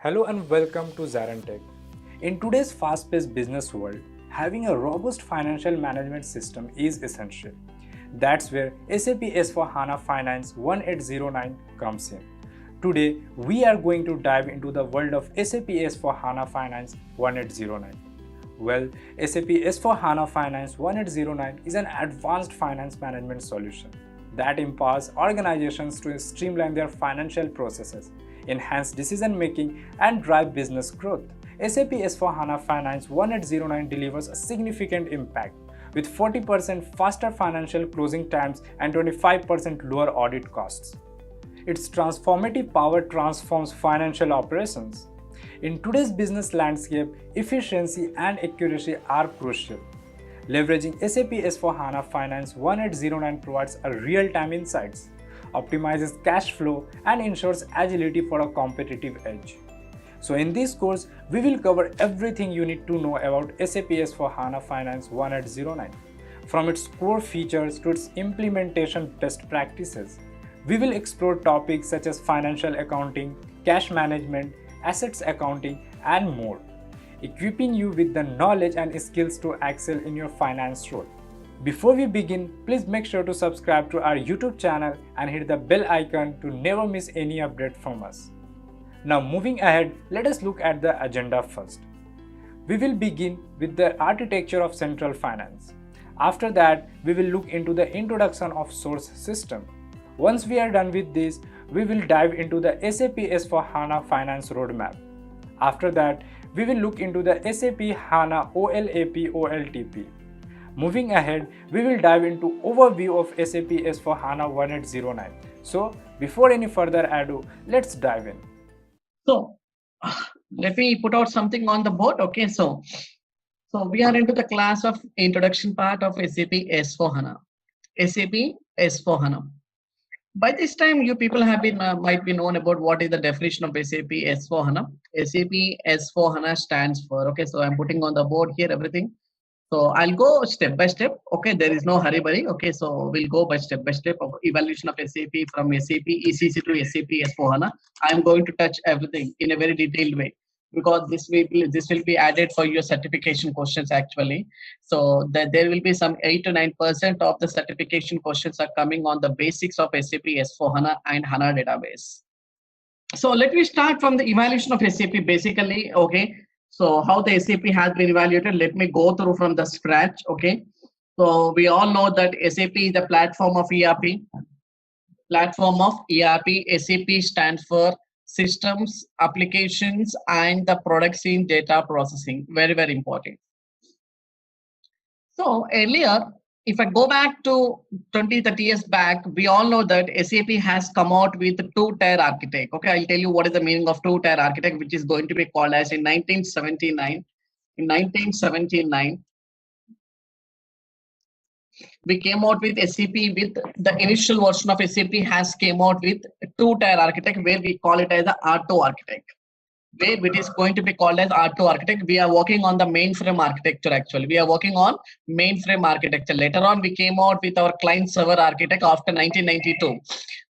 Hello and welcome to ZaranTech. In today's fast-paced business world, having a robust financial management system is essential. That's where SAP S/4HANA Finance 1809 comes in. Today, we are going to dive into the world of SAP S/4HANA Finance 1809. Well, SAP S/4HANA Finance 1809 is an advanced finance management solution that empowers organizations to streamline their financial processes, enhance decision making, and drive business growth. SAP S/4HANA Finance 1809 delivers a significant impact with 40% faster financial closing times and 25% lower audit costs. Its transformative power transforms financial operations. In today's business landscape, efficiency and accuracy are crucial. Leveraging SAP S/4HANA Finance 1809 provides a real-time insights, optimizes cash flow, and ensures agility for a competitive edge. So in this course, we will cover everything you need to know about SAP S/4HANA Finance 1809, from its core features to its implementation best practices. We will explore topics such as financial accounting, cash management, assets accounting, and more, equipping you with the knowledge and skills to excel in your finance role. Before we begin, please make sure to subscribe to our YouTube channel and hit the bell icon to never miss any update from us. Now moving ahead, let us look at the agenda first. We will begin with the architecture of central finance. After that, we will look into the introduction of source system. Once we are done with this, we will dive into the SAP S/4HANA Finance Roadmap. After that, we will look into the SAP HANA OLAP OLTP. Moving ahead, we will dive into overview of SAP S/4HANA 1809. So, before any further ado, let's dive in. So, let me put out something on the board. Okay, so we are into the class of introduction part of SAP S/4HANA. SAP S/4HANA. By this time, you people have been might be known about what is the definition of SAP S/4HANA. SAP S/4HANA stands for. Okay, so I'm putting on the board here everything. So I'll go step by step. Okay, there is no hurry. Okay, so we'll go by step of evaluation of SAP from SAP ECC to SAP S/4HANA. I'm going to touch everything in a very detailed way because this will be added for your certification questions actually. So there will be some 8 to 9% of the certification questions are coming on the basics of SAP S/4HANA and HANA database. So let me start from the evaluation of SAP basically. Okay. So how the SAP has been evaluated, let me go through from the scratch. Okay. So we all know that SAP is the platform of ERP. SAP stands for systems, applications, and the products in data processing. Very, very important. So earlier, if I go back to 20, 30 years back, we all know that SAP has come out with two-tier architect. Okay, I'll tell you what is the meaning of two-tier architect, which is going to be called as in 1979. In 1979, we came out with SAP with the initial version of SAP has came out with two-tier architect where we call it as the R2 architect. Where it is going to be called as R2 architect. We are working on the mainframe architecture actually. We are working on mainframe architecture. Later on, we came out with our client server architect after 1992.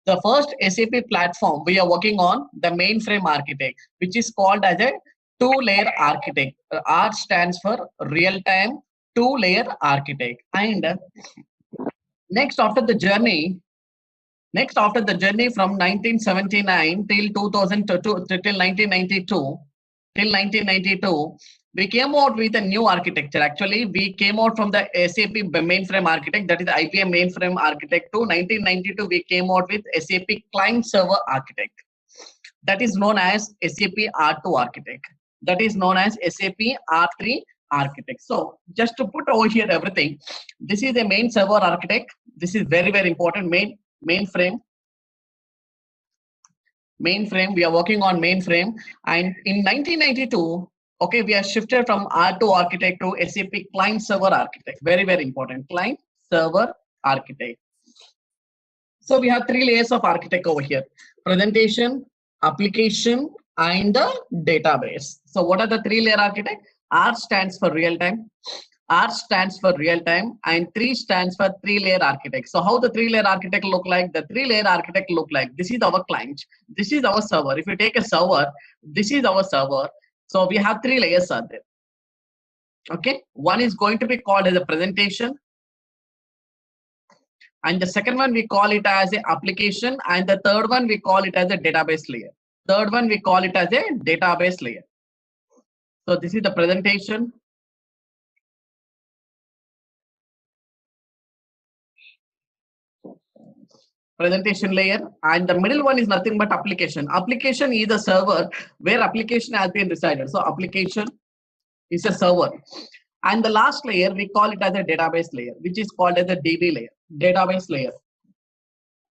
The first SAP platform, we are working on the mainframe architect, which is called as a two-layer architect. R stands for real-time two-layer architect. And next after the journey from 1979 till 1992, we came out with a new architecture. Actually, we came out from the SAP mainframe architect, that is IBM mainframe architect, to 1992. We came out with SAP client server architect. That is known as SAP R2 architect. That is known as SAP R3 architect. So just to put over here everything, this is a main server architect. This is very, very important. Mainframe, we are working on mainframe, and in 1992, okay, we are shifted from R2 architect to SAP client server architect. Very, very important, client server architect. So we have three layers of architect over here: presentation, application, and the database. So what are the three-layer architect? R stands for real time, R stands for real time, and 3 stands for 3-layer architect. So how the 3-layer architect look like? The 3-layer architect look like, this is our client, this is our server. If you take a server, this is our server. So we have 3 layers are there. Okay, one is going to be called as a presentation, and the second one we call it as a application, and the third one we call it as a database layer. Third one we call it as a database layer. So this is the presentation. Presentation layer, and the middle one is nothing but application. Application is a server where application has been resided. So application is a server. And the last layer we call it as a database layer, which is called as a DB layer, database layer.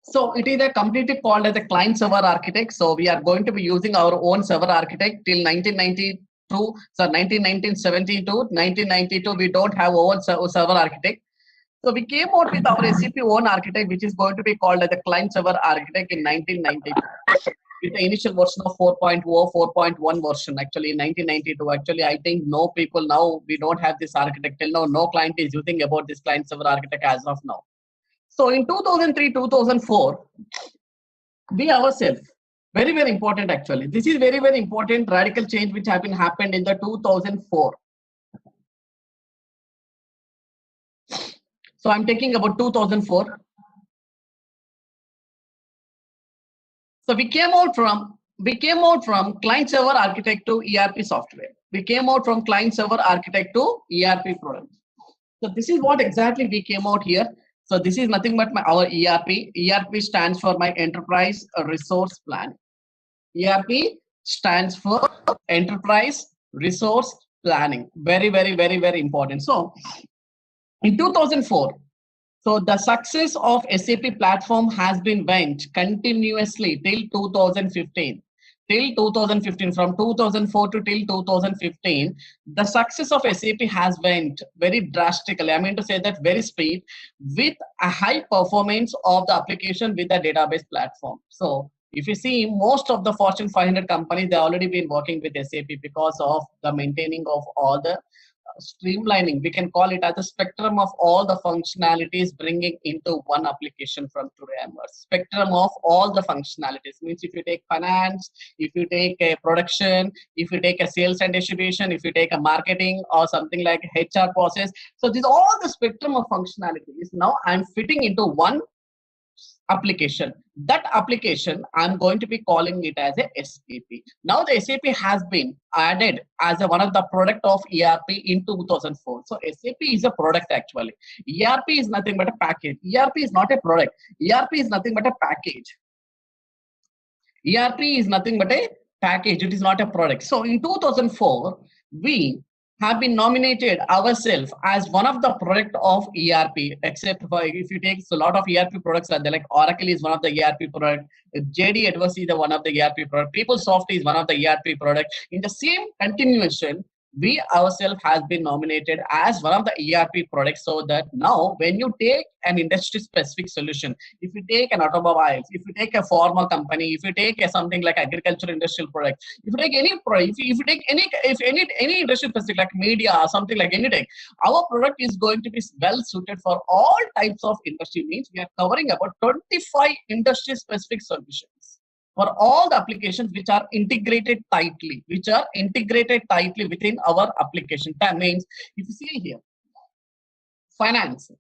So it is a completely called as a client server architect. So we are going to be using our own server architect till 1992. So 1972, 1992, we don't have own server architect. So we came out with our SAP own architect, which is going to be called as the client server architect in 1992. With the initial version of 4.0, 4.1 version, actually in 1992. Actually, I think no people now, we don't have this architect till now. No client is using about this client server architect as of now. So in 2003, 2004, we ourselves, very, very important actually. This is very, very important radical change which have been happened in the 2004. So I'm taking about 2004. So we came out from client server architect to ERP software. We came out from client server architect to ERP product. So this is what exactly we came out here. So this is nothing but our ERP. ERP stands for my enterprise resource plan. ERP stands for enterprise resource planning. Very, very, very, very important. So in 2004, so the success of SAP platform has been went continuously till 2015. Till 2015, from 2004 to till 2015, the success of SAP has went very drastically. I mean to say that very speed with a high performance of the application with the database platform. So if you see most of the Fortune 500 companies, they already been working with SAP because of the maintaining of all the streamlining. We can call it as a spectrum of all the functionalities bringing into one application from today onwards. Spectrum of all the functionalities means if you take finance, if you take a production, if you take a sales and distribution, if you take a marketing or something like HR process. So this all the spectrum of functionalities now I'm fitting into one application. That application I'm going to be calling it as a SAP. Now the SAP has been added as one of the product of ERP in 2004. So SAP is a product actually. ERP is nothing but a package. ERP is not a product. ERP is nothing but a package. ERP is nothing but a package. It is not a product. So in 2004, we have been nominated ourselves as one of the product of ERP, except for if you take a lot of ERP products are there, like Oracle is one of the ERP product, JD Edwards is the one of the ERP product, PeopleSoft is one of the ERP product. In the same continuation, we ourselves has been nominated as one of the ERP products, so that now when you take an industry specific solution, if you take an automobiles, if you take a pharma company, if you take something like agricultural industrial product, if you take any product, if you take any industry specific like media or something like anything, our product is going to be well suited for all types of industry. Means we are covering about 25 industry specific solutions for all the applications which are integrated tightly, within our application. That means if you see here, finance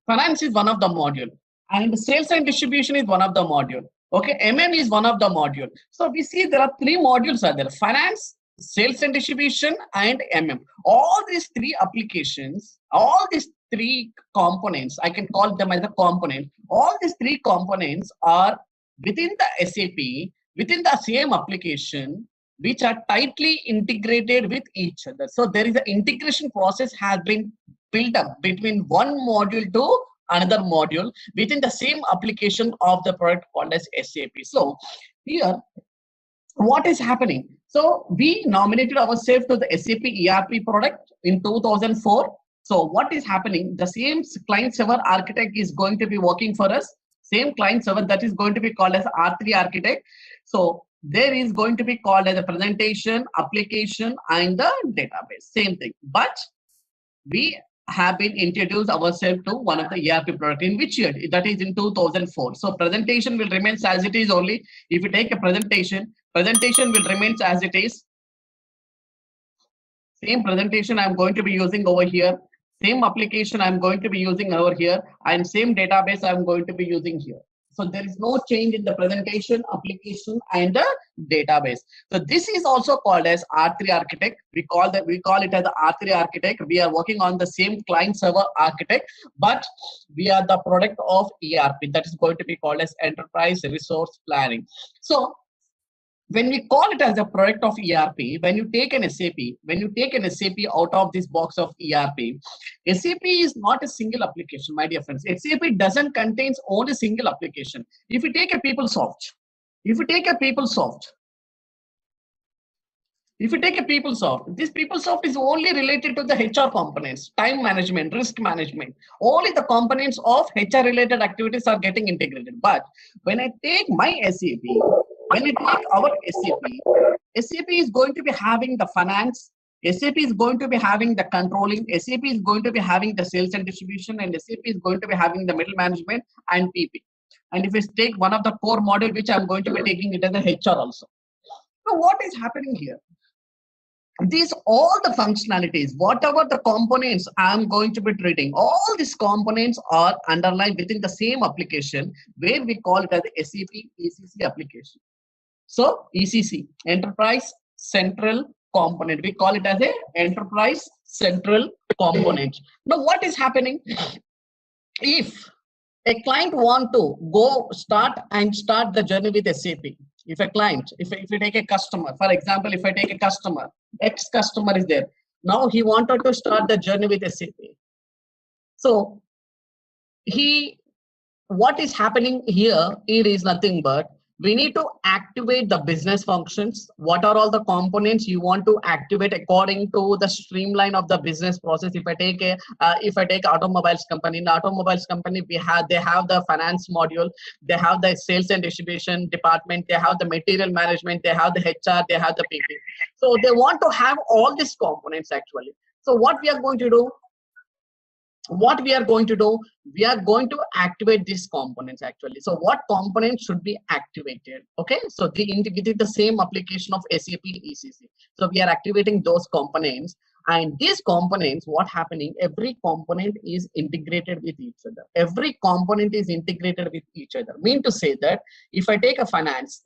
is one of the module, and sales and distribution is one of the module. Okay, MM is one of the module. So we see there are 3 modules are there: finance, sales and distribution, and MM. All these 3 applications, all these 3 components, I can call them as a component. All these 3 components are within the SAP, within the same application, which are tightly integrated with each other. So there is an integration process has been built up between one module to another module within the same application of the product called as SAP. So here, what is happening? So we nominated ourselves to the SAP ERP product in 2004. So what is happening? The same client server architect is going to be working for us. Same client server that is going to be called as R3 architect. So there is going to be called as a presentation, application, and the database. Same thing. But we have been introduced ourselves to one of the ERP product. In which year? That is in 2004. So presentation will remain as it is only. If you take a presentation will remain as it is. Same presentation I'm going to be using over here. Same application I'm going to be using over here, and same database I'm going to be using here. So there is no change in the presentation, application, and the database. So this is also called as R3 architect. We call it as the R3 architect. We are working on the same client server architect, but we are the product of ERP that is going to be called as enterprise resource planning. So when we call it as a product of ERP, when you take an SAP out of this box of ERP, SAP is not a single application, my dear friends. SAP doesn't contain only single application. If you take a PeopleSoft, this PeopleSoft is only related to the HR components, time management, risk management. Only the components of HR related activities are getting integrated. But when I take my SAP, when I take our SAP is going to be having the finance, SAP is going to be having the controlling, SAP is going to be having the sales and distribution, and SAP is going to be having the middle management and PP. And if we take one of the core model, which I'm going to be taking it as a HR also. So what is happening here? These all the functionalities, whatever the components I'm going to be treating, all these components are underlined within the same application where we call it as the SAP ECC application. So ECC, Enterprise Central Component. We call it as a Enterprise Central Component. Now what is happening? If a client want to go start the journey with SAP, if a client, if you take a customer, for example, if I take a customer, X customer is there. Now he wanted to start the journey with SAP. So what is happening here, it is nothing but we need to activate the business functions. What are all the components you want to activate according to the streamline of the business process? If I take automobiles company, in the automobiles company, they have the finance module, they have the sales and distribution department, they have the material management, they have the HR, they have the PP. So they want to have all these components actually. So what we are going to do, we are going to activate these components actually. So what components should be activated? Okay, so within the same application of SAP ECC. So we are activating those components, and these components, what happening? Every component is integrated with each other. Mean to say that if I take a finance,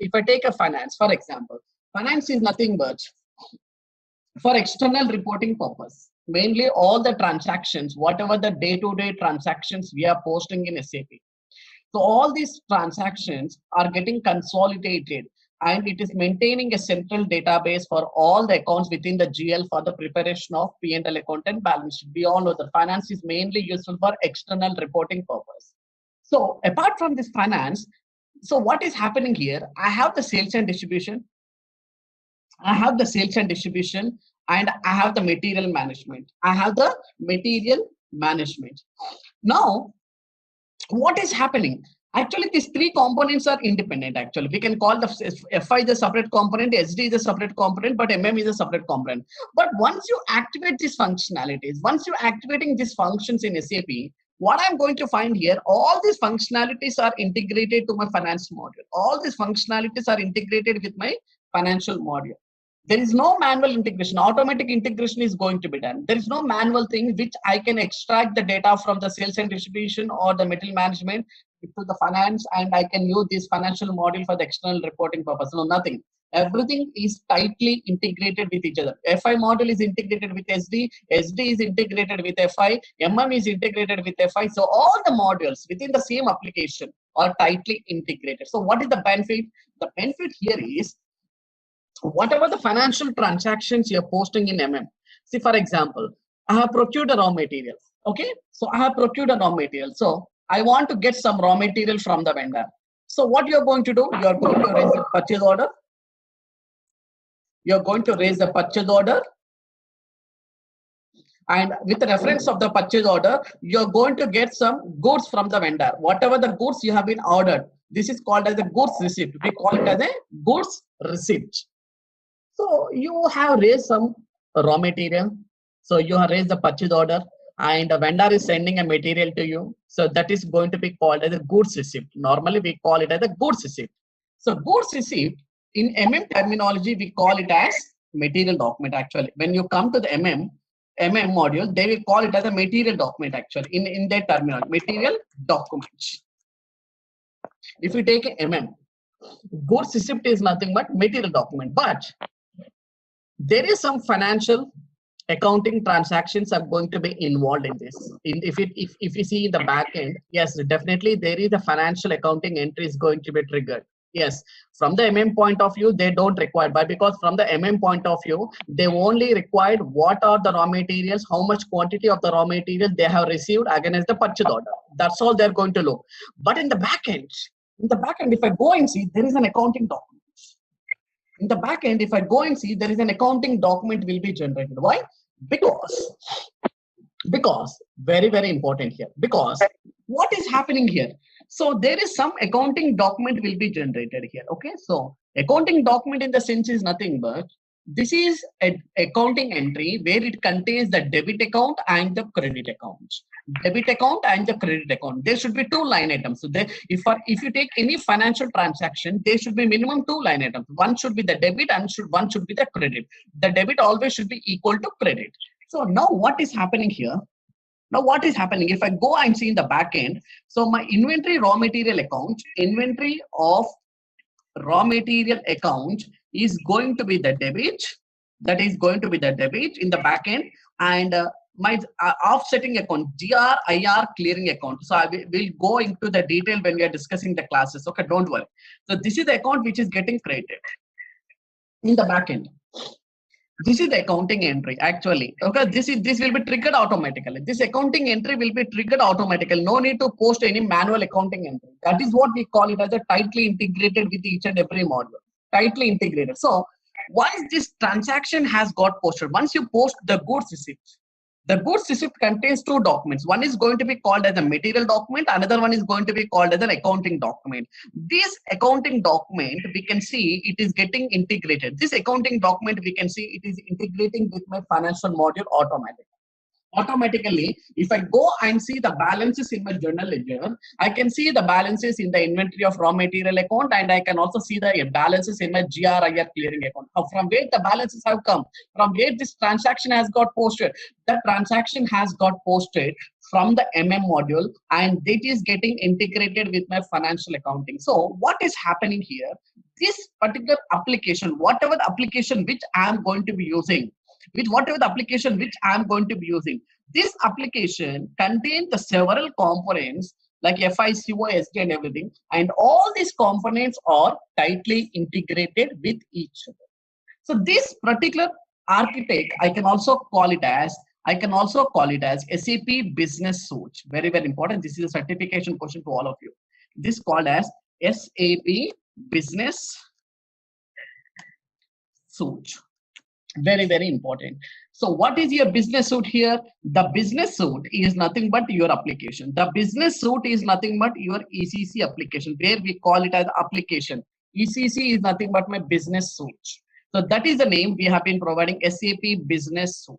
for example, finance is nothing but for external reporting purpose. Mainly all the transactions, whatever the day-to-day transactions we are posting in SAP. So all these transactions are getting consolidated, and it is maintaining a central database for all the accounts within the GL for the preparation of P&L account and balance sheet. We all know that finance is mainly useful for external reporting purpose. So apart from this finance, so what is happening here? I have the sales and distribution, and I have the material management. Now, what is happening? Actually, these three components are independent. Actually, we can call the FI is a separate component, SD is a separate component, but MM is a separate component. But once you activate these functionalities, once you're activating these functions in SAP, what I'm going to find here, all these functionalities are integrated to my finance module. All these functionalities are integrated with my financial module. There is no manual integration. Automatic integration is going to be done. There is no manual thing which I can extract the data from the sales and distribution or the material management to the finance, and I can use this financial module for the external reporting purpose. No, nothing. Everything is tightly integrated with each other. FI module is integrated with SD, SD is integrated with FI, MM is integrated with FI. So all the modules within the same application are tightly integrated. So what is the benefit? The benefit here is, whatever the financial transactions you're posting in MM. See, for example, I have procured a raw material. Okay, so I have procured a raw material. So I want to get some raw material from the vendor. So what you're going to do, you're going to raise the purchase order. And with the reference of the purchase order, you're going to get some goods from the vendor. Whatever the goods you have been ordered, this is called as a goods receipt. We call it as a goods receipt. So you have raised some raw material. So you have raised the purchase order. and the vendor is sending a material to you. So that is going to be called as a goods receipt. Normally we call it as a goods receipt. So goods receipt in terminology, we call it as material document actually. When you come to the MM module, they will call it as a material document actually in their terminology, material documents. If you take goods receipt is nothing but material document, but there is some financial accounting transactions are going to be involved in this. If you see in the back end, yes, definitely there is a financial accounting entry is going to be triggered. Yes, from the point of view, they don't require, but because from the point of view, they only required what are the raw materials, how much quantity of the raw material they have received against the purchase order. That's all they're going to look. But in the back end, if I go and see, there is an accounting document. In the back end, if I go and see, there is an accounting document will be generated. Why? Because very, very important here. Because what is happening here? So there is some accounting document will be generated here. Okay. So accounting document in the sense is nothing but this is an accounting entry where it contains the debit account and the credit account. Debit account and the credit account. There should be 2 line items. So if you take any financial transaction, there should be minimum 2 line items. One should be the debit and one should be the credit. The debit always should be equal to credit. So now what is happening here? Now what is happening? If I go and see in the back end, so my inventory raw material account, inventory of raw material account is going to be the debit. That is going to be the debit in the back end, and my offsetting account, GRIR clearing account. So I will go into the detail when we are discussing the classes. Okay, don't worry. So this is the account which is getting created in the back end. This is the accounting entry actually. Okay, this will be triggered automatically. This accounting entry will be triggered automatically. No need to post any manual accounting entry. That is what we call it as a tightly integrated with each and every module. Tightly integrated. So once this transaction has got posted, once you post the goods receipt, the goods receipt contains 2 documents. One is going to be called as a material document. Another one is going to be called as an accounting document. This accounting document, we can see it is getting integrated. This accounting document, we can see it is integrating with my financial module automatically. If I go and see the balances in my journal ledger, I can see the balances in the inventory of raw material account, and I can also see the balances in my GRIR clearing account. From where the balances have come, from where this transaction has got posted. The transaction has got posted from the module, and it is getting integrated with my financial accounting. So what is happening here? This particular application, whatever the application which I am going to be using, this application contains the several components like FICO, SD and everything, and all these components are tightly integrated with each other. So this particular architect, I can also call it as SAP Business Suite. Very, very important. This is a certification question to all of you. This is called as SAP Business Suite. Very, very important. So what is your business suite here? The business suite is nothing but your application. The business suite is nothing but your ECC application, where we call it as application. ECC is nothing but my business suite. So that is the name we have been providing, SAP Business Suite.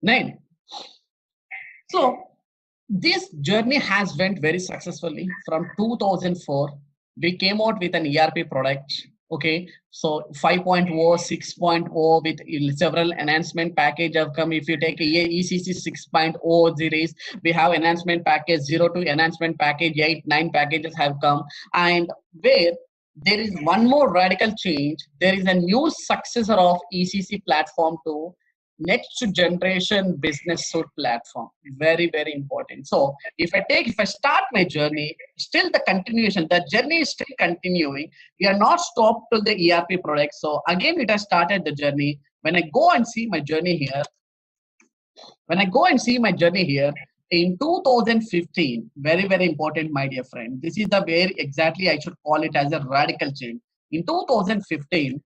9. So this journey has went very successfully. From 2004, we came out with an ERP product. Okay, so 5.0, 6.0 with several enhancement package have come. If you take a ECC 6.0 series, we have enhancement package 0 to enhancement package 8, 9 packages have come. And where there is one more radical change, there is a new successor of ECC platform to next generation business suite platform. Very, very important. So if I start my journey, still the continuation, the journey is still continuing. We are not stopped to the ERP product. So again, it has started the journey. When I go and see my journey here, in 2015, very, very important, my dear friend. This is the where exactly I should call it as a radical change. In 2015,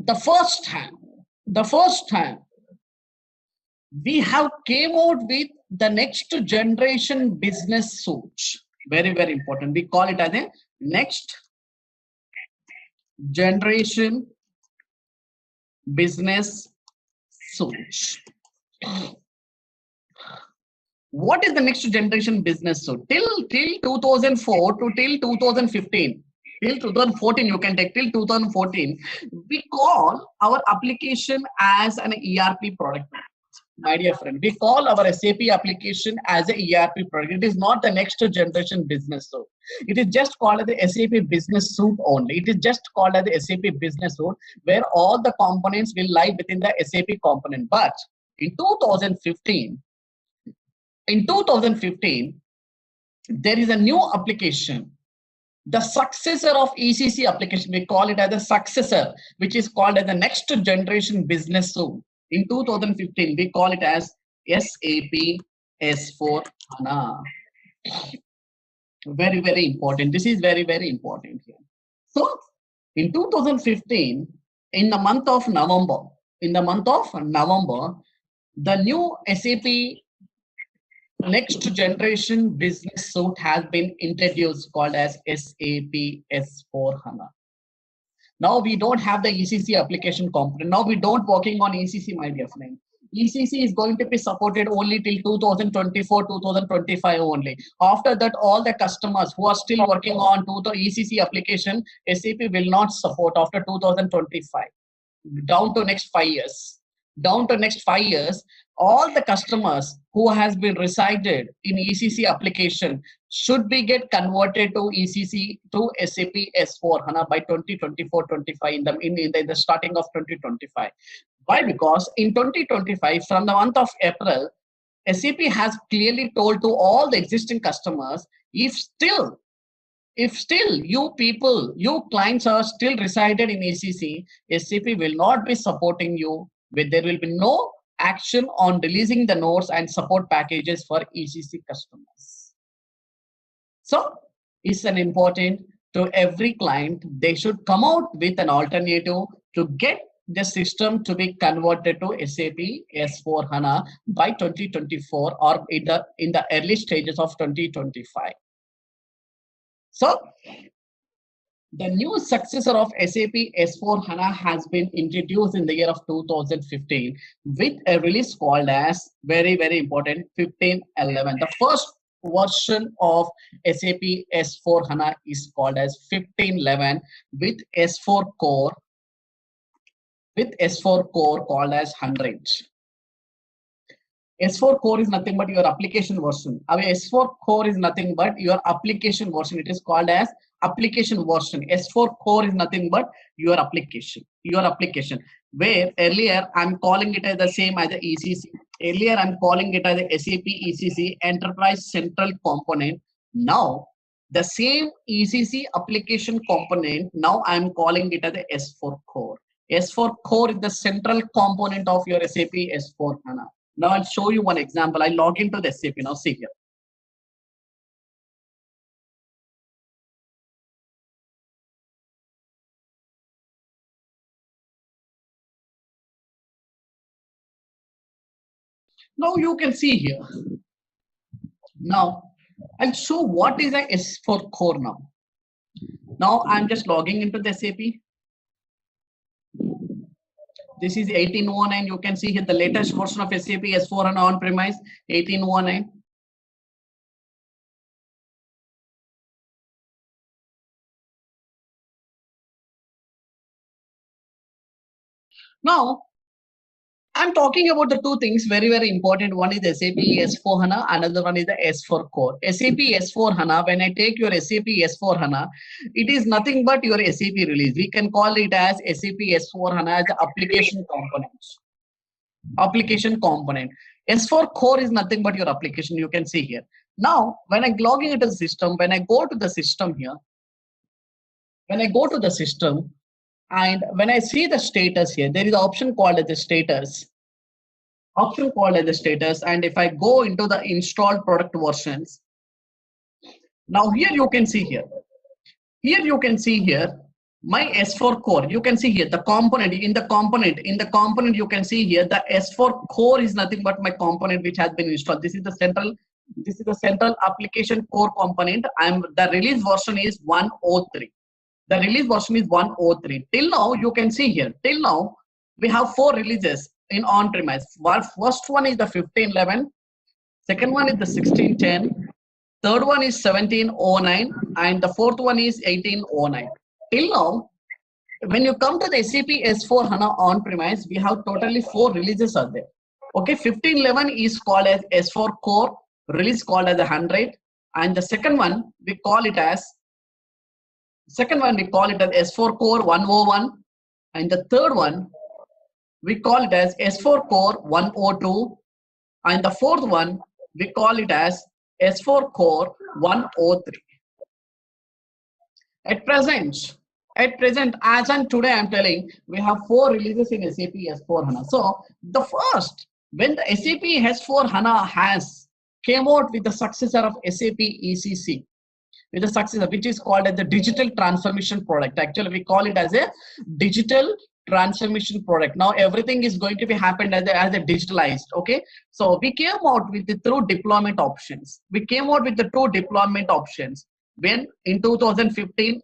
the first time we have came out with the next generation business suite. Very, very important. We call it as a next generation Business Suite. What is the next generation business suite? Till 2004 to till 2015. Till 2014, you can take till 2014. We call our application as an ERP product. My dear friend, we call our SAP application as a ERP product. It is not the next generation business suite. It is just called as the SAP Business Suite only. It is just called as the SAP Business Suite, where all the components will lie within the SAP component. But in 2015, there is a new application, the successor of ECC application. We call it as a successor, which is called as the next generation business suite. In 2015, we call it as SAP S4 HANA. Very, very important. This is very, very important here. So in 2015, in the month of November, the new SAP next generation business suite has been introduced, called as SAP S4 HANA. Now we don't have the ECC application component. Now we don't working on ECC, my dear friend. ECC is going to be supported only till 2024, 2025 only. After that, all the customers who are still working on to the ECC application, SAP will not support after 2025. Down to next 5 years. All the customers who has been resided in ECC application should be get converted to ECC to SAP S4 HANA by 2024-25 in the starting of 2025. Why? Because in 2025, from the month of April, SAP has clearly told to all the existing customers, if still you clients are still resided in ECC, SAP will not be supporting you. There will be no action on releasing the nodes and support packages for ECC customers. So it's an important to every client. They should come out with an alternative to get the system to be converted to SAP S4 HANA by 2024 or in the early stages of 2025. So the new successor of SAP S4 HANA has been introduced in the year of 2015 with a release called as, very, very important, 1511. The first version of SAP S4 HANA is called as 1511 with S4 core called as 100. S4 core is nothing but your application version. Our S4 core is nothing but your application version. It is called as application version. S4 core is nothing but your application. Where earlier I'm calling it as the same as the ECC. Earlier I'm calling it as the SAP ECC Enterprise Central Component. Now the same ECC application component, now I'm calling it as the S4 core. S4 core is the central component of your SAP S4 HANA. Now I'll show you one example. I log into the SAP now. See here. Now you can see here. Now I'll show what is a S4 core now. Now I'm just logging into the SAP. This is 1819. You can see here the latest version of SAP S4 HANA on-premise 1819. Now, I'm talking about the two things, very, very important. One is SAP S4 HANA, another one is the S4 core. SAP S4 HANA, when I take your SAP S4 HANA, it is nothing but your SAP release. We can call it as SAP S4 HANA as the application component. S4 core is nothing but your application. You can see here. Now, when I log into the system, when I go to the system here, and when I see the status here, there is an option called as the status. And if I go into the installed product versions, now here you can see here. My S4 core. You can see here the component in the component. You can see here the S4 core is nothing but my component which has been installed. This is the central application core component. The release version is 103. Till now, you can see here. Till now, we have 4 releases in on-premise. First one is the 1511, second one is the 1610, third one is 1709, and the fourth one is 1809. Till now, when you come to the SAP S4 HANA on-premise, we have totally 4 releases are there. Okay, 1511 is called as S4 Core, release called as 100, and the second one we call it as S4 Core 101, and the third one we call it as S4 Core 102, and the fourth one we call it as S4 Core 103. At present, as on today, I'm telling, we have 4 releases in SAP S4 HANA. So the first, when the SAP S4 HANA has came out with the successor of SAP ECC, with the successor, which is called as the digital transformation product. Actually, we call it as a digital transformation product. Now everything is going to be happened as a digitalized. Okay, so we came out with the 2 deployment options. We came out with the 2 deployment options when in 2015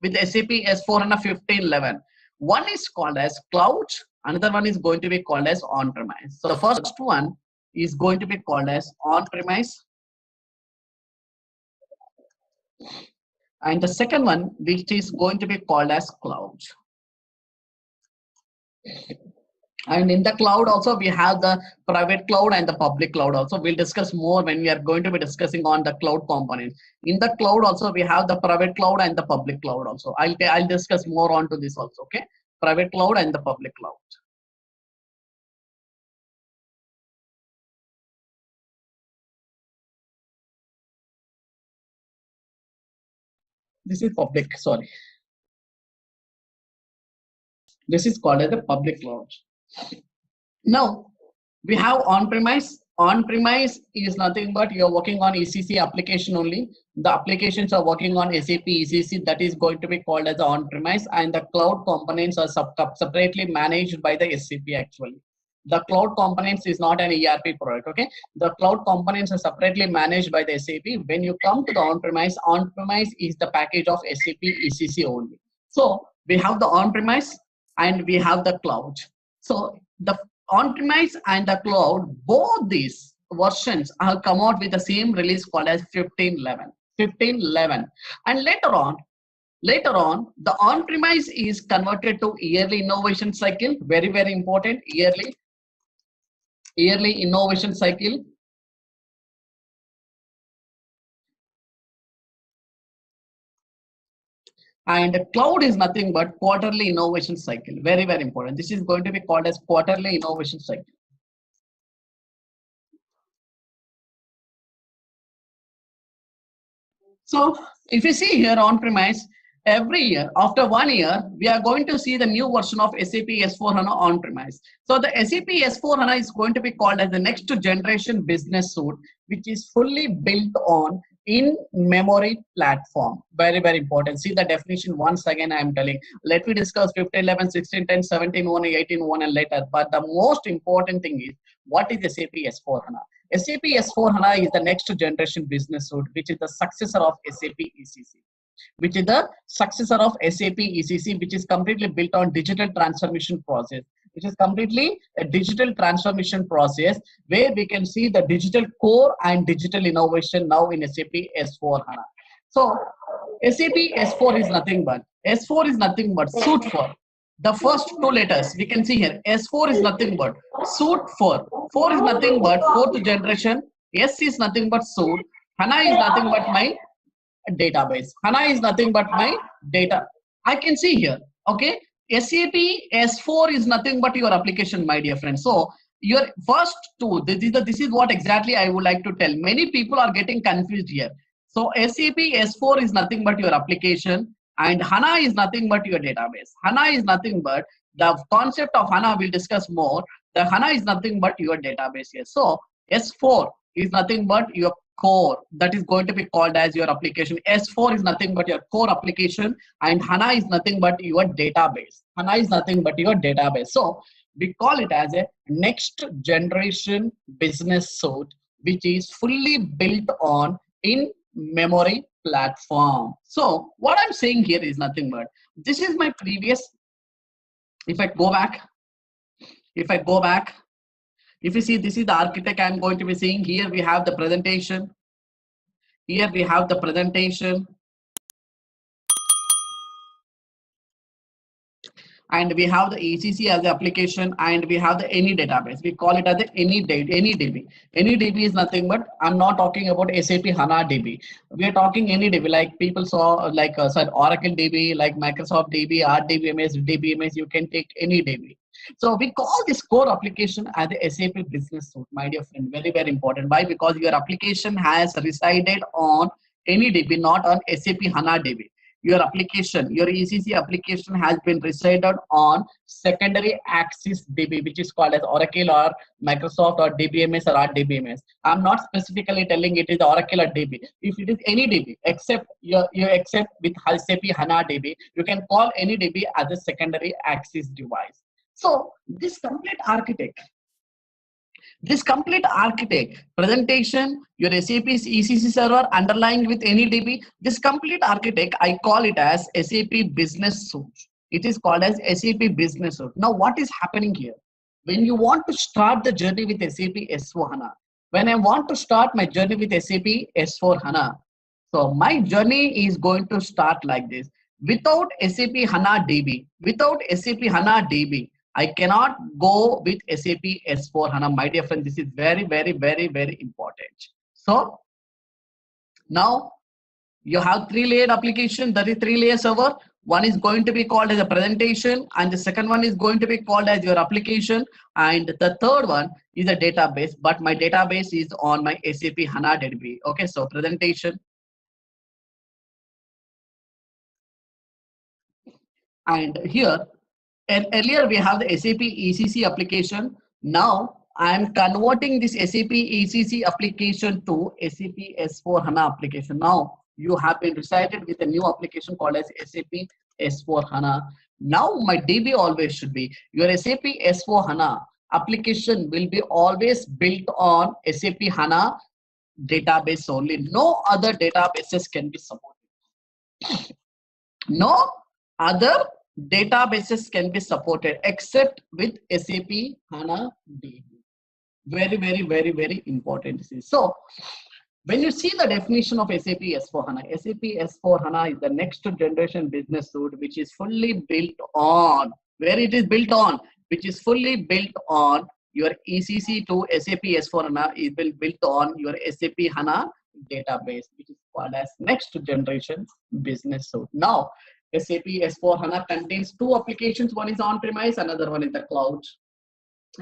with SAP S4 HANA 1511. One is called as cloud, another one is going to be called as on-premise. So the first one is going to be called as on-premise, and the second one which is going to be called as cloud. And in the cloud also we have the private cloud and the public cloud also. We'll discuss more when we are going to be discussing on the cloud components. In the cloud also we have the private cloud and the public cloud also. I'll discuss more on to this also. Okay, private cloud and the public cloud. This is public, sorry. This is called as the public cloud. Now we have on-premise. On-premise is nothing but you're working on ECC application only. The applications are working on SAP ECC, that is going to be called as on-premise, and the cloud components are separately managed by the SAP actually. The cloud components is not an ERP product. Okay, the cloud components are separately managed by the SAP. When you come to the on-premise is the package of SAP ECC only. So we have the on-premise and we have the cloud. So the on-premise and the cloud, both these versions have come out with the same release called as 1511. And later on the on-premise is converted to yearly innovation cycle. Very, very important, yearly innovation cycle. And cloud is nothing but quarterly innovation cycle. Very, very important. This is going to be called as quarterly innovation cycle. So if you see here on-premise, every year, after 1 year, we are going to see the new version of SAP S4 HANA on-premise. So the SAP S4 HANA is going to be called as the next generation business suite, which is fully built on in-memory platform. Very, very important. See the definition once again I am telling. Let me discuss 1511, 1610, 1701, 1801 and later. But the most important thing is, what is SAP S4 HANA? SAP S4 HANA is the next generation business suite, which is the successor of SAP ECC. Which is the successor of SAP ECC, which is completely built on digital transformation process. Which is completely a digital transformation process where we can see the digital core and digital innovation now in SAP S4 HANA. So SAP S4 is nothing but suite for. The first 2 letters we can see here. S4 is nothing but suite for. 4 is nothing but 4th generation. S is nothing but suite. HANA is nothing but my database. HANA is nothing but my data. I can see here. Okay, SAP S4 is nothing but your application, my dear friends. So your first 2, this is what exactly I would like to tell. Many people are getting confused here. So SAP S4 is nothing but your application, and HANA is nothing but your database. HANA is nothing but the concept of HANA we'll discuss more. The HANA is nothing but your database here. So S4 is nothing but your core, that is going to be called as your application. S4 is nothing but your core application, and HANA is nothing but your database. HANA is nothing but your database. So we call it as a next generation business suite, which is fully built on in-memory platform. So what I'm saying here is nothing but, this is my previous, if I go back, If I go back, if you see, this is the architect I'm going to be seeing. Here we have the presentation. Here we have the presentation. And we have the ECC as the application, and we have the any database. We call it as the any DB. Any DB is nothing but, I'm not talking about SAP HANA DB. We are talking any DB, like people saw, like said Oracle DB, like Microsoft DB, RDBMS, DBMS. You can take any DB. So we call this core application as the SAP Business Suite, my dear friend. Very, very important. Why? Because your application has resided on any DB, not on SAP HANA DB. Your application, your ECC application has been resided on secondary access DB, which is called as Oracle or Microsoft or DBMS or RDBMS. I'm not specifically telling it is Oracle or DB. If it is any DB, except you accept with SAP HANA DB, you can call any DB as a secondary access device. So this complete architect, presentation, your SAP's ECC server underlying with any DB, this complete architect, I call it as SAP Business Suite. It is called as SAP Business Suite. Now, what is happening here? When you want to start the journey with SAP S4HANA, when I want to start my journey with SAP S4HANA, so my journey is going to start like this. Without SAP HANA DB, I cannot go with SAP S4HANA. My dear friend, this is very, very, very, very important. So now you have 3-layered application, that is 3-layer server. One is going to be called as a presentation, and the second one is going to be called as your application, and the third one is a database, but my database is on my SAP HANA DB. Okay, so presentation. And here, and earlier we have the SAP ECC application. Now I am converting this SAP ECC application to SAP S4HANA application. Now you have been resided with a new application called as SAP S4HANA. Now my DB always should be, your SAP S4HANA application will be always built on SAP HANA database only. No other databases can be supported. No other databases can be supported except with SAP HANA DB. Very, very, very, very important. So when you see the definition of SAP S4HANA, SAP S4HANA is the next generation business suite, which is fully built on, where it is built on, which is fully built on your ECC to SAP S4HANA is built on your SAP HANA database, which is called as next generation business suite. Now, SAP S4HANA contains 2 applications. One is on-premise, another one is the cloud.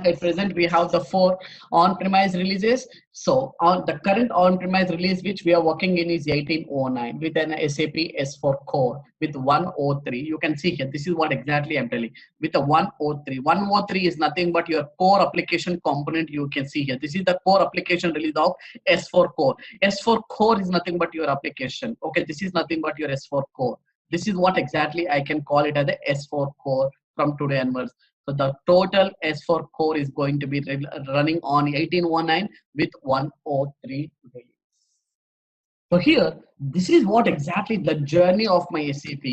At present, we have the 4 on-premise releases. So on the current on-premise release, which we are working in, is 1809 with an SAP S4 core with 103. You can see here, this is what exactly I'm telling. With a 103. 103 is nothing but your core application component. You can see here. This is the core application release of S4 core. S4 core is nothing but your application. Okay, this is nothing but your S4 core. This is what exactly I can call it as the S4 core from today onwards. So the total S4 core is going to be running on 1819 with 103 release. So here, this is what exactly the journey of my SAP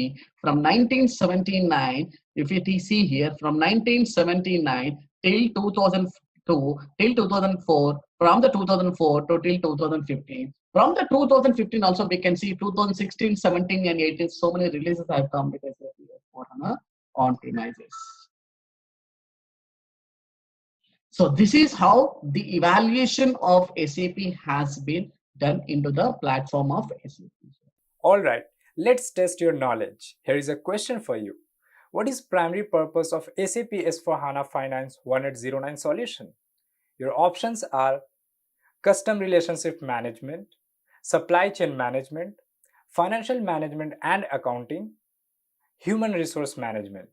from 1979. If you see here, from 1979 till 2002 till 2004, from the 2004 to till 2015. From the 2015 also we can see 2016, 17 and 18, so many releases have come with SAP S4HANA on-premises. So this is how the evaluation of SAP has been done into the platform of SAP. Alright, let's test your knowledge. Here is a question for you. What is primary purpose of SAP S4HANA Finance 1809 solution? Your options are custom relationship management, supply chain management, financial management and accounting, human resource management.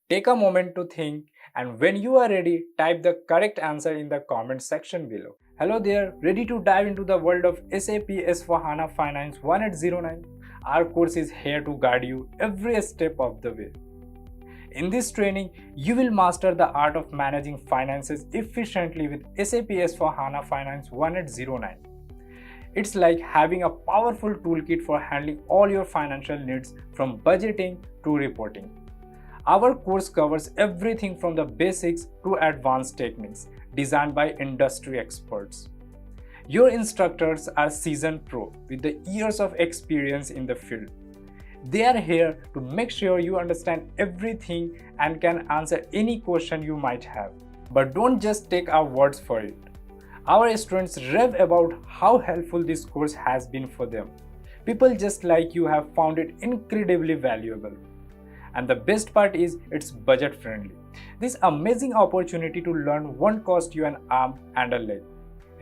Take a moment to think, and when you are ready, type the correct answer in the comment section below. Hello there, ready to dive into the world of SAP S4HANA Finance 1809? Our course is here to guide you every step of the way. In this training, you will master the art of managing finances efficiently with SAP S4HANA Finance 1809. It's like having a powerful toolkit for handling all your financial needs from budgeting to reporting. Our course covers everything from the basics to advanced techniques designed by industry experts. Your instructors are seasoned pro with the years of experience in the field. They are here to make sure you understand everything and can answer any question you might have. But don't just take our words for it. Our students rave about how helpful this course has been for them. People just like you have found it incredibly valuable. And the best part is it's budget friendly. This amazing opportunity to learn won't cost you an arm and a leg.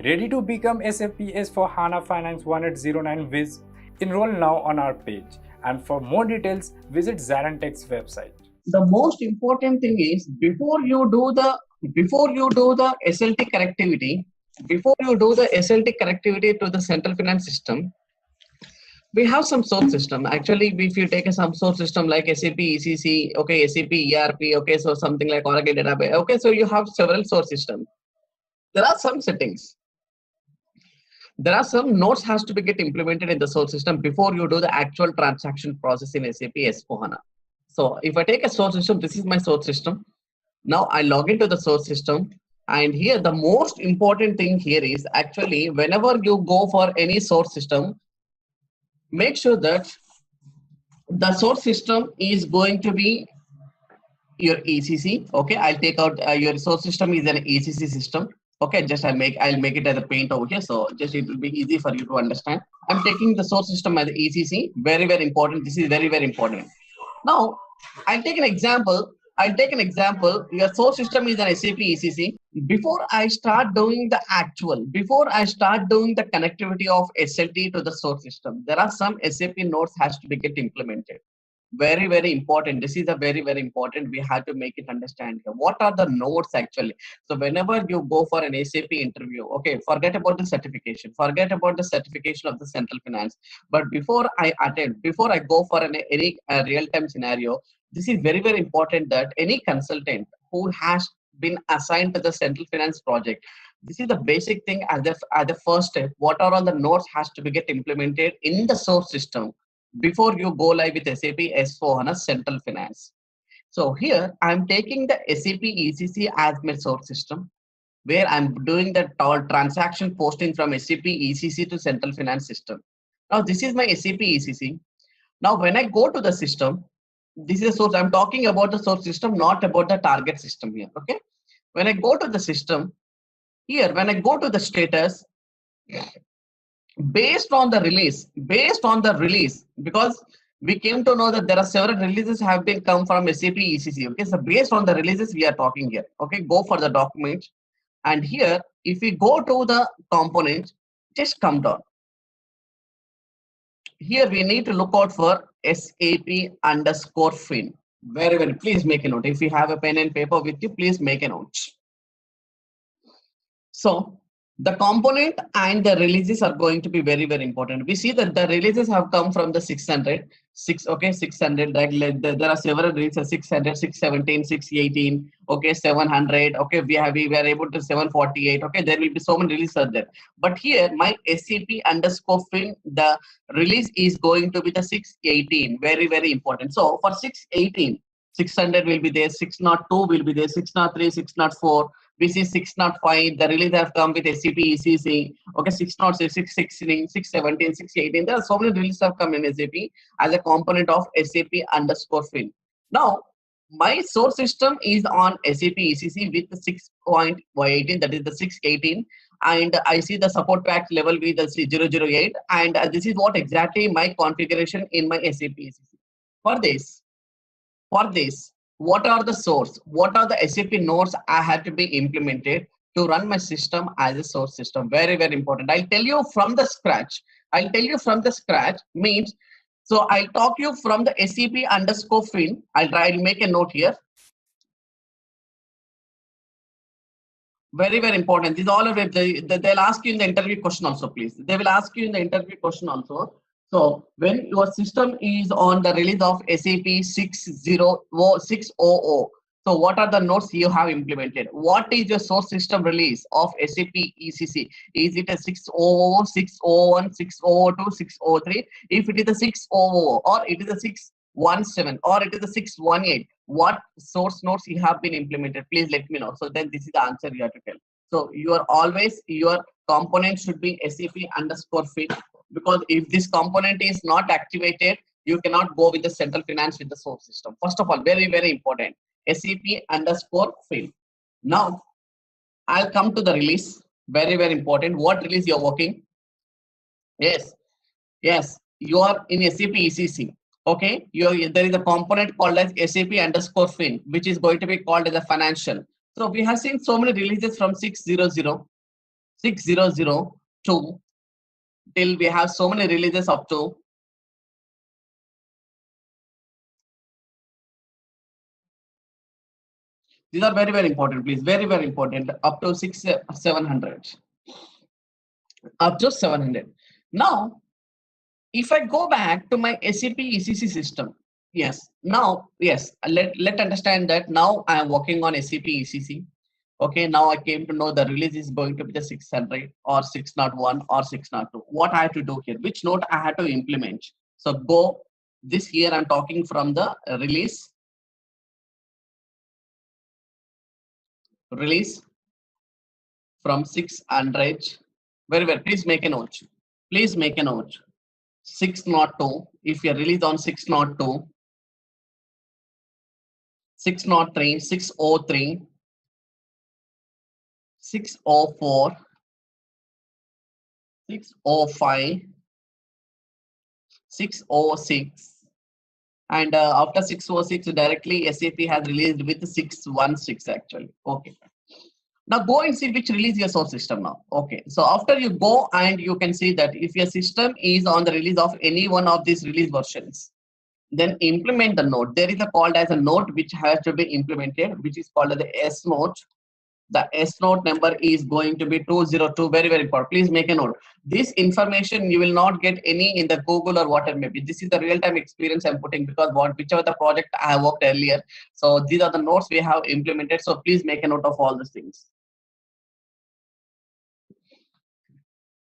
Ready to become SAP S/4HANA Finance 1809 Viz? Enroll now on our page. And for more details, visit ZaranTech's website. The most important thing is before you do the SLT connectivity, to the central finance system, we have some source system. Actually, if you take some source system like SAP ECC, okay, SAP ERP, okay, so something like Oracle database, okay, so you have several source systems. There are some settings. There are some nodes has to be get implemented in the source system before you do the actual transaction process in SAP S/4HANA. So if I take a source system, this is my source system. Now I log into the source system, and here the most important thing here is actually whenever you go for any source system, make sure that the source system is going to be your ECC. Okay, I'll take out your source system is an ECC system. Okay, just I'll make it as a paint over here, so just it will be easy for you to understand. I'm taking the source system as ECC. Very important. This is very important. Now I'll take an example. Your source system is an SAP ECC. Before I start doing the connectivity of SLT to the source system, there are some SAP nodes has to be get implemented. Very important. This is a very important. We have to make it understand here. What are the nodes actually? So whenever you go for an SAP interview, okay, forget about the certification of the central finance. But before I go for any real-time scenario, this is very important that any consultant who has been assigned to the central finance project, this is the basic thing as the first step. What are all the nodes has to be get implemented in the source system before you go live with SAP S/4HANA Central Finance. So here I'm taking the SAP ECC as my source system, where I'm doing the transaction posting from SAP ECC to Central Finance system. Now this is my SAP ECC. Now when I go to the system, this is a source. I'm talking about the source system, not about the target system here. Okay. When I go to the system, here when I go to the status, based on the release, because we came to know that there are several releases have been come from SAP ECC. Okay, so based on the releases we are talking here. Okay, go for the document, and here if we go to the component, just come down. Here we need to look out for SAP_fin. Very please make a note. If you have a pen and paper with you, please make a note. So the component and the releases are going to be very important. We see that the releases have come from the 600. Like there are several releases: 600, 617, 618. Okay, 700. Okay, we were able to 748. Okay, there will be so many releases there. But here my SAP_fin, the release is going to be the 618. Very important. So for 618, 600 will be there, 602 will be there, 603, 604. We see 605, the release have come with SAP ECC. Okay, 606, 616, 617, 618. There are so many releases have come in SAP as a component of SAP_fin. Now, my source system is on SAP ECC with the 6.18, that is the 618. And I see the support pack level with the 008. And this is what exactly my configuration in my SAP ECC. For this, what are the source? What are the SAP nodes I have to be implemented to run my system as a source system? Very important. I'll tell you from the scratch. Means, so I'll talk you from the SAP_fin. I'll make a note here. Very important. These all of it. They'll ask you in the interview question also, please. They will ask you in the interview question also. So when your system is on the release of SAP 600, so what are the nodes you have implemented? What is your source system release of SAP ECC? Is it a 600, 601, 602, 603? If it is a 600 or it is a 617 or it is the 618. What source nodes you have been implemented? Please let me know. So then this is the answer you have to tell. So your component should be SAP underscore fill, because if this component is not activated, you cannot go with the central finance with the source system. First of all, very, very important, SAP underscore fill. Now, I'll come to the release. Very, very important. What release you're working? Yes, you are in SAP ECC. Okay, there is a component called as SAP underscore fin, which is going to be called as a financial. So we have seen so many releases from 600 to till we have so many releases up to these are very, very important, please. Very, very important. Up to 700. Up to 700. Now, if I go back to my SAP ECC system, yes, let understand that now I am working on SAP ECC. Okay, now I came to know the release is going to be the 600 or 601 or 602. What I have to do here? Which note I had to implement? So go this here. I'm talking from the release from 600. Very well. Please make a note. Please make a note. 602. If you release on 602, 603, 603, 604, 605, 606, and after 606 directly SAP has released with 616 actually. Okay. Now go and see which release your source system now. Okay. So after you go and you can see that if your system is on the release of any one of these release versions, then implement the node. There is a called as a node which has to be implemented, which is called as the S node. The S node number is going to be 202. Very, very important. Please make a note. This information you will not get any in the Google or whatever maybe. This is the real-time experience I'm putting, because whichever the project I have worked earlier. So these are the nodes we have implemented. So please make a note of all these things.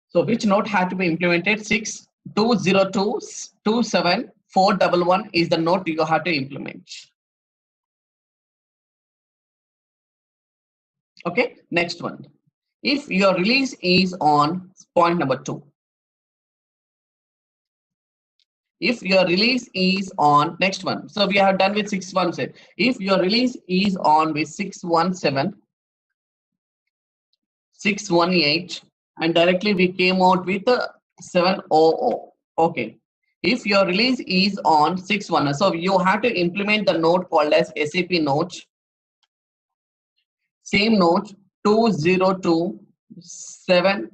So which node had to be implemented? 620227411 is the node you have to implement. Okay, next one. If your release is on point number 2, if your release is on next one, so we have done with 617. If your release is on with 617, 618, and directly we came out with 700. Okay. If your release is on 610, so you have to implement the node called as SAP node. Same node 2027411.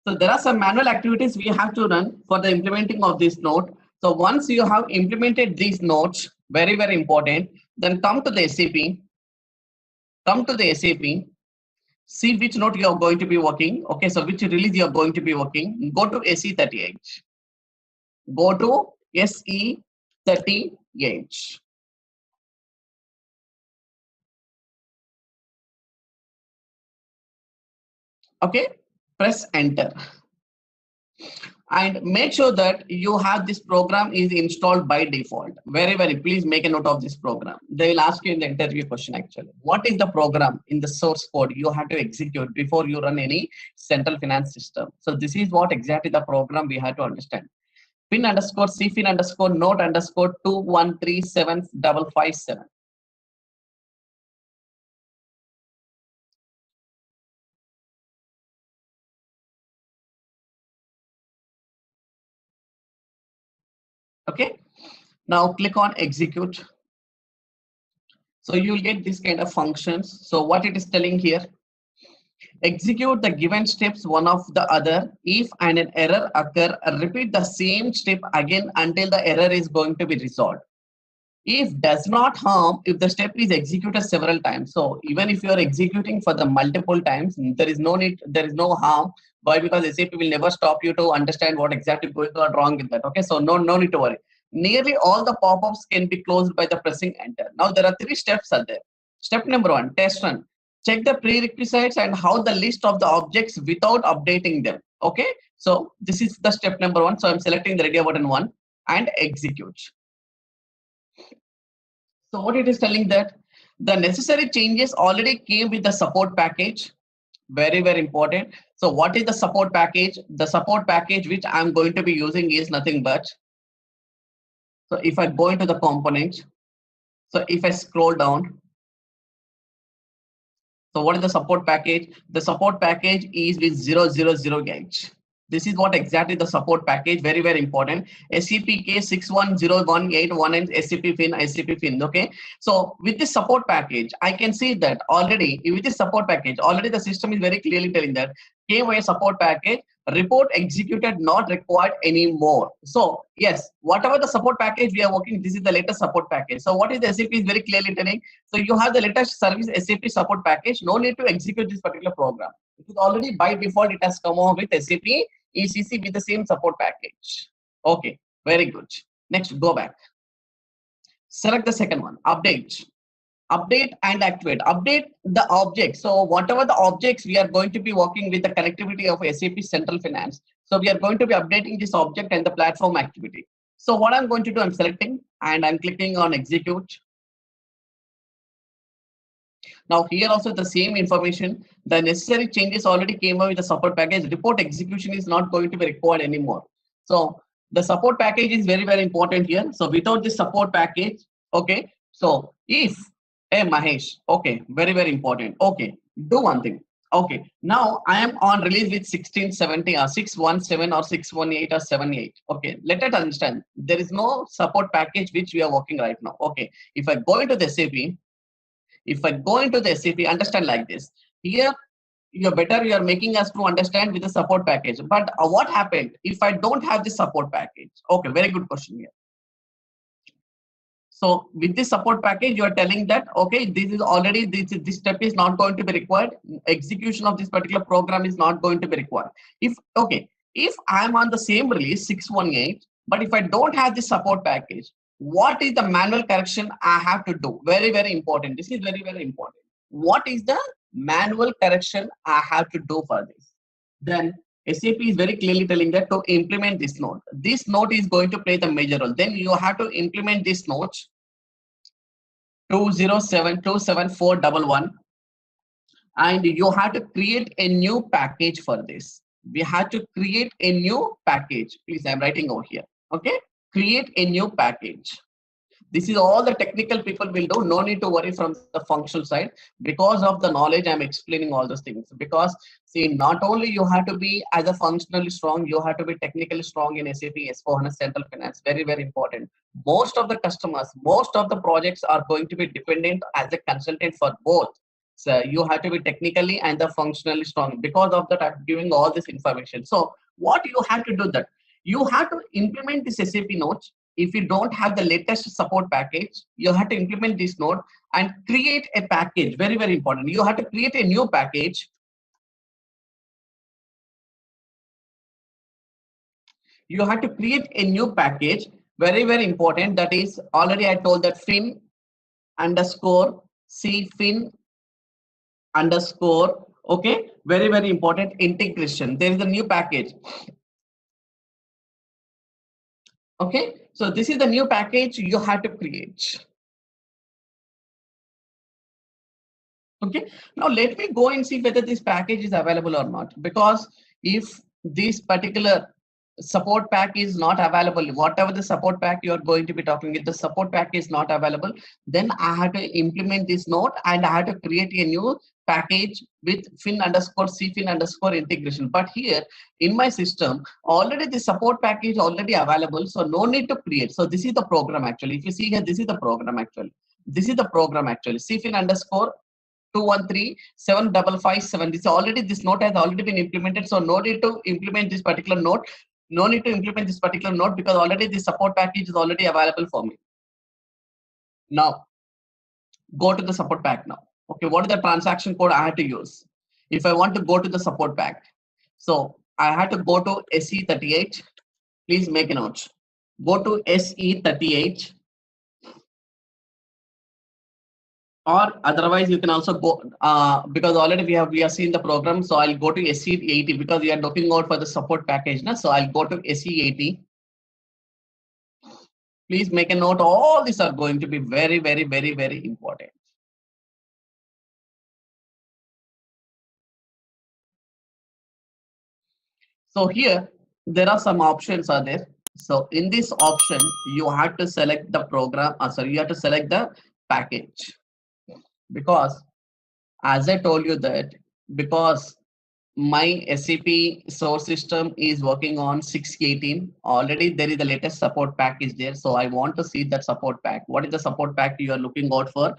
So there are some manual activities we have to run for the implementing of this node. So once you have implemented these nodes, very, very important, then come to the SAP. Come to the SAP. See which node you are going to be working. Okay, so which release you are going to be working. Go to SE38. Go to SE38. Okay, press enter. And make sure that you have this program is installed by default. Very, very, please make a note of this program. They will ask you in the interview question actually. What is the program in the source code you have to execute before you run any central finance system? So this is what exactly the program we have to understand. Pin underscore cfin underscore note underscore 2137557. Okay, now click on execute. So you'll get this kind of functions. So what it is telling here, execute the given steps one of the other. If and an error occur, repeat the same step again until the error is going to be resolved. If does not harm, if the step is executed several times. So even if you are executing for the multiple times, there is no need, there is no harm. Why? Because SAP will never stop you to understand what exactly going on wrong with that. Okay, so no need to worry. Nearly all the pop-ups can be closed by the pressing enter. Now there are 3 steps are there. Step number 1, test run. Check the prerequisites and how the list of the objects without updating them. Okay, so this is the step number 1. So I'm selecting the radio button 1. and execute. So what it is telling that the necessary changes already came with the support package. Very, very important. So what is the support package? The support package which I'm going to be using is nothing but, so if I go into the components, so if I scroll down, so what is the support package? The support package is with 000H. This is what exactly the support package, very, very important. SCPK 610181 and SCP Fin. Okay. So with this support package, I can see that already with this support package, already the system is very clearly telling that KY support package, report executed, not required anymore. So yes, whatever the support package we are working, this is the latest support package. So what is the SAP is very clearly telling. So you have the latest service SAP support package. No need to execute this particular program. It is already by default, it has come over with SAP ECC with the same support package. Okay, very good. Next, go back. Select the second one, update. Update and activate. Update the object. So whatever the objects we are going to be working with the connectivity of SAP Central Finance. So we are going to be updating this object and the platform activity. So what I'm going to do, I'm selecting and I'm clicking on execute. Now here also the same information, the necessary changes already came out with the support package. Report execution is not going to be required anymore. So the support package is very, very important here. So without this support package, okay. So if, hey Mahesh, okay, very, very important. Okay, do one thing. Okay, now I am on release with 1670 or 617 or 618 or 78. Okay, let us understand. There is no support package which we are working right now. Okay, if I go into the SAP, if I go into the SAP, understand like this. Here, you're making us to understand with the support package. But what happened if I don't have the support package? Okay, very good question here. So with this support package, you are telling that, okay, this is already, this step is not going to be required. Execution of this particular program is not going to be required. If I'm on the same release 618, but if I don't have this support package, what is the manual correction I have to do? Very, very important. This is very, very important. What is the manual correction I have to do for this? Then SAP is very clearly telling that to implement this node. This node is going to play the major role. Then you have to implement this node 2072741, and you have to create a new package for this. We have to create a new package. Please, I'm writing over here. Okay, create a new package. This is all the technical people will do. No need to worry from the functional side. Because of the knowledge, I'm explaining all those things. Because see, not only you have to be as a functionally strong, you have to be technically strong in SAP S/4HANA Central Finance. Very, very important. Most of the customers, most of the projects are going to be dependent as a consultant for both. So you have to be technically and the functionally strong. Because of that, I'm giving all this information. So what you have to do that? You have to implement this SAP notes. If you don't have the latest support package, you have to implement this node and create a package. Very, very important. You have to create a new package. You have to create a new package. Very, very important. That is already I told that fin underscore c fin underscore. Okay. Very, very important integration. There is a new package. Okay, so this is the new package you have to create. Okay, now let me go and see whether this package is available or not. Because if this particular support pack is not available, whatever the support pack you are going to be talking, if the support pack is not available, then I have to implement this node and I have to create a new package with fin underscore c fin underscore integration. But here in my system, already the support package already available, so no need to create. So this is the program actually. If you see here, this is the program actually. This is the program actually. C fin underscore 2137557. This already, this node has already been implemented. So no need to implement this particular node. No need to implement this particular node because already the support package is already available for me. Now go to the support pack now. Okay, what is the transaction code I have to use? If I want to go to the support pack, so I have to go to SE38. Please make a note. Go to SE38, or otherwise you can also go because already we have seen the program. So I'll go to SE80 because we are looking out for the support package now. So I'll go to SE80. Please make a note. All these are going to be very, very, very, very important. So here, there are some options are there. So in this option, you have to select the program, sorry, you have to select the package, because as I told you that, because my SAP source system is working on 618. Already there is the latest support pack is there. So I want to see that support pack. What is the support pack you are looking out for?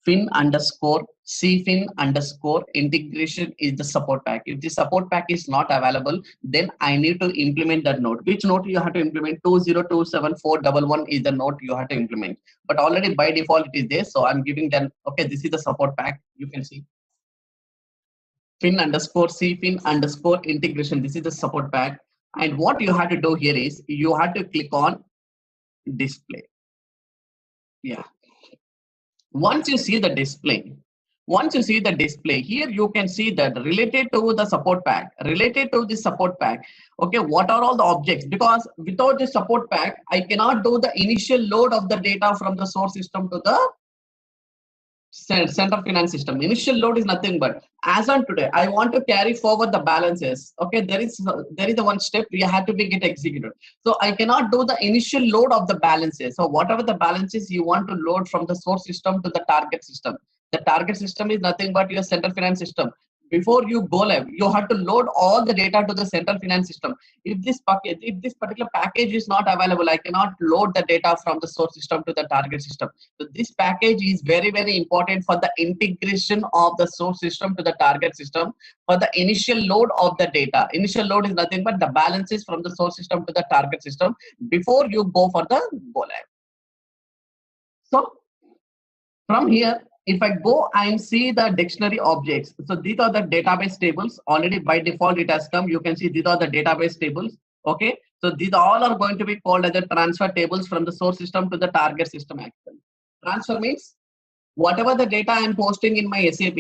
Fin underscore cfin underscore integration is the support pack. If the support pack is not available, then I need to implement that node. Which node you have to implement? 2027411 is the node you have to implement. But already by default it is there. So I'm giving them, okay, this is the support pack. You can see fin underscore cfin underscore integration. This is the support pack. And what you have to do here is you have to click on display. Yeah. Once you see the display, here you can see that related to the support pack, okay, what are all the objects? Because without the support pack, I cannot do the initial load of the data from the source system to the center finance system. Initial load is nothing but, as on today, I want to carry forward the balances. Okay, there is the one step we have to be get executed. So I cannot do the initial load of the balances. So whatever the balances you want to load from the source system to the target system. The target system is nothing but your central finance system. Before you go live, you have to load all the data to the central finance system. If this particular package is not available, I cannot load the data from the source system to the target system. So this package is very, very important for the integration of the source system to the target system for the initial load of the data. Initial load is nothing but the balances from the source system to the target system before you go for the go live. So from here, if I go and see the dictionary objects, so these are the database tables. Already by default it has come. You can see these are the database tables. Okay, so these all are going to be called as the transfer tables from the source system to the target system action. Transfer means whatever the data I am posting in my SAP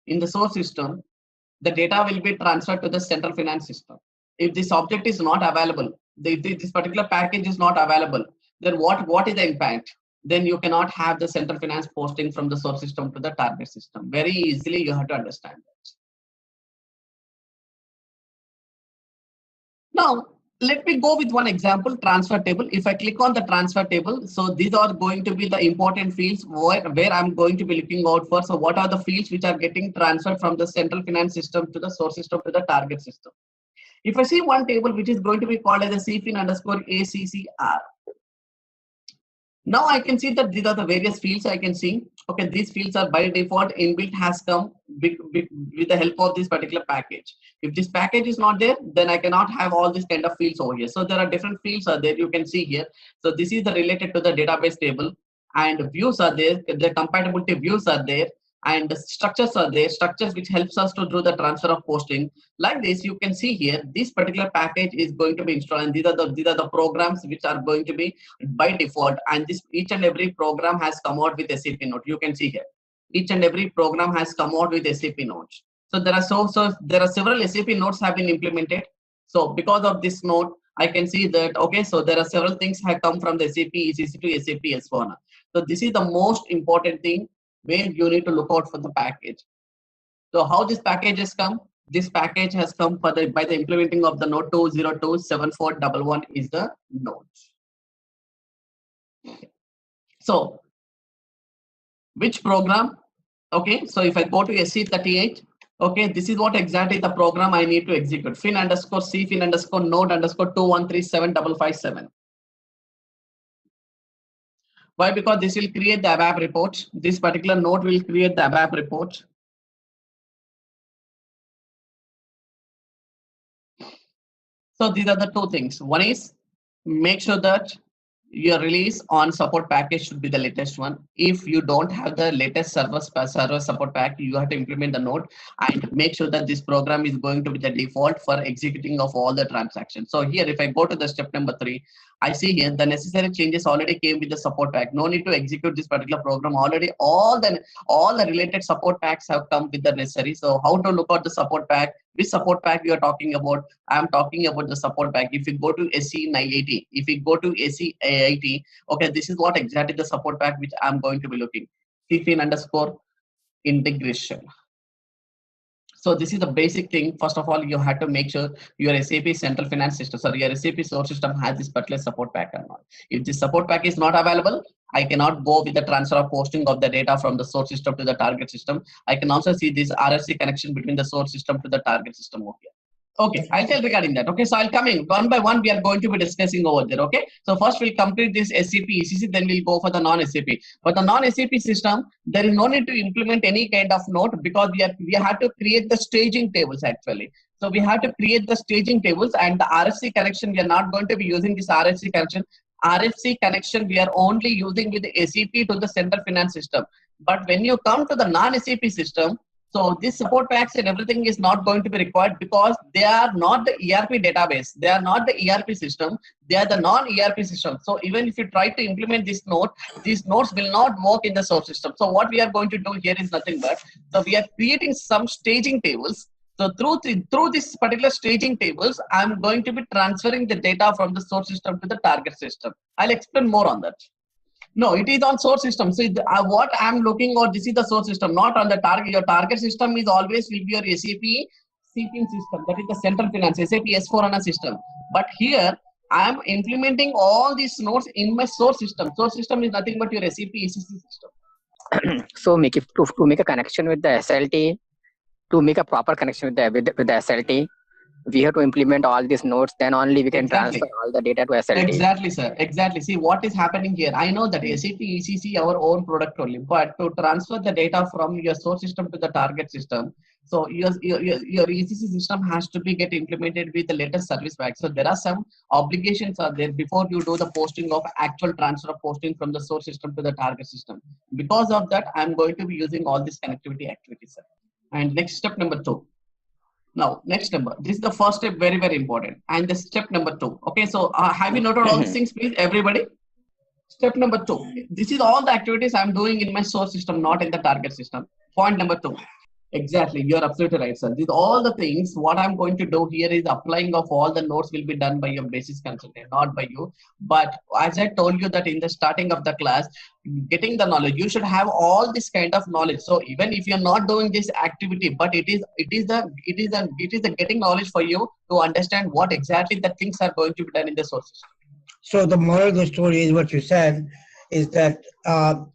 in the source system, the data will be transferred to the central finance system. If this object is not available, if this particular package is not available, then what is the impact? Then you cannot have the central finance posting from the source system to the target system. Very easily you have to understand that. Now, let me go with one example, transfer table. If I click on the transfer table, so these are going to be the important fields where I'm going to be looking out for. So what are the fields which are getting transferred from the central finance system to the source system to the target system? If I see one table which is going to be called as a cfin underscore ACCR. Now I can see that these are the various fields I can see. Okay, these fields are by default inbuilt has come with the help of this particular package. If this package is not there, then I cannot have all these kind of fields over here. So there are different fields are there you can see here. So this is the related to the database table, and views are there. The compatibility views are there, and the structures are there. Structures which helps us to do the transfer of posting. Like this, you can see here. This particular package is going to be installed, and these are the programs which are going to be by default, and this each and every program has come out with SAP Note. You can see here, each and every program has come out with SAP Notes. So there are several SAP Notes have been implemented. So because of this note, I can see that okay, so there are several things have come from the SAP ECC to SAP S/4HANA. So this is the most important thing where you need to look out for the package. So how this package has come? This package has come by the implementing of the node 2027411 is the node. So which program? Okay, so if I go to SC38, okay, this is what exactly the program I need to execute. Fin underscore cfin underscore node underscore 2137557. Why? Because this will create the ABAP report. This particular node will create the ABAP report. So these are the two things. One is make sure that your release on support package should be the latest one. If you don't have the latest server support pack, you have to implement the node and make sure that this program is going to be the default for executing of all the transactions. So here, if I go to the step number 3, I see here the necessary changes already came with the support pack. No need to execute this particular program. Already all the related support packs have come with the necessary. So how to look at the support pack? Which support pack you are talking about? I'm talking about the support pack. If you go to SE 980, if you go to SE 80, okay, this is what exactly the support pack which I'm going to be looking. CFIN underscore integration. So this is the basic thing. First of all, you have to make sure your SAP central finance system, sorry, your SAP source system has this particular support pack or not. If this support pack is not available, I cannot go with the transfer of posting of the data from the source system to the target system. I can also see this RFC connection between the source system to the target system over here. Okay, I'll tell regarding that. Okay, so I'll come in one by one. We are going to be discussing over there. Okay, so first we'll complete this SAP ECC, then we'll go for the non-SAP. But the non-SAP system, there is no need to implement any kind of note because we have to create the staging tables actually. So we have to create the staging tables and the RFC connection. We are not going to be using this RFC connection. RFC connection we are only using with the SAP to the central finance system. But when you come to the non-SAP system, so this support packs and everything is not going to be required because they are not the ERP database. They are not the ERP system. They are the non-ERP system. So even if you try to implement this note, these notes will not work in the source system. So what we are going to do here is nothing but, so we are creating some staging tables. So through this particular staging tables, I'm going to be transferring the data from the source system to the target system. I'll explain more on that. No, it is on source system. So what I'm looking at, this is the source system, not on the target. Your target system is always will be your SAP CFIN system. That is the central finance, SAP S4HANA system. But here, I am implementing all these nodes in my source system. Source system is nothing but your SAP ECC system. So to make a connection with the SLT, to make a proper connection with the SLT, we have to implement all these nodes, then only we can transfer all the data to SLT. Exactly, sir. Exactly. See what is happening here. I know that SAP ECC our own product only, but to transfer the data from your source system to the target system, so your ECC system has to be get implemented with the latest service pack. So there are some obligations are there before you do the posting of actual transfer of posting from the source system to the target system. Because of that, I'm going to be using all this connectivity activities, sir. And next step number 2. Now, next number. This is the first step, very, very important. And the step number 2. Okay, so have you noted all these things, please, everybody? Step number 2. This is all the activities I'm doing in my source system, not in the target system. Point number 2. Exactly, you're absolutely right, sir. These all the things. What I'm going to do here is applying of all the notes will be done by your basis consultant, not by you. But as I told you that in the starting of the class, getting the knowledge, you should have all this kind of knowledge. So even if you're not doing this activity, but it is the getting knowledge for you to understand what exactly the things are going to be done in the source system. So the moral of the story is what you said is that on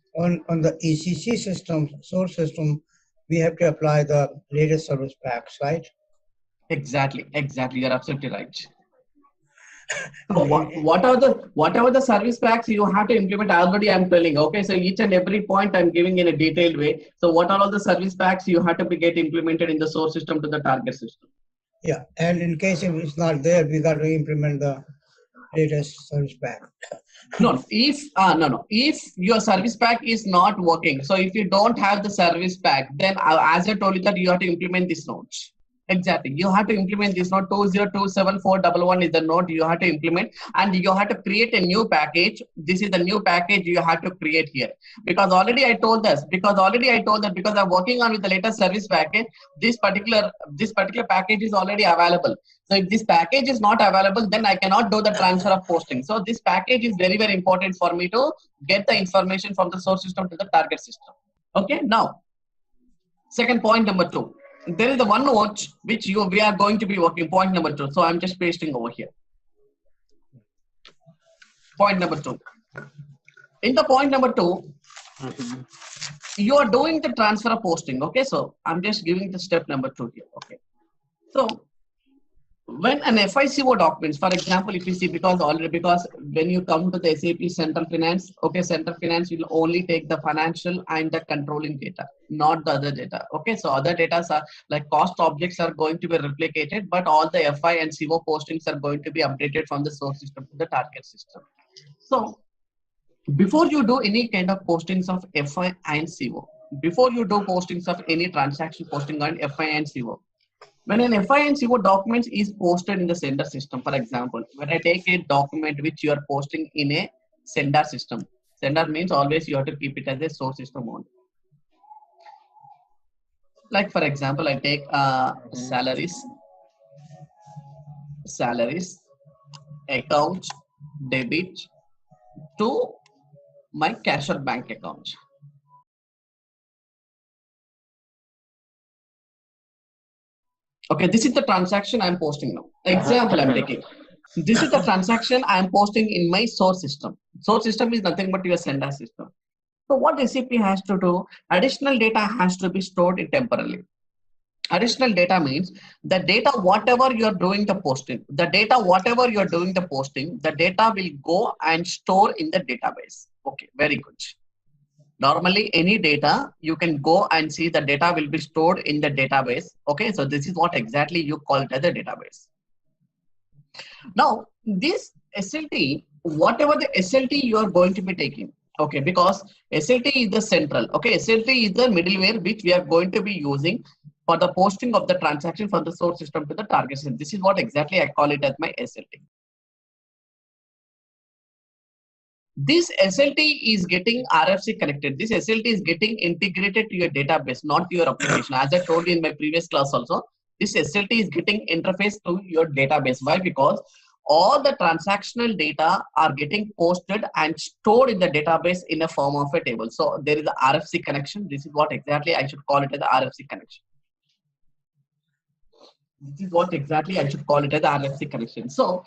the ECC system, source system, we have to apply the latest service packs, right? Exactly. You're absolutely right. So whatever the service packs you have to implement, already I'm telling. Okay, so each and every point I'm giving in a detailed way. So what are all the service packs you have to be get implemented in the source system to the target system? Yeah, and in case if it's not there, we got to implement the latest service pack. If your service pack is not working, so if you don't have the service pack, then as I told you that you have to implement this node. Exactly, you have to implement this node. 2027411 is the node you have to implement, and you have to create a new package. This is the new package you have to create here, because already I told that because I'm working on with the latest service package, this particular package is already available. So if this package is not available, then I cannot do the transfer of posting. So this package is very, very important for me to get the information from the source system to the target system. Okay, now second point number 2. There is the one note which we are going to be working. Point number 2. So I'm just pasting over here. Point number 2. In the point number 2, you are doing the transfer of posting. Okay, so I'm just giving the step number 2 here. Okay, so when an FICO documents, for example, if you see, because when you come to the SAP Central Finance, okay, Central Finance will only take the financial and the controlling data, not the other data. Okay, so other data are like cost objects are going to be replicated, but all the FI and CO postings are going to be updated from the source system to the target system. So before you do any kind of postings of FI and CO, before you do postings of any transaction posting on FI and CO, When an FI and CO document is posted in the sender system, for example, when I take a document which you are posting in a sender system, sender means always you have to keep it as a source system only. Like for example, I take salaries, account, debit to my cash or bank account. Okay, this is the transaction I'm posting now. Example I'm taking. This is the transaction I'm posting in my source system. Source system is nothing but your sender system. So what SAP has to do, additional data has to be stored temporarily. Additional data means the data, whatever you're doing the posting, the data will go and store in the database. Okay, very good. Normally, any data, you can go and see the data will be stored in the database. Okay, so this is what exactly you call it as a database. Now, this SLT, whatever the SLT you are going to be taking, okay, because SLT is the central, okay, SLT is the middleware which we are going to be using for the posting of the transaction from the source system to the target system. This is what exactly I call it as my SLT. This SLT is getting RFC connected. This SLT is getting integrated to your database, not to your application. As I told you in my previous class also, this SLT is getting interface to your database. Why? Because all the transactional data are getting posted and stored in the database in a form of a table. So there is a RFC connection. This is what exactly I should call it as the RFC connection. This is what exactly I should call it as the RFC connection. So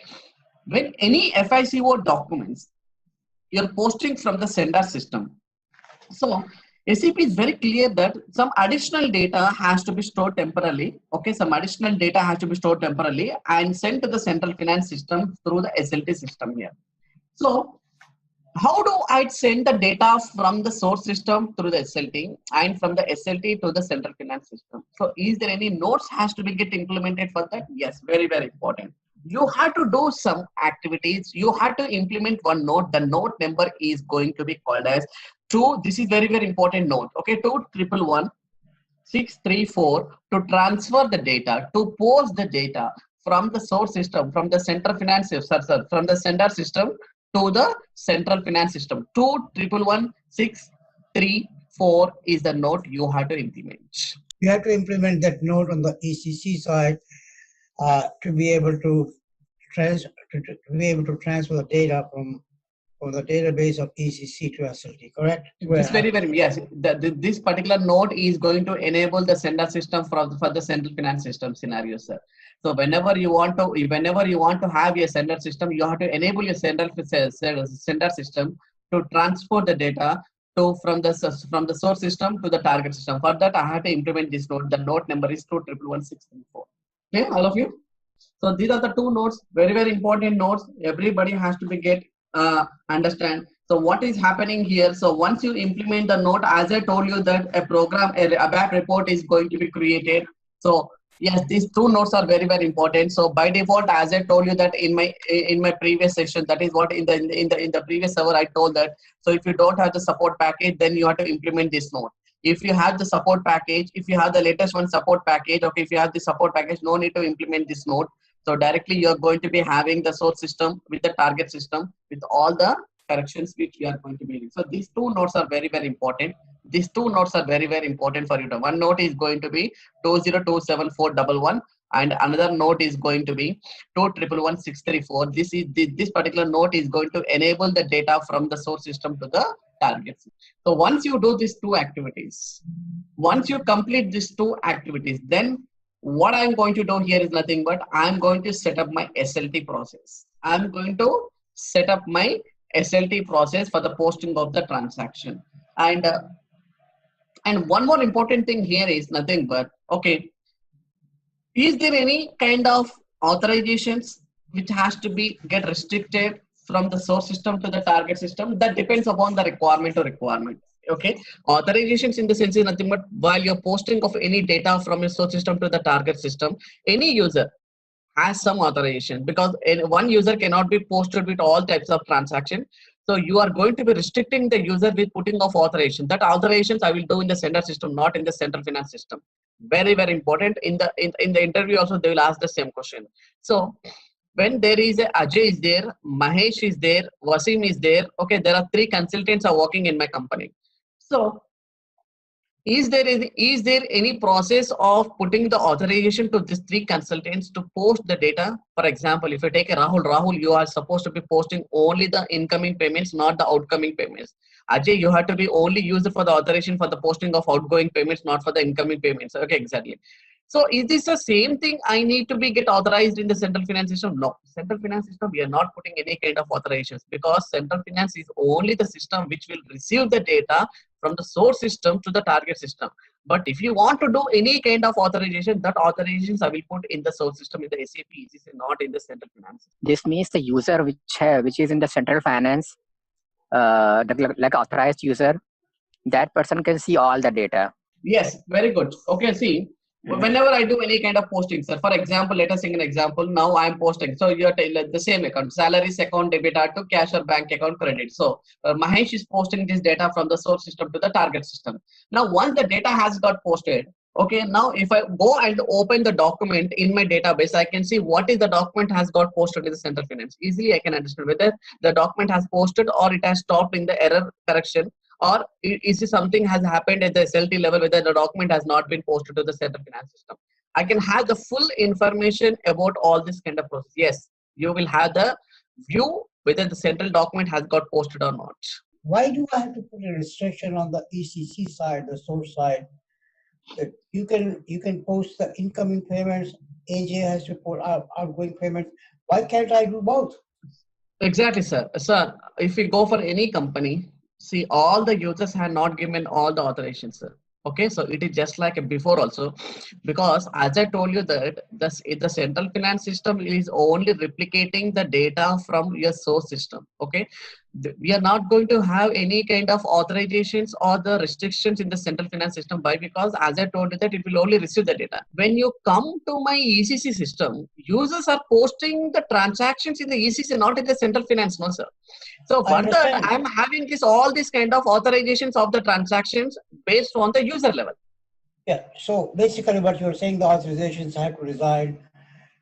when any FICO documents, you're posting from the sender system. So SAP is very clear that some additional data has to be stored temporarily. Okay, some additional data has to be stored temporarily and sent to the central finance system through the SLT system here. So how do I send the data from the source system through the SLT and from the SLT to the central finance system? So is there any nodes has to be get implemented for that? Yes, very, very important. You have to do some activities. You have to implement one node. The node number is going to be called as 2. This is very, very important node. Okay, 2111634 to transfer the data, to post the data from the source system, from the central finance system, from the sender system to the central finance system. 2111634 is the node you have to implement. You have to implement that node on the ECC side to be able to transfer the data from the database of ECC to SLT, correct? It's very, very, yes. This particular node is going to enable the sender system for the central finance system scenario, sir. So whenever you want to have your sender system, you have to enable your sender system to transfer the data from the source system to the target system. For that, I have to implement this node. The node number is 2111634. Okay, all of you. So these are the two nodes, very, very important nodes. Everybody has to be understand. So what is happening here? So once you implement the node, as I told you that a ABAP report is going to be created. So yes, these two nodes are very, very important. So by default, as I told you that in my previous session, that is what in the previous server I told that. So if you don't have the support package, then you have to implement this node. If you have the support package, if you have the latest one support package, okay, if you have the support package, no need to implement this node. So directly you're going to be having the source system with the target system with all the corrections which we are going to be doing. So these two nodes are very, very important. These two nodes are very, very important for you. One node is going to be 2027411 and another node is going to be 2111634. This particular node is going to enable the data from the source system to the target system. So once you do these two activities, once you complete these two activities, then what I'm going to do here is nothing but I'm going to set up my SLT process. I'm going to set up my SLT process for the posting of the transaction. And one more important thing here is nothing but, okay, is there any kind of authorizations which has to be get restricted from the source system to the target system? That depends upon the requirement to requirement. Okay, authorizations in the sense is nothing but while you're posting of any data from your source system to the target system, any user has some authorization because one user cannot be posted with all types of transaction. So you are going to be restricting the user with putting of authorization. That authorizations I will do in the sender system, not in the central finance system. Very, very important. In the interview also, they will ask the same question. So when there is a Ajay is there, Mahesh is there, Wasim is there. Okay, there are 3 consultants are working in my company. So is there any process of putting the authorization to these 3 consultants to post the data? For example, if you take a Rahul, you are supposed to be posting only the incoming payments, not the outgoing payments. Ajay, you have to be only used for the authorization for the posting of outgoing payments, not for the incoming payments. Okay, exactly. So is this the same thing I need to be get authorized in the central finance system? No, central finance system, we are not putting any kind of authorizations, because central finance is only the system which will receive the data from the source system to the target system. But if you want to do any kind of authorization, that authorizations I will put in the source system in the SAP ECC, not in the central finance. This means the user which is in the central finance, like authorized user, that person can see all the data. Yes, very good. Okay, see, whenever I do any kind of posting, sir, for example, let us take an example. Now I'm posting. So you're the same account, salaries account debit to cash or bank account credit. So Mahesh is posting this data from the source system to the target system. Now, once the data has got posted, okay, now if I go and open the document in my database, I can see what is the document has got posted in the central finance. Easily I can understand whether the document has posted or it has stopped in the error correction, or is it something has happened at the SLT level, whether the document has not been posted to the central finance system. I can have the full information about all this kind of process. Yes, you will have the view whether the central document has got posted or not. Why do I have to put a restriction on the ECC side, the source side, that you can post the incoming payments, AJ has to put outgoing payments? Why can't I do both? Exactly, sir. Sir, if we go for any company, see, all the users have not given all the authorizations, sir. Okay, so it is just like before also, because as I told you that the central finance system is only replicating the data from your source system. Okay, we are not going to have any kind of authorizations or the restrictions in the central finance system. Why? Because as I told you that it will only receive the data. When you come to my ECC system, users are posting the transactions in the ECC, not in the central finance, no sir. So for that, I'm having all these kind of authorizations of the transactions based on the user level. Yeah, so basically what you're saying, the authorizations have to reside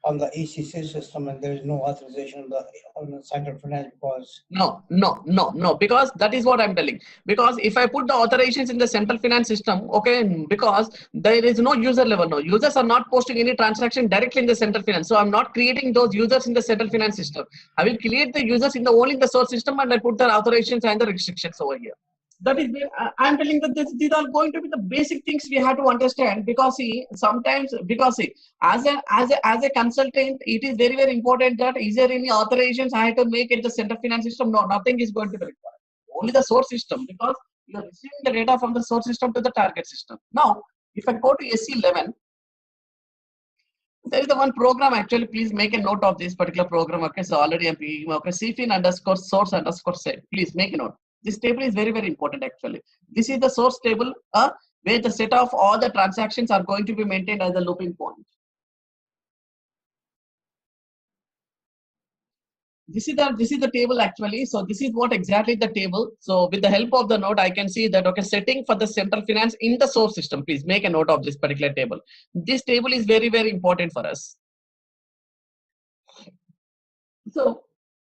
on the ECC system, and there is no authorization on the central finance because... No, because that is what I'm telling. Because if I put the authorizations in the central finance system, okay, because there is no user level, no users are not posting any transaction directly in the central finance. So I'm not creating those users in the central finance system. I will create the users in the only in the source system, and I put the authorizations and the restrictions over here. That is where I'm telling that these are going to be the basic things we have to understand, because see, sometimes, because see, as a consultant, it is very, very important that is there any authorizations I have to make in the central finance system? No, nothing is going to be required. Only the source system, because you are receiving the data from the source system to the target system. Now, if I go to SC11, there is the one program, actually, please make a note of this particular program. Okay, so already I'm okay, cfin underscore source underscore set. Please make a note. This table is very, very important actually. This is the source table where the set of all the transactions are going to be maintained as a looping point. This is the table actually. So this is what exactly the table. So with the help of the node, I can see that, okay, setting for the central finance in the source system. Please make a note of this particular table. This table is very, very important for us. So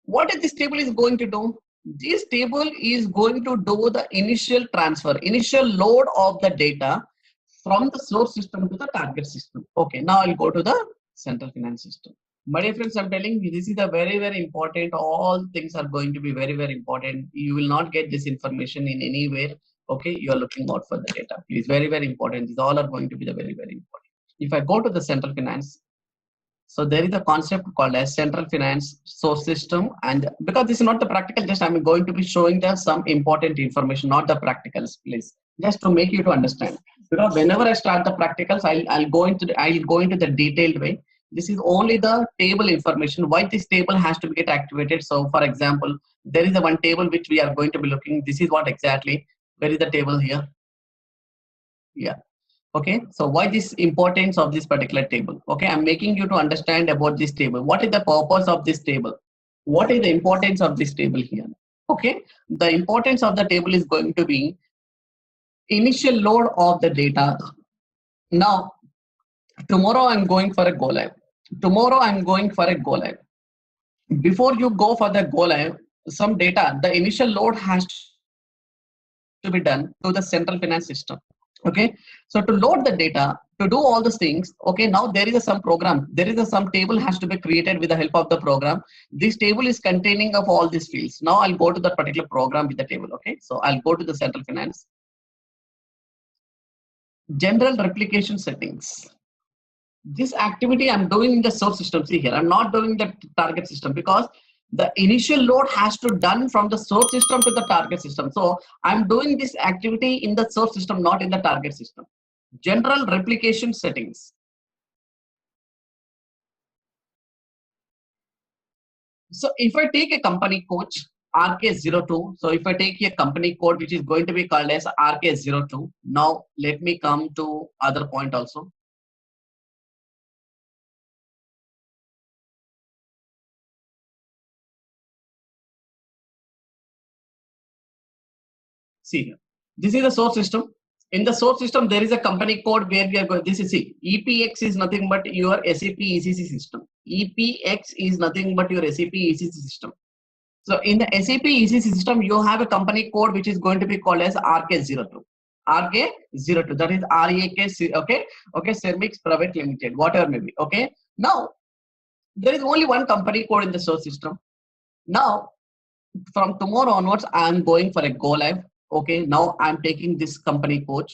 what this table is going to do? This table is going to do the initial transfer, initial load of the data from the source system to the target system. Okay, now I'll go to the central finance system. My dear friends, I'm telling you, this is a very, very important. All things are going to be very, very important. You will not get this information in anywhere. Okay, you are looking out for the data. Please, very, very important. These all are going to be the very, very important. If I go to the central finance, so there is a concept called as central finance source system, and because this is not the practical, just I'm going to be showing them some important information, not the practicals, please, just to make you to understand. Because whenever I start the practicals, I'll go into the detailed way. This is only the table information. Why this table has to get activated? So, for example, there is a one table which we are going to be looking. This is what exactly. Where is the table here? Yeah. Okay, so why this importance of this particular table? Okay, I'm making you to understand about this table. What is the purpose of this table? What is the importance of this table here? Okay, the importance of the table is going to be initial load of the data. Now, Tomorrow I'm going for a go live. Tomorrow I'm going for a go live. Before you go for the go live, some data, the initial load has to be done to the central finance system. Okay, so to load the data, to do all these things, okay, now there is some program, there is some table has to be created with the help of the program. This table is containing of all these fields. Now I'll go to that particular program with the table. Okay, so I'll go to the central finance, general replication settings. This activity I'm doing in the source system. See here, I'm not doing the target system because the initial load has to done from the source system to the target system. So I'm doing this activity in the source system, not in the target system. General replication settings. So if I take a company code RK02, so if I take a company code which is going to be called as RK02, now let me come to other point also. See here, this is the source system. In the source system, there is a company code where we are going. This is see, EPX is nothing but your SAP ECC system. EPX is nothing but your SAP ECC system. So in the SAP ECC system, you have a company code which is going to be called as RK02. RK02, that is RAK, okay, Cermix Private Limited, whatever may be. Okay, now there is only one company code in the source system. Now from tomorrow onwards, I am going for a go live. Okay, now I'm taking this company code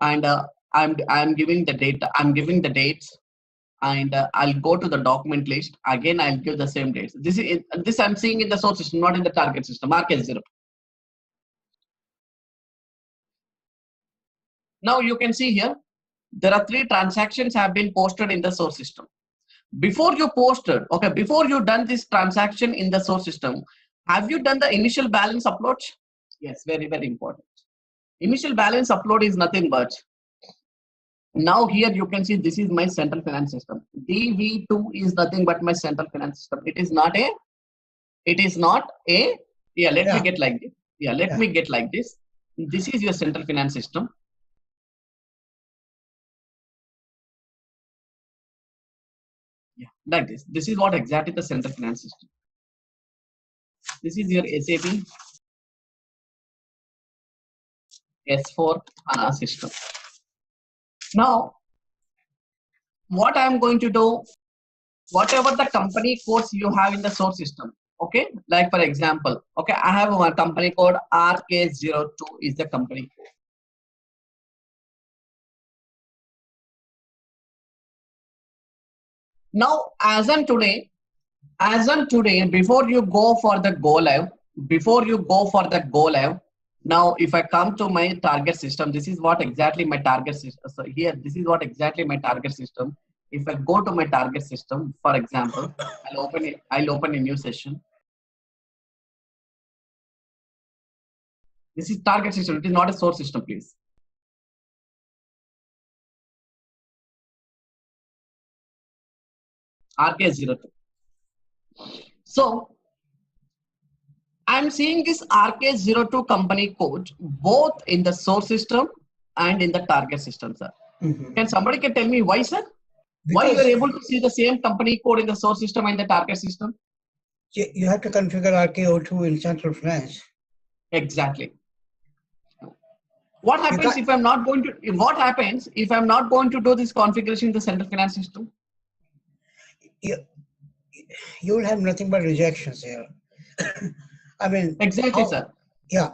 and I'm giving the data, I'm giving the dates, and I'll go to the document list. Again, I'll give the same dates. This I'm seeing in the source system, not in the target system. RK0. Now you can see here, there are 3 transactions have been posted in the source system. Before you posted, okay, before you done this transaction in the source system, have you done the initial balance upload? Yes, very, very important. Initial balance upload is nothing but, now here you can see this is my central finance system. DV2 is nothing but my central finance system. It is not a, yeah, let me get like this. Yeah, let me get like this. This is your central finance system. Yeah, like this. This is what exactly the central finance system. This is your SAP S4 HANA system. Now, what I am going to do, whatever the company codes you have in the source system, okay, like for example, okay, I have one company code RK02 is the company code. Now, as on today, before you go for the go live, now if I come to my target system, this is what exactly my target system. So here, this is what exactly my target system. If I go to my target system, for example, I'll open a new session. This is target system. It is not a source system, please. RK02. So I'm seeing this RK02 company code both in the source system and in the target system, sir. Can somebody tell me why, sir? Why you are able to see the same company code in the source system and the target system? You have to configure RK02 in central finance. Exactly. What happens if I'm not going to? What happens if I'm not going to do this configuration in the central finance system? You will have nothing but rejections here. I mean, exactly, sir. Yeah,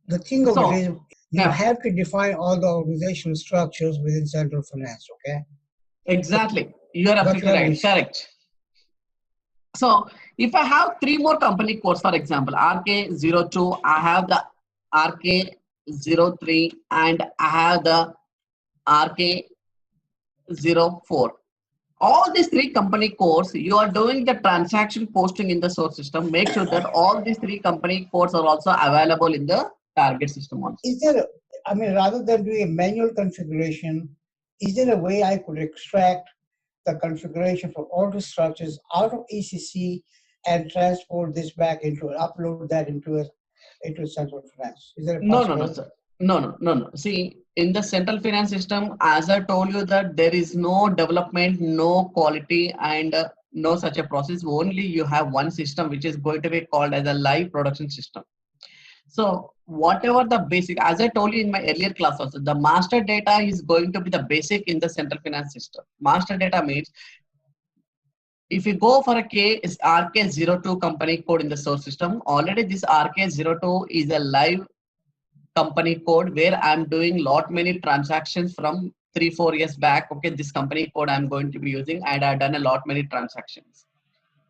the thing of it is, you have to define all the organizational structures within central finance. Okay. Exactly. You are absolutely right. Correct. So if I have 3 more company codes, for example, RK02, I have the RK03, and I have the RK04. All these 3 company codes, you are doing the transaction posting in the source system. Make sure that all these 3 company codes are also available in the target system also. Is there, I mean, rather than doing a manual configuration, is there a way I could extract the configuration for all the structures out of ECC and transport this back into, upload that into central finance? Is there a possibility? No, sir. No. See, in the central finance system, as I told you that there is no development, no quality, and no such a process. Only you have one system, which is going to be called as a live production system. So whatever the basic, as I told you in my earlier class also, the master data is going to be the basic in the central finance system. Master data means if you go for a K is RK02 company code in the source system, already this RK02 is a live company code where I'm doing lot many transactions from 3-4 years back. Okay, this company code I'm going to be using, and I've done a lot many transactions.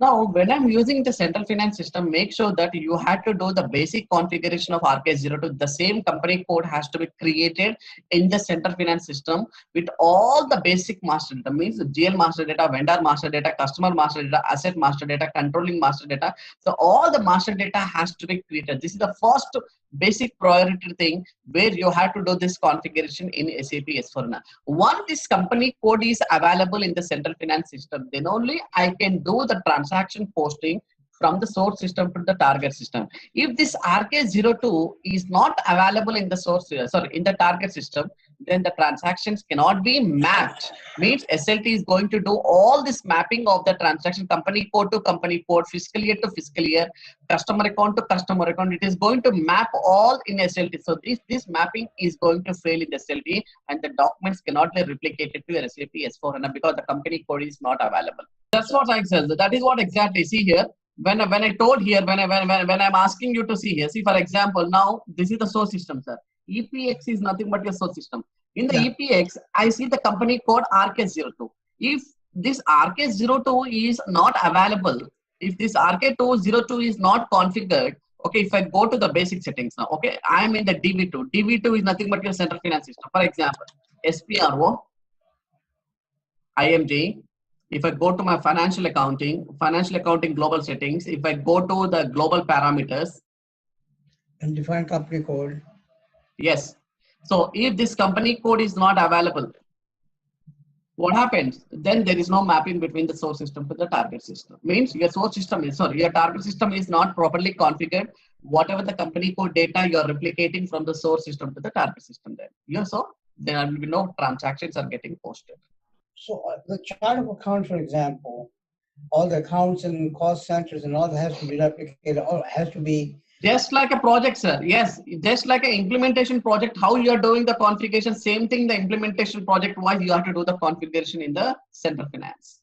Now, when I'm using the central finance system, make sure that you have to do the basic configuration of RK02. The same company code has to be created in the central finance system with all the basic master data, means GL master data, vendor master data, customer master data, asset master data, controlling master data. So all the master data has to be created. This is the first basic priority thing where you have to do this configuration in SAP S4HANA. Once this company code is available in the central finance system, then only I can do the transaction posting from the source system to the target system. If this RK02 is not available in the source, in the target system, then the transactions cannot be mapped. Means SLT is going to do all this mapping of the transaction, company code to company code, fiscal year to fiscal year, customer account to customer account. It is going to map all in SLT. So this mapping is going to fail in SLT, and the documents cannot be replicated to your SAP S4HANA because the company code is not available. That's what I said. That is what exactly. See here. When I told here, when I'm asking you to see here, see for example, now this is the source system, sir. EPX is nothing but your source system. In the EPX, I see the company code RK02. If this RK02 is not available, if this RK202 is not configured, okay, if I go to the basic settings now, okay, I am in the DB2. DB2 is nothing but your central finance system. For example, SPRO, IMG. If I go to my financial accounting global settings, if I go to the global parameters. And define company code. Yes. So if this company code is not available, what happens? Then there is no mapping between the source system to the target system. Means your source system is, your target system is not properly configured. Whatever the company code data you are replicating from the source system to the target system there. So there will be no transactions are getting posted. So the chart of accounts, for example, all the accounts and cost centers and all that has to be replicated, all has to be. Just like a project, sir. Yes, just like an implementation project, how you are doing the configuration, same thing, the implementation project wise, you have to do the configuration in the central finance.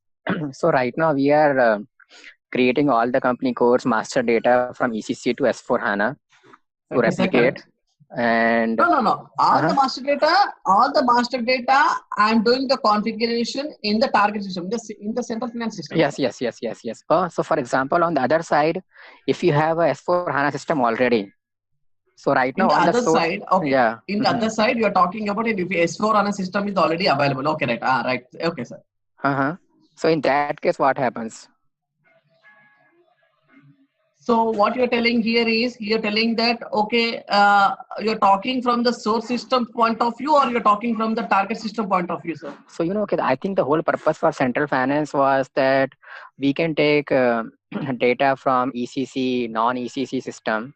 So right now we are creating all the company codes, master data from ECC to S4HANA to replicate. And no. All the master data, I'm doing the configuration in the target system, in the central finance system. Yes. So for example, on the other side, if you have a S4HANA system already, so right now on the side, okay. In the other side, you're talking about it if S4HANA system is already available. Okay, right. Right. Okay, sir. So in that case, what happens? So what you're telling here is, you're telling that, okay, you're talking from the source system point of view, or you're talking from the target system point of view, sir? So, okay, I think the whole purpose for central finance was that we can take data from ECC, non-ECC system.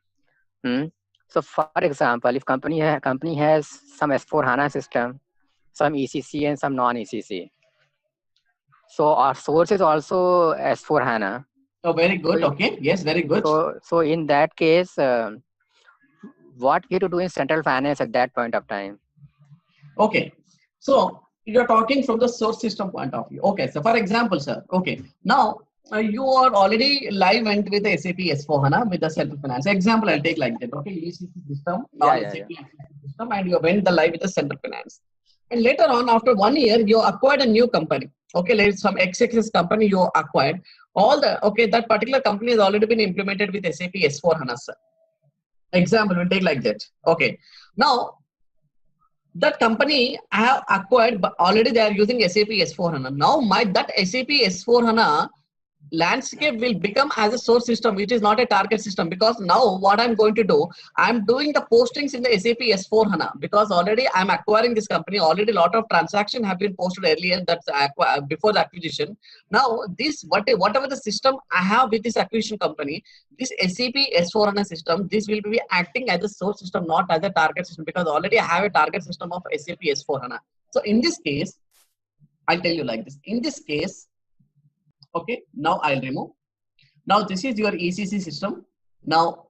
So for example, if company has some S4HANA system, some ECC and some non-ECC. So our source is also S4HANA. Oh, very good. Okay. Yes, very good. So in that case, what we have to do in central finance at that point of time? Okay. So you're talking from the source system point of view. Okay. So for example, sir, okay. Now you are already live went with the SAP S4HANA with the central finance. Example, I'll take like that. Okay. ECC system, SAP system, and you went the live with the central finance. And later on, after 1 year, you acquired a new company. Okay, like some XXS company you acquired. That particular company has already been implemented with SAP S4HANA. Example, we'll take like that. Okay. Now, that company I have acquired, but already they are using SAP S4HANA. Now, that SAP S4HANA landscape will become as a source system, which is not a target system. Because now what I'm going to do, I'm doing the postings in the SAP S4 HANA, because already I'm acquiring this company. Already a lot of transactions have been posted earlier, that's before the acquisition. Now this whatever the system I have with this acquisition company, this SAP S4 HANA system, this will be acting as a source system, not as a target system, because already I have a target system of SAP S4 HANA. So in this case, I'll tell you like this. In this case, okay, now I'll remove. Now this is your ECC system. Now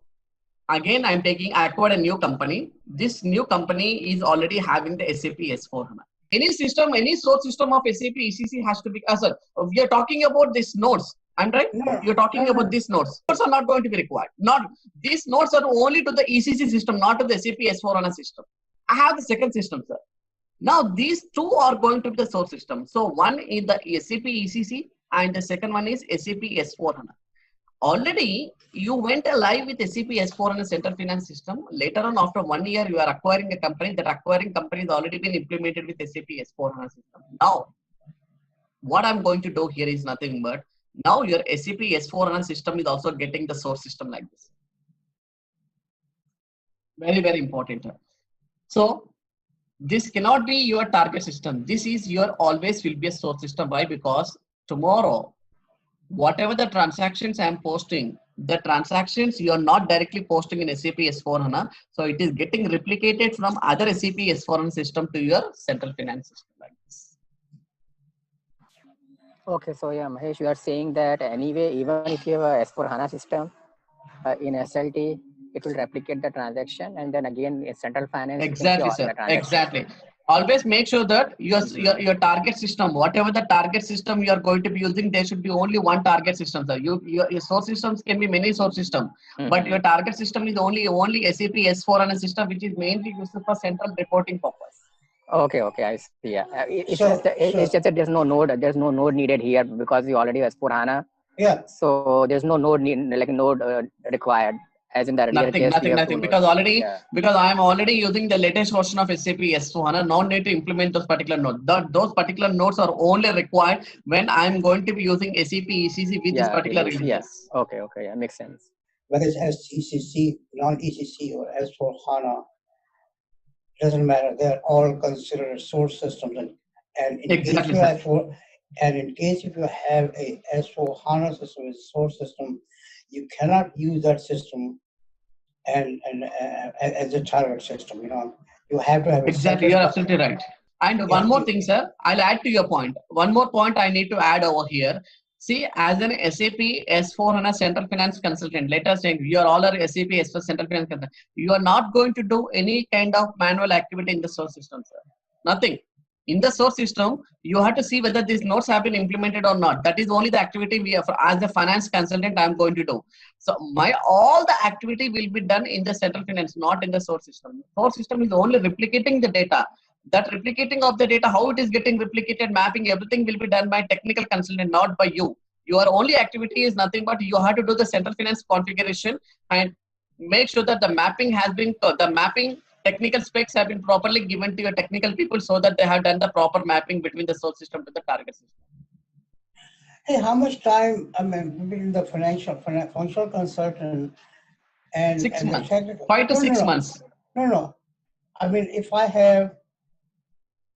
again, I acquired a new company. This new company is already having the SAP S4 HANA. Any system, any source system of SAP ECC has to be, sir, we are talking about these nodes. I'm right? No, You're talking about these nodes. Nodes are not going to be required. Not these nodes are only to the ECC system, not to the SAP S4 HANA system. I have the second system, sir. Now these two are going to be the source system. So one is the SAP ECC and the second one is SAP S4 HANA. Already you went live with SAP S4 HANA Central Finance System. Later on, after 1 year, you are acquiring a company. That acquiring company has already been implemented with SAP S4 HANA system. Now, what I'm going to do here is nothing but, now your SAP S4 HANA system is also getting the source system like this. Very, very important. So this cannot be your target system. This is your always will be a source system. Why? Because tomorrow, whatever the transactions I am posting, the transactions you are not directly posting in SAP S4 HANA. So it is getting replicated from other SAP S4 HANA system to your central finance system like this. Okay, so yeah, Mahesh, you are saying that anyway, even if you have a S4 HANA system in SLT, it will replicate the transaction, and then again in central finance. Exactly, sir. Exactly. Always make sure that your target system, whatever the target system you are going to be using, there should be only one target system, sir. Your source systems can be many source system, but your target system is only SAP S4 HANA system, which is mainly used for central reporting purpose. Okay, I see. Yeah, it's just that there's no node needed here because you already have S4 HANA. Yeah. So there's no node required. As in that nothing because already because I am already using the latest version of SAP S4 HANA. No need to implement those particular nodes. Those particular nodes are only required when I am going to be using SAP ECC with this particular release. Yes. Okay, yeah, makes sense. Whether it's ECC, non-ECC, or S4 HANA, doesn't matter. They're all considered source systems, and in exactly. Case if you have a S4 HANA system, a source system, you cannot use that system and as a target system. You have to have exactly. You're absolutely right. And one more thing, sir, I'll add to your point. One more point I need to add over here. See, as an SAP S4 HANA Central Finance Consultant, let us say you are all a SAP S4 Central Finance Consultant. You are not going to do any kind of manual activity in the source system, sir. Nothing. In the source system, you have to see whether these nodes have been implemented or not. That is only the activity we have, as a finance consultant, I am going to do. So all the activity will be done in the central finance, not in the source system. Source system is only replicating the data. That replicating of the data, how it is getting replicated, mapping, everything will be done by technical consultant, not by you. Your only activity is nothing but you have to do the central finance configuration and make sure that the mapping has been, technical specs have been properly given to your technical people so that they have done the proper mapping between the source system to the target system. Hey, how much time, between the functional consultant and 6 months, the technical? 5 to 6 months. No. If I have,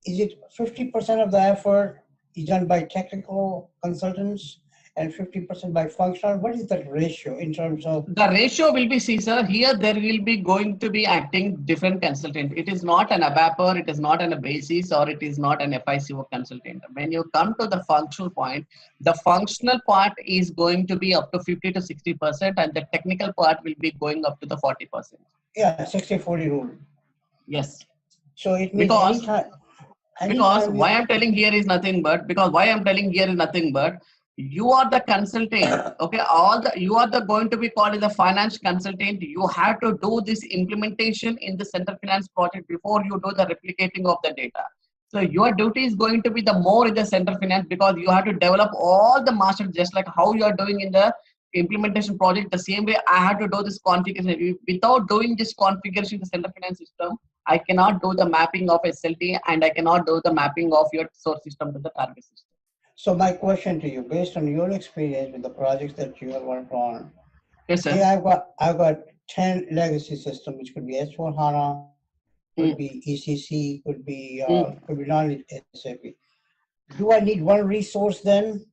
is it 50% of the effort is done by technical consultants and 50% by functional? What is that ratio in terms of? The ratio will be, see, sir, here there will be going to be acting different consultant. It is not an ABAPer, it is not an basis, or it is not an FICO consultant. When you come to the functional point, the functional part is going to be up to 50 to 60%, and the technical part will be going up to the 40%. Yeah, 60-40 rule. Yes. So it means because why I'm telling here is nothing but, you are the consultant, okay? You are going to be called as a finance consultant. You have to do this implementation in the central finance project before you do the replicating of the data. So your duty is going to be the more in the central finance, because you have to develop all the master, just like how you are doing in the implementation project. The same way I have to do this configuration. Without doing this configuration in the central finance system, I cannot do the mapping of SLT, and I cannot do the mapping of your source system to the target system. So my question to you, based on your experience with the projects that you have worked on, Yes, sir. say I've got 10 legacy systems, which could be S4 HANA, could be ECC, could be non-SAP. Do I need one resource then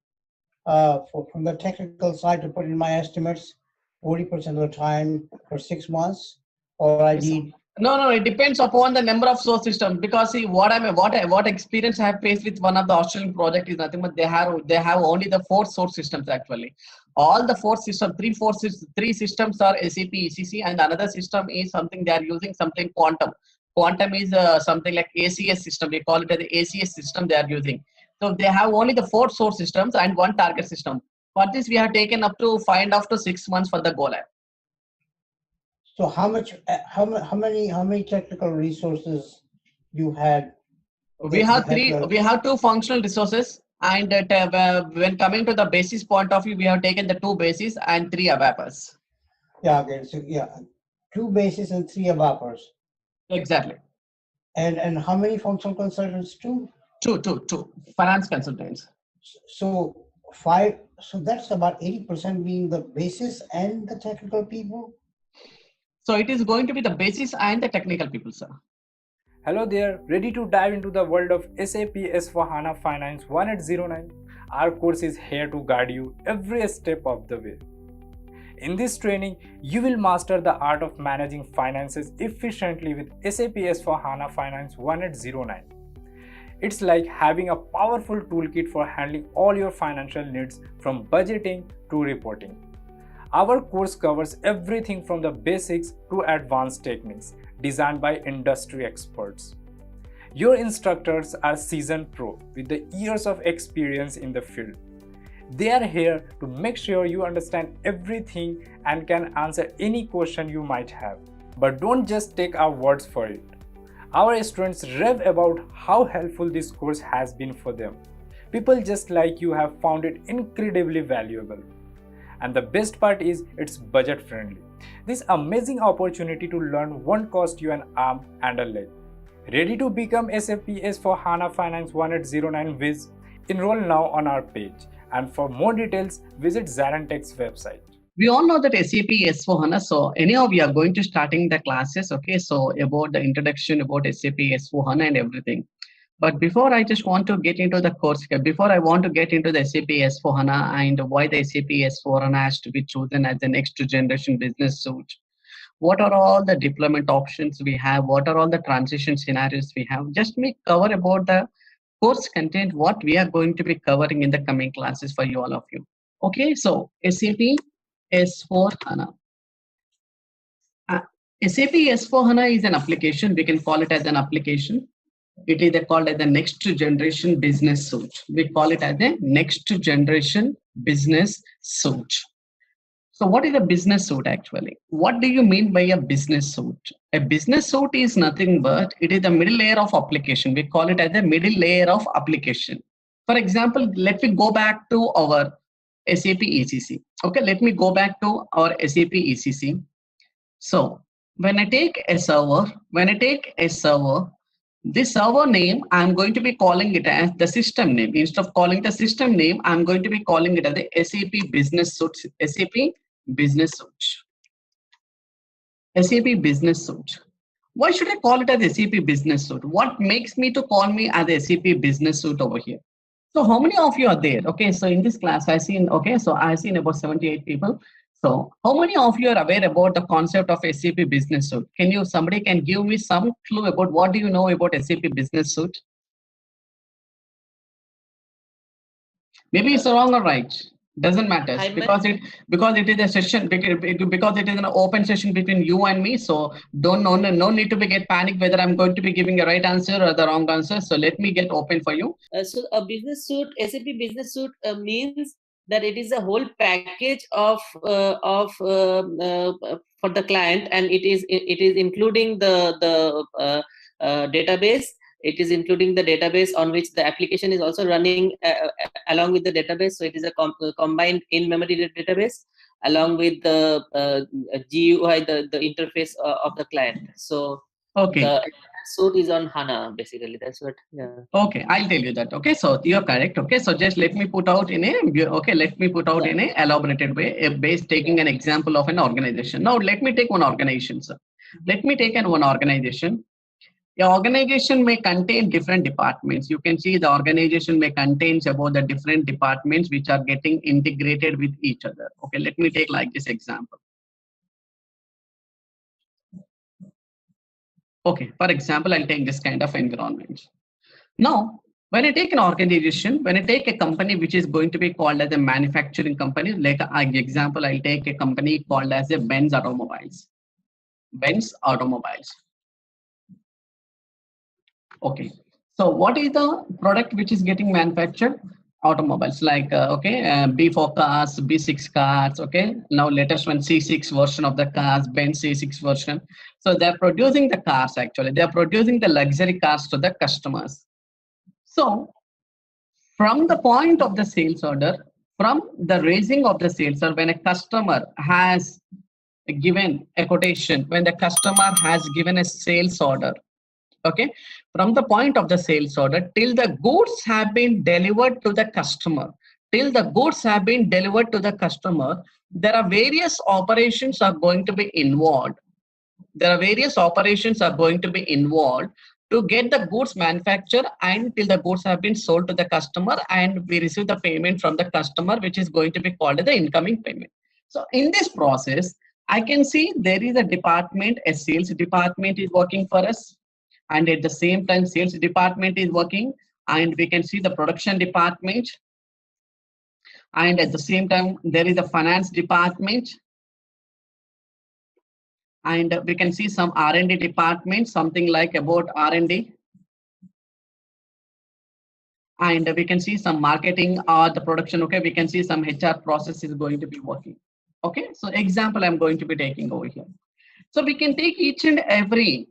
from the technical side to put in my estimates 40% of the time for 6 months, or I need? No, it depends upon the number of source systems, because see what experience I have faced with one of the Australian project is nothing but they have only the 4 source systems actually. All the 4 systems, 3 systems are SAP ECC, and another system is something they are using something quantum. Quantum is something like ACS system. They call it as the ACS system they are using. So they have only the 4 source systems and 1 target system. For this, we have taken up to 5.5 to 6 months for the go live. So how many technical resources you had? We have 2 functional resources, and when coming to the basis point of view, we have taken the 2 bases and 3 ABAPers. Yeah, okay. So 2 bases and 3 ABAPers. Exactly. And how many functional consultants? 2? 2 finance consultants. So 5. So that's about 80% being the basis and the technical people. So it is going to be the basis and the technical people, sir. Hello there, ready to dive into the world of SAP S4HANA Finance 1809? Our course is here to guide you every step of the way. In this training, you will master the art of managing finances efficiently with SAP S4HANA Finance 1809. It's like having a powerful toolkit for handling all your financial needs from budgeting to reporting. Our course covers everything from the basics to advanced techniques designed by industry experts. Your instructors are seasoned pros with the years of experience in the field. They are here to make sure you understand everything and can answer any question you might have. But don't just take our words for it. Our students rave about how helpful this course has been for them. People just like you have found it incredibly valuable. And the best part is it's budget friendly. This amazing opportunity to learn won't cost you an arm and a leg. Ready to become SAP S4HANA Finance 1809 Viz? Enroll now on our page. And for more details, visit ZaranTech's website. We all know that SAP S4HANA. So anyhow, we are going to starting the classes. Okay, so about the introduction about SAP S4HANA and everything. But before I just want to get into the course, before I want to get into the SAP S4HANA and why the SAP S4HANA has to be chosen as the next generation business suite. What are all the deployment options we have? What are all the transition scenarios we have? Just me cover about the course content, what we are going to be covering in the coming classes for you all of you. Okay, so SAP S4HANA. SAP S4HANA is an application. We can call it as an application. It is called as the next generation business suite. We call it as the next generation business suite. So what is a business suite actually? What do you mean by a business suite? A business suite is nothing but it is the middle layer of application. We call it as the middle layer of application. For example, let me go back to our SAP ECC. Okay, let me go back to our SAP ECC. So when I take a server, this server name, I'm going to be calling it as the system name. Instead of calling the system name, I'm going to be calling it as the SAP Business Suite. SAP Business Suite. SAP Business Suite. Why should I call it as SAP Business Suite? What makes me to call me as SAP Business Suite over here? So how many of you are there? Okay, so in this class, I've seen about 78 people. So how many of you are aware about the concept of SAP Business Suite? Somebody can give me some clue about what do you know about SAP Business Suite? Maybe it's wrong or right. Doesn't matter because it is a session because it is an open session between you and me. So no need to get panic whether I'm going to be giving a right answer or the wrong answer. So let me get open for you. So a business suite, SAP Business Suite means that it is a whole package of for the client, and it is including the database. It is including the database on which the application is also running along with the database. So it is a combined in-memory database along with the GUI, the interface of the client. So okay. The suite is on HANA, basically. That's what, yeah. Okay, I'll tell you that. Okay, so you're correct. Okay, so just let me put out in a in a elaborated way, based taking an example of an organization. Now let me take one organization, sir. Let me take one organization. Your organization may contain different departments. You can see the organization may contain about the different departments which are getting integrated with each other. Okay, let me take like this example. Okay, for example, I'll take this kind of environment. Now, when I take an organization, when I take a company which is going to be called as a manufacturing company, like an example, I'll take a company called as a Benz Automobiles. Benz Automobiles. Okay, so what is the product which is getting manufactured? Automobiles, like B4 cars, B6 cars. Okay, now latest one C6 version of the cars, Benz C6 version. So they're producing the cars. Actually, they're producing the luxury cars to the customers. So from the point of the sales order, from the raising of the sales order, when a customer has given a quotation, when the customer has given a sales order, okay, from the point of the sales order till the goods have been delivered to the customer, there are various operations are going to be involved. To get the goods manufactured and till the goods have been sold to the customer and we receive the payment from the customer, which is going to be called the incoming payment. So in this process, I can see there is a department, a sales department is working for us. And at the same time, sales department is working, and we can see the production department. And at the same time, there is a finance department. And we can see some R&D department, something like about R&D. And we can see some marketing or the production. Okay, we can see some HR process is going to be working. Okay, so example I'm going to be taking over here. So we can take each and every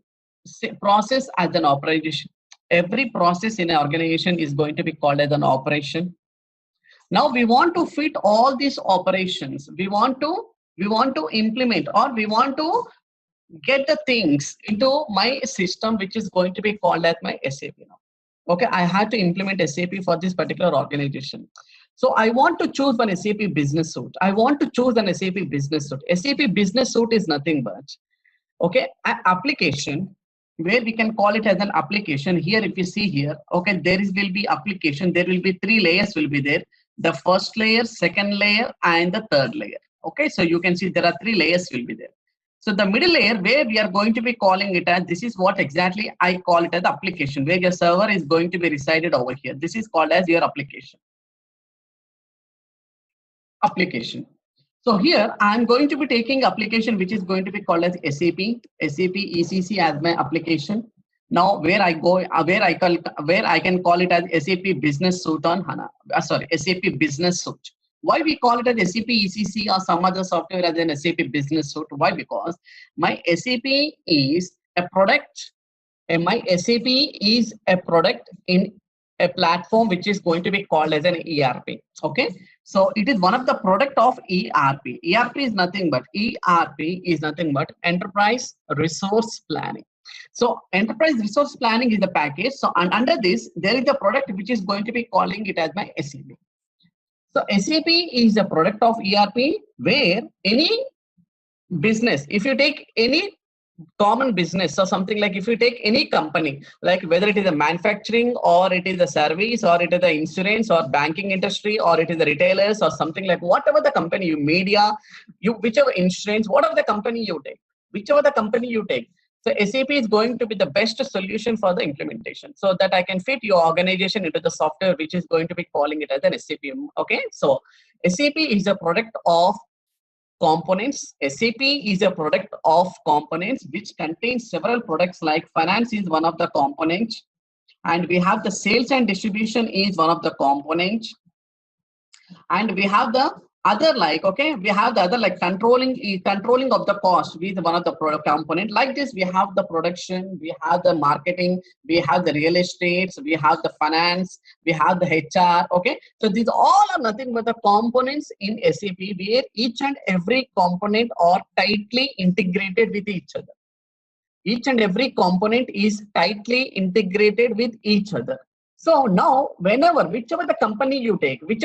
process as an operation. Every process in an organization is going to be called as an operation. Now we want to fit all these operations. We want to implement, or we want to get the things into my system, which is going to be called as my SAP now. Okay, I had to implement SAP for this particular organization. So I want to choose one SAP Business Suite. SAP Business Suite is nothing but, okay, an application where we can call it as an application. Here, if you see here, okay, will be application. There will be 3 layers will be there. The first layer, second layer, and the third layer. Okay, so you can see there are 3 layers will be there. So the middle layer where we are going to be calling it as, this is what exactly I call it as application, where your server is going to be resided over here. This is called as your application. So here I'm going to be taking application which is going to be called as SAP ECC as my application. Now where I can call it as SAP Business Suite on HANA. SAP Business Suite. Why we call it as SAP ECC or some other software as an SAP Business Suite? Why? Because my SAP is a product, and my SAP is a product in a platform which is going to be called as an ERP. Okay, so it is one of the product of ERP. ERP is nothing but Enterprise Resource Planning. So Enterprise Resource Planning is the package. So and under this, there is a product which is going to be calling it as my SAP. So SAP is a product of ERP where any business, if you take any common business or something, like if you take any company, like whether it is a manufacturing or it is a service or it is the insurance or banking industry or it is the retailers or something, like whatever the company, you media, whichever insurance, whatever the company you take, so SAP is going to be the best solution for the implementation, so that I can fit your organization into the software which is going to be calling it as an SAP. Okay, so SAP is a product of components. SAP is a product of components which contains several products, like finance is one of the components, and we have the sales and distribution is one of the components, and we have the other, like, okay, we have the other, like controlling of the cost with one of the product component. Like this, we have the production, we have the marketing, we have the real estate, we have the finance, we have the HR. Okay, so these all are nothing but the components in SAP, where each and every component are tightly integrated with each other. Each and every component is tightly integrated with each other. So now, whichever the company you take, which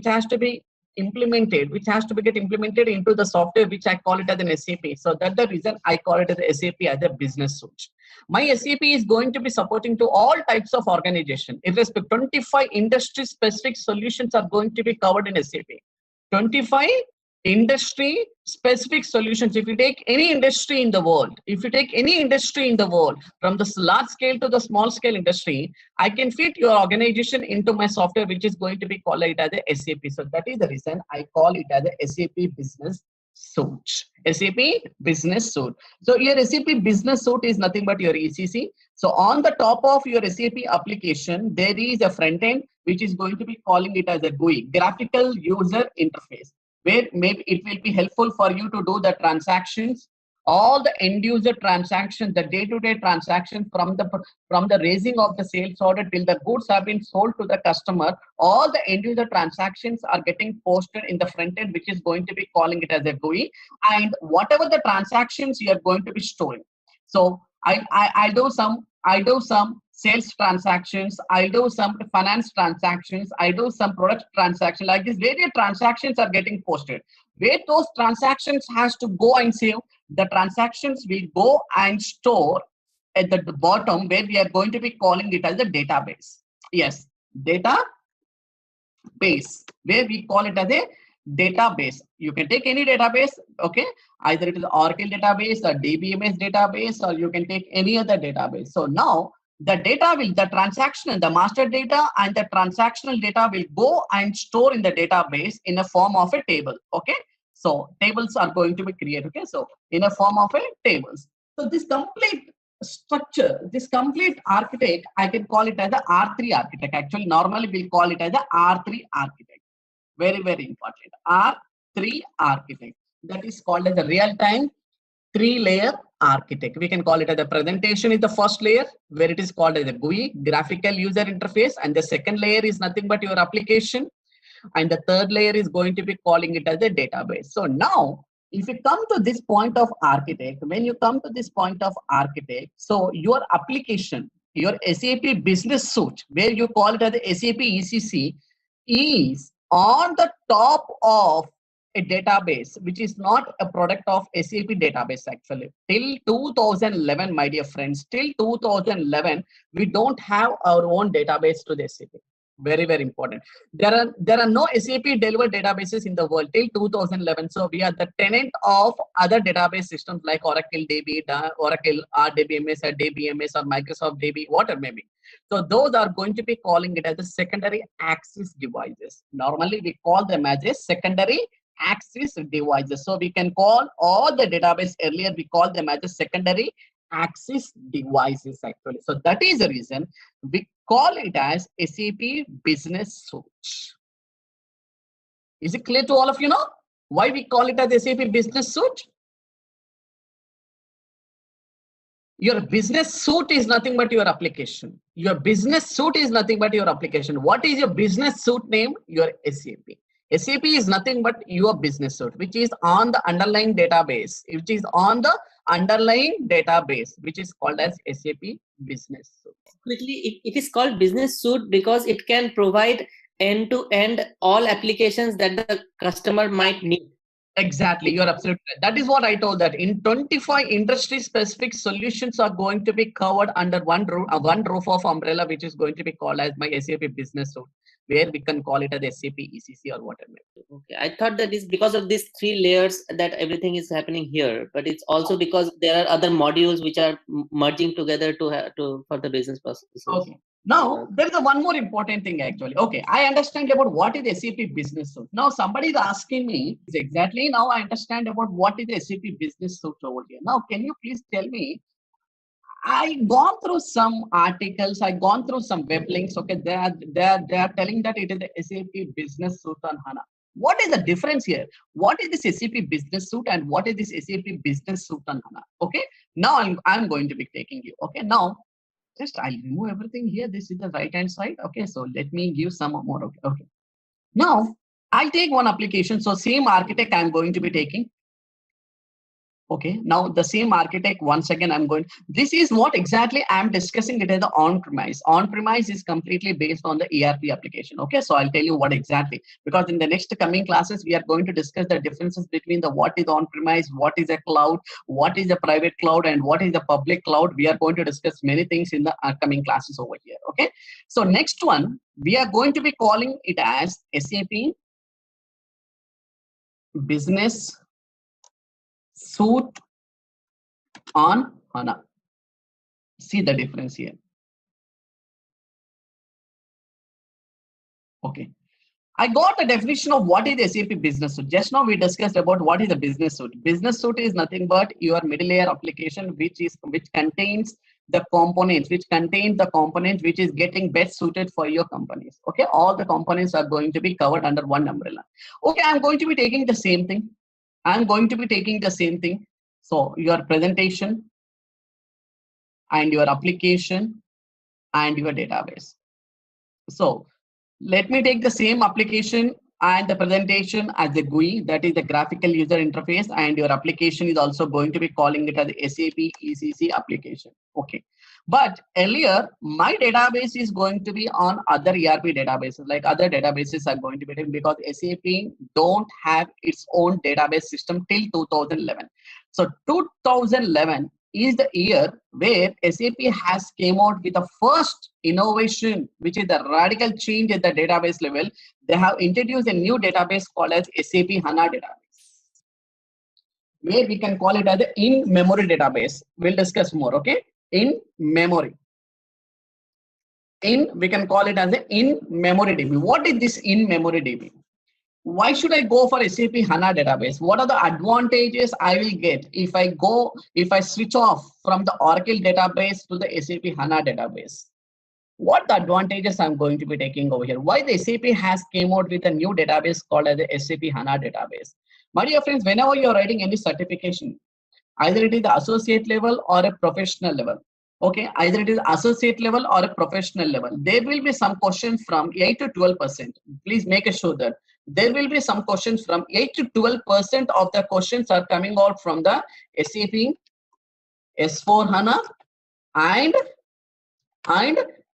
has to be implemented, get implemented into the software, which I call it as an SAP. So that's the reason I call it as SAP as a business suite. My SAP is going to be supporting to all types of organization, irrespective. 25 industry specific solutions are going to be covered in SAP. 25 industry specific solutions. If you take any industry in the world, from the large scale to the small scale industry, I can fit your organization into my software, which is going to be called it as a SAP. So that is the reason I call it as a SAP Business Suite. SAP Business Suite. So your SAP Business Suite is nothing but your ECC. So on the top of your SAP application, there is a front end, which is going to be calling it as a GUI, graphical user interface, where maybe it will be helpful for you to do the transactions, all the end user transactions, the day-to-day transactions from the raising of the sales order till the goods have been sold to the customer. All the end user transactions are getting posted in the front end, which is going to be calling it as a GUI, and whatever the transactions you are going to be storing. So I do some sales transactions, I do some finance transactions, I do some product transactions. Like this, various transactions are getting posted. Where those transactions has to go and save, the transactions will go and store at the bottom, where we are going to be calling it as a database. Yes, database, where we call it as a database. You can take any database, okay? Either it is Oracle database or DBMS database, or you can take any other database. So now the transaction, the master data and the transactional data will go and store in the database in a form of a table, okay? So tables are going to be created, okay? So in a form of a tables. So this complete structure, this complete architect, I can call it as the R3 architect. Actually, normally we'll call it as the R3 architect. Very, very important. R3 architect. That is called as a real-time 3-layer architect. We can call it as the presentation is the first layer, where it is called as a GUI, graphical user interface, and the second layer is nothing but your application, and the third layer is going to be calling it as a database. So now, if you come to this point of architect, so your application, your SAP Business Suite, where you call it as the SAP ECC, is on the top of a database, which is not a product of SAP database actually. Till 2011, my dear friends, till 2011, we don't have our own database to the SAP. Very, very important. There are no SAP delivered databases in the world till 2011. So we are the tenant of other database systems like Oracle DB, Oracle RDBMS or DBMS or Microsoft DB, whatever maybe. So those are going to be calling it as the secondary access devices. Normally we call them as a secondary access devices. So we can call all the database earlier, we call them as a secondary access devices actually. So that is the reason we call it as SAP Business Suite. Is it clear to all of you now why we call it as SAP Business Suite? Your business suite is nothing but your application. Your business suite is nothing but your application. What is your business suite name? Your SAP. SAP is nothing but your business suite, which is on the underlying database, which is called as SAP Business Suite. Quickly, it is called Business Suite because it can provide end-to-end all applications that the customer might need. Exactly, you're absolutely right. That is what I told, that in 25 industry-specific solutions are going to be covered under one roof of umbrella, which is going to be called as my SAP Business Suite, where we can call it as SAP ECC or whatever. Okay, I thought that is because of these 3 layers that everything is happening here, but it's also because there are other modules which are merging together for the business processes. Okay. Now, there is one more important thing actually. Okay, I understand about what is SAP Business Suite. Now, somebody is asking me exactly. Now, I understand about what is SAP Business Suite over here. Now, can you please tell me? I gone through some articles. I gone through some web links. Okay, they are telling that it is the SAP Business Suite on HANA. What is the difference here? What is this SAP Business Suite and what is this SAP Business Suite on HANA? Okay, now I'm going to be taking you. Okay, now. Just I'll remove everything here. This is the right hand side. Okay, so let me give some more. Okay. Now I'll take one application. So same architect I'm going to be taking. Okay, now the same architect, once again, this is what exactly I'm discussing it as the on-premise. On-premise is completely based on the ERP application. Okay, so I'll tell you what exactly, because in the next coming classes, we are going to discuss the differences between the what is on-premise, what is a cloud, what is a private cloud, and what is the public cloud. We are going to discuss many things in the upcoming classes over here. Okay, so next one, we are going to be calling it as SAP Business Suite on HANA. See the difference here. Okay. I got a definition of what is SAP Business Suite. Just now we discussed about what is a business suite. Business suite is nothing but your middle layer application, which contains the components, which is getting best suited for your companies. Okay, all the components are going to be covered under one umbrella. Okay, I'm going to be taking the same thing. So your presentation and your application and your database. So let me take the same application and the presentation as a GUI, that is the graphical user interface, and your application is also going to be calling it as SAP ECC application. Okay, but earlier my database is going to be on other ERP databases, like other databases are going to be taken, because SAP don't have its own database system till 2011. So 2011 is the year where SAP has came out with the first innovation, which is the radical change at the database level. They have introduced a new database called as SAP HANA database, where we can call it as the in-memory database. We'll discuss more, okay? In-memory. We can call it as the in-memory DB. What is this in-memory DB? Why should I go for SAP HANA database? What are the advantages I will get if I switch off from the Oracle database to the SAP HANA database? What the advantages I'm going to be taking over here? Why the SAP has came out with a new database called as the SAP HANA database? My dear friends, whenever you're writing any certification, either it is the associate level or a professional level. Okay, either it is associate level or a professional level. There will be some questions from 8 to 12%. Please make sure that there will be some questions from 8 to 12% of the questions are coming out from the SAP S4 HANA and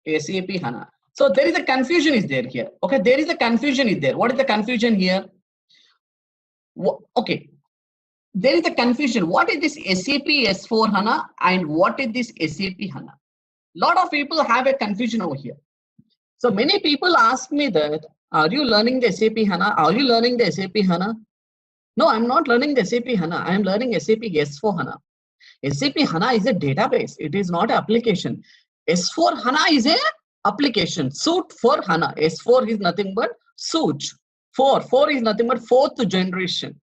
SAP HANA. So there is a confusion is there here. Okay, there is a confusion is there. What is the confusion here? Okay, there is a confusion. What is this SAP S4 HANA and what is this SAP HANA? Lot of people have a confusion over here. So many people ask me that, are you learning the SAP HANA? Are you learning the SAP HANA? No, I'm not learning the SAP HANA. I'm learning SAP S4 HANA. SAP HANA is a database. It is not an application. S4 HANA is a application. Suite for HANA. S4 is nothing but suite. 4 is nothing but fourth generation.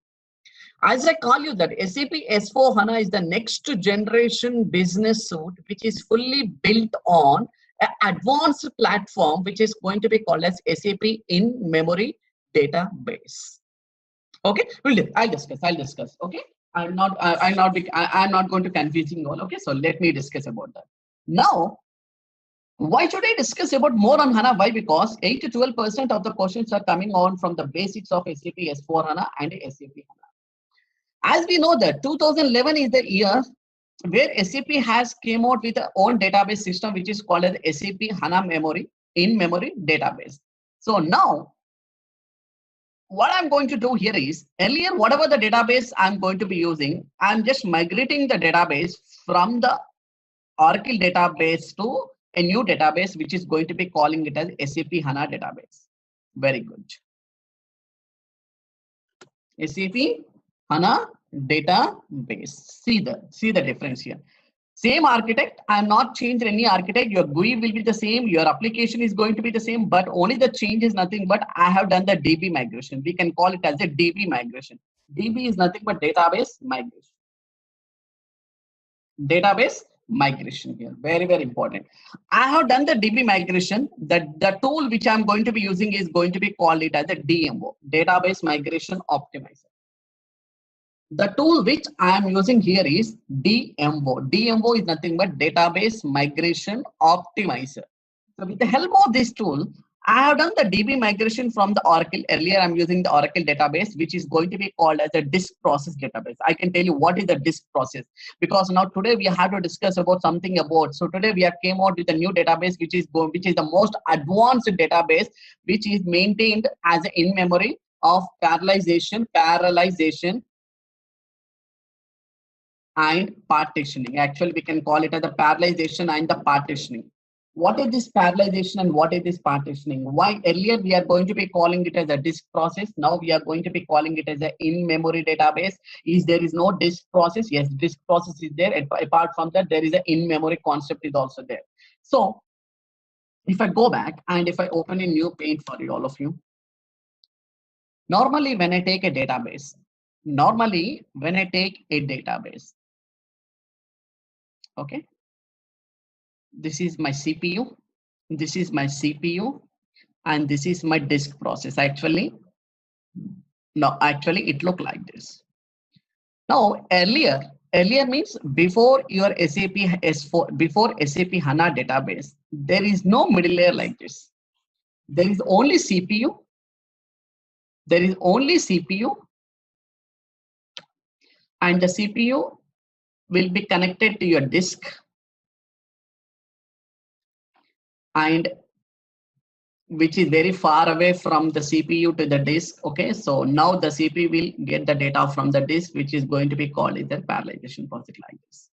As I call you that SAP S4 HANA is the next generation business suite, which is fully built on an advanced platform, which is going to be called as SAP in-memory database. Okay, I'll discuss. Okay, I'm not going to confuse you all. Okay, so let me discuss about that. Now, why should I discuss about more on HANA? Why? Because 8 to 12% of the questions are coming on from the basics of SAP S4 HANA and SAP HANA. As we know that 2011 is the year where SAP has came out with their own database system, which is called as SAP HANA in-memory database. So now, what I'm going to do here is, earlier, whatever the database I'm going to be using, I'm just migrating the database from the Oracle database to a new database, which is going to be calling it as SAP HANA database. Very good. SAP HANA database. See the difference here. Same architect. I'm not changing any architect. Your GUI will be the same. Your application is going to be the same, but only the change is nothing but I have done the DB migration. We can call it as a DB migration. DB is nothing but database migration. Database migration here. Very, very important. I have done the DB migration. The tool which I'm going to be using is going to be called it as a DMO, Database Migration Optimizer. The tool which I am using here is DMO. DMO is nothing but Database Migration Optimizer. So with the help of this tool, I have done the DB migration from the Oracle. Earlier, I'm using the Oracle database, which is going to be called as a disk process database. I can tell you what is the disk process, because now today we have to discuss about something about. So today we have came out with a new database, which is the most advanced database, which is maintained as an in-memory of parallelization, and partitioning. Actually, we can call it as the parallelization and the partitioning. What is this parallelization and what is this partitioning? Why earlier we are going to be calling it as a disk process. Now we are going to be calling it as an in-memory database. There is no disk process? Yes, disk process is there. Apart from that, there is an in-memory concept is also there. So if I go back and if I open a new page for all of you, normally when I take a database, okay, this is my CPU, this is my CPU, and this is my disk process. Actually it looked like this. Now earlier means before your SAP S4, before SAP HANA database, there is no middle layer like this. There is only CPU. And the CPU will be connected to your disk, and which is very far away from the CPU to the disk. Okay, so now the CPU will get the data from the disk, which is going to be called as the parallelization process like this.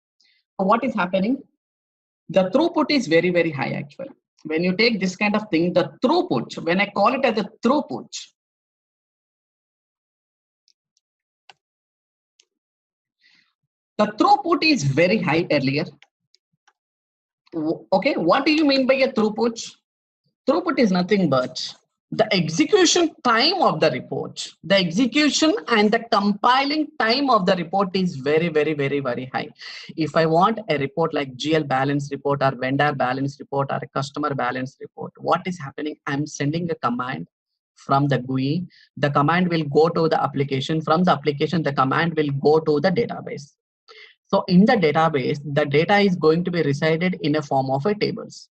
So what is happening? The throughput is very, very high actually. When you take this kind of thing, the throughput, when I call it as a throughput, the throughput is very high earlier. Okay, what do you mean by a throughput? Throughput is nothing but the execution time of the report. The execution and the compiling time of the report is very, very, very, very high. If I want a report like GL balance report or vendor balance report or a customer balance report, what is happening? I'm sending a command from the GUI. The command will go to the application. From the application, the command will go to the database. So in the database, the data is going to be resided in a form of a tables.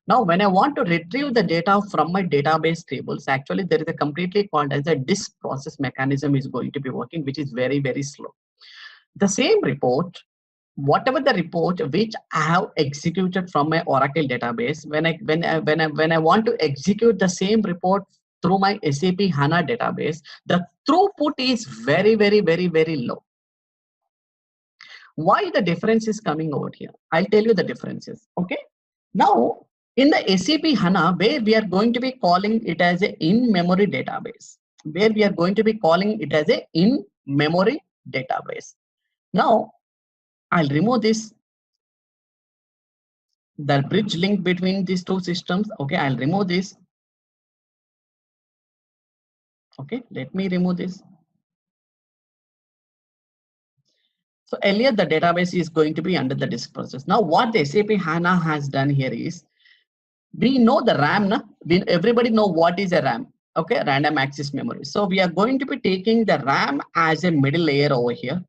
Now, when I want to retrieve the data from my database tables, actually there is a completely called as a disk process mechanism is going to be working, which is very, very slow. The same report, whatever the report which I have executed from my Oracle database, when I want to execute the same report through my SAP HANA database, the throughput is very, very, very, very low. Why the difference is coming over here? I'll tell you the differences. Okay. Now, in the SAP HANA, where we are going to be calling it as an in-memory database, Now, I'll remove this, the bridge link between these two systems. Okay, I'll remove this. Okay, let me remove this. So earlier the database is going to be under the disk process. Now what the SAP HANA has done here is, we know the RAM, everybody know what is a RAM. Okay, random access memory. So we are going to be taking the RAM as a middle layer over here,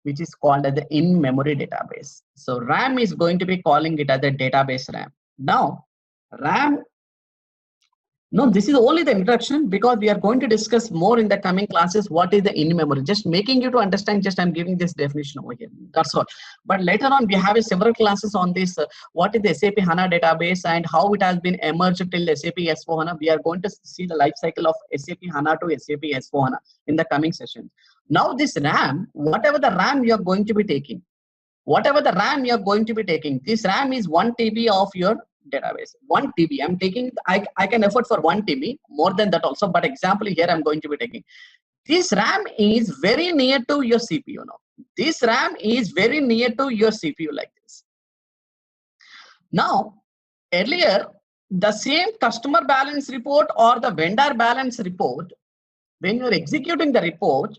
which is called as the in-memory database. So RAM is going to be calling it as a database RAM. Now RAM, no, this is only the introduction, because we are going to discuss more in the coming classes what is the in-memory. Just making you to understand, just I'm giving this definition over here. That's all. But later on, we have several classes on this, what is the SAP HANA database and how it has been emerged till SAP S4HANA. We are going to see the life cycle of SAP HANA to SAP S4HANA in the coming session. Now this RAM, whatever the RAM you are going to be taking, this RAM is 1 TB of your database. 1 TB. I'm taking, I can afford for 1 TB, more than that also, but example here I'm going to be taking. This RAM is very near to your CPU now. This RAM is very near to your CPU like this. Now, earlier, the same customer balance report or the vendor balance report, when you're executing the report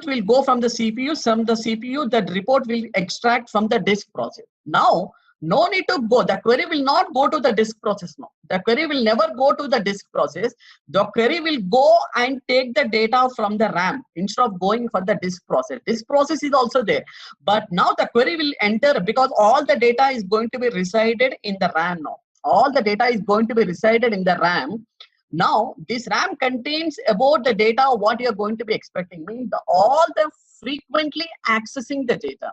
will go from the CPU. From the CPU, that report will extract from the disk process. Now, no need to go. The query will not go to the disk process now. The query will never go to the disk process. The query will go and take the data from the RAM instead of going for the disk process. Disk process is also there. But now the query will enter, because all the data is going to be resided in the RAM now. all the data is going to be resided in the RAM. Now this RAM contains about the data what you're going to be expecting, means all the frequently accessing the data.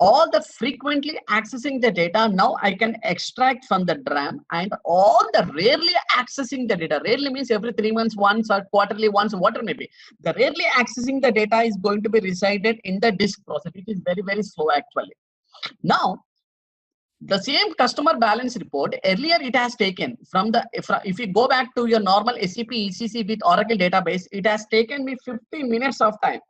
All the frequently accessing the data, now I can extract from the RAM, and all the rarely accessing the data, rarely means every 3 months once or quarterly once, whatever may be, the rarely accessing the data is going to be resided in the disk process. It is very, very slow actually. Now, the same customer balance report, earlier it has taken from the, if you go back to your normal SAP ECC with Oracle database, it has taken me 15 minutes of time.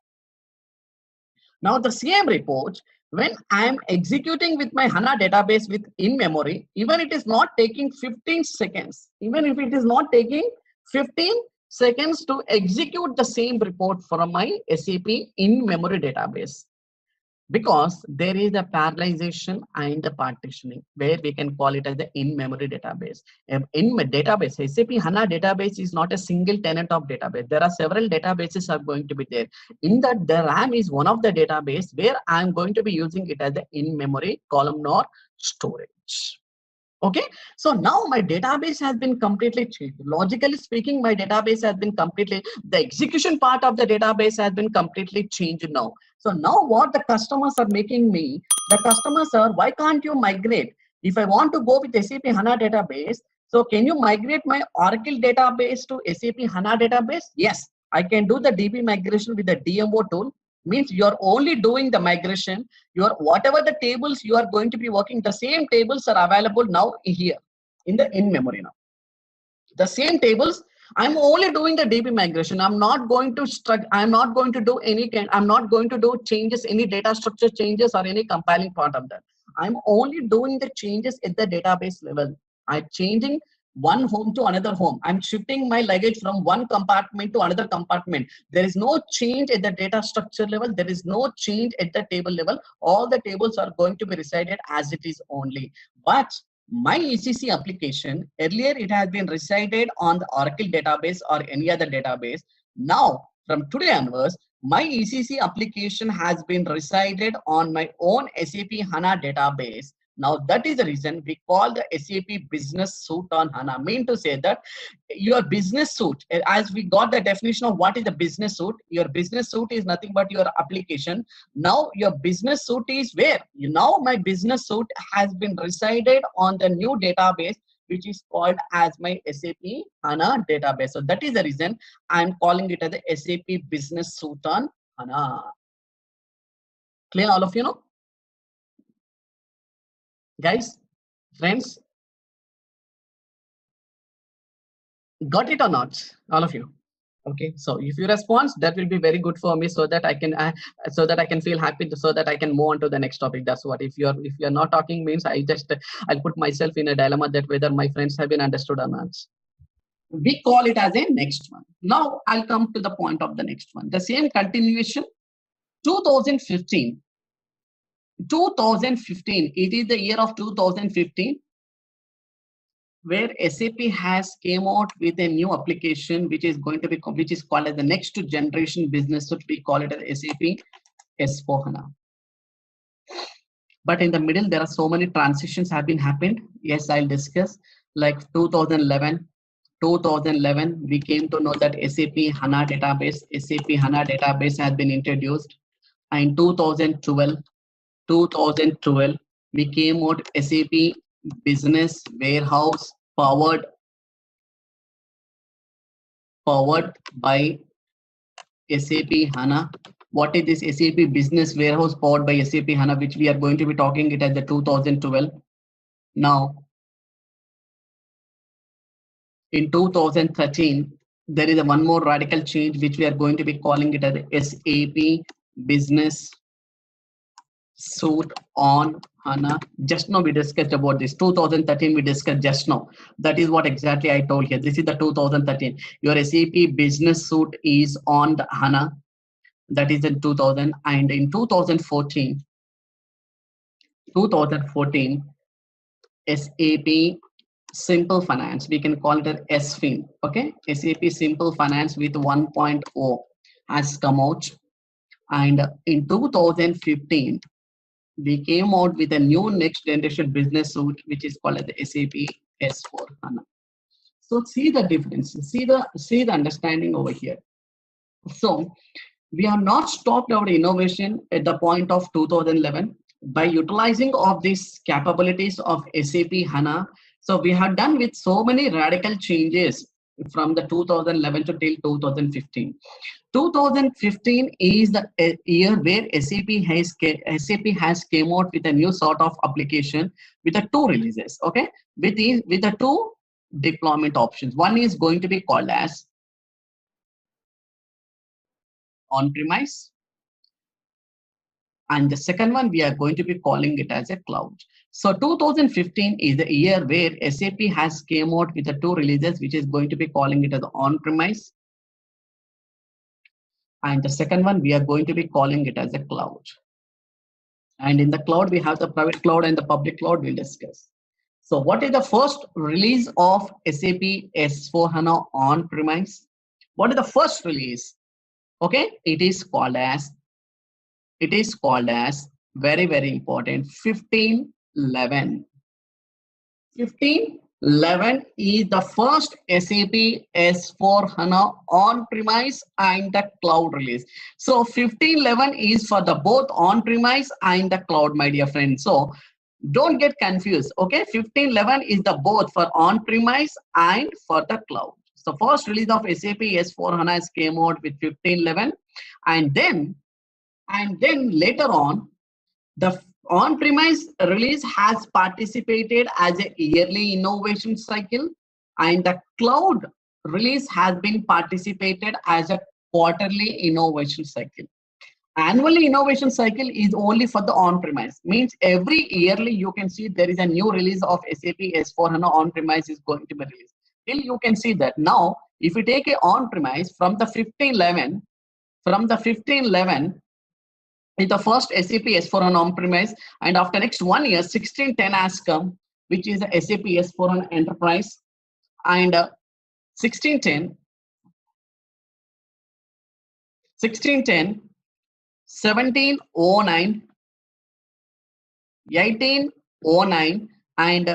Now the same report, when I am executing with my HANA database with in memory, even it is not taking 15 seconds, even if it is not taking 15 seconds to execute the same report from my SAP in memory database. Because there is a parallelization and the partitioning, where we can call it as the in-memory database. In database, SAP HANA database is not a single tenant of database. There are several databases are going to be there. In that, the RAM is one of the database where I'm going to be using it as the in-memory columnar storage. Okay, so now my database has been completely changed. Logically speaking, my database has been completely, the execution part of the database has been completely changed now. So now what the customers are making me, the customers are, why can't you migrate? If I want to go with SAP HANA database, so can you migrate my Oracle database to SAP HANA database? Yes, I can do the DB migration with the DMO tool. Means you're only doing the migration, your whatever the tables you are going to be working, the same tables are available now here in the in-memory now. The same tables, I'm only doing the DB migration. I'm not going to I'm not going to do any kind, I'm not going to do changes, any data structure changes or any compiling part of that. I'm only doing the changes at the database level. I'm changing one home to another home. I'm shifting my luggage from one compartment to another compartment. There is no change at the data structure level. There is no change at the table level. All the tables are going to be resided as it is only. But my ECC application, earlier it has been resided on the Oracle database or any other database. Now, from today onwards, my ECC application has been resided on my own SAP HANA database. Now that is the reason we call the SAP Business Suite on HANA. Mean to say that your business suite, as we got the definition of what is the business suite, your business suite is nothing but your application. Now your business suite is where? Now my business suite has been resided on the new database, which is called as my SAP HANA database. So that is the reason I'm calling it as the SAP Business Suite on HANA. Clear, all of you know? Guys, friends, got it or not, all of you? Okay, so if you respond, that will be very good for me, so that I can feel happy, so that I can move on to the next topic. That's what. If you're not talking, means I'll put myself in a dilemma that whether my friends have been understood or not. We call it as a next one. Now I'll come to the point of the next one. The same continuation. 2015. It is the year of 2015, where SAP has came out with a new application which is going to be, which is called as the next generation business suite. We call it as SAP S/4HANA. But in the middle, there are so many transitions have been happened. Yes, I'll discuss. Like 2011, we came to know that SAP HANA database has been introduced. And 2012, we came out SAP Business Warehouse powered by SAP HANA. What is this SAP Business Warehouse powered by SAP HANA, which we are going to be talking it as the 2012. Now, in 2013, there is one more radical change, which we are going to be calling it as SAP Business Suite on HANA. Just now we discussed about this. 2013 we discussed just now. That is what exactly I told here. This is the 2013. Your SAP Business Suite is on the HANA. That is in 2000. And in 2014, SAP Simple Finance, we can call it as SFIN. Okay, SAP Simple Finance with 1.0 has come out. And in 2015, we came out with a new next generation business suite, which is called as the SAP S4 HANA. So see the difference, see the understanding over here. So we have not stopped our innovation at the point of 2011 by utilizing of these capabilities of SAP HANA. So we have done with so many radical changes from the 2011 to till 2015. 2015 is the year where SAP has came out with a new sort of application with the two releases, okay, with the two deployment options. One is going to be called as on-premise, and the second one we are going to be calling it as a cloud. So 2015 is the year where SAP has came out with the two releases, which is going to be calling it as on-premise, and the second one we are going to be calling it as a cloud. And in the cloud we have the private cloud and the public cloud we'll discuss. So what is the first release of SAP S4 HANA on-premise? What is the first release? Okay, it is called as very, very important, 1511. 1511 is the first SAP S4 HANA on-premise and the cloud release. So 1511 is for the both on-premise and the cloud, my dear friends. So don't get confused. Okay, 1511 is the both for on-premise and for the cloud. So first release of SAP S4 HANA came out with 1511, and then later on, the on-premise release has participated as a yearly innovation cycle, and the cloud release has been participated as a quarterly innovation cycle. Annually innovation cycle is only for the on-premise, means every yearly you can see there is a new release of SAP S4 HANA on-premise is going to be released. Till you can see that now, if you take a on-premise from the 1511 is the first SAP S4 HANA on-premise, and after next 1 year, 1610 has come, which is the SAP S4 HANA Enterprise, and 1610, 1709, 1809, and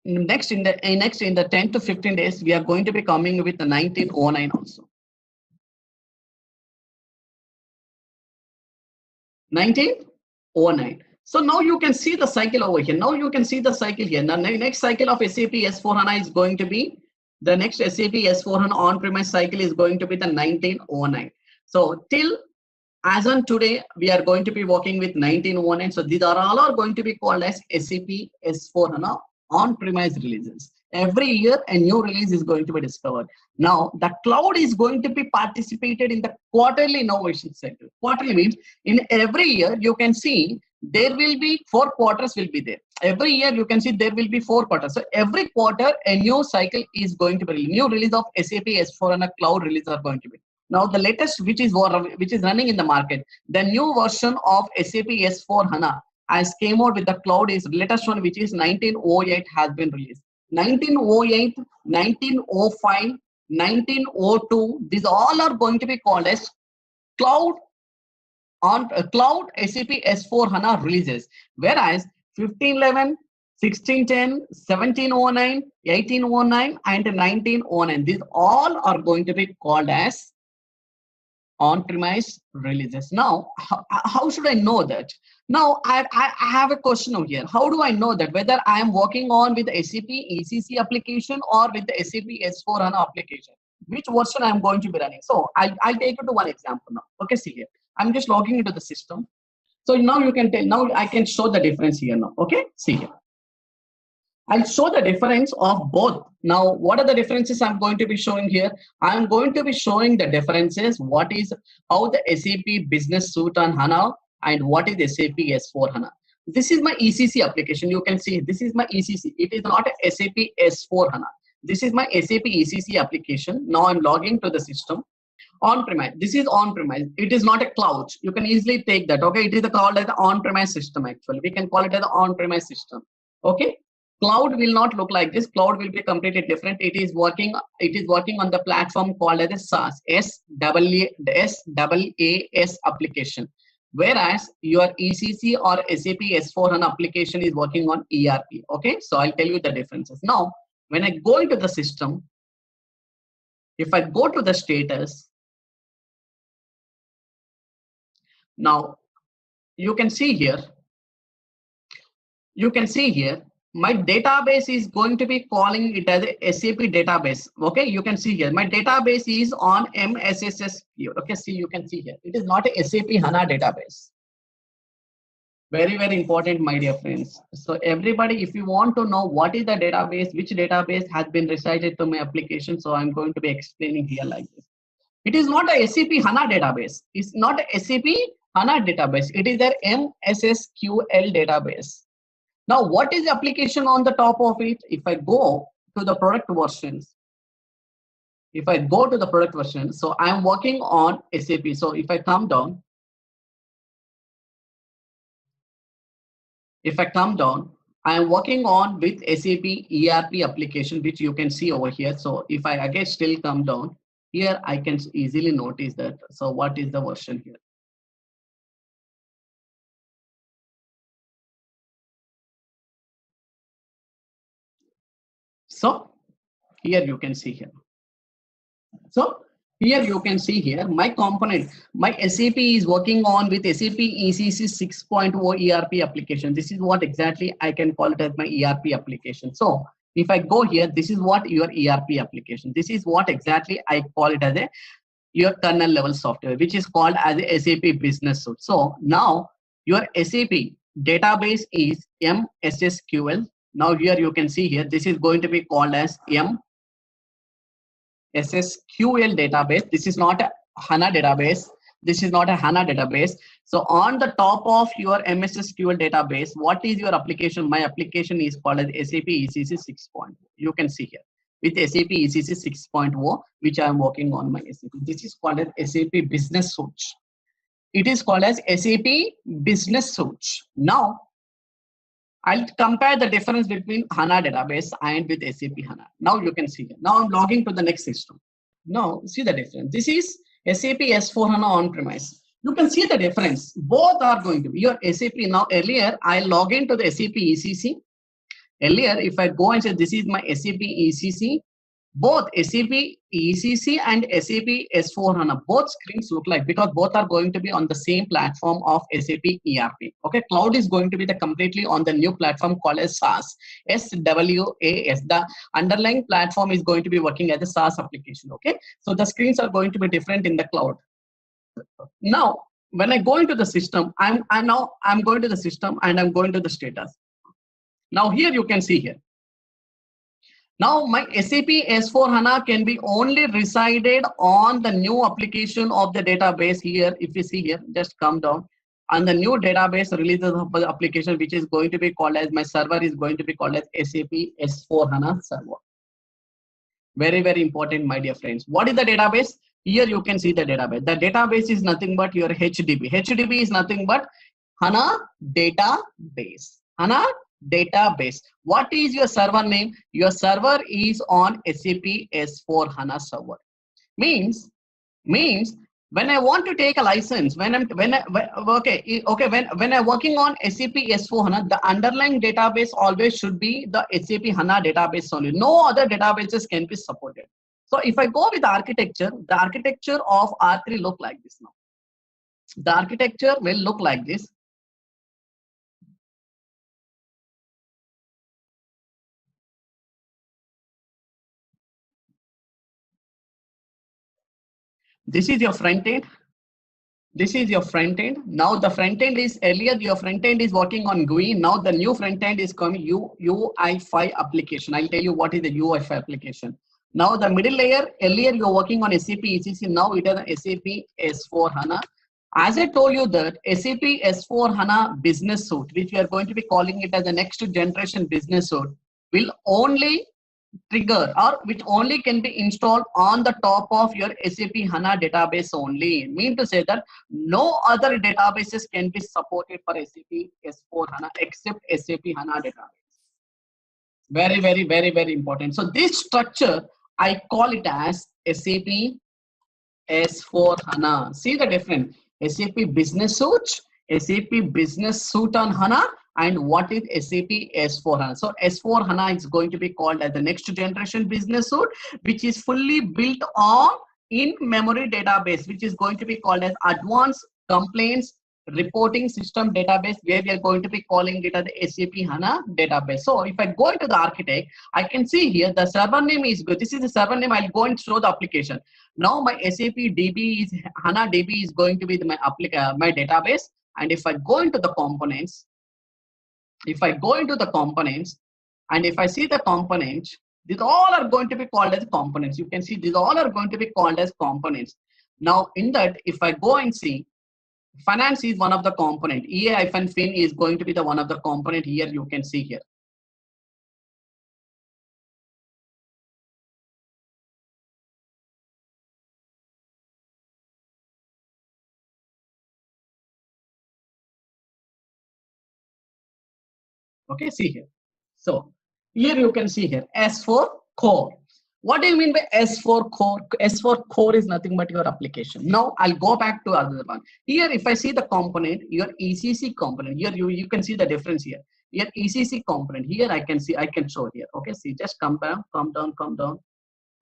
next in the 10 to 15 days, we are going to be coming with the 1909 also. 1909. So now you can see the cycle over here. Now you can see the cycle here. Now next cycle of SAP S4 HANA is going to be, the next SAP S4 HANA on-premise cycle is going to be the 1909. So till as on today, we are going to be working with 1909. So these are all are going to be called as SAP S4 HANA on-premise releases. Every year a new release is going to be discovered. Now the cloud is going to be participated in the quarterly innovation cycle. Quarterly means in every year you can see there will be 4 quarters will be there. Every year you can see there will be 4 quarters. So every quarter a new cycle is going to be released. New release of SAP S4 HANA cloud release are going to be. Now the latest which is running in the market, the new version of SAP S4 HANA has came out with the cloud is latest one, which is 1908 has been released. 1908, 1905, 1902, these all are going to be called as cloud cloud SAP S4 HANA releases, whereas 1511, 1610, 1709, 1809, and 1909, these all are going to be called as on-premise releases. Now, how should I know that? Now, I have a question over here. How do I know that whether I am working on with the SAP ECC application or with the SAP S4 HANA application? Which version I am going to be running? So I'll take you to one example now. Okay, see here. I'm just logging into the system. So now you can tell, now I can show the difference here now. Okay, see here. I'll show the difference of both. Now, what are the differences I'm going to be showing here? I'm going to be showing the differences, how the SAP Business Suite on HANA and what is SAP S4 HANA. This is my ECC application. You can see this is my ECC. It is not a SAP S4 HANA. This is my SAP ECC application. Now I'm logging to the system. On-premise. This is on-premise. It is not a cloud. You can easily take that. Okay, it is called as the on-premise system. Actually, we can call it as the on-premise system. Okay. Cloud will not look like this. Cloud will be completely different. It is working on the platform called as a SaaS, SaaS application. Whereas your ECC or SAP S4HANA application is working on ERP. Okay, so I'll tell you the differences. Now, when I go into the system, if I go to the status, now you can see here, my database is going to be calling it as a SAP database. Okay, you can see here, my database is on MSSS. Okay, see, you can see here, it is not a SAP HANA database. Very, very important, my dear friends. So everybody, if you want to know what is the database, which database has been recited to my application, so I'm going to be explaining here like this. It is not a SAP HANA database. It's not a SAP HANA database. It is a MSSQL database. Now, what is the application on the top of it? If I go to the product versions, so I'm working on SAP. So if I come down, I am working on with SAP ERP application, which you can see over here. So if I again still come down here, I can easily notice that. So what is the version here? So here you can see here. So here you can see here, my component, my SAP is working on with SAP ECC 6.0 ERP application. This is what exactly I can call it as my ERP application. So if I go here, this is what your ERP application. This is what exactly I call it as your kernel level software, which is called as a SAP Business Suite. So now your SAP database is MSSQL. Now here you can see here, this is going to be called as SSQL database. This is not a HANA database. So on the top of your MSSQL database, what is your application? My application is called as SAP ECC 6.0. You can see here with SAP ECC 6.0, which I am working on my SAP. This is called as SAP Business Suite. It is called as SAP Business Suite. Now, I'll compare the difference between HANA database and with SAP HANA. Now you can see it. Now I'm logging to the next system. Now see the difference. This is SAP S4HANA on-premise. You can see the difference. Both are going to be your SAP. Now earlier I log into the SAP ECC. Earlier, if I go and say this is my SAP ECC, both SAP ECC and SAP S4HANA, both screens look like, because both are going to be on the same platform of SAP ERP. Okay, cloud is going to be the completely on the new platform called as SaaS, SWAS. The underlying platform is going to be working as a SaaS application. Okay, so the screens are going to be different in the cloud. Now, when I go into the system, I'm going to the system and I'm going to the status. Now here you can see here. Now my SAP S4HANA can be only resided on the new application of the database here. If you see here, just come down. And the new database releases the application, which is going to be called as, my server is going to be called as SAP S4HANA server. Very, very important, my dear friends. What is the database? Here you can see the database. The database is nothing but your HDB. HDB is nothing but HANA database. HANA database. What is your server name? Your server is on SAP S4HANA server. Means when I want to take a license, when I'm working on SAP S4HANA, the underlying database always should be the SAP HANA database only. No other databases can be supported. So if I go with the architecture of R3 look like this now. The architecture will look like this. This is your front end. This is your front end. Now the front end is, earlier your front end is working on GUI. Now the new front end is coming UI5 application. I'll tell you what is the UI5 application. Now the middle layer, earlier you're working on SAP ECC. Now it is an SAP S4HANA. As I told you that SAP S4HANA Business Suite, which we are going to be calling it as the next generation business suite, will only trigger, or which only can be installed on the top of your SAP HANA database only. Mean to say that no other databases can be supported for SAP S4HANA except SAP HANA database. Very, very, very, very important. So this structure, I call it as SAP S4HANA. See the difference. SAP Business Suite, SAP Business Suite on HANA, and what is SAP S4 HANA. So S4 HANA is going to be called as the next generation business suite, which is fully built on in-memory database, which is going to be called as advanced complaints reporting system database, where we are going to be calling it as the SAP HANA database. So if I go into the architect, I can see here the server name is good. This is the server name. I'll go and show the application. Now my SAP DB is HANA DB is going to be my database. And if I go into the components, and if I see the components, these all are going to be called as components. You can see these all are going to be called as components. Now in that, if I go and see, finance is one of the component. EA-fin is going to be the one of the component here. You can see here. Okay, see here. So here you can see here S4 core. What do you mean by S4 core? S4 core is nothing but your application. Now I'll go back to other one. Here, if I see the component, your ECC component, here you can see the difference here. Here ECC component, here I can show here. Okay, see, just come down.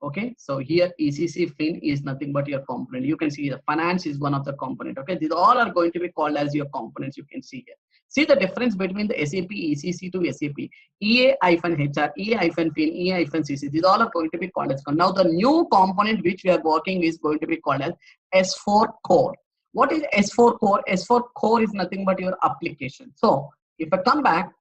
Okay, so here ECC fin is nothing but your component. You can see the finance is one of the component. Okay, these all are going to be called as your components. You can see here. See the difference between the SAP ECC to SAP EA-HR, EA-fin, EA-CC. These all are going to be called as. Now the new component which we are working is going to be called as S4 core. What is S4 core? S4 core is nothing but your application. So if I come back,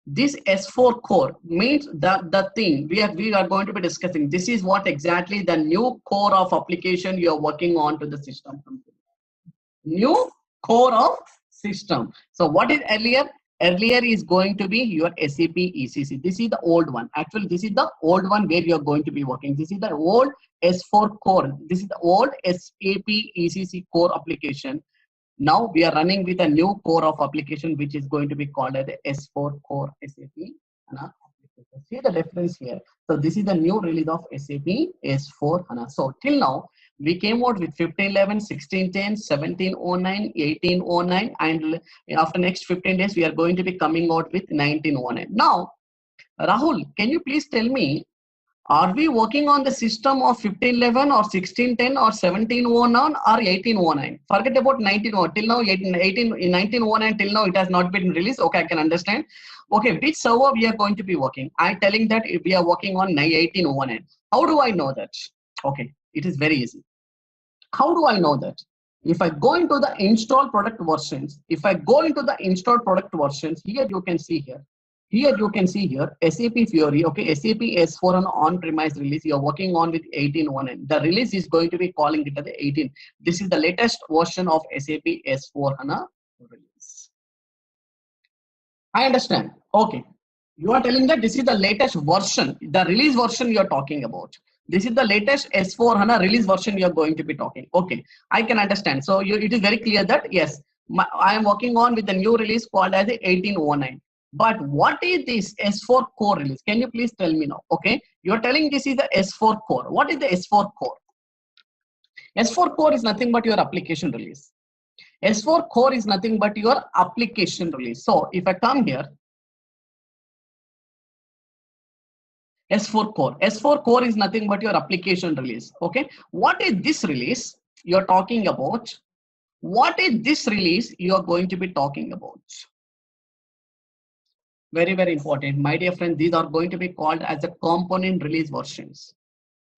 this S4 core means the thing we are going to be discussing. This is what exactly the new core of application you are working on to the system. New core of system. So what is earlier? Earlier is going to be your SAP ECC. This is the old one. Actually, this is the old one where you are going to be working. This is the old S4 core. This is the old SAP ECC core application. Now we are running with a new core of application which is going to be called as the S4 core SAP HANA application. See the difference here. So this is the new release of SAP S4 HANA. So till now we came out with 1511, 1610, 1709, 1809, and after next 15 days we are going to be coming out with 1909. Now Rahul, can you please tell me, are we working on the system of 1511 or 1610 or 1709 or 1809? Forget about 1909. Till now, 1909 till now it has not been released. Okay, I can understand. Okay, which server we are going to be working? I'm telling that we are working on 1809. How do I know that? Okay, it is very easy. How do I know that? If I go into the install product versions, here you can see here. Here you can see here SAP Fiori, okay, SAP S4 on-premise release. You are working on with 18.1. The release is going to be calling it as the 18. This is the latest version of SAP S4 HANA release. I understand. Okay, you are telling that this is the latest version, the release version you are talking about. This is the latest S4 HANA release version you are going to be talking. Okay, I can understand. So it is very clear that yes, I am working on with the new release called as the 1809. But what is this S4 core release? Can you please tell me now? Okay, you are telling this is the S4 core. What is the S4 core? S4 core is nothing but your application release. S4 core is nothing but your application release. So if I come here, S4 core is nothing but your application release. Okay, what is this release you are talking about? What is this release you are going to be talking about? Very, very important. My dear friend, these are going to be called as the component release versions.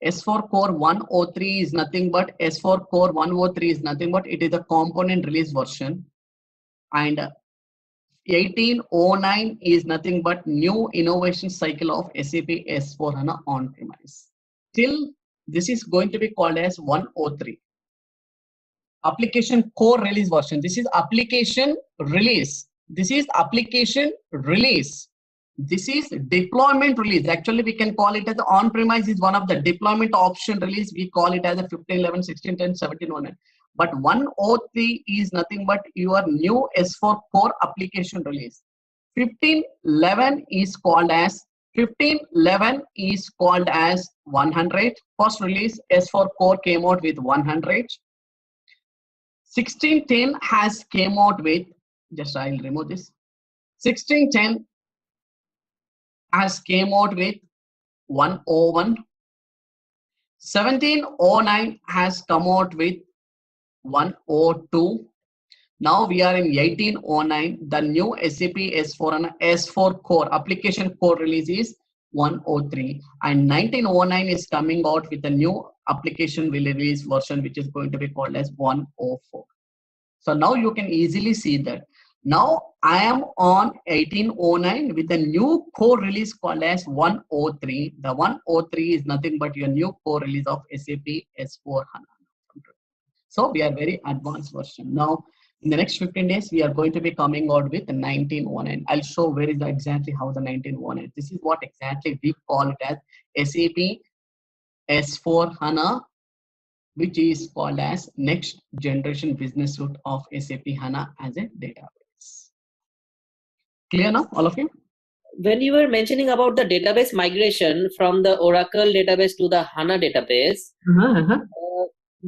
S4 core 103 is nothing but S4 core 103 is nothing but it is a component release version. And 1809 is nothing but new innovation cycle of SAP S4 HANA on-premise. Till this is going to be called as 103. Application core release version. This is application release. This is application release. This is deployment release. Actually, we can call it as on-premise is one of the deployment option release. We call it as a 1511, 1610, 1709. But 103 is nothing but your new S4 core application release. 1511 is called as 100. First release S4 core came out with 100. 1610 has came out with, just I'll remove this. 1610 has came out with 101. 1709 has come out with 102. Now we are in 1809. The new SAP S4 and S4 core application core release is 103, and 1909 is coming out with a new application release version, which is going to be called as 104. So now you can easily see that. Now I am on 1809 with the new core release called as 103. The 103 is nothing but your new core release of SAP S4 HANA. So we are very advanced version. Now in the next 15 days, we are going to be coming out with 1909. I'll show where is exactly how the 1909. This is what exactly we call it as SAP S4 HANA, which is called as next generation business suite of SAP HANA as a database. Clear now, all of you? When you were mentioning about the database migration from the Oracle database to the HANA database,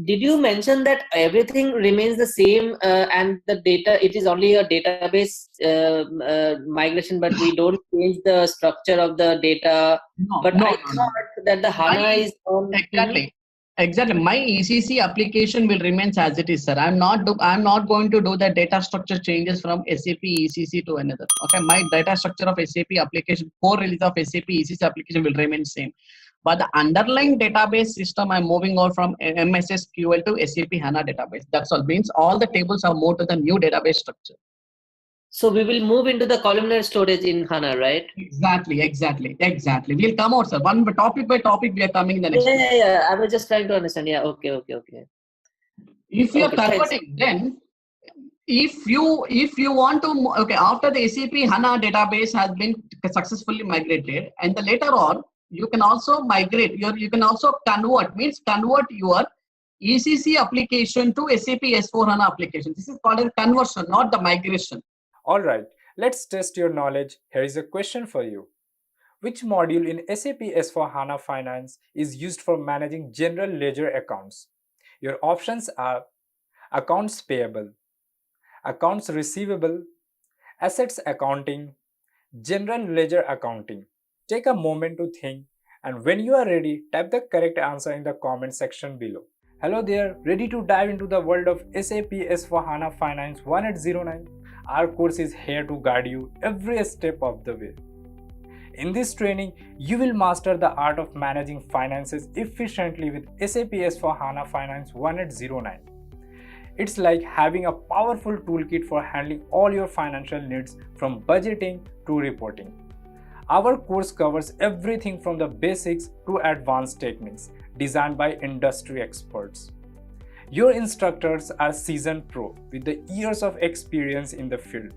did you mention that everything remains the same and the data, it is only a database migration, but we don't change the structure of the data? But I thought that the HANA is on. Exactly. My ECC application will remain as it is, sir. I'm not going to do the data structure changes from SAP ECC to another. Okay, my data structure of SAP application, core release of SAP ECC application will remain same. But the underlying database system, I'm moving out from MS SQL to SAP HANA database. That's all. Means all the tables are moved to the new database structure. So we will move into the columnar storage in HANA, right? Exactly. We'll come out, sir. One topic by topic, we are coming in the next. Yeah. I was just trying to understand. Yeah. Okay. If you are converting, then if you want to, okay, after the SAP HANA database has been successfully migrated, and then later on, you can also migrate. You can also convert your ECC application to SAP S4 HANA application. This is called a conversion, not the migration. Alright, let's test your knowledge. Here is a question for you. Which module in SAP S4 HANA Finance is used for managing general ledger accounts? Your options are accounts payable, accounts receivable, assets accounting, general ledger accounting. Take a moment to think, and when you are ready, type the correct answer in the comment section below. Hello there, ready to dive into the world of SAP S4 HANA Finance 1809? Our course is here to guide you every step of the way. In this training, you will master the art of managing finances efficiently with SAP S4 HANA Finance 1809. It's like having a powerful toolkit for handling all your financial needs from budgeting to reporting. Our course covers everything from the basics to advanced techniques designed by industry experts. Your instructors are seasoned pro with the years of experience in the field.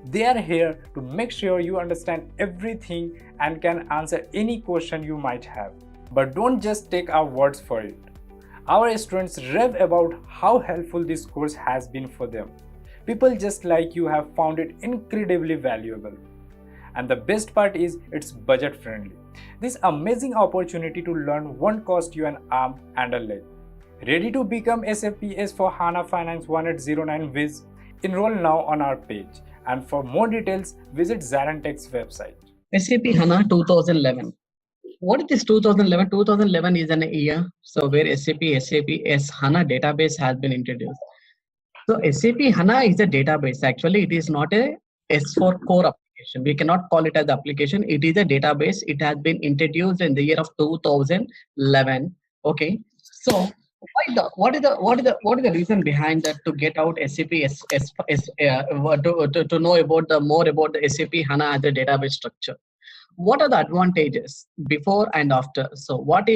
They are here to make sure you understand everything and can answer any question you might have. But don't just take our words for it. Our students rave about how helpful this course has been for them. People just like you have found it incredibly valuable. And the best part is it's budget friendly. This amazing opportunity to learn won't cost you an arm and a leg. Ready to become SAP S4 HANA Finance 1809 Viz? Enroll now on our page. And for more details, visit ZaranTech's website. SAP HANA 2011. What is this 2011? 2011 is an year where SAP S HANA database has been introduced. So SAP HANA is a database. Actually, it is not a S4 core application. We cannot call it as application. It is a database. It has been introduced in the year of 2011. Okay. So what is the reason behind that to get out SAP to know about more about the SAP HANA as a database structure? What are the advantages before and after? So what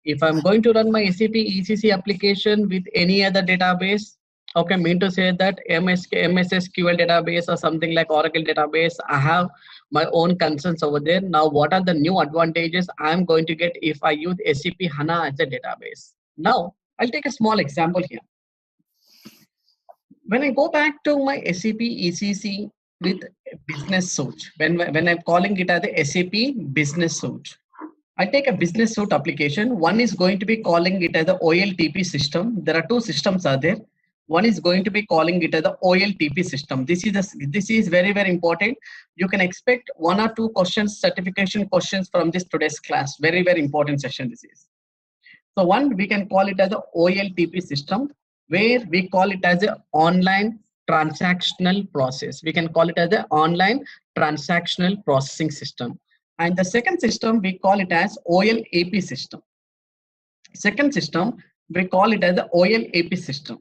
if I'm going to run my SAP ECC application with any other database? Okay, mean to say that MS SQL database or something like Oracle database, I have my own concerns over there. Now, what are the new advantages I'm going to get if I use SAP HANA as a database? Now, I'll take a small example here. When I go back to my SAP ECC with Business Suite, when I'm calling it as the SAP Business Suite, I take a Business Suite application. One is going to be calling it as the OLTP system. There are two systems are there. One is going to be calling it as the OLTP system. This is very, very important. You can expect 1 or 2 questions, certification questions from this today's class. Very, very important session this is. So one, we can call it as the OLTP system, where we call it as an online transactional process. We can call it as an online transactional processing system. And the second system, we call it as OLAP system. Second system, we call it as the OLAP system.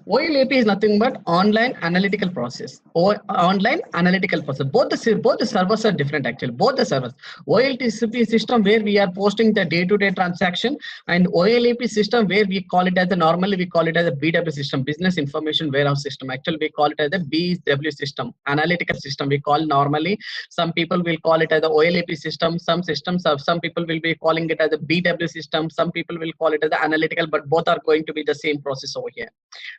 OLAP is nothing but online analytical process or online analytical process. Both the servers are different actually. Both the servers. OLTP system where we are posting the day-to-day transaction, and OLAP system where we call it as the normally we call it as a BW system, business information warehouse system. Actually, we call it as a BW system, analytical system. We call normally. Some people will call it as the OLAP system. Some people will be calling it as a BW system. Some people will call it as the analytical, but both are going to be the same process over here.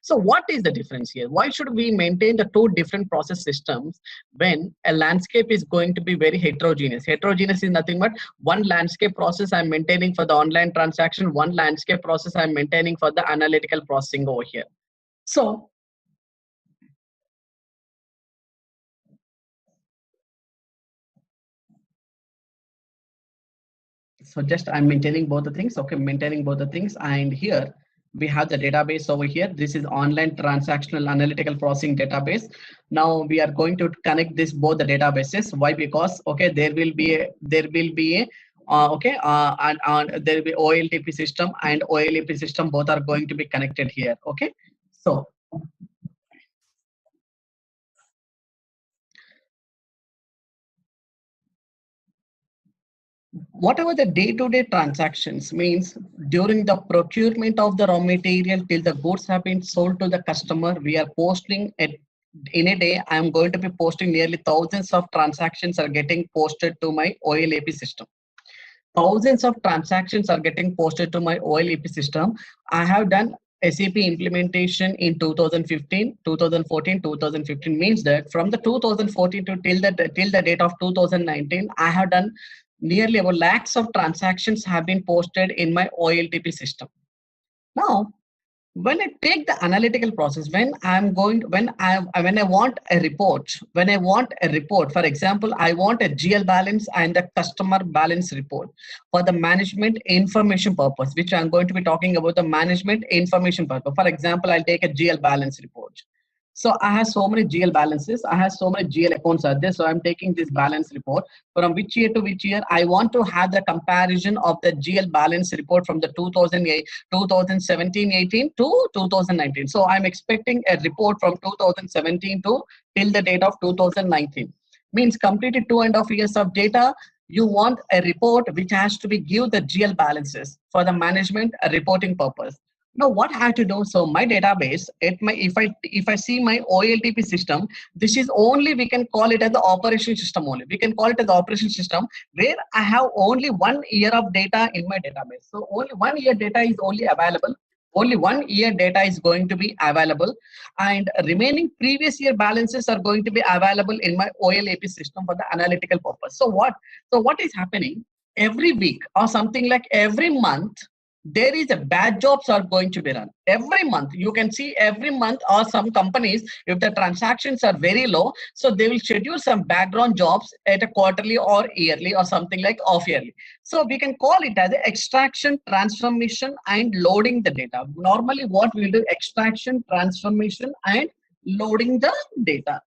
So what is the difference here? Why should we maintain the 2 different process systems when a landscape is going to be very heterogeneous? Heterogeneous is nothing but one landscape process I'm maintaining for the online transaction, one landscape process I'm maintaining for the analytical processing over here. So just I'm maintaining both the things. Okay, maintaining both the things. And here we have the database over here. This is online transactional analytical processing database. Now we are going to connect this both the databases. Why? Because okay, there will be a there will be OLTP system and OLAP system, both are going to be connected here. Okay, so whatever the day-to-day transactions means during the procurement of the raw material till the goods have been sold to the customer, we are posting it in a day. I am going to be posting nearly thousands of transactions are getting posted to my OLAP system. Thousands of transactions are getting posted to my OLAP system. I have done SAP implementation in 2015, 2014, 2015 means that from the 2014 to till the date of 2019, I have done nearly about lakhs of transactions have been posted in my OLTP system. Now, when I take the analytical process, when I want a report, for example, I want a GL balance and the customer balance report for the management information purpose, which I'm going to be talking about the management information purpose. For example, I'll take a GL balance report. So I have so many GL balances. I have so many GL accounts are there. So I'm taking this balance report from which year to which year. I want to have the comparison of the GL balance report from the 2017-18 to 2019. So I'm expecting a report from 2017 to till the date of 2019. Means completed 2.5 years of data. You want a report which has to be give the GL balances for the management reporting purpose. Now what I have to do, so my database, if I see my OLTP system, this is only, we can call it as the operation system only. We can call it as the operation system where I have only 1 year of data in my database. So only 1 year data is only available. Only 1 year data is going to be available, and remaining previous year balances are going to be available in my OLAP system for the analytical purpose. So what is happening every week or something like every month? There is a batch jobs are going to be run every month. You can see every month, or some companies, if the transactions are very low, so they will schedule some background jobs at a quarterly or yearly or something like off yearly. So we can call it as a extraction, transformation, and loading the data. Normally what we do, extraction, transformation, and loading the data.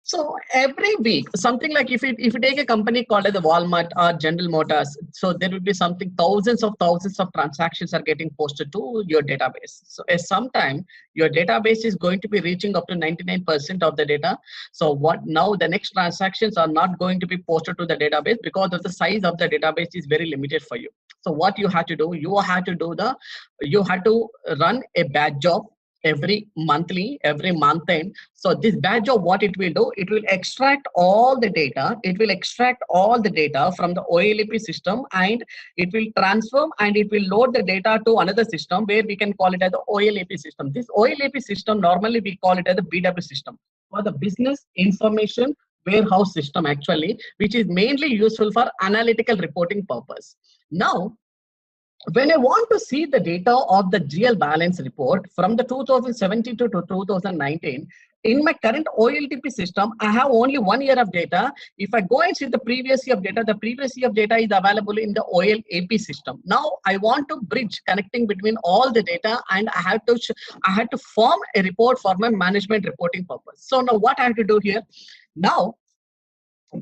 So every week, something like if you take a company called as the Walmart or General Motors, so there will be something thousands of transactions are getting posted to your database. So at some time, your database is going to be reaching up to 99% of the data. So what now the next transactions are not going to be posted to the database because of the size of the database is very limited for you. So what you have to do, you have to run a batch job every month end. So this batch job, what it will do, it will extract all the data. It will extract all the data from the OLAP system, and it will transform and it will load the data to another system where we can call it as the OLAP system. This OLAP system, normally we call it as the BW system, for the business information warehouse system actually, which is mainly useful for analytical reporting purpose. Now, when I want to see the data of the GL balance report from the 2017 to 2019, in my current OLTP system, I have only 1 year of data. If I go and see the previous year of data, the previous year of data is available in the OLAP system. Now I want to bridge connecting between all the data, and I had to form a report for my management reporting purpose. So now what I have to do here? Now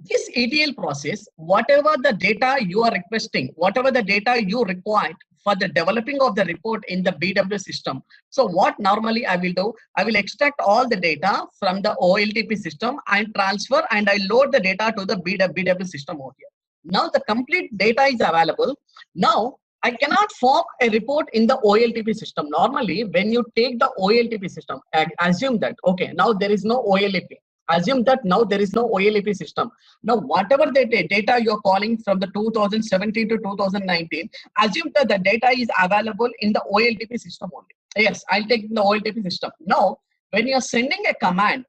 this ETL process, whatever the data you are requesting, whatever the data you required for the developing of the report in the BW system. So what normally I will do, I will extract all the data from the OLTP system and transfer, and I load the data to the BW system over here. Now the complete data is available. Now I cannot form a report in the OLTP system. Normally, when you take the OLTP system, assume that, okay, now there is no OLAP. Assume that now there is no OLAP system. Now, whatever the data you're calling from the 2017 to 2019, assume that the data is available in the OLTP system only. Yes, I'll take the OLTP system. Now, when you're sending a command,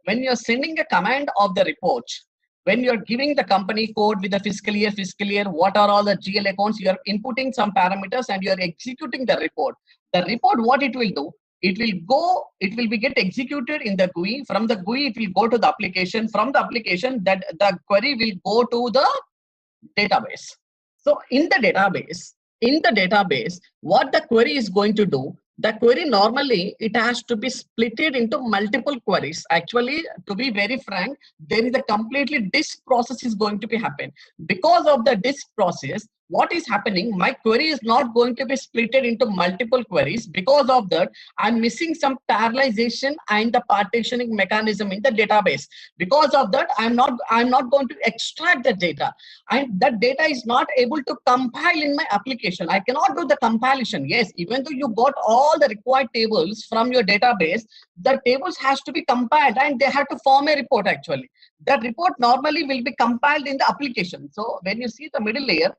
of the report, when you're giving the company code with the fiscal year, what are all the GL accounts, you're inputting some parameters and you're executing the report. The report, what it will do, it will be get executed in the GUI. From the GUI, it will go to the application. From the application, that the query will go to the database. So in the database, what the query is going to do, the query normally it has to be splitted into multiple queries. Actually, to be very frank, there is a completely disk process is going to be happen. Because of the disk process, what is happening, my query is not going to be splitted into multiple queries. Because of that, I'm missing some parallelization and the partitioning mechanism in the database. Because of that, I'm not going to extract the data, and that data is not able to compile in my application. I cannot do the compilation. Yes, even though you got all the required tables from your database, the tables has to be compiled and they have to form a report actually. That report normally will be compiled in the application. So when you see the middle layer,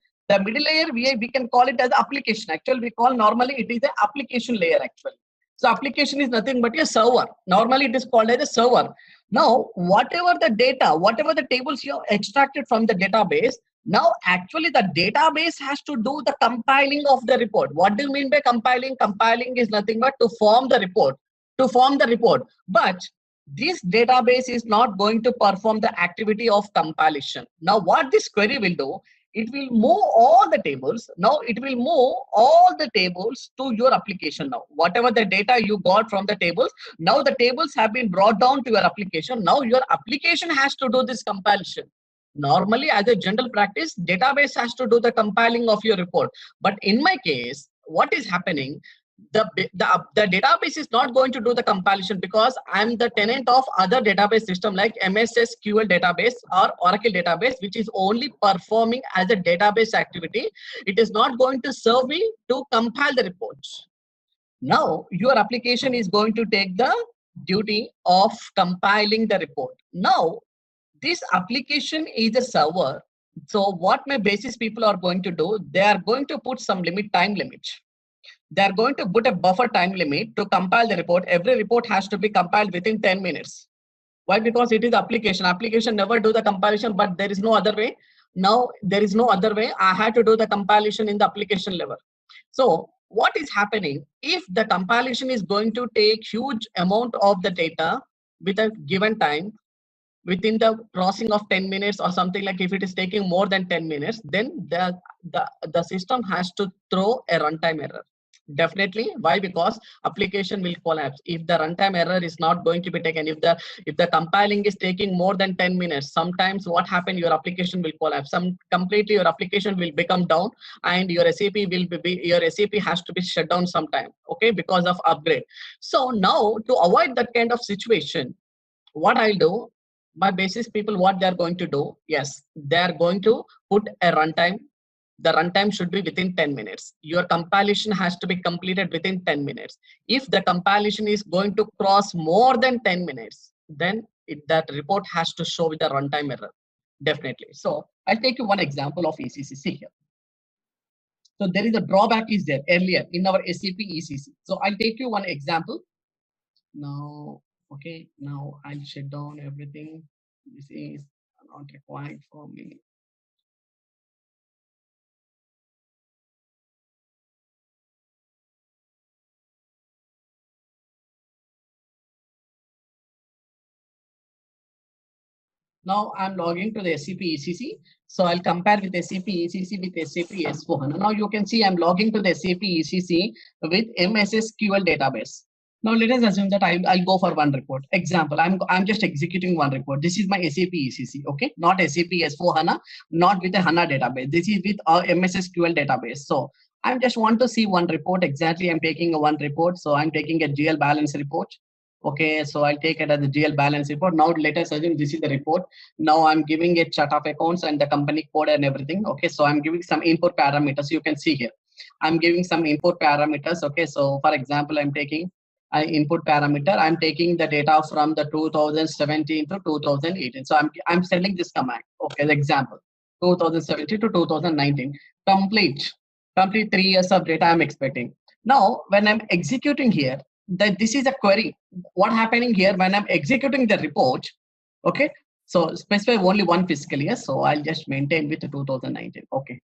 we can call it as application. Actually, we call normally it is an application layer actually. So application is nothing but a server. Normally it is called as a server. Now, whatever the data, whatever the tables you have extracted from the database, now actually the database has to do the compiling of the report. What do you mean by compiling? Compiling is nothing but to form the report. But this database is not going to perform the activity of compilation. Now, what this query will do, it will move all the tables. Now it will move all the tables to your application. Now, whatever the data you got from the tables, now the tables have been brought down to your application. Now your application has to do this compilation. Normally, as a general practice, database has to do the compiling of your report. But in my case, what is happening? The database is not going to do the compilation because I'm the tenant of other database system like MS SQL database or Oracle database, which is only performing as a database activity. It is not going to serve me to compile the reports. Now your application is going to take the duty of compiling the report. Now this application is a server. So what my basis people are going to do, they are going to put some time limit. They are going to put a buffer time limit to compile the report. Every report has to be compiled within 10 minutes. Why? Because it is application. Application never do the compilation, but there is no other way. Now there is no other way. I had to do the compilation in the application level. So what is happening, if the compilation is going to take huge amount of the data with a given time, within the crossing of 10 minutes or something, like if it is taking more than 10 minutes, then the system has to throw a runtime error. Definitely. Why? Because application will collapse if the runtime error is not going to be taken. If the compiling is taking more than 10 minutes, sometimes what happens, your application will collapse. Completely your application will become down, and your SAP has to be shut down sometime. Okay, because of upgrade. So now to avoid that kind of situation, what I'll do, my basis people, what they're going to do, yes, they're going to put a runtime. The runtime should be within 10 minutes. Your compilation has to be completed within 10 minutes. If the compilation is going to cross more than 10 minutes, then that report has to show with the runtime error. Definitely. So I'll take you one example of ECC here. So there is a drawback is there earlier in our SAP ECC. So I'll take you one example. Now, okay, now I'll shut down everything. This is not required for me. Now I'm logging to the SAP ECC. So I'll compare with SAP ECC with SAP S4HANA. Now you can see I'm logging to the SAP ECC with MSSQL database. Now let us assume that I'll go for one report. Example, I'm just executing one report. This is my SAP ECC, okay? Not SAP S4HANA, not with a HANA database. This is with a MSSQL database. So I just want to see one report. Exactly, I'm taking a one report. So I'm taking a GL balance report. Okay, so I'll take it as the GL balance report. Now let us assume this is the report. Now I'm giving a chart of accounts and the company code and everything. Okay, so I'm giving some input parameters. You can see here. I'm giving some input parameters. Okay, so for example, I'm taking an input parameter. I'm taking the data from the 2017 to 2018. So I'm sending this command. Okay, the example 2017 to 2019. Complete 3 years of data I'm expecting. Now when I'm executing here, that this is a query. What happening here when I'm executing the report? Okay, so specify only one fiscal year. So I'll just maintain with 2019. Okay.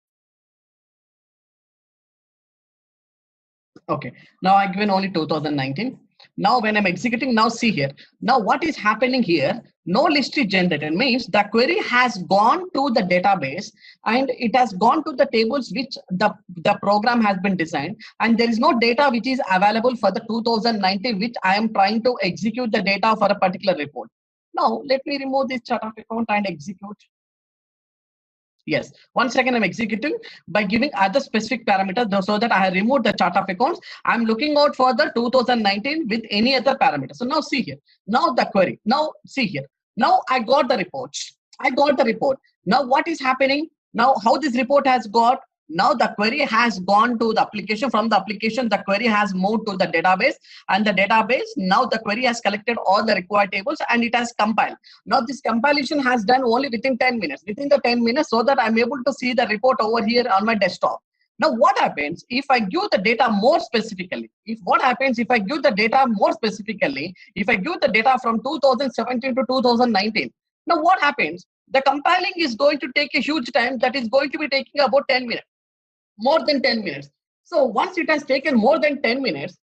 Okay. Now I given only 2019. Now when I'm executing, now see here. Now what is happening here? No list is generated, means the query has gone to the database and it has gone to the tables which the program has been designed, and there is no data which is available for the 2019 which I am trying to execute the data for a particular report. Now let me remove this chart of account and execute. Yes, one second I'm executing by giving other specific parameters so that I have removed the chart of accounts. I'm looking out for the 2019 with any other parameter. So now see here, now the query, now see here. Now I got the report. I got the report. Now what is happening? Now how this report has got? Now the query has gone to the application. From the application, the query has moved to the database, and the database, now the query has collected all the required tables and it has compiled. Now this compilation has done only within 10 minutes, within the 10 minutes, so that I'm able to see the report over here on my desktop. Now what happens if I give the data more specifically? If I give the data more specifically, if I give the data from 2017 to 2019, now what happens? The compiling is going to take a huge time. That is going to be taking about 10 minutes. More than 10 minutes. So once it has taken more than 10 minutes,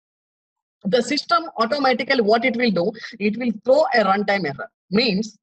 the system automatically, what it will do, it will throw a runtime error. Means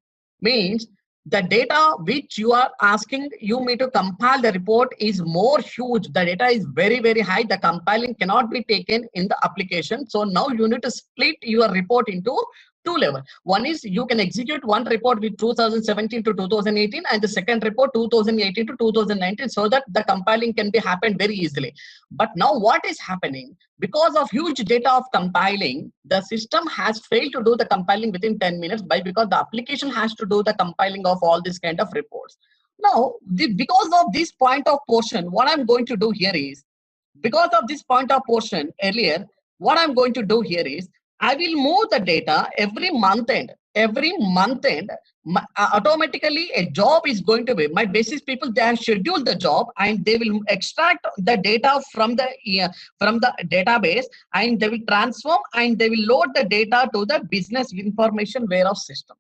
the data which you are asking me to compile the report is more huge. The data is very, very high. The compiling cannot be taken in the application. So now you need to split your report into two levels. One is you can execute one report with 2017 to 2018 and the second report 2018 to 2019, so that the compiling can be happened very easily. But now what is happening? Because of huge data of compiling, the system has failed to do the compiling within 10 minutes because the application has to do the compiling of all these kind of reports. Now, because of this point of portion, what I'm going to do here is, because of this point of portion earlier, what I'm going to do here is, I will move the data every month end. Automatically a job is going to be, my basis people, they have scheduled the job and they will extract the data from the database, and they will transform and they will load the data to the business information warehouse system.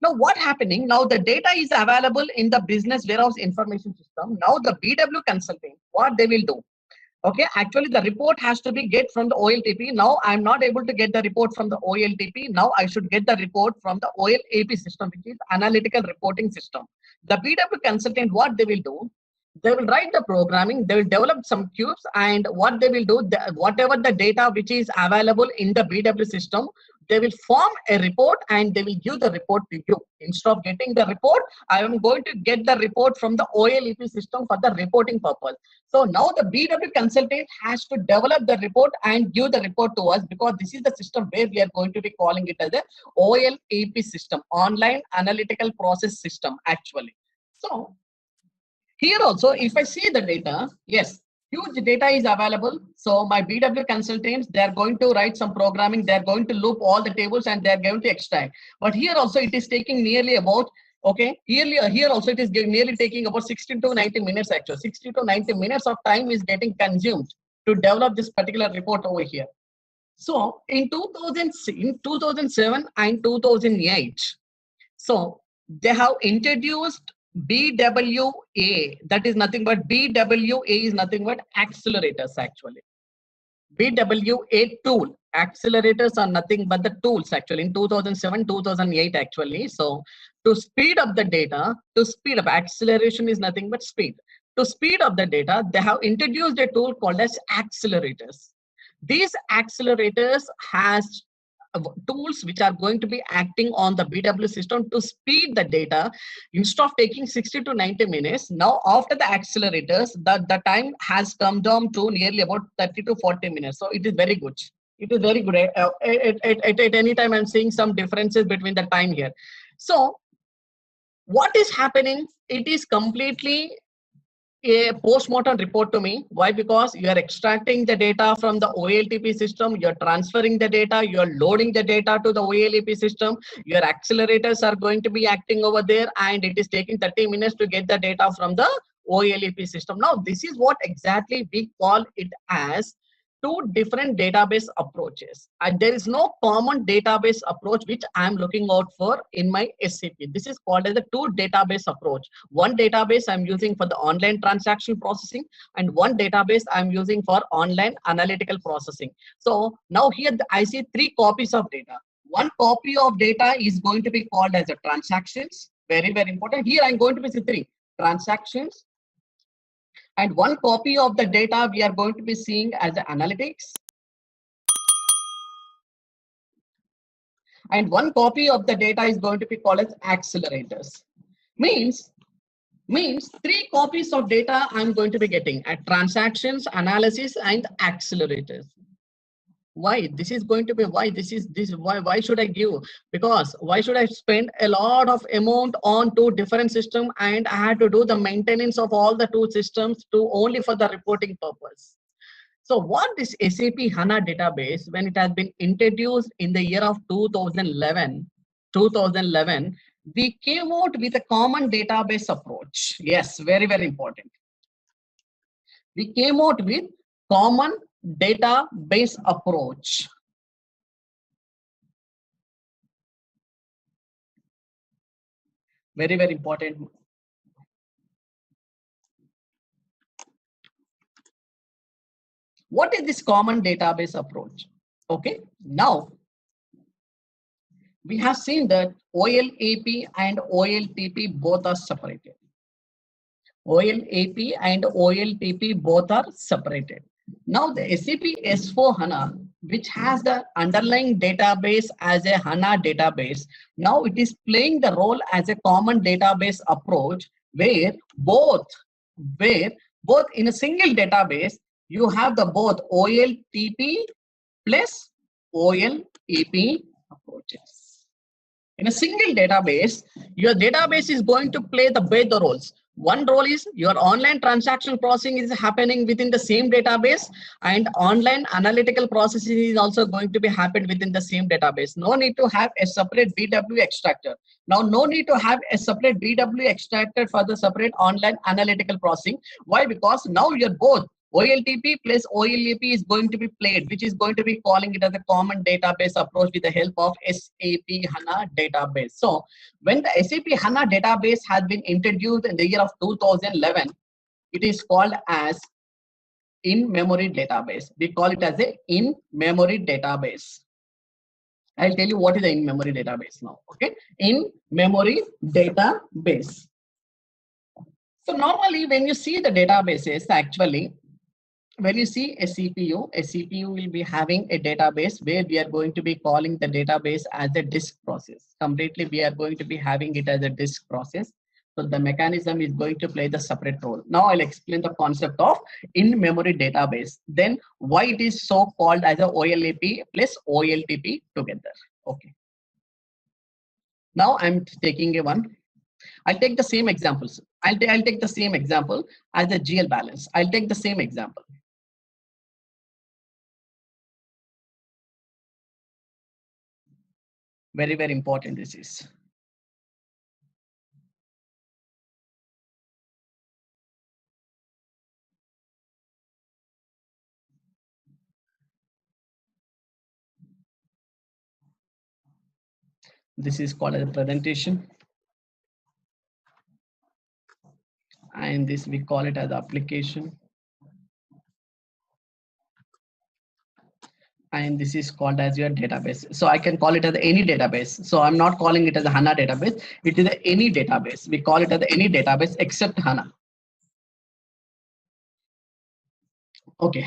Now what happening? Now the data is available in the business warehouse information system. Now the BW consulting, what they will do? Okay, actually the report has to be get from the OLTP. Now I'm not able to get the report from the OLTP. Now I should get the report from the OLAP system, which is analytical reporting system. The BW consultant, what they will do, they will write the programming, they will develop some cubes, and what they will do, whatever the data which is available in the BW system, they will form a report and they will give the report to you. Instead of getting the report, I am going to get the report from the OLEP system for the reporting purpose. So now the BW consultant has to develop the report and give the report to us, because this is the system where we are going to be calling it as the OLEP system, online analytical process system actually. So here also, if I see the data, yes, huge data is available. So my BW consultants, they are going to write some programming. They are going to loop all the tables and they are going to extract. But here also it is taking nearly about, okay, here also it is nearly taking about 60 to 90 minutes actually. 60 to 90 minutes of time is getting consumed to develop this particular report over here. So in 2007 and 2008, so they have introduced BWA. That is nothing but BWA is nothing but accelerators actually. BWA tool. Accelerators are nothing but the tools actually in 2007, 2008 actually. So to speed up the data, to speed up, acceleration is nothing but speed. To speed up the data, they have introduced a tool called as accelerators. These accelerators has tools which are going to be acting on the BW system to speed the data. Instead of taking 60 to 90 minutes, now after the accelerators, the time has come down to nearly about 30 to 40 minutes. So it is very good. It is very good. At any time, I'm seeing some differences between the time here. So what is happening? It is completely a post-mortem report to me. Why? Because you are extracting the data from the OLTP system, you're transferring the data, you're loading the data to the OLTP system, your accelerators are going to be acting over there, and it is taking 30 minutes to get the data from the OLTP system. Now, this is what exactly we call it as two different database approaches, and there is no common database approach which I am looking out for in my SAP. This is called as a two database approach. One database I'm using for the online transaction processing, and one database I'm using for online analytical processing. So now here I see three copies of data. One copy of data is going to be called as a transactions. Very, very important. Here I'm going to be see three transactions. And one copy of the data we are going to be seeing as analytics. And one copy of the data is going to be called as accelerators. Means three copies of data I'm going to be getting at transactions, analysis, and accelerators. Why this is going to be why should I give? Because why should I spend a lot of amount on two different systems, and I had to do the maintenance of all the two systems to only for the reporting purpose. So what this SAP HANA database, when it has been introduced in the year of 2011, we came out with a common database approach. Yes, very, very important. We came out with common database approach. Very, very important. What is this common database approach? Okay, now we have seen that OLAP and OLTP both are separated. OLAP and OLTP both are separated. Now the SAP S/4HANA, which has the underlying database as a HANA database, now it is playing the role as a common database approach where both in a single database, you have the both OLTP plus OLAP approaches. In a single database, your database is going to play both the roles. One role is your online transaction processing is happening within the same database, and online analytical processing is also going to be happened within the same database. No need to have a separate BW extractor. Now, no need to have a separate BW extractor for the separate online analytical processing. Why? Because now you're both OLTP plus OLAP is going to be played, which is going to be calling it as a common database approach with the help of SAP HANA database. So when the SAP HANA database has been introduced in the year of 2011, it is called as in-memory database. We call it as a in-memory database. I'll tell you what is the in-memory database now. Okay, in-memory database. So normally when you see the databases, actually, when you see a CPU will be having a database where we are going to be calling the database as a disk process. Completely, we are going to be having it as a disk process. So the mechanism is going to play the separate role. Now I'll explain the concept of in-memory database. Then why it is so called as a OLAP plus OLTP together. Okay. Now I'm taking a one. I'll take the same examples. I'll take the same example as the GL balance. I'll take the same example. Very, very important this is. This is called as a presentation. and this we call it as application, and this is called as your database. So I can call it as any database. So I'm not calling it as a HANA database. It is any database. We call it as any database except HANA. Okay.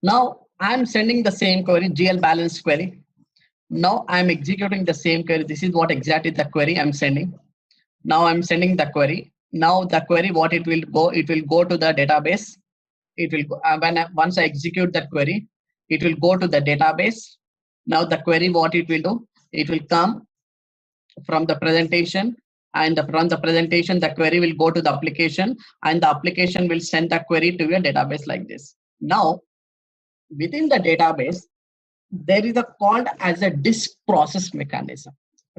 Now I'm sending the same query, GL balance query. Now I'm executing the same query. This is what exactly the query I'm sending. Now I'm sending the query. Now the query, what it will go to the database. It will go, once I execute that query, it will go to the database. Now the query, what it will do, it will come from the presentation, and from the presentation, the query will go to the application, and the application will send the query to your database like this. Now, within the database, there is a called as a disk process mechanism.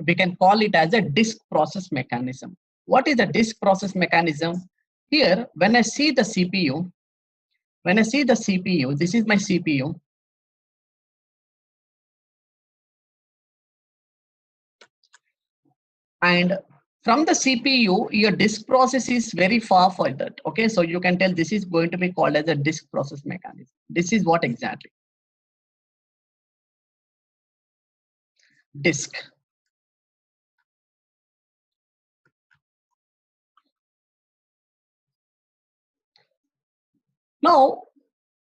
We can call it as a disk process mechanism. What is the disk process mechanism? Here, when I see the CPU, this is my CPU. And from the CPU, your disk process is very far for that. Okay, so you can tell this is going to be called as a disk process mechanism. This is what exactly? Disk. Now,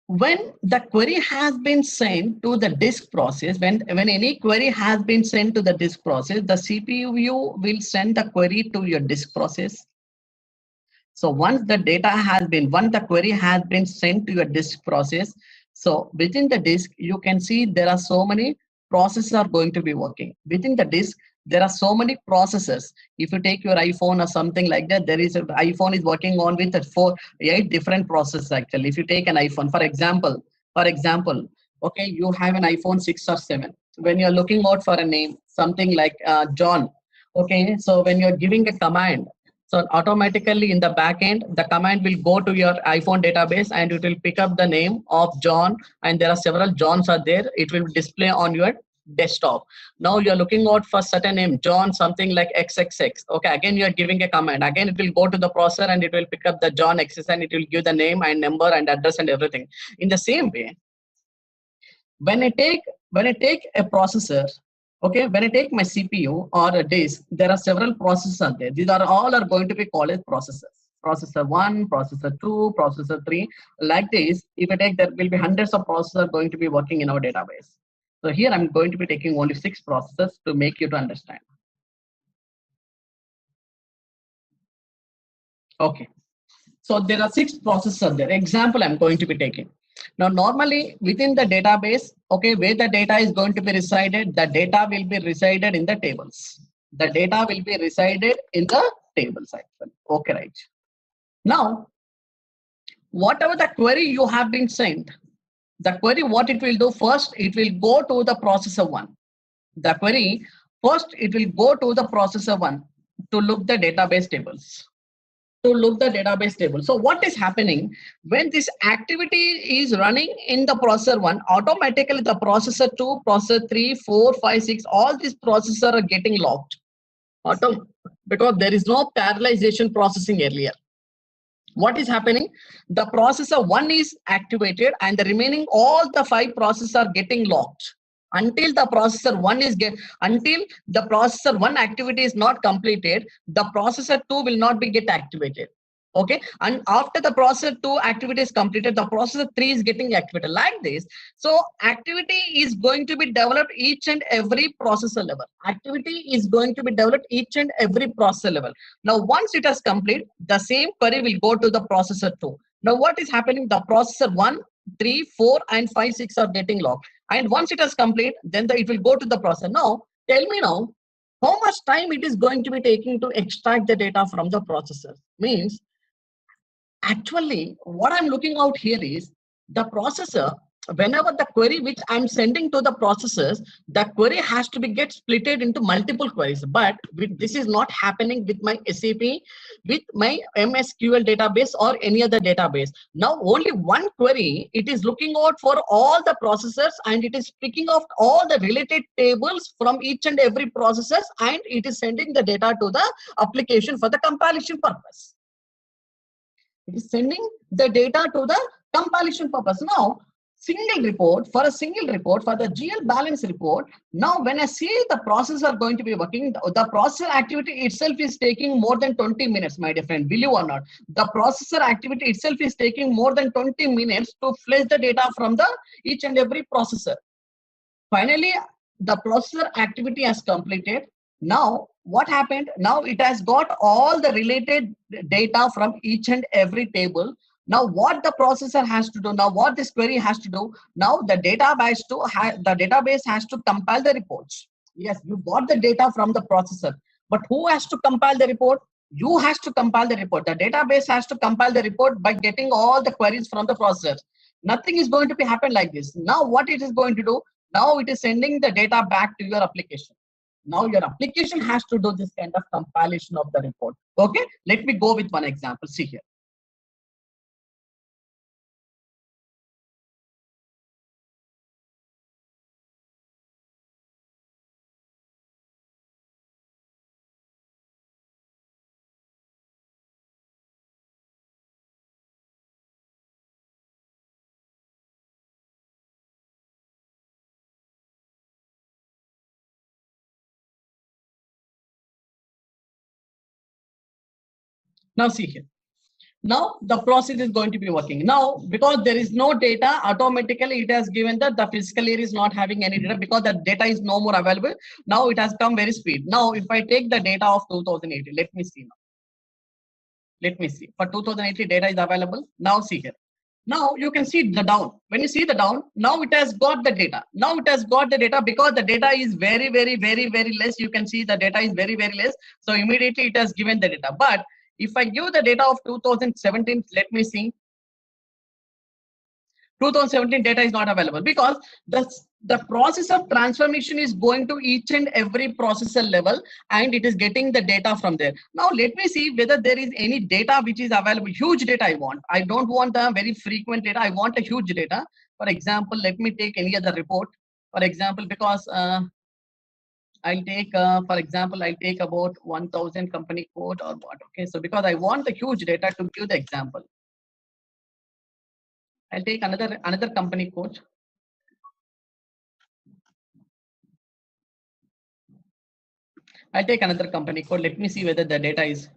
when the query has been sent to the disk process, when any query has been sent to the disk process, the CPU will send the query to your disk process. So once the query has been sent to your disk process, so within the disk, you can see there are so many processes are going to be working. Within the disk, there are so many processes. If you take your iPhone or something like that, iPhone is working on with 8 different processes actually. If you take an iPhone, for example, okay, you have an iPhone 6 or 7. When you're looking out for a name, something like John, okay, so when you're giving a command, so automatically in the back end, the command will go to your iPhone database and it will pick up the name of John, and there are several Johns are there. It will display on your desktop. Now you're looking out for certain name, John something like XXX. Okay, again you're giving a command. Again it will go to the processor and it will pick up the John XXX and it will give the name and number and address and everything. In the same way, when I take a processor, okay, when I take my CPU or a disk, there are several processors there. These are all going to be called as processors. Processor 1, processor 2, processor 3. Like this, if I take, there will be hundreds of processors going to be working in our database. So here I'm going to be taking only 6 processors to make you to understand. Okay. So there are 6 processors there. Example I'm going to be taking. Now, normally within the database, okay, where the data is going to be resided, the data will be resided in the tables. The data will be resided in the tables actually. Okay, right. Now, whatever the query you have been sent, the query, what it will do first, it will go to the processor 1. The query, first it will go to the processor 1 to look the database tables. So what is happening when this activity is running in the processor 1, automatically the processor 2, processor 3, 4, 5, 6, all these processors are getting locked. Because there is no parallelization processing earlier. What is happening? The processor 1 is activated and the remaining all the 5 processors are getting locked. Until the processor 1 activity is not completed, the processor 2 will not be get activated. Okay, and after the processor 2 activity is completed, the processor 3 is getting activated like this. So activity is going to be developed each and every processor level. Now once it has completed, the same query will go to the processor 2. Now what is happening? The processor 1, 3, 4 and 5, 6 are getting locked. And once it has complete, then it will go to the processor. Now, tell me now, how much time it is going to be taking to extract the data from the processor? Means, actually, what I'm looking out here is the processor, whenever the query which I'm sending to the processors, the query has to be get splitted into multiple queries. But this is not happening with my SAP, with my MSQL database or any other database. Now only one query, it is looking out for all the processors and it is picking off all the related tables from each and every processors and it is sending the data to the application for the compilation purpose. It is sending the data to the compilation purpose. Now, for a single report, for the GL balance report, now when I see the process are going to be working, the processor activity itself is taking more than 20 minutes, my dear friend, believe or not. The processor activity itself is taking more than 20 minutes to fetch the data from the each and every processor. Finally, the processor activity has completed. Now, what happened? Now it has got all the related data from each and every table. Now, what the processor has to do, now what this query has to do, now the database has to compile the reports. Yes, you got the data from the processor, but who has to compile the report? You has to compile the report. The database has to compile the report by getting all the queries from the processor. Nothing is going to be happen like this. Now, what it is going to do? Now it is sending the data back to your application. Now your application has to do this kind of compilation of the report. Okay, let me go with one example. See here. Now see here. Now the process is going to be working. Now, because there is no data, automatically it has given that the fiscal year is not having any data because the data is no more available. Now it has come very speed. Now, if I take the data of 2018, let me see now. Let me see. For 2018, data is available. Now see here. Now you can see the down. When you see the down, now it has got the data. Now it has got the data because the data is very less. You can see the data is very less. So immediately it has given the data. But if I give the data of 2017, let me see. 2017 data is not available because the process of transformation is going to each and every processor level and it is getting the data from there. Now let me see whether there is any data which is available. Huge data I want. I don't want the very frequent data. I want a huge data. For example, let me take any other report. For example, because I'll take, for example, I'll take about 1000 company code or what. Okay, so because I want the huge data to give the example. I'll take another company code. I'll take another company code. Let me see whether the data is,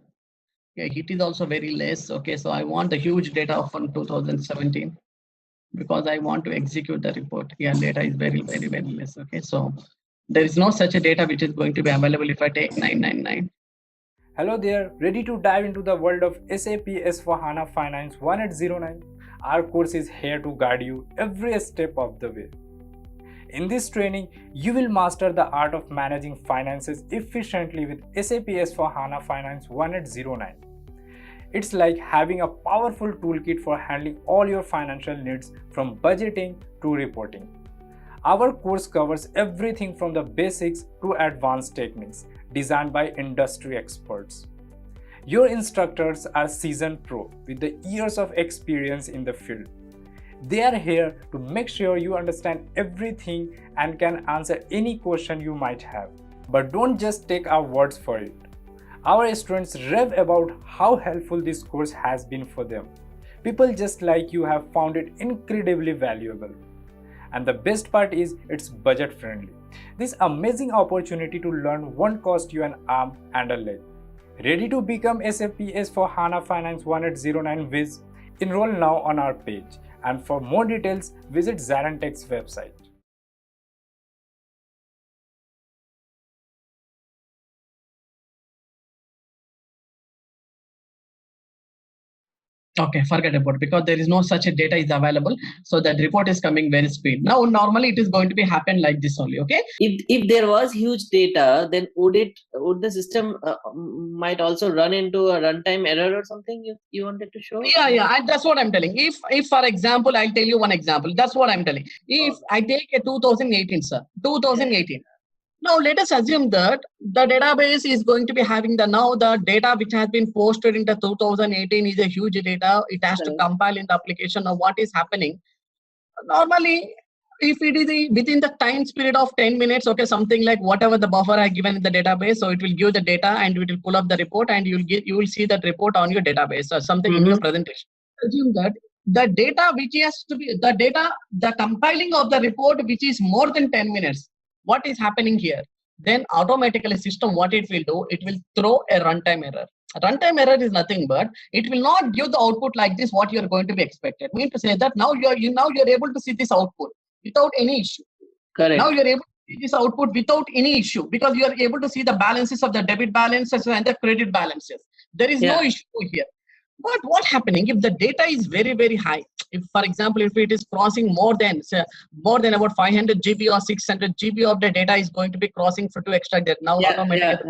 yeah, it is also very less. Okay, so I want the huge data from 2017 because I want to execute the report. Yeah, data is very less. Okay, so there is no such a data which is going to be available if I take 999. Hello there, ready to dive into the world of SAP S/4HANA Finance 1809? Our course is here to guide you every step of the way. In this training, you will master the art of managing finances efficiently with SAP S/4HANA Finance 1809. It's like having a powerful toolkit for handling all your financial needs from budgeting to reporting. Our course covers everything from the basics to advanced techniques designed by industry experts. Your instructors are seasoned pro with the years of experience in the field. They are here to make sure you understand everything and can answer any question you might have. But don't just take our words for it. Our students rave about how helpful this course has been for them. People just like you have found it incredibly valuable. And the best part is it's budget friendly. This amazing opportunity to learn won't cost you an arm and a leg. Ready to become SAP S/4HANA Finance 1809 Viz? Enroll now on our page. And for more details, visit ZaranTech's website. Okay, forget about it because there is no such a data is available. So that report is coming very speed. Now, normally it is going to be happen like this only. Okay. If there was huge data, then would the system might also run into a runtime error or something? You wanted to show? Yeah, that's what I'm telling. If for example, I'll tell you one example. That's what I'm telling. If I take a 2018, sir, 2018. Now let us assume that the database is going to be having the data which has been posted into 2018 is a huge data. It has to compile in the application. Now what is happening? Normally, If it is within the time period of 10 minutes, okay, something like whatever the buffer I given in the database, so it will give the data and it will pull up the report and you will see that report on your database or something in your presentation. Assume that the data which has to be the compiling of the report which is more than 10 minutes, what is happening here? Then automatically system, what it will do, it will throw a runtime error. A runtime error is nothing but it will not give the output like this what you are going to be expected. Mean to say that now you're able to see this output without any issue. Correct. Now you're able to see this output without any issue because you are able to see the balances of the debit balances and the credit balances. There is no issue here. But what's happening if the data is very, very high? If, for example, if it is crossing more than about 500 GB or 600 GB of the data is going to be crossing to extract that. Now automatically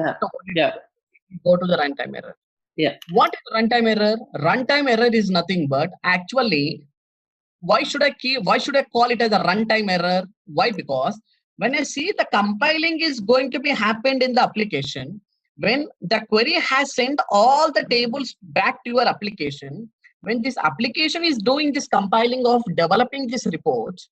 go to the runtime error. What is runtime error? Runtime error is nothing but actually, why should I call it as a runtime error? Why? Because when I see the compiling is going to be happened in the application, when the query has sent all the tables back to your application, when this application is doing this compiling of developing this reports,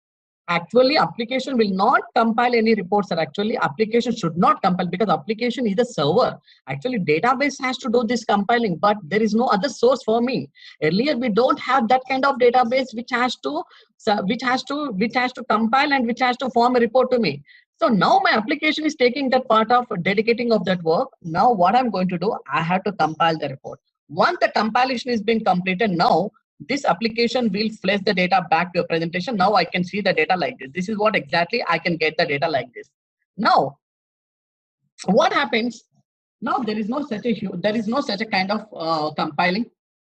actually application will not compile any reports, or actually application should not compile because application is a server. Actually database has to do this compiling, but there is no other source for me. Earlier we don't have that kind of database which has to compile and which has to form a report to me. So now my application is taking that part of dedicating of that work. Now what I'm going to do, I have to compile the report. Once the compilation is being completed, now this application will fetch the data back to a presentation. Now I can see the data like this. This is what exactly I can get the data like this. Now, what happens? Now there is no such a kind of compiling.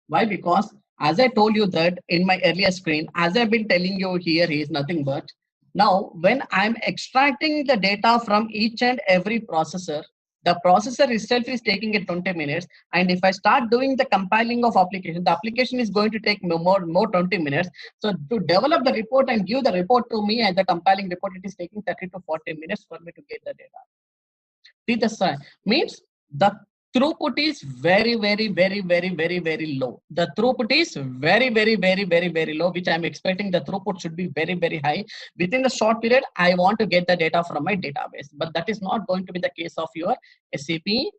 Why? Because as I told you that in my earlier screen, as I've been telling you here is nothing but now when I'm extracting the data from each and every processor, the processor itself is taking it 20 minutes. And if I start doing the compiling of application, the application is going to take more 20 minutes. So to develop the report and give the report to me as the compiling report, it is taking 30 to 40 minutes for me to get the data. See the sign means the throughput is very low. The throughput is very low, which I'm expecting the throughput should be very high. Within the short period, I want to get the data from my database, but that is not going to be the case of your SAP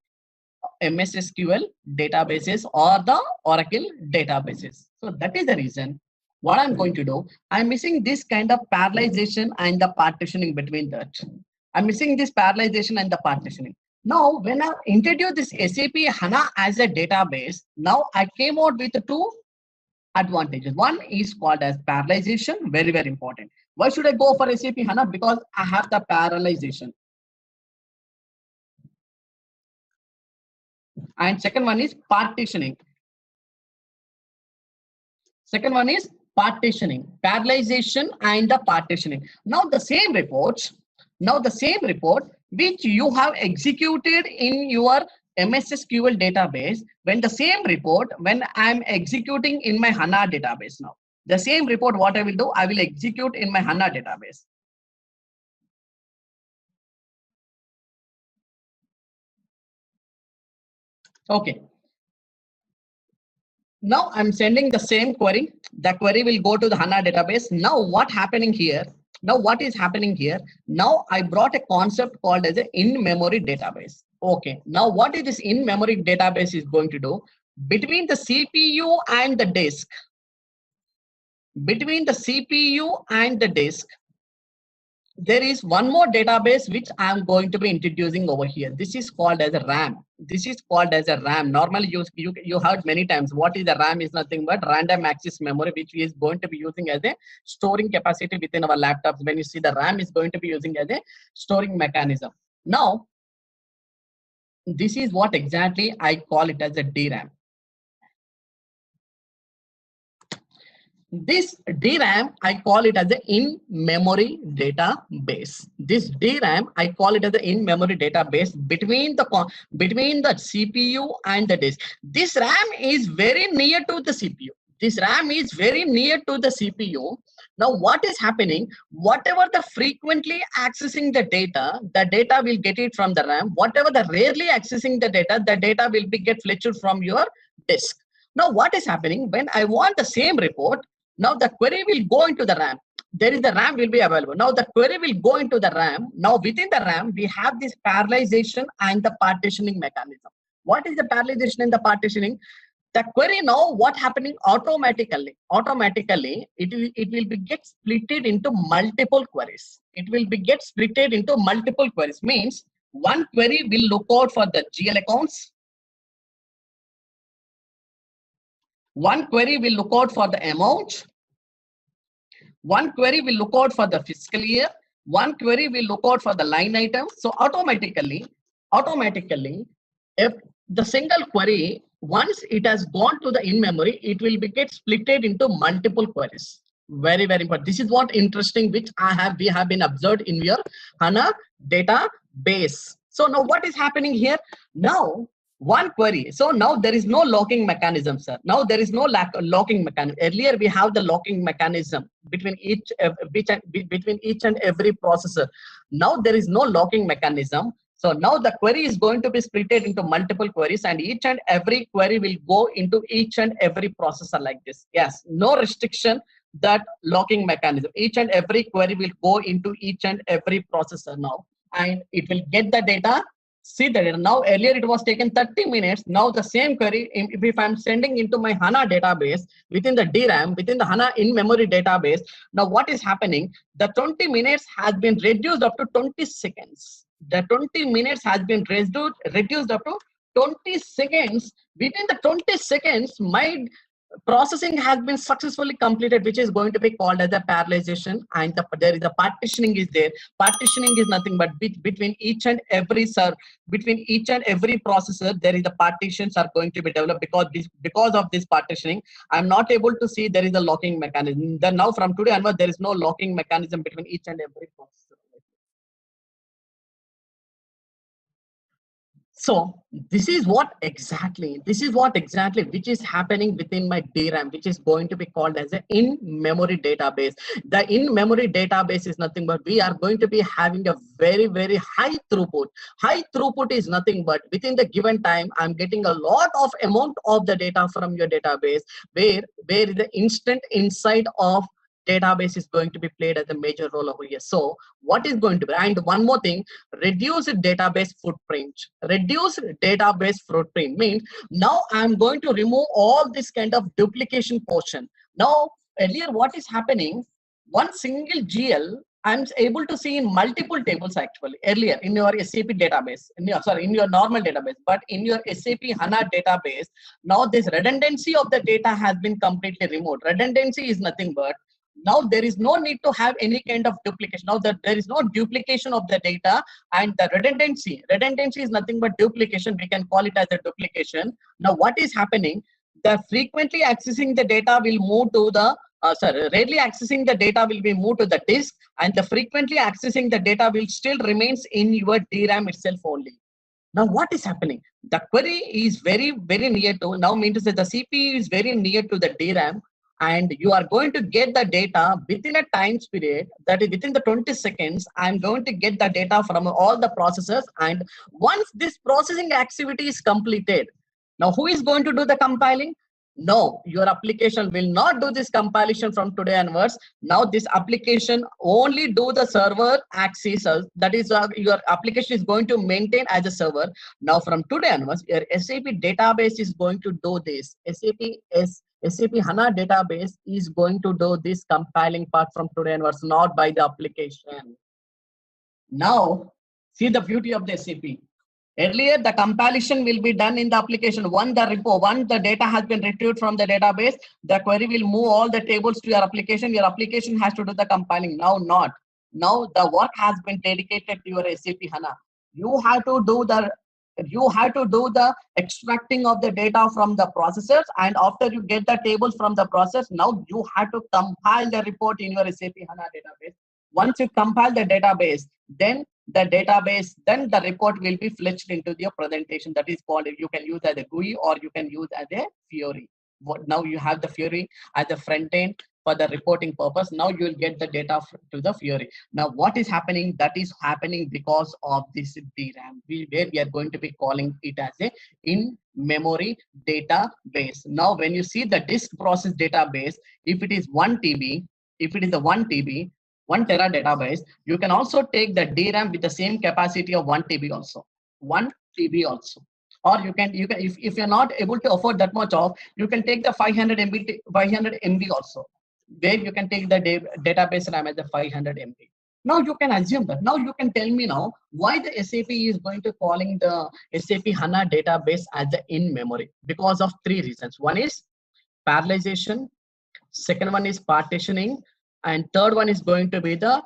MS SQL databases or the Oracle databases. So that is the reason what I'm going to do. I'm missing this kind of parallelization and the partitioning between that. I'm missing this parallelization and the partitioning. Now, when I introduced this SAP HANA as a database, now I came out with two advantages. One is called as parallelization, very important. Why should I go for SAP HANA? Because I have the parallelization. And second one is partitioning. Parallelization and the partitioning. Now the same report which you have executed in your MS SQL database, when I'm executing in my HANA database now, the same report, what I will do, I will execute in my HANA database. Okay. Now I'm sending the same query. The query will go to the HANA database. Now what is happening here? Now I brought a concept called as an in-memory database. Okay. Now what is this in-memory database is going to do? Between the CPU and the disk, there is one more database which I am going to be introducing over here. This is called as a RAM. Normally you heard many times. What is the RAM is nothing but random access memory, which is going to be using as a storing capacity within our laptops. When you see the RAM is going to be using as a storing mechanism. Now, this is what exactly I call it as a DRAM. This DRAM, I call it as an in-memory database. This DRAM, I call it as an in-memory database between the CPU and the disk. This RAM is very near to the CPU. Now, what is happening? Whatever the frequently accessing the data will get it from the RAM. Whatever the rarely accessing the data will be get fetched from your disk. Now, what is happening when I want the same report? Now the query will go into the RAM. there is the RAM will be available. Now the query will go into the RAM. Now within the RAM, we have this parallelization and the partitioning mechanism. What is the parallelization and the partitioning? The query now, what happening automatically? Automatically, it will be get splitted into multiple queries. It will be get splitted into multiple queries. Means one query will look out for the GL accounts. One query will look out for the amount. One query will look out for the fiscal year. One query will look out for the line item. So automatically, if the single query, once it has gone to the in-memory, it will be get splitted into multiple queries. Very, very important. This is what interesting, which we have been observed in your HANA database. So now what is happening here? Now, one query. So now there is no locking mechanism, sir. Now there is no locking mechanism. Earlier we have the locking mechanism between each and every processor. Now there is no locking mechanism. So now the query is going to be split into multiple queries, and each and every query will go into each and every processor like this. Yes, no restriction, that locking mechanism. Each and every query will go into each and every processor now, and it will get the data. See the data. Now earlier it was taken 30 minutes. Now the same query, if I'm sending into my HANA database within the DRAM, within the HANA in-memory database, now what is happening? The 20 minutes has been reduced up to 20 seconds. The 20 minutes has been reduced up to 20 seconds. Within the 20 seconds, my processing has been successfully completed, which is going to be called as a parallelization, and there is a partitioning is there. Partitioning is nothing but between each and every processor, there is the partitions are going to be developed. Because of this partitioning, I'm not able to see there is a locking mechanism. Then now from today onward, there is no locking mechanism between each and every processor. So this is what exactly which is happening within my DRAM, which is going to be called as an in-memory database. The in-memory database is nothing but we are going to be having a very, very high throughput. High throughput is nothing but within the given time, I'm getting a lot of amount of the data from your database, where the instant insight of database is going to be played as a major role over here. So what is going to be, and one more thing, reduce database footprint. Reduce database footprint means now I'm going to remove all this kind of duplication portion. Now earlier what is happening, one single GL I'm able to see in multiple tables actually earlier in your SAP database, in your normal database, but in your SAP HANA database, now this redundancy of the data has been completely removed. Redundancy is nothing but now there is no need to have any kind of duplication. Now that there is no duplication of the data, and the redundancy is nothing but duplication. We can call it as a duplication. Now what is happening? The frequently accessing the data will move to the rarely accessing the data will be moved to the disk, and the frequently accessing the data will still remains in your DRAM itself only. Now what is happening? The query is very, very near to, now means to say the CPU is very near to the DRAM, and you are going to get the data within a time period, that is within the 20 seconds. I'm going to get the data from all the processors, and once this processing activity is completed, now who is going to do the compiling? No, your application will not do this compilation from today onwards. Now this application only do the server access, that is your application is going to maintain as a server. Now from today onwards, your SAP database is going to do this. SAP HANA database is going to do this compiling part from today onwards, not by the application. Now see the beauty of the SAP. Earlier, the compilation will be done in the application. Once the data has been retrieved from the database, the query will move all the tables to your application. Your application has to do the compiling. Now not. Now the work has been dedicated to your SAP HANA. You have to do the extracting of the data from the processors, and after you get the tables from the process, now you have to compile the report in your SAP HANA database. Once you compile the database, then the report will be fetched into your presentation. That is called, you can use as a GUI or you can use as a Fiori. Now you have the Fiori as a front end for the reporting purpose. Now you will get the data to the Fiori. Now what is happening? That is happening because of this DRAM, where we are going to be calling it as a in-memory database. Now when you see the disk process database, if it is 1 TB, if it is the 1 TB, 1 tera database, you can also take the DRAM with the same capacity of 1 TB also, 1 TB also. Or you can if you're not able to afford that much of, you can take the 500 MB also, where you can take the database RAM as the 500 MB. Now you can assume that. Now you can tell me now why the SAP is going to calling the SAP HANA database as the in memory, because of 3 reasons. One is parallelization, second one is partitioning, and third one is going to be the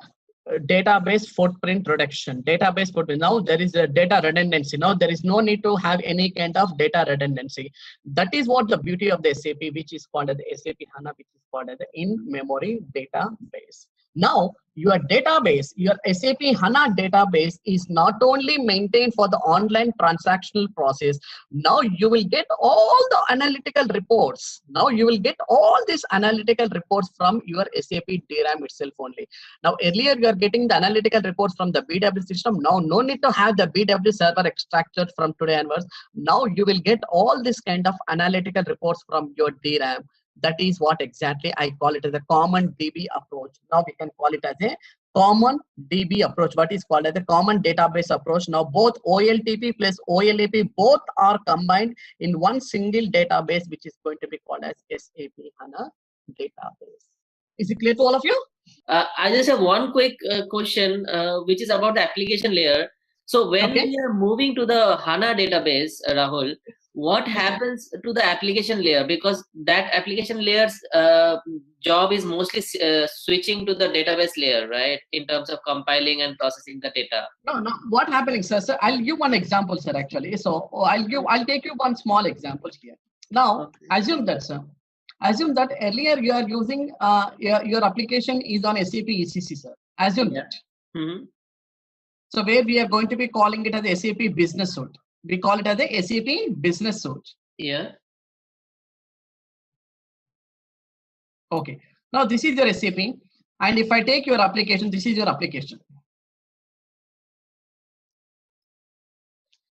database footprint reduction. Database footprint. Now there is a data redundancy. Now there is no need to have any kind of data redundancy. That is what the beauty of the SAP, which is called as the SAP HANA, which is called as the in-memory database. Now your database, your SAP HANA database is not only maintained for the online transactional process. Now you will get all the analytical reports. Now you will get all these analytical reports from your SAP DRAM itself only. Now earlier you are getting the analytical reports from the BW system. Now no need to have the BW server extracted from today onwards. Now you will get all this kind of analytical reports from your DRAM. That is what exactly I call it as a common DB approach. Now we can call it as a common DB approach, what is called as a common database approach. Now both OLTP plus OLAP both are combined in one single database, which is going to be called as SAP HANA database. Is it clear to all of you? I just have one quick question, which is about the application layer. So when we are moving to the HANA database, Rahul, what happens to the application layer? Because that application layer's job is mostly switching to the database layer, right? In terms of compiling and processing the data. No. What happening, sir? So I'll give one example, sir. Actually, so I'll take you one small example here. Now, assume that, sir. Assume that earlier you are using your application is on SAP ECC, sir. Assume that. Mm-hmm. So where we are going to be calling it as SAP Business Suite. We call it as a SAP Business Suite. Yeah. Okay. Now this is your SAP, and if I take your application, this is your application.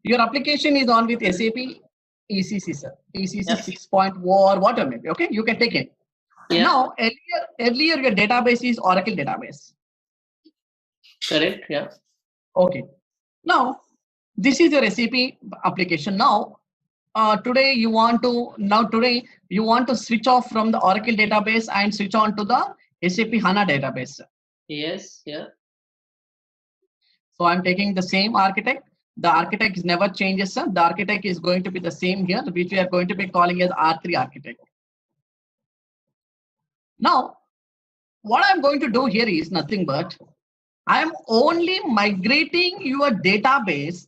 Your application is on with SAP ECC, sir. ECC 6.0 or whatever maybe. Okay, you can take it. Yeah. Now earlier your database is Oracle database. Correct. Yeah. Okay. Now this is your SAP application. Now today you want to switch off from the Oracle database and switch on to the SAP HANA database. Yes. Yeah. So I'm taking the same architect. The architect is never changes, sir. The architect is going to be the same here, which we are going to be calling as R3 architect. Now, what I'm going to do here is nothing but I am only migrating your database.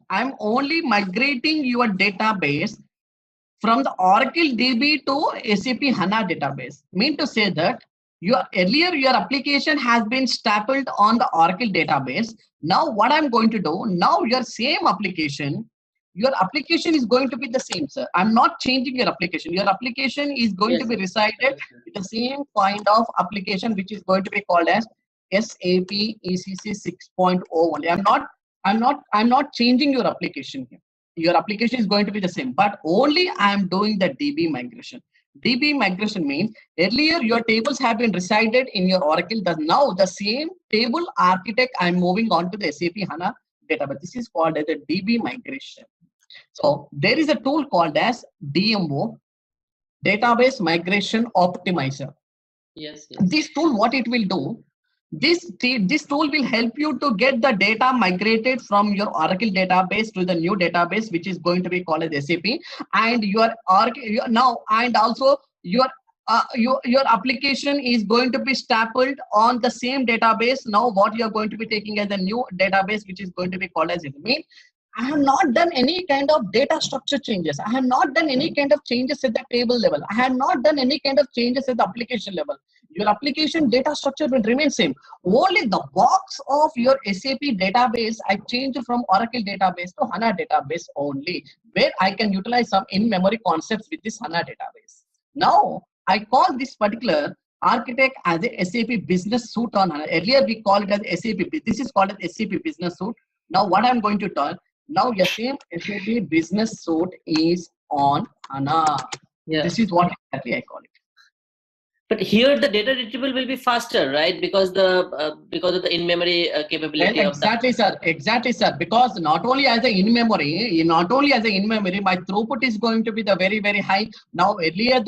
I'm only migrating your database from the Oracle DB to SAP HANA database. Mean to say that your application has been stapled on the Oracle database. Now what I'm going to do, now your application is going to be the same, sir. I'm not changing your application. Your application is going to be resided with the same kind of application, which is going to be called as SAP ECC 6.0 only. I'm not changing your application here. Your application is going to be the same, but only I am doing the DB migration. DB migration means earlier your tables have been resided in your Oracle. Now the same table architect I'm moving on to the SAP HANA database. This is called as a DB migration. So there is a tool called as DMO, Database Migration Optimizer. Yes. This tool, what it will do, this tool will help you to get the data migrated from your Oracle database to the new database, which is going to be called as SAP, and your application is going to be stapled on the same database. Now what you are going to be taking as a new database, which is going to be called as SAP. I have not done any kind of data structure changes. I have not done any kind of changes at the table level. I have not done any kind of changes at the application level. Your application data structure will remain same. Only the box of your SAP database, I changed from Oracle database to HANA database only, where I can utilize some in-memory concepts with this HANA database. Now, I call this particular architect as a SAP Business Suite on HANA. Earlier, we called it as SAP. This is called as SAP Business Suite. Now, what I'm going to tell, now your same SAP Business Suite is on HANA. Yeah. This is what exactly I call it. But here the data retrieval will be faster, right? Because of the in-memory capability of that. Exactly, sir. Exactly, sir. Because not only as a in-memory, my throughput is going to be the very, very high. Now, earlier,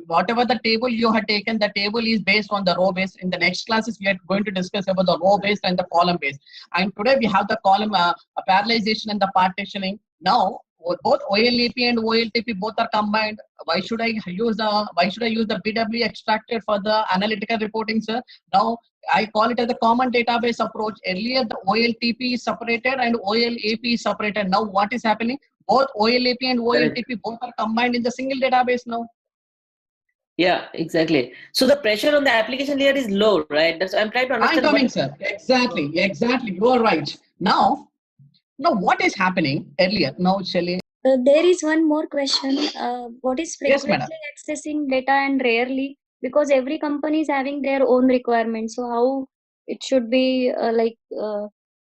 whatever the table you had taken, the table is based on the row based. In the next classes, we are going to discuss about the row based and the column based. And today we have the column parallelization and the partitioning. Now, both OLEP and OLTP both are combined. Why should I use the BW extracted for the analytical reporting, sir? Now I call it as a common database approach. Earlier the OLTP is separated and OLAP is separated. Now what is happening? Both OLAP and OLTP both are combined in the single database now. Yeah, exactly. So the pressure on the application layer is low, right? That's I'm trying to understand. I'm coming, sir. Exactly. You are right. Now what is happening earlier? Now, Shelly. There is one more question. What is Yes, frequently madam. accessing data and rarely? Because every company is having their own requirements. So how it should be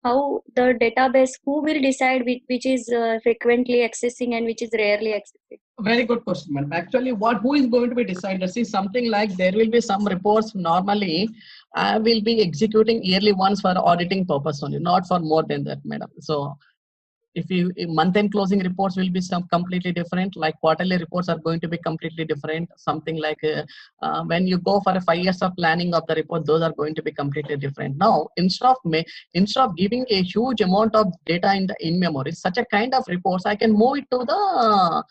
how the database, who will decide which is frequently accessing and which is rarely accessing? Very good question, madam. Actually, who is going to be decided? See, something like there will be some reports normally will be executing yearly once for auditing purpose only, not for more than that, madam. So if month-end closing reports will be some completely different, like quarterly reports are going to be completely different. Something like when you go for a 5 years of planning of the report, those are going to be completely different. Now, instead of giving a huge amount of data in memory, such a kind of reports, I can move it to the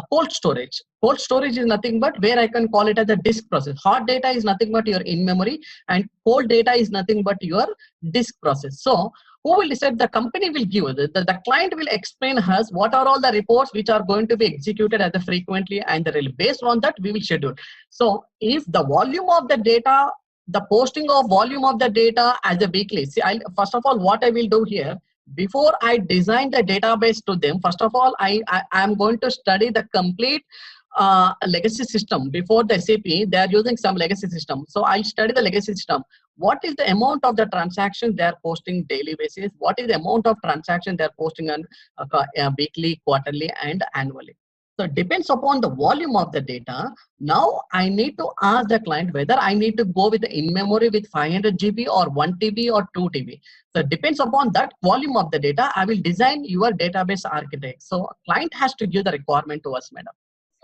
cold storage. Cold storage is nothing but where I can call it as a disk process. Hot data is nothing but your in memory, and cold data is nothing but your disk process. So who will decide? The company will give the client will explain us what are all the reports which are going to be executed as a frequently, and based on that we will schedule. So if the volume of the data, the posting of volume of the data as a weekly, see, first of all what I will do here, before I design the database to them, first of all I am going to study the complete legacy system. Before the SAP, they are using some legacy system. So I'll study the legacy system. What is the amount of the transactions they are posting daily basis? What is the amount of transactions they are posting on weekly, quarterly, and annually? So it depends upon the volume of the data. Now I need to ask the client whether I need to go with the in-memory with 500 GB or 1 TB or 2 TB. So it depends upon that volume of the data. I will design your database architect. So client has to give the requirement to us, madam.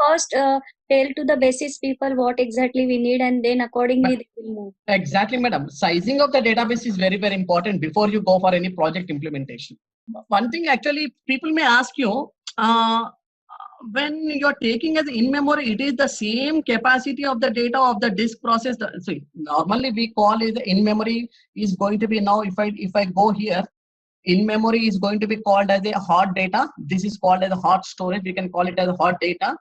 First, tell to the basis people what exactly we need, and then accordingly they will move. Exactly, madam. Sizing of the database is very, very important before you go for any project implementation. One thing actually people may ask you, when you're taking as in-memory, it is the same capacity of the data of the disk process. So normally we call it the in-memory is going to be, now if I go here, in-memory is going to be called as a hot data. This is called as a hot storage. We can call it as a hot data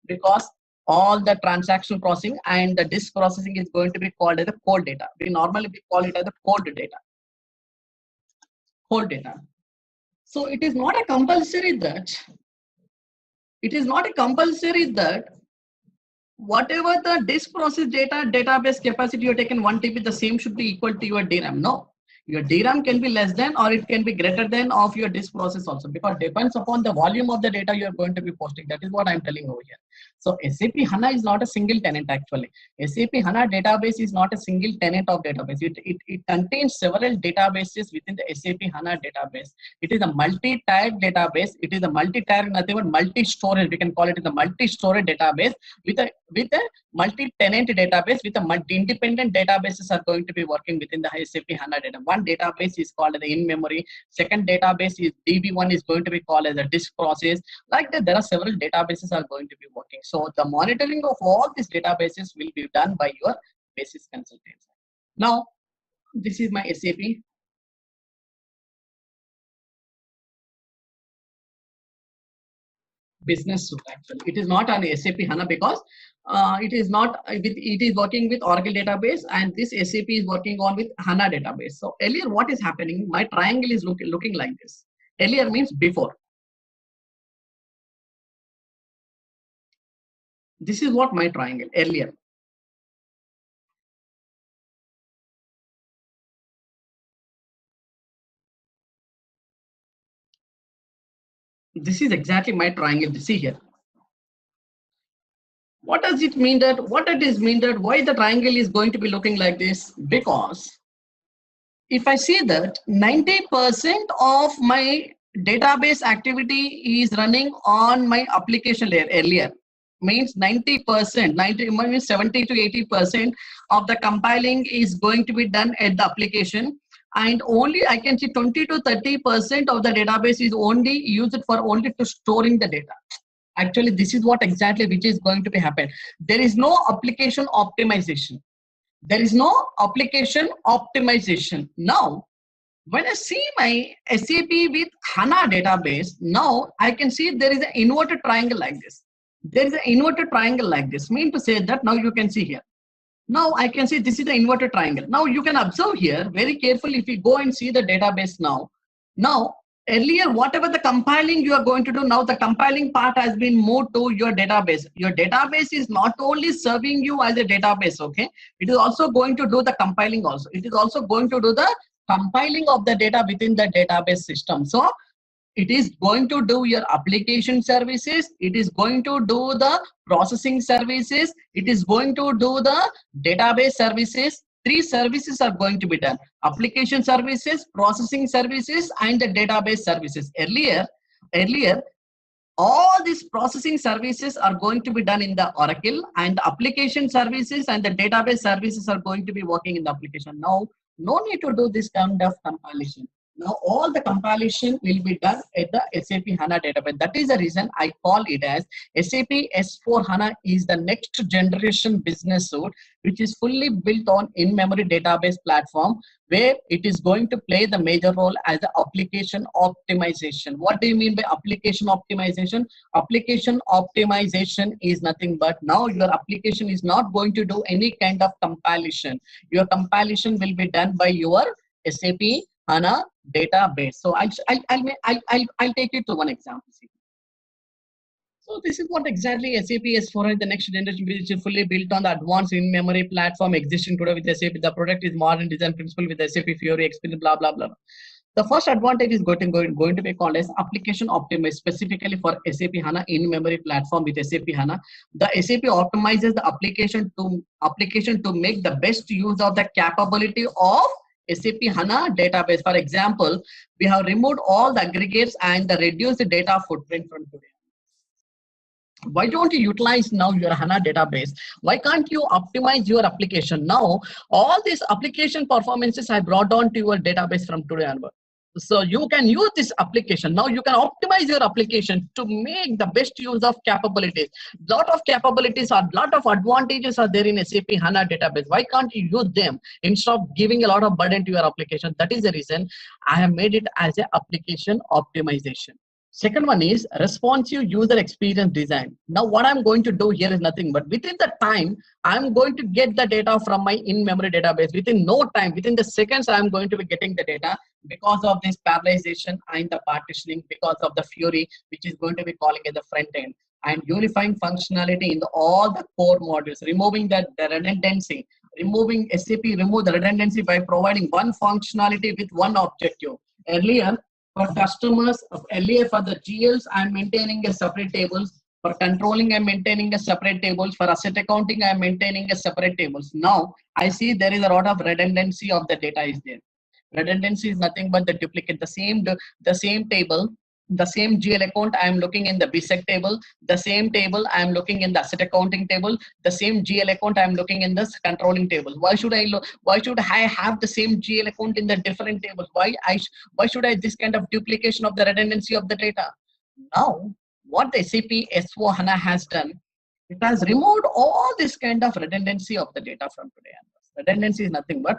because all the transaction processing and the disk processing is going to be called as a cold data. We normally call it as a cold data. Cold data. So it is not a compulsory that whatever the disk process data database capacity you're taking 1 TB, the same should be equal to your DRAM. No. Your DRAM can be less than or it can be greater than of your disk process also, because depends upon the volume of the data you are going to be posting. That is what I'm telling over here. So SAP HANA is not a single tenant actually. SAP HANA database is not a single tenant of database. It contains several databases within the SAP HANA database. It is a multi-tiered database. It is a multi-tiered, nothing but multi-storage. We can call it the multi-storage database with a multi-tenant database with a multi-independent databases are going to be working within the SAP HANA data. One database is called the in-memory. Second database is DB1 is going to be called as a disk process. Like that, there are several databases are going to be working. So the monitoring of all these databases will be done by your basis consultants. Now, this is my SAP Business Suite. Actually, it is not on SAP HANA because it is working with Oracle database, and this SAP is working on with HANA database. So earlier, what is happening? My triangle is looking like this. Earlier means before. This is what my triangle earlier. This is exactly my triangle. See here. What does it mean that, what it is mean that, why the triangle is going to be looking like this? Because if I see that 90% of my database activity is running on my application layer earlier, means 90%, 90 means 70 to 80% of the compiling is going to be done at the application, and only I can see 20 to 30% of the database is only used for only to storing the data. Actually, this is what exactly which is going to be happen. There is no application optimization. There is no application optimization. Now, when I see my SAP with HANA database, now I can see there is an inverted triangle like this. There is an inverted triangle like this. Mean to say that now you can see here. Now I can see this is the inverted triangle. Now you can observe here very carefully if you go and see the database now. Now, earlier, whatever the compiling you are going to do, now the compiling part has been moved to your database. Your database is not only serving you as a database, okay? It is also going to do the compiling also. It is also going to do the compiling of the data within the database system. So it is going to do your application services, it is going to do the processing services, it is going to do the database services. Three services are going to be done: application services, processing services, and the database services. Earlier all these processing services are going to be done in the Oracle, and the application services and the database services are going to be working in the application. Now no need to do this kind of compilation. Now all the compilation will be done at the SAP HANA database. That is the reason I call it as SAP S4 HANA is the next generation business suite, which is fully built on in-memory database platform, where it is going to play the major role as the application optimization. What do you mean by application optimization? Application optimization is nothing but now your application is not going to do any kind of compilation. Your compilation will be done by your SAP HANA database. So I'll take you to one example. So this is what exactly SAP S4 the next generation, which is fully built on the advanced in-memory platform existing today with SAP. The product is modern design principle with SAP Fiori experience, blah blah blah. The first advantage is going to be called as application optimized, specifically for SAP HANA in-memory platform with SAP HANA. The SAP optimizes the application to make the best use of the capability of SAP HANA database. For example, we have removed all the aggregates and the reduced the data footprint from today. Why don't you utilize now your HANA database? Why can't you optimize your application? Now, all these application performances I brought down to your database from today onward. So you can use this application. Now you can optimize your application to make the best use of capabilities. Lot of capabilities are, lot of advantages are there in SAP HANA database. Why can't you use them instead of giving a lot of burden to your application? That is the reason I have made it as an application optimization. Second one is responsive user experience design. Now what I'm going to do here is nothing but within the time I'm going to get the data from my in-memory database. Within no time, within the seconds, I'm going to be getting the data because of this parallelization and the partitioning, because of the Fiori, which is going to be calling at the front end, and unifying functionality in all the core modules, removing the redundancy, removing SAP, remove the redundancy by providing one functionality with one objective. Earlier, for customers, earlier for the GLs, I'm maintaining a separate tables. For controlling, I'm maintaining a separate tables. For asset accounting, I'm maintaining a separate tables. Now, I see there is a lot of redundancy of the data is there. Redundancy is nothing but the duplicate, the same table, the same GL account I am looking in the BSEC table, the same table I am looking in the asset accounting table, the same GL account I am looking in the controlling table. Why should I have the same GL account in the different tables? Why should I this kind of duplication of the redundancy of the data? Now, what the SAP S4 HANA has done, it has removed all this kind of redundancy of the data from today. Redundancy is nothing but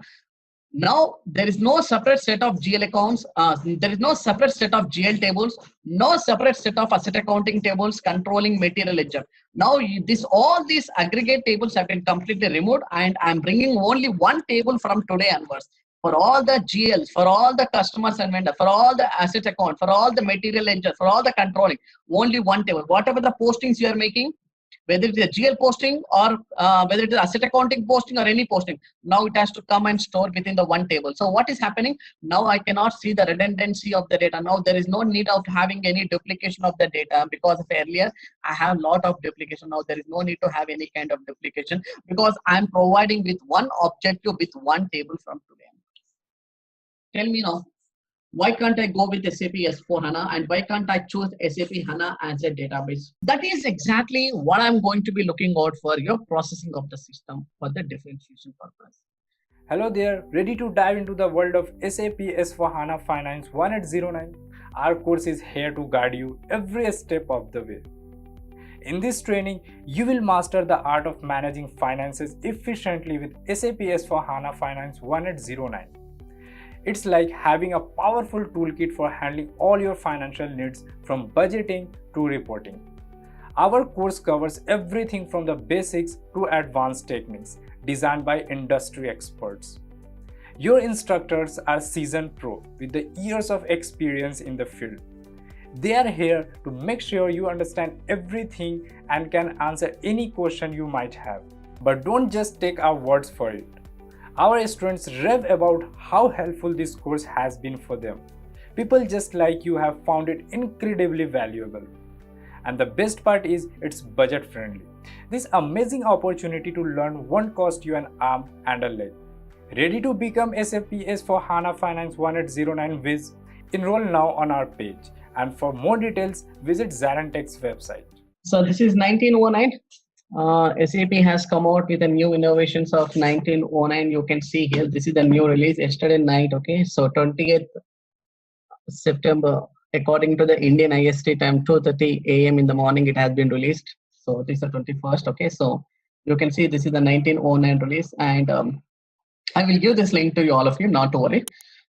now there is no separate set of GL accounts, there is no separate set of GL tables, no separate set of asset accounting tables controlling material ledger. Now all these aggregate tables have been completely removed, and I'm bringing only one table from today onwards. For all the GLs, for all the customers and vendors, for all the asset account, for all the material ledger, for all the controlling, only one table. Whatever the postings you are making, whether it is a GL posting or whether it is asset accounting posting or any posting. Now it has to come and store within the one table. So what is happening? Now I cannot see the redundancy of the data. Now there is no need of having any duplication of the data, because of earlier I have lot of duplication. Now there is no need to have any kind of duplication, because I'm providing with one objective with one table from today. Tell me now, why can't I go with SAP S4HANA, and why can't I choose SAP HANA as a database? That is exactly what I'm going to be looking out for your processing of the system for the differentiation purpose. Hello there, ready to dive into the world of SAP S4HANA Finance 1809? Our course is here to guide you every step of the way. In this training, you will master the art of managing finances efficiently with SAP S4HANA Finance 1809. It's like having a powerful toolkit for handling all your financial needs, from budgeting to reporting. Our course covers everything from the basics to advanced techniques, designed by industry experts. Your instructors are seasoned pro with the years of experience in the field. They are here to make sure you understand everything and can answer any question you might have. But don't just take our words for it. Our students rave about how helpful this course has been for them. People just like you have found it incredibly valuable. And the best part is, it's budget friendly. This amazing opportunity to learn won't cost you an arm and a leg. Ready to become SAP S4HANA Finance 1809 Viz? Enroll now on our page. And for more details, visit ZaranTech's website. So this is 1909. SAP has come out with the new innovations of 1909. You can see here, this is the new release yesterday night. Okay, so 20th September, according to the Indian IST time, 2:30 a.m. in the morning, it has been released. So this is the 21st. Okay, so you can see this is the 1909 release, and I will give this link to you, all of you, not to worry.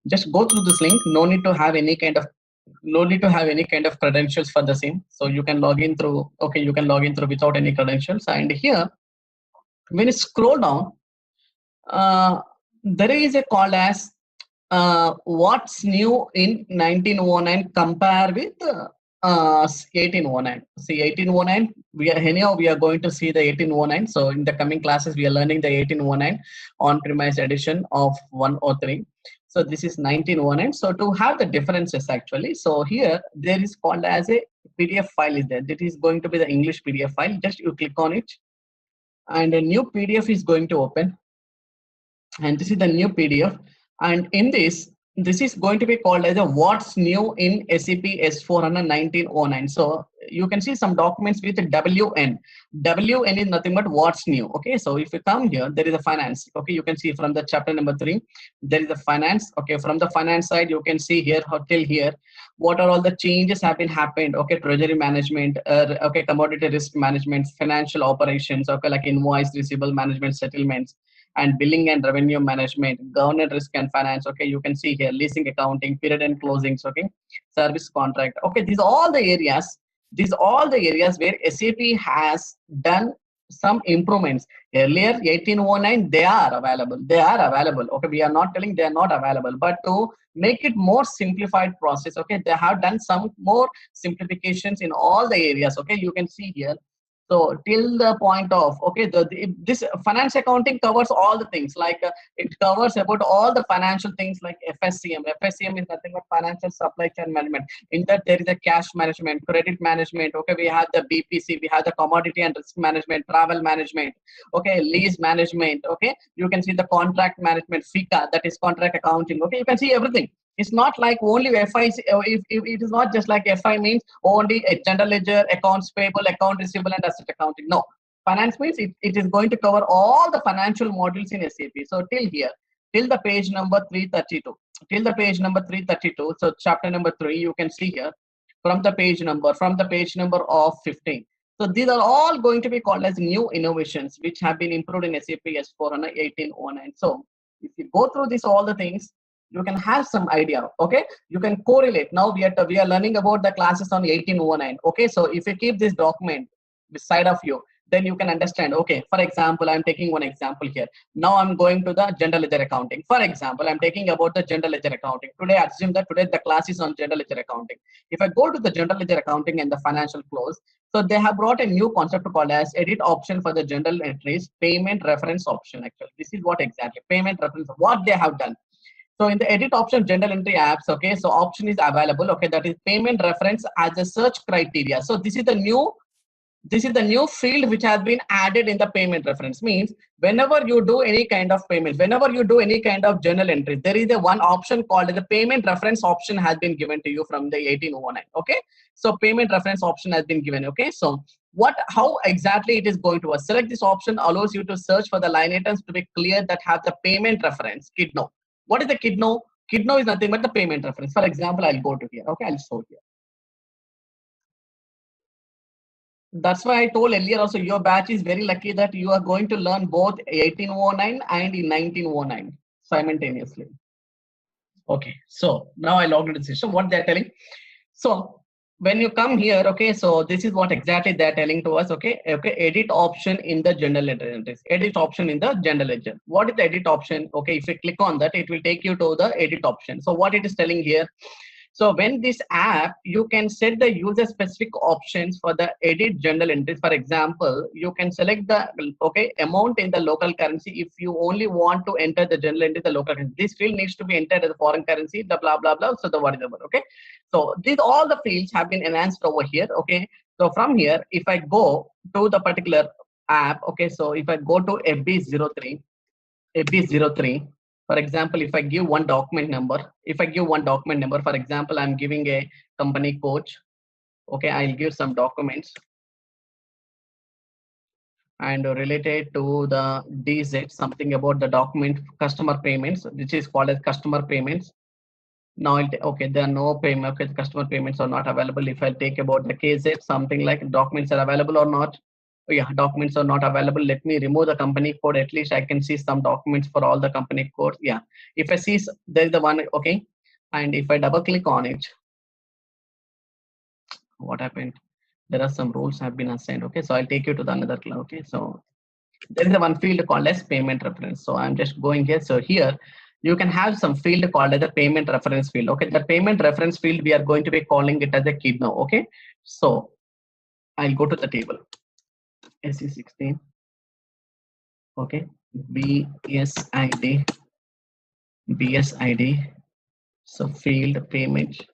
Just go through this link. No need to have any kind of credentials for the same. So you can log in through, okay, you can log in through without any credentials. And here, when you scroll down, there is a called as what's new in 1909 compare with 1809. See, 1809, we are going to see the 1809. So in the coming classes, we are learning the 1809 on-premise edition of 103. So this is 1909. So to have the differences actually, so here there is called as a PDF file is there. That is going to be the English PDF file. Just you click on it, and a new PDF is going to open. And this is the new PDF. And in this is going to be called as a what's new in SAP S4HANA 1909. So you can see some documents with WN. WN is nothing but what's new. Okay, so if you come here, there is a finance. Okay, you can see from the chapter number 3, there is a finance. Okay, from the finance side, you can see here till here, what are all the changes have been happened. Okay, treasury management, okay, commodity risk management, financial operations, okay, like invoice, receivable management, settlements, and billing and revenue management, governance, risk and finance. Okay, you can see here leasing, accounting, period and closings. Okay, service contract. Okay, these are all the areas. These are all the areas where SAP has done some improvements. Earlier 1809, they are available. They are available. Okay, we are not telling they are not available, but to make it more simplified process. Okay, they have done some more simplifications in all the areas. Okay, you can see here. So till the point of, okay, this finance accounting covers all the things, like it covers about all the financial things like FSCM. FSCM is nothing but financial supply chain management. In that there is a cash management, credit management. Okay, we have the BPC, we have the commodity and risk management, travel management. Okay, lease management. Okay, you can see the contract management, FICA, that is contract accounting. Okay, you can see everything. It's not like only FI. If it is not just like FI means only a general ledger, accounts payable, account receivable, and asset accounting. No, finance means it is going to cover all the financial modules in SAP. So till here, till the page number 332, till the page number 332. So chapter number 3, you can see here from the page number of 15. So these are all going to be called as new innovations which have been improved in SAP S4HANA 1809. So if you go through this all the things, you can have some idea. Okay, you can correlate. Now we are learning about the classes on 1809. Okay, so if you keep this document beside of you, then you can understand, okay, for example, I'm taking one example here. Now I'm going to the general ledger accounting. For example, I'm taking about the general ledger accounting. Today, assume that today the class is on general ledger accounting. If I go to the general ledger accounting and the financial close, so they have brought a new concept called as edit option for the general entries, payment reference option. Actually, this is what exactly payment reference, what they have done. So in the edit option general entry apps, okay, so option is available, okay, that is payment reference as a search criteria. So this is the new field which has been added in the payment reference. Means whenever you do any kind of payment, whenever you do any kind of journal entry, there is a one option called the payment reference option has been given to you from the 1809. Okay, so payment reference option has been given. Okay, so how exactly it is going to work? Select this option allows you to search for the line items to be clear that have the payment reference KIDNO. What is the KIDNO? KIDNO is nothing but the payment reference. For example, I'll go to here. Okay, I'll show here. That's why I told earlier also, your batch is very lucky that you are going to learn both 1809 and in 1909 simultaneously. Okay, so now I logged into the system. What they're telling. So when you come here, okay, so this is what exactly they're telling to us. Okay, edit option in the general ledger entries. Edit option in the general ledger. What is the edit option? Okay, if you click on that, it will take you to the edit option. So what it is telling here. So when this app, you can set the user specific options for the edit journal entries. For example, you can select the amount in the local currency if you only want to enter the journal entry the local currency. This field needs to be entered as a foreign currency, the blah blah blah. So the whatever. Okay. So these all the fields have been enhanced over here. Okay. So from here, if I go to the particular app, okay. So if I go to FB03, for example, if I give one document number, for example, I'm giving a company coach. Okay, I'll give some documents and related to the DZ, something about the document customer payments, which is called as customer payments. Now, okay, there are no payment. Okay, the customer payments are not available. If I take about the KZ, something like documents are available or not. Oh yeah, documents are not available. Let me remove the company code. At least I can see some documents for all the company codes. Yeah, if I see there is the one, okay, and if I double click on it, what happened? There are some rules have been assigned. Okay, so I'll take you to the another class. Okay, so there is the one field called as payment reference. So I'm just going here. So here you can have some field called as the payment reference field. Okay, the payment reference field we are going to be calling it as a KIDNO. Okay, so I'll go to the table. SE16, okay, BSID, so field payment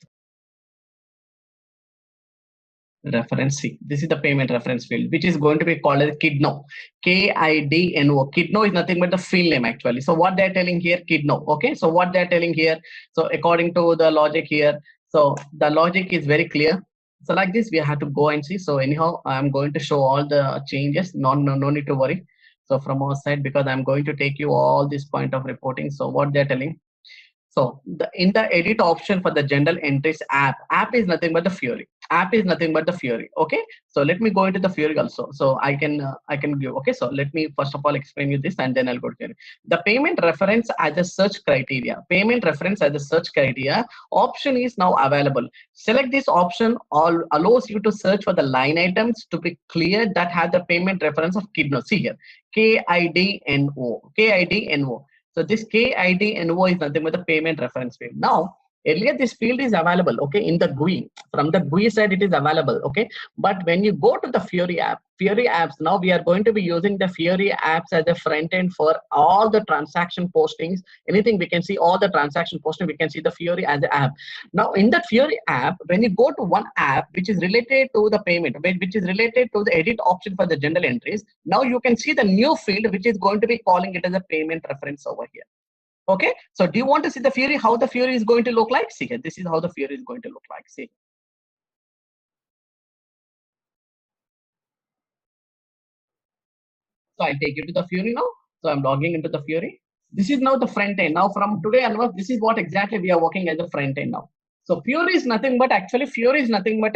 reference. This is the payment reference field, which is going to be called as KIDNO, KIDNO. KIDNO is nothing but the field name actually. So what they're telling here, KIDNO. Okay, so what they're telling here, so according to the logic here, so the logic is very clear. So like this, we have to go and see. So anyhow, I'm going to show all the changes. No need to worry. So from our side, because I'm going to take you all this point of reporting. So what they're telling. So in the edit option for the general entries app is nothing but the Fury. Okay, so let me go into the Fury also. So I can give. Okay, so let me first of all explain you this, and then I'll go to Fury. The payment reference as a search criteria. Option is now available. Select this option. All allows you to search for the line items to be clear that have the payment reference of KIDNO. See here, KIDNO. So this KIDNO is nothing but the payment reference field. Now, earlier this field is available, okay, in the GUI. From the GUI side, it is available, okay. But when you go to the Fury apps, now we are going to be using the Fury apps as a front end for all the transaction postings. Anything we can see, all the transaction posting, we can see the Fury as an app. Now, in the Fury app, when you go to one app which is related to the payment, which is related to the edit option for the general entries, now you can see the new field which is going to be calling it as a payment reference over here. Okay, so do you want to see the Fury, how the Fury is going to look like? See here, this is how the Fury is going to look like. See. So I'll take you to the Fury now. So I'm logging into the Fury. This is now the front end. Now from today onwards, this is what exactly we are working as the front end now. So Fury is nothing but a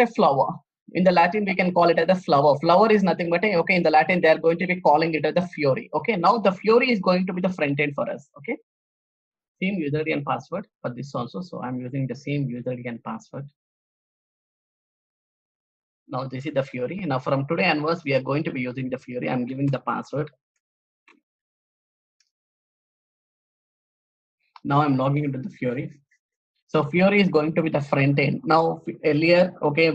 flower. In the Latin, we can call it as a flower. Flower is nothing but a, okay, in the Latin, they are going to be calling it as the Fury. Okay, now the Fury is going to be the front end for us. Okay. Same user ID and password for this also. So I'm using the same user ID and password. Now this is the Fury. Now from today onwards, we are going to be using the Fury. I'm giving the password. Now I'm logging into the Fury. So Fury is going to be the front end. Now earlier, okay,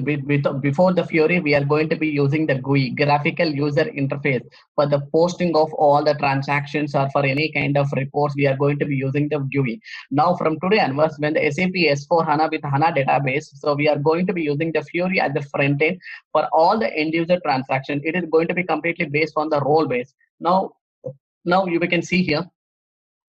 before the Fury, we are going to be using the GUI, graphical user interface, for the posting of all the transactions or for any kind of reports. We are going to be using the GUI. Now from today onwards, when the SAP S4 HANA with HANA database, so we are going to be using the Fury as the front end for all the end user transaction. It is going to be completely based on the role base. Now you can see here.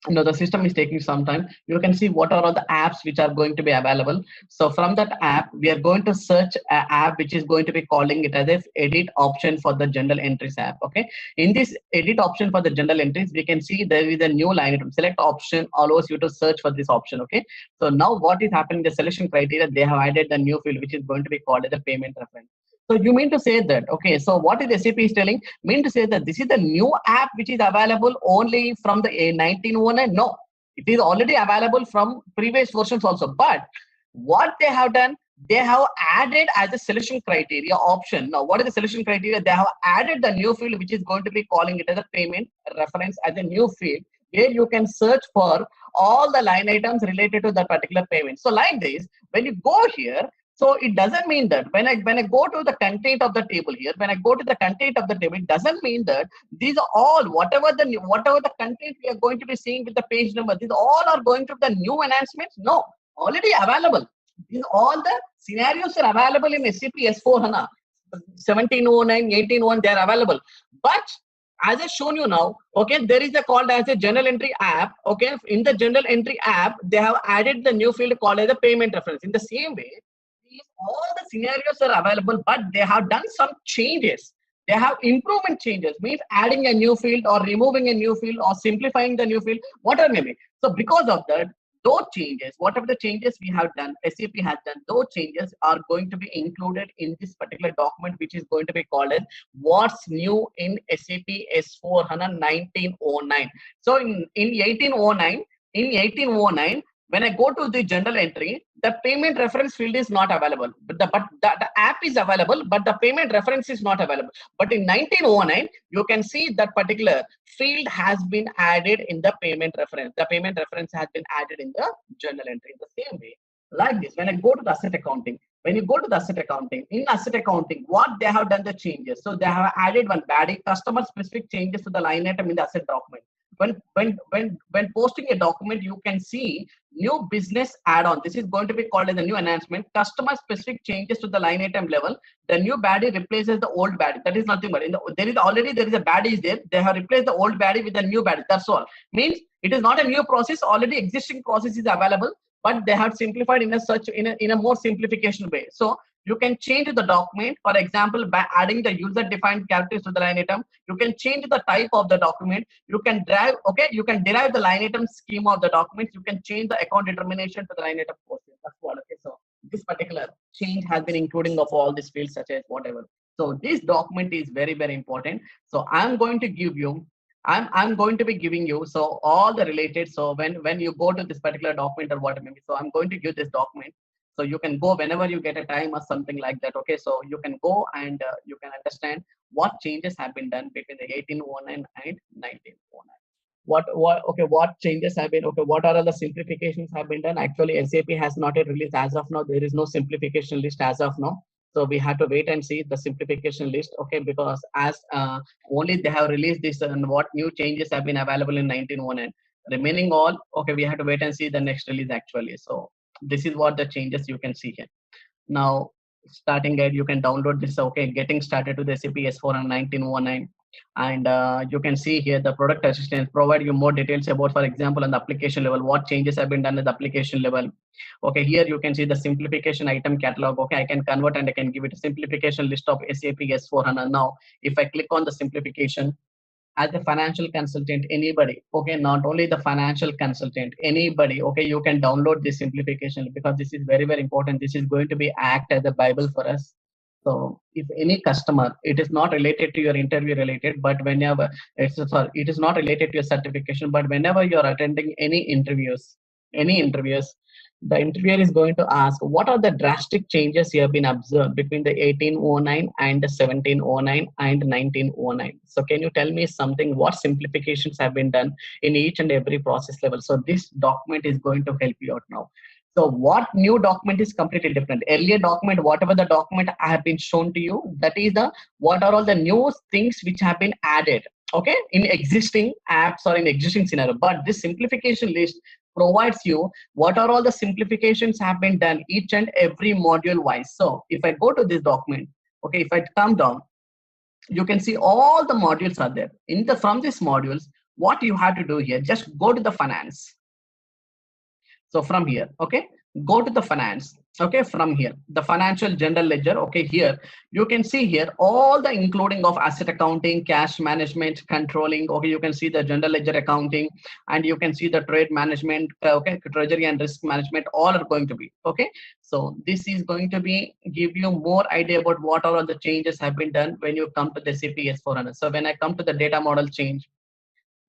No, the system is taking some time. You can see what are all the apps which are going to be available. So from that app, we are going to search an app which is going to be calling it as a edit option for the general entries app. Okay. In this edit option for the general entries, we can see there is a new line item. Select option allows you to search for this option. Okay. So now what is happening? The selection criteria, they have added the new field which is going to be called as a payment reference. So you mean to say that, okay, so what is SAP is telling? Mean to say that this is the new app which is available only from the 1909? No, it is already available from previous versions also. But what they have done, they have added as a selection criteria option. Now, what is the selection criteria? They have added the new field which is going to be calling it as a payment reference as a new field, where you can search for all the line items related to that particular payment. So like this, when you go here, so it doesn't mean that when I go to the content of the table here, when I go to the content of the table, it doesn't mean that these are all whatever the content we are going to be seeing with the page number. These all are going to be the new enhancements. No, already available. These all the scenarios are available in SAP S4 HANA 1709, 1801. They are available, but as I shown you now, okay, there is a called as a general entry app. Okay, in the general entry app, they have added the new field called as a payment reference. In the same way, all the scenarios are available, but they have done some changes. They have improvement changes, means adding a new field or removing a new field or simplifying the new field, whatever may be. So because of that, those changes, whatever the changes we have done, SAP has done, those changes are going to be included in this particular document, which is going to be called as what's new in SAP S4 HANA 1909. So in 1809, when I go to the general entry, the payment reference field is not available. But the app is available, but the payment reference is not available. But in 1909, you can see that particular field has been added in the payment reference. The payment reference has been added in the general entry. In the same way, like this, when I go to the asset accounting, when you go to the asset accounting, in asset accounting, what they have done the changes. So they have added one baddie, customer specific changes to the line item in the asset document. When posting a document, you can see new business add-on. This is going to be called as a new enhancement. Customer specific changes to the line item level. The new baddie replaces the old baddie. That is nothing but there is a baddie is there. They have replaced the old baddie with a new baddie. That's all. Means it is not a new process. Already existing process is available, but they have simplified in a more simplification way. So you can change the document, for example, by adding the user defined characters to the line item. You can change the type of the document. You can derive the line item schema of the document. You can change the account determination to the line item portion. That's what. Okay, so this particular change has been including of all these fields such as whatever. So this document is very, very important. So I'm going to give you I'm going to be giving you so all the related. So when you go to this particular document or whatever, so I'm going to give this document. So you can go whenever you get a time or something like that. Okay, so you can go and you can understand what changes have been done between the 1809 and 1909. What changes have been, what are all the simplifications have been done? Actually, SAP has not yet released as of now. There is no simplification list as of now. So we have to wait and see the simplification list, okay, because as only they have released this and what new changes have been available in 1909. Remaining all, okay, we have to wait and see the next release actually. So this is what the changes you can see here. Now, starting guide, you can download this, okay, getting started to the SAP S4 and 1909. And you can see here the product assistance provide you more details about, for example, on the application level, what changes have been done at the application level. Okay, here you can see the simplification item catalog. Okay, I can convert and I can give it a simplification list of SAP S4 HANA. Now, if I click on the simplification, as a financial consultant, anybody, okay, not only the financial consultant, anybody, okay, you can download this simplification because this is very, very important. This is going to be act as a Bible for us. So if any customer, it is not related to your interview related, but whenever it is not related to your certification, but whenever you're attending any interviews, the interviewer is going to ask, what are the drastic changes you have been observed between the 1809 and the 1709 and 1909? So can you tell me something, what simplifications have been done in each and every process level? So this document is going to help you out now. So what new document is completely different? Earlier document, whatever the document I have been shown to you, that is the what are all the new things which have been added, okay, in existing apps or in existing scenario. But this simplification list provides you what are all the simplifications have been done each and every module wise. So if I go to this document, okay, if I come down, you can see all the modules are there. From these modules, what you have to do here, just go to the finance. So from here, okay, go to the finance. Okay, from here, the financial general ledger. Okay, here you can see here all the including of asset accounting, cash management, controlling. Okay, you can see the general ledger accounting, and you can see the trade management. Okay, treasury and risk management, all are going to be okay. So this is going to be give you more idea about what all the changes have been done when you come to the SAP S/4HANA. So when I come to the data model change,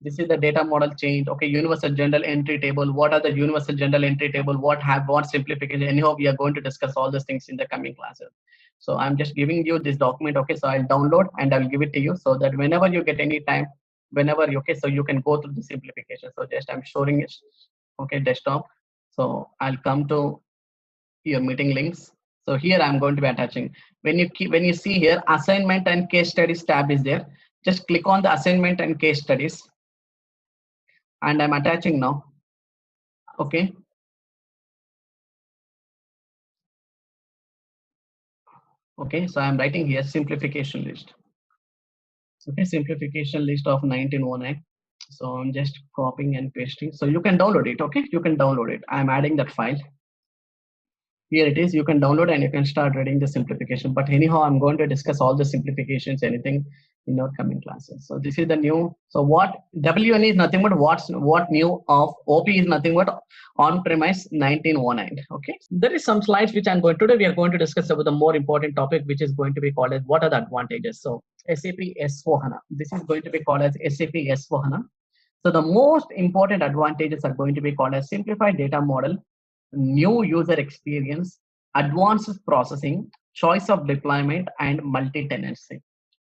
this is the data model change. Okay, universal general entry table. What are the universal general entry table? What simplification? Anyhow, we are going to discuss all these things in the coming classes. So I'm just giving you this document. Okay, so I'll download and I'll give it to you so that whenever you get any time, okay, so you can go through the simplification. So just I'm showing it. Okay, desktop. So I'll come to your meeting links. So here I'm going to be attaching. When you see here, assignment and case studies tab is there. Just click on the assignment and case studies. And I'm attaching now. Okay. Okay, so I'm writing here simplification list. Okay, simplification list of 1909. So I'm just copying and pasting. So you can download it. Okay, you can download it. I'm adding that file. Here it is. You can download and you can start reading the simplification. But anyhow, I'm going to discuss all the simplifications, anything in our coming classes. So this is the new. So what WN is nothing but what new of OP is nothing but on-premise 1909. Okay. There is some slides which today we are going to discuss about the more important topic, which is going to be called as what are the advantages. So SAP S/4HANA. This is going to be called as SAP S/4HANA. So the most important advantages are going to be called as simplified data model, new user experience, advanced processing, choice of deployment, and multi-tenancy.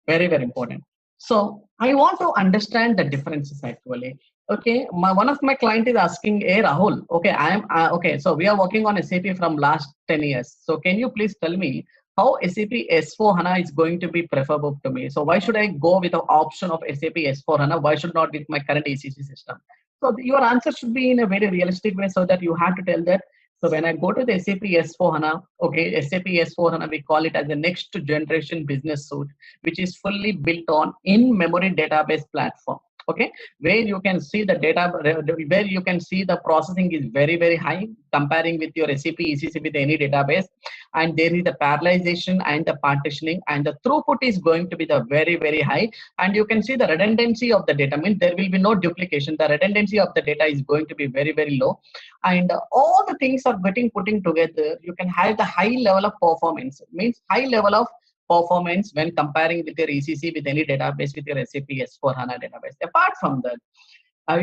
Very, very important. So I want to understand the differences actually. Okay, one of my client is asking, hey Rahul, okay, I am okay. So we are working on SAP from last 10 years. So can you please tell me how SAP S/4HANA is going to be preferable to me? So why should I go with the option of SAP S/4HANA? Why should not with my current ECC system? So your answer should be in a very realistic way, so that you have to tell that. So when I go to the SAP S/4HANA, okay, SAP S/4HANA, we call it as the next generation business suite, which is fully built on in-memory database platform. Okay, where you can see the data, where you can see the processing is very, very high comparing with your SAP ECC with any database, and there is the parallelization and the partitioning, and the throughput is going to be the very, very high, and you can see the redundancy of the data, means there will be no duplication. The redundancy of the data is going to be very, very low, and all the things are putting together. You can have the high level of performance, means high level of performance when comparing with your ECC with any database with your SAP S/4HANA database. Apart from that,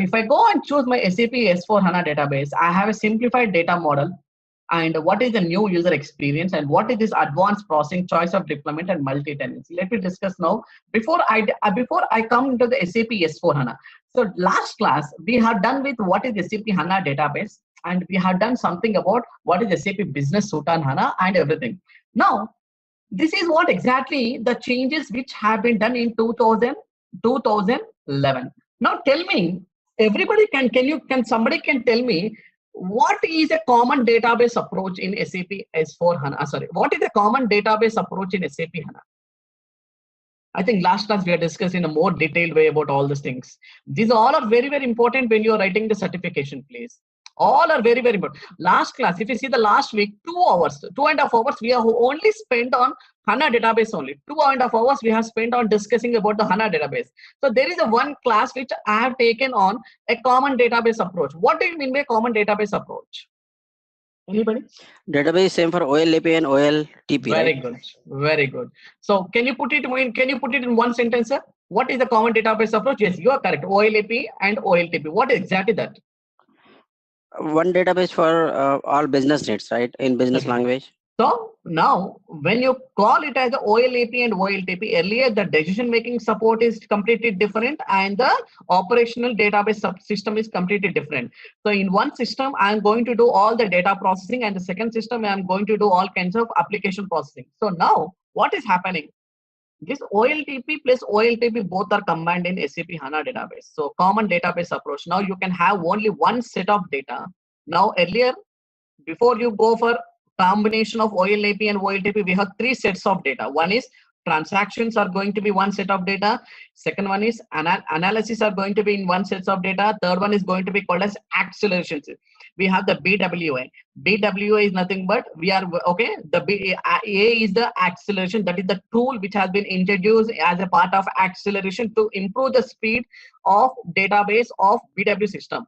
if I go and choose my SAP S/4HANA database, I have a simplified data model, and what is the new user experience, and what is this advanced processing, choice of deployment, and multi-tenancy. Let me discuss now. Before I come into the SAP S/4HANA. So last class we have done with what is SAP HANA database, and we have done something about what is SAP Business Suite on HANA and everything. Now, this is what exactly the changes which have been done in 2011. Now tell me, everybody can somebody can tell me what is a common database approach in SAP S/4HANA? Sorry, what is a common database approach in SAP HANA? I think last class we are discussing in a more detailed way about all these things. These all are very, very important when you are writing the certification, please. All are very, very important. Last class, if you see the last week, 2.5 hours, we have only spent on HANA database only. 2.5 hours we have spent on discussing about the HANA database. So there is a one class which I have taken on a common database approach. What do you mean by common database approach? Anybody? Database same for OLAP and OLTP. Very right? good, very good. So can you put it in one sentence, sir? What is the common database approach? Yes, you are correct. OLAP and OLTP. What is exactly that? One database for all business needs, right? In business language. So now when you call it as the OLAP and OLTP, earlier the decision making support is completely different and the operational database subsystem is completely different. So in one system, I'm going to do all the data processing, and the second system, I'm going to do all kinds of application processing. So now what is happening? This OLTP plus OLTP both are combined in SAP HANA database. So common database approach. Now you can have only one set of data. Now earlier, before you go for combination of OLAP and OLTP, we have three sets of data. One is transactions are going to be one set of data. Second one is analysis are going to be in one set of data. Third one is going to be called as accelerations. We have the BWA. BWA is nothing but we are okay. The A is the acceleration. That is the tool which has been introduced as a part of acceleration to improve the speed of database of BW system.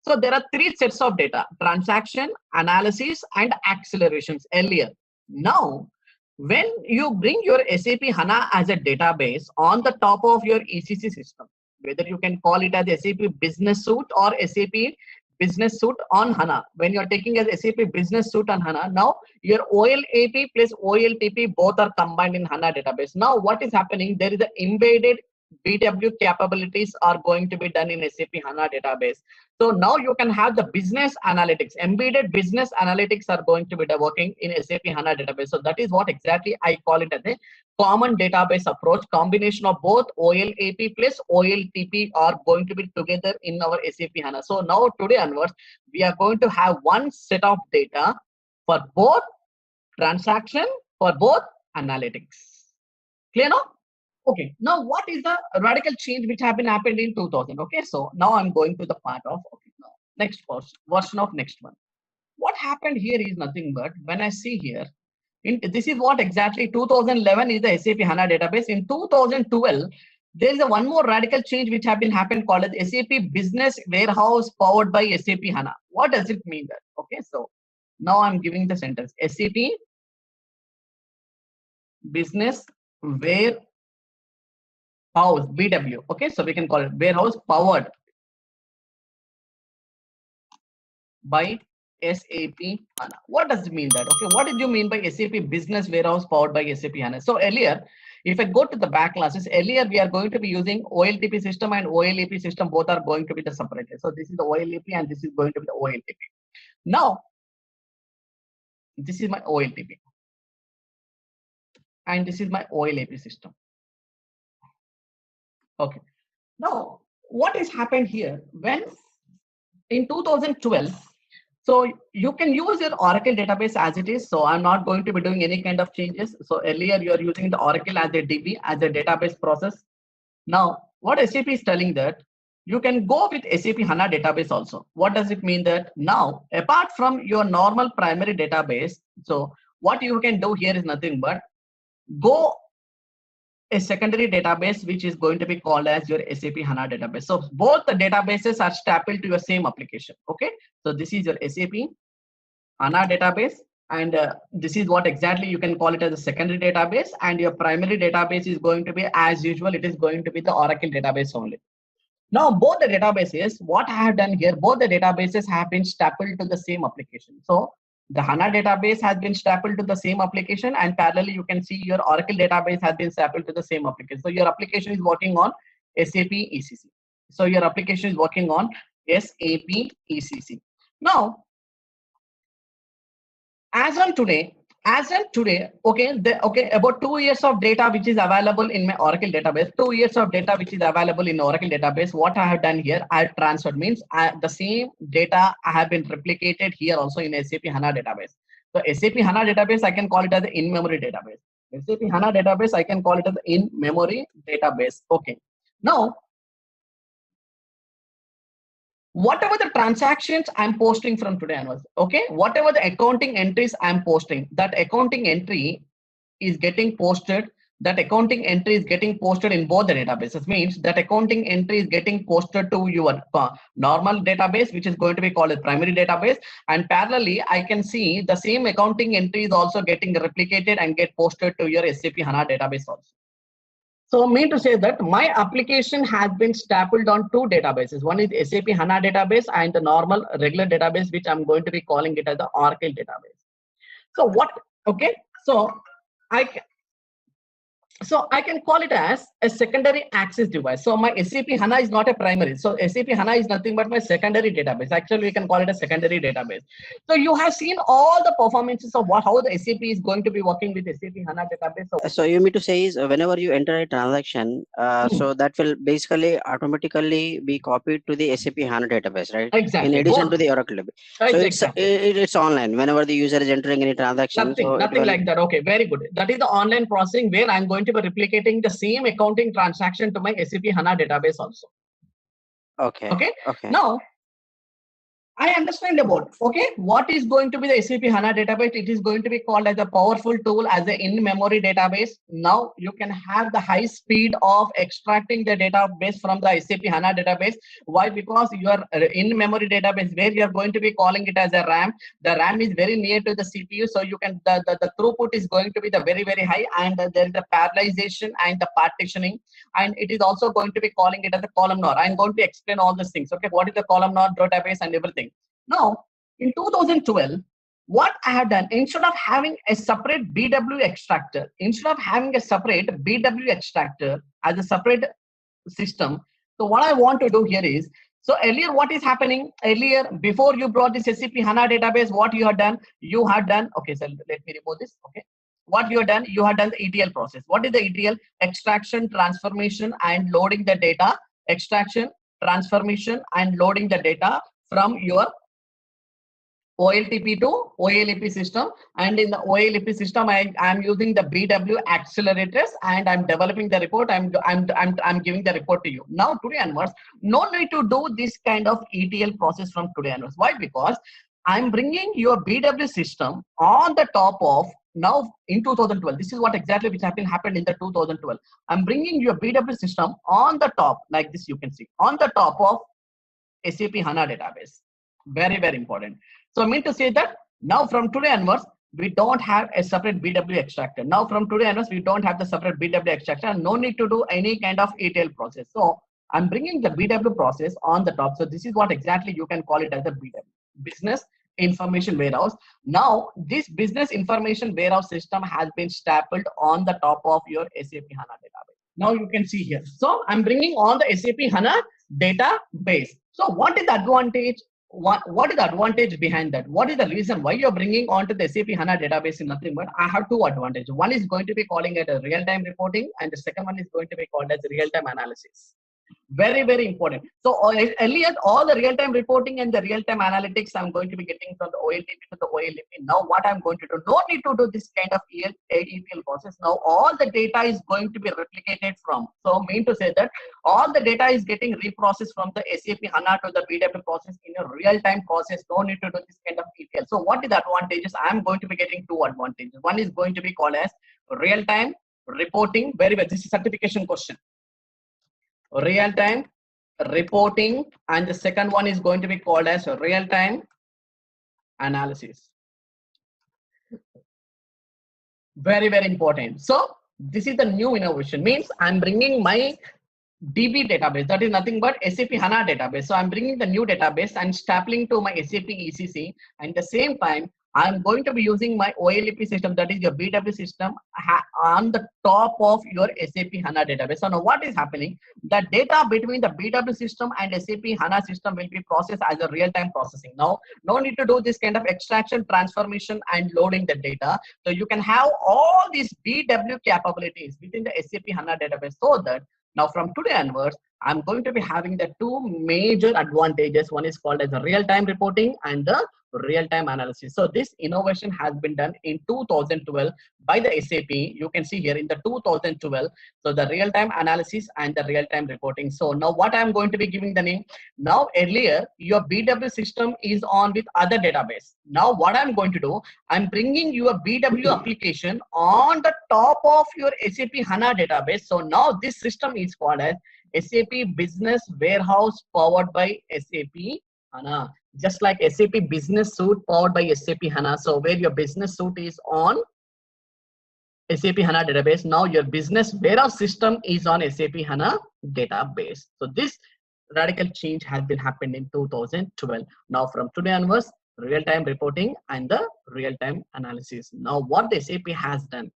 So there are three sets of data: transaction, analysis, and accelerations earlier. Now, when you bring your SAP HANA as a database on the top of your ECC system, whether you can call it as SAP Business Suite or SAP Business Suite on HANA, when you're taking as SAP Business Suite on HANA, now your OLAP plus OLTP both are combined in HANA database. Now what is happening? There is an embedded BW capabilities are going to be done in SAP HANA database. So now you can have the business analytics, embedded business analytics are going to be working in SAP HANA database. So that is what exactly I call it as a common database approach. Combination of both OLAP plus OLTP are going to be together in our SAP HANA. So now today onwards, we are going to have one set of data for both transaction, for both analytics. Clear now? Okay, now what is the radical change which have been happened in 2000? Okay, so now I'm going to the part of now next version of next one. What happened here is nothing but when I see here, this is what exactly 2011 is the SAP HANA database. In 2012, there is a one more radical change which have been happened called as SAP Business Warehouse powered by SAP HANA. What does it mean that? Okay, so now I'm giving the sentence: SAP Business Warehouse, BW. Okay, so we can call it warehouse powered by SAP HANA. What does it mean that? Okay, what did you mean by SAP Business Warehouse powered by SAP HANA? So earlier, if I go to the back classes, earlier we are going to be using OLTP system and OLAP system, both are going to be the separated. So this is the OLAP and this is going to be the OLTP. Now, this is my OLTP and this is my OLAP system. Okay. Now, what has happened here? When in 2012, so you can use your Oracle database as it is. So I'm not going to be doing any kind of changes. So earlier you are using the Oracle as a DB, as a database process. Now, what SAP is telling that you can go with SAP HANA database also. What does it mean that now, apart from your normal primary database, so what you can do here is nothing but go a secondary database which is going to be called as your SAP HANA database. So both the databases are stapled to your same application. Okay, so this is your SAP HANA database, and this is what exactly you can call it as a secondary database, and your primary database is going to be, as usual, it is going to be the Oracle database only. Now both the databases, what I have done here, both the databases have been stapled to the same application. So the HANA database has been stapled to the same application, and parallelly you can see your Oracle database has been stapled to the same application. So your application is working on SAP ECC. So your application is working on SAP ECC. Now, as on today, okay, about 2 years of data which is available in my Oracle database, 2 years of data which is available in Oracle database. What I have done here, I have transferred, means the same data I have been replicated here also in SAP HANA database. So SAP HANA database, I can call it as the in-memory database. SAP HANA database, I can call it as the in-memory database. Okay. Now, whatever the transactions I'm posting from today onwards, okay, whatever the accounting entries I'm posting, that accounting entry is getting posted. That accounting entry is getting posted in both the databases. Means that accounting entry is getting posted to your normal database, which is going to be called a primary database, and parallelly I can see the same accounting entry is also getting replicated and get posted to your SAP HANA database also. So mean to say that my application has been stapled on two databases. One is SAP HANA database and the normal regular database, which I'm going to be calling it as the Oracle database. So what, okay, so I can call it as a secondary access device. So my SAP HANA is not a primary. So SAP HANA is nothing but my secondary database. Actually, we can call it a secondary database. So you have seen all the performances of how the SAP is going to be working with SAP HANA database. So you mean to say is whenever you enter a transaction, so that will basically automatically be copied to the SAP HANA database, right? Exactly. In addition to the Oracle database. So Exactly. it's online whenever the user is entering any transaction. Nothing like that. Okay, very good. That is the online processing where I'm going to be replicating the same accounting transaction to my SAP HANA database also. Okay. Now, I understand about, okay, what is going to be the SAP HANA database? It is going to be called as a powerful tool, as an in-memory database. Now you can have the high speed of extracting the database from the SAP HANA database. Why? Because your in-memory database, where you are going to be calling it as a RAM, the RAM is very near to the CPU, so you can the throughput is going to be the very high, and there is the parallelization and the partitioning, and it is also going to be calling it as a columnar. I'm going to explain all these things. Okay, what is the columnar database and everything. Now, in 2012, what I have done, instead of having a separate BW extractor, as a separate system, so what I want to do here is, so earlier what is happening, earlier before you brought this SAP HANA database, what you had done, okay, so let me remove this, okay. What you have done, the ETL process. What is the ETL? Extraction, transformation, and loading the data. Extraction, transformation, and loading the data from your OLTP to OLEP system, and in the OLEP system, I am using the BW accelerators, and I'm developing the report. I'm giving the report to you. Now today onwards, no need to do this kind of ETL process from today onwards. Why? Because I'm bringing your BW system on the top of, now in 2012. This is what exactly which happened in the 2012. I'm bringing your BW system on the top, like this. You can see on the top of SAP HANA database. Very important. So I mean to say that now from today onwards, we don't have a separate BW extractor. Now from today onwards, we don't have the separate BW extractor. No need to do any kind of ETL process. So I'm bringing the BW process on the top. So this is what exactly you can call it as a BW, Business Information Warehouse. Now this Business Information Warehouse system has been stapled on the top of your SAP HANA database. Now you can see here. So I'm bringing on the SAP HANA database. So what is the advantage? What is the advantage behind that? What is the reason why you're bringing onto the SAP HANA database? In nothing but I have two advantages. One is going to be calling it a real-time reporting, and the second one is going to be called as real-time analysis. Very important. So earlier, all the real-time reporting and the real-time analytics I'm going to be getting from the OLTP to the OLEP. Now what I'm going to do, no need to do this kind of ETL process. Now all the data is going to be replicated from. So mean to say that all the data is getting reprocessed from the SAP HANA to the BW process in a real-time process. No need to do this kind of ETL. So what is the advantages? I'm going to be getting two advantages. One is going to be called as real-time reporting. Very well. This is certification question. Real-time reporting, and the second one is going to be called as real-time analysis. Very important. So this is the new innovation. Means I'm bringing my DB database, that is nothing but SAP HANA database. So I'm bringing the new database and stapling to my SAP ECC, and at the same time I'm going to be using my OLEP system, that is your BW system, on the top of your SAP HANA database. So now what is happening? The data between the BW system and SAP HANA system will be processed as a real-time processing. Now, no need to do this kind of extraction, transformation, and loading the data. So you can have all these BW capabilities within the SAP HANA database, so that now from today onwards, I'm going to be having the two major advantages. One is called as a real-time reporting and the real-time analysis. So this innovation has been done in 2012 by the SAP. You can see here in the 2012. So the real-time analysis and the real-time reporting. So now what I'm going to be giving the name. Now earlier your BW system is on with other database. Now what I'm going to do, I'm bringing your BW application on the top of your SAP HANA database. So now this system is called as SAP Business Warehouse powered by SAP HANA. Just like SAP Business Suite powered by SAP HANA. So where your Business Suite is on SAP HANA database. Now your business warehouse system is on SAP HANA database. So this radical change has been happened in 2012. Now from today onwards, real-time reporting and the real-time analysis. Now what the SAP has done,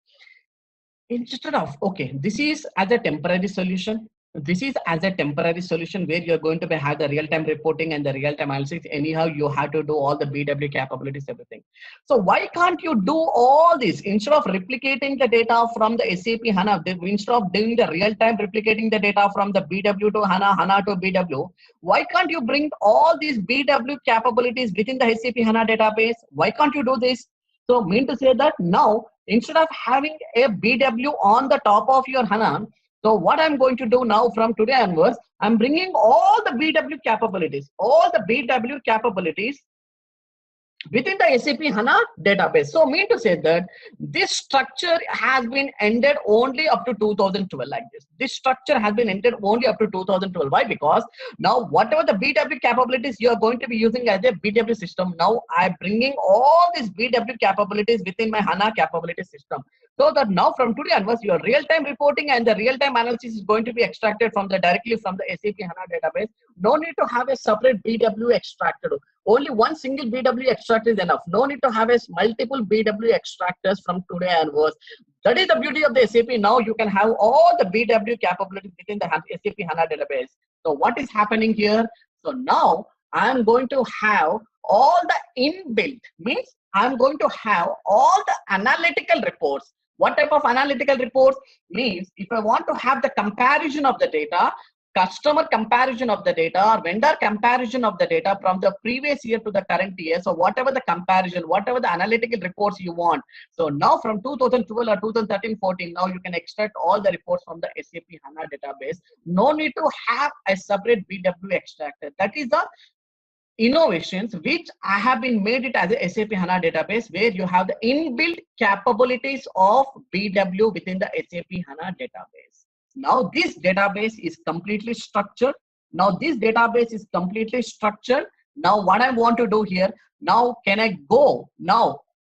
instead of, okay, this is as a temporary solution, this is as a temporary solution where you're going to have the real-time reporting and the real-time analysis. Anyhow, you have to do all the BW capabilities, everything. So why can't you do all this instead of replicating the data from the SAP HANA, instead of doing the real-time replicating the data from the BW to HANA, HANA to BW, why can't you bring all these BW capabilities within the SAP HANA database? Why can't you do this? So mean to say that now, instead of having a BW on the top of your HANA, so what I'm going to do now from today onwards, I'm bringing all the BW capabilities, within the SAP HANA database. So mean to say that this structure has been ended only up to 2012 like this. This structure has been ended only up to 2012. Why? Because now whatever the BW capabilities you are going to be using as a BW system, now I'm bringing all these BW capabilities within my HANA capability system. So that now from today onwards, your real-time reporting and the real-time analysis is going to be extracted from the directly from the SAP HANA database. No need to have a separate BW extracted. Only one single BW extract is enough. No need to have a multiple BW extractors from today onwards. That is the beauty of the SAP. Now you can have all the BW capabilities within the SAP HANA database. So what is happening here? So now I am going to have all the inbuilt, means I am going to have all the analytical reports. What type of analytical reports? Means if I want to have the comparison of the data, customer comparison of the data, or vendor comparison of the data from the previous year to the current year. So whatever the comparison, whatever the analytical reports you want. So now from 2012 or 2013-14, now you can extract all the reports from the SAP HANA database. No need to have a separate BW extractor. That is the innovations which I have been made it as a SAP HANA database, where you have the inbuilt capabilities of BW within the SAP HANA database. Now this database is completely structured. Now what I want to do here, now can I go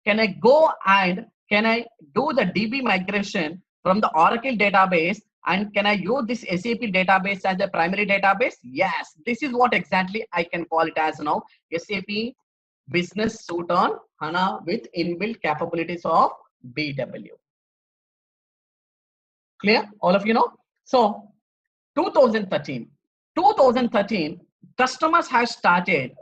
and can I do the DB migration from the Oracle database, and can I use this SAP database as a primary database? Yes, this is what exactly I can call it as now SAP Business Suite on HANA with inbuilt capabilities of BW. Clear? All of you know? So 2013, customers have started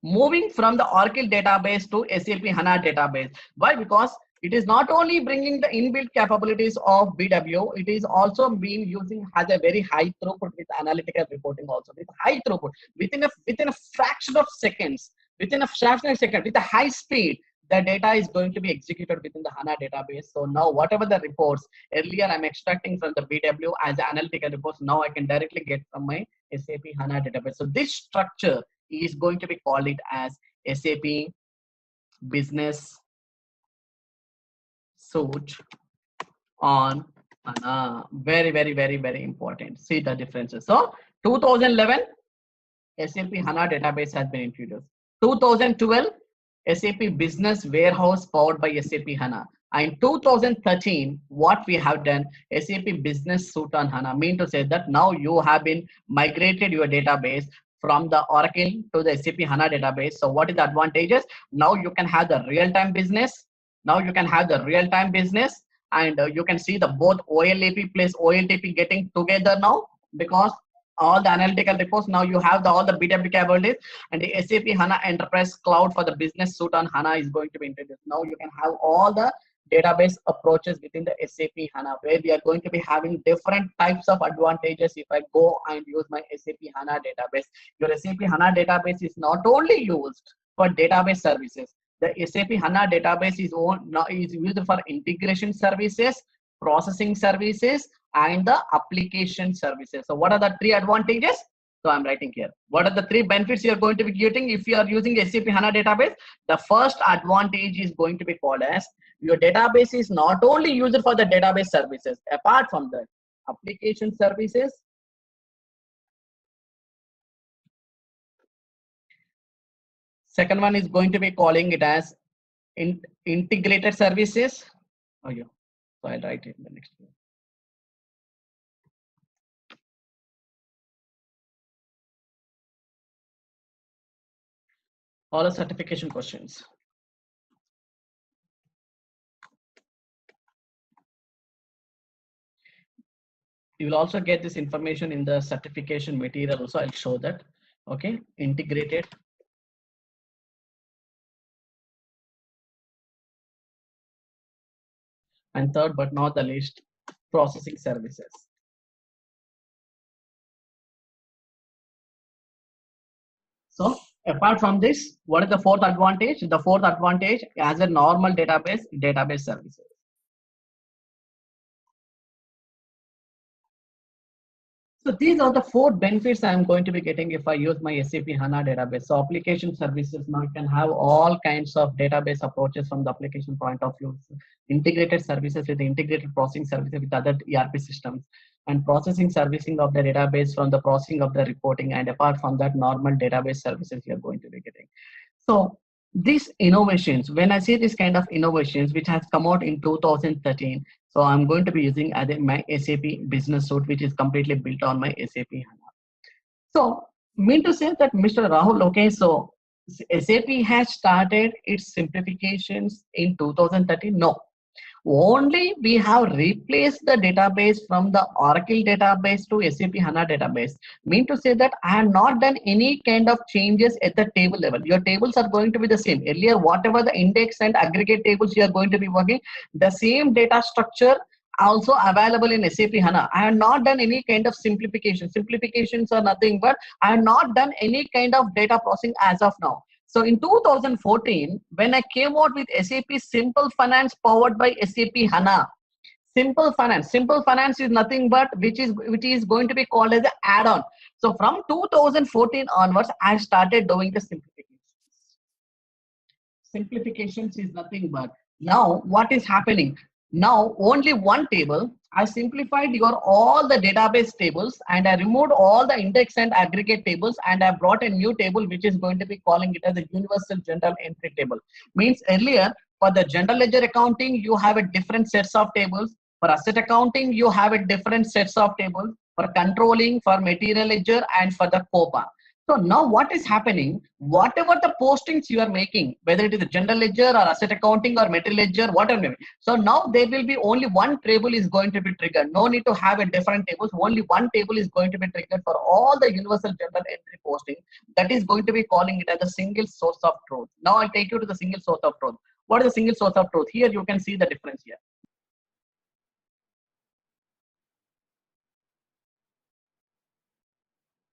moving from the Oracle database to SAP HANA database. Why? Because it is not only bringing the inbuilt capabilities of BW, it is also being using has a very high throughput with analytical reporting also. With high throughput, within a fraction of seconds, with a high speed, the data is going to be executed within the HANA database. So now whatever the reports earlier I'm extracting from the BW as analytical reports, now I can directly get from my SAP HANA database. So this structure is going to be called it as SAP Business Suite on HANA. Very, very, very, very important. See the differences. So 2011, SAP HANA database has been introduced. 2012, SAP Business Warehouse powered by SAP HANA. And 2013, what we have done, SAP Business Suite on HANA, mean to say that now you have been migrated your database from the Oracle to the SAP HANA database. So what is the advantages? Now you can have the real-time business. And you can see the both OLAP plus OLTP getting together now, because all the analytical reports, now you have all the BW capabilities, and the SAP HANA Enterprise Cloud for the Business Suite on HANA is going to be introduced. Now you can have all the database approaches within the SAP HANA, where we are going to be having different types of advantages. If I go and use my SAP HANA database, your SAP HANA database is not only used for database services. The SAP HANA database is used for integration services, processing services, and the application services. So what are the three advantages? So I'm writing here. What are the three benefits you're going to be getting if you are using SAP HANA database? The first advantage is going to be called as your database is not only used for the database services, apart from the application services, second one is going to be calling it as integrated services. Oh, yeah. So I'll write it in the next one. All the certification questions. You will also get this information in the certification material also. I'll show that. Okay, integrated. And third, but not the least, processing services. So apart from this, what is the fourth advantage? The fourth advantage, as a normal database services. So these are the four benefits I'm going to be getting if I use my SAP HANA database. So application services, now you can have all kinds of database approaches from the application point of view. Integrated services with integrated processing services with other ERP systems, and processing servicing of the database from the processing of the reporting, and apart from that, normal database services you're going to be getting. So these innovations, when I say this kind of innovations which has come out in 2013, so I'm going to be using my SAP Business Suite, which is completely built on my SAP HANA. So mean to say that, Mr. Rahul, okay, so SAP has started its simplifications in 2013? No. Only we have replaced the database from the Oracle database to SAP HANA database. Mean to say that I have not done any kind of changes at the table level. Your tables are going to be the same. Earlier, whatever the index and aggregate tables you are going to be working, the same data structure also available in SAP HANA. I have not done any kind of simplification. Simplifications are nothing but I have not done any kind of data processing as of now. So in 2014, when I came out with SAP Simple Finance powered by SAP HANA, Simple Finance is nothing but which is going to be called as an add-on. So from 2014 onwards, I started doing the simplifications. Simplifications is nothing but now what is happening? Now only one table. I simplified all the database tables, and I removed all the index and aggregate tables, and I brought a new table which is going to be calling it as a universal general entry table. Means earlier for the general ledger accounting you have a different sets of tables. For asset accounting you have a different sets of tables. For controlling, for material ledger, and for the COPA. So now what is happening, whatever the postings you are making, whether it is a general ledger or asset accounting or material ledger, whatever. So now there will be only one table is going to be triggered. No need to have a different tables. Only one table is going to be triggered for all the universal general entry posting. That is going to be calling it as a single source of truth. Now I'll take you to the single source of truth. What is the single source of truth? Here you can see the difference here.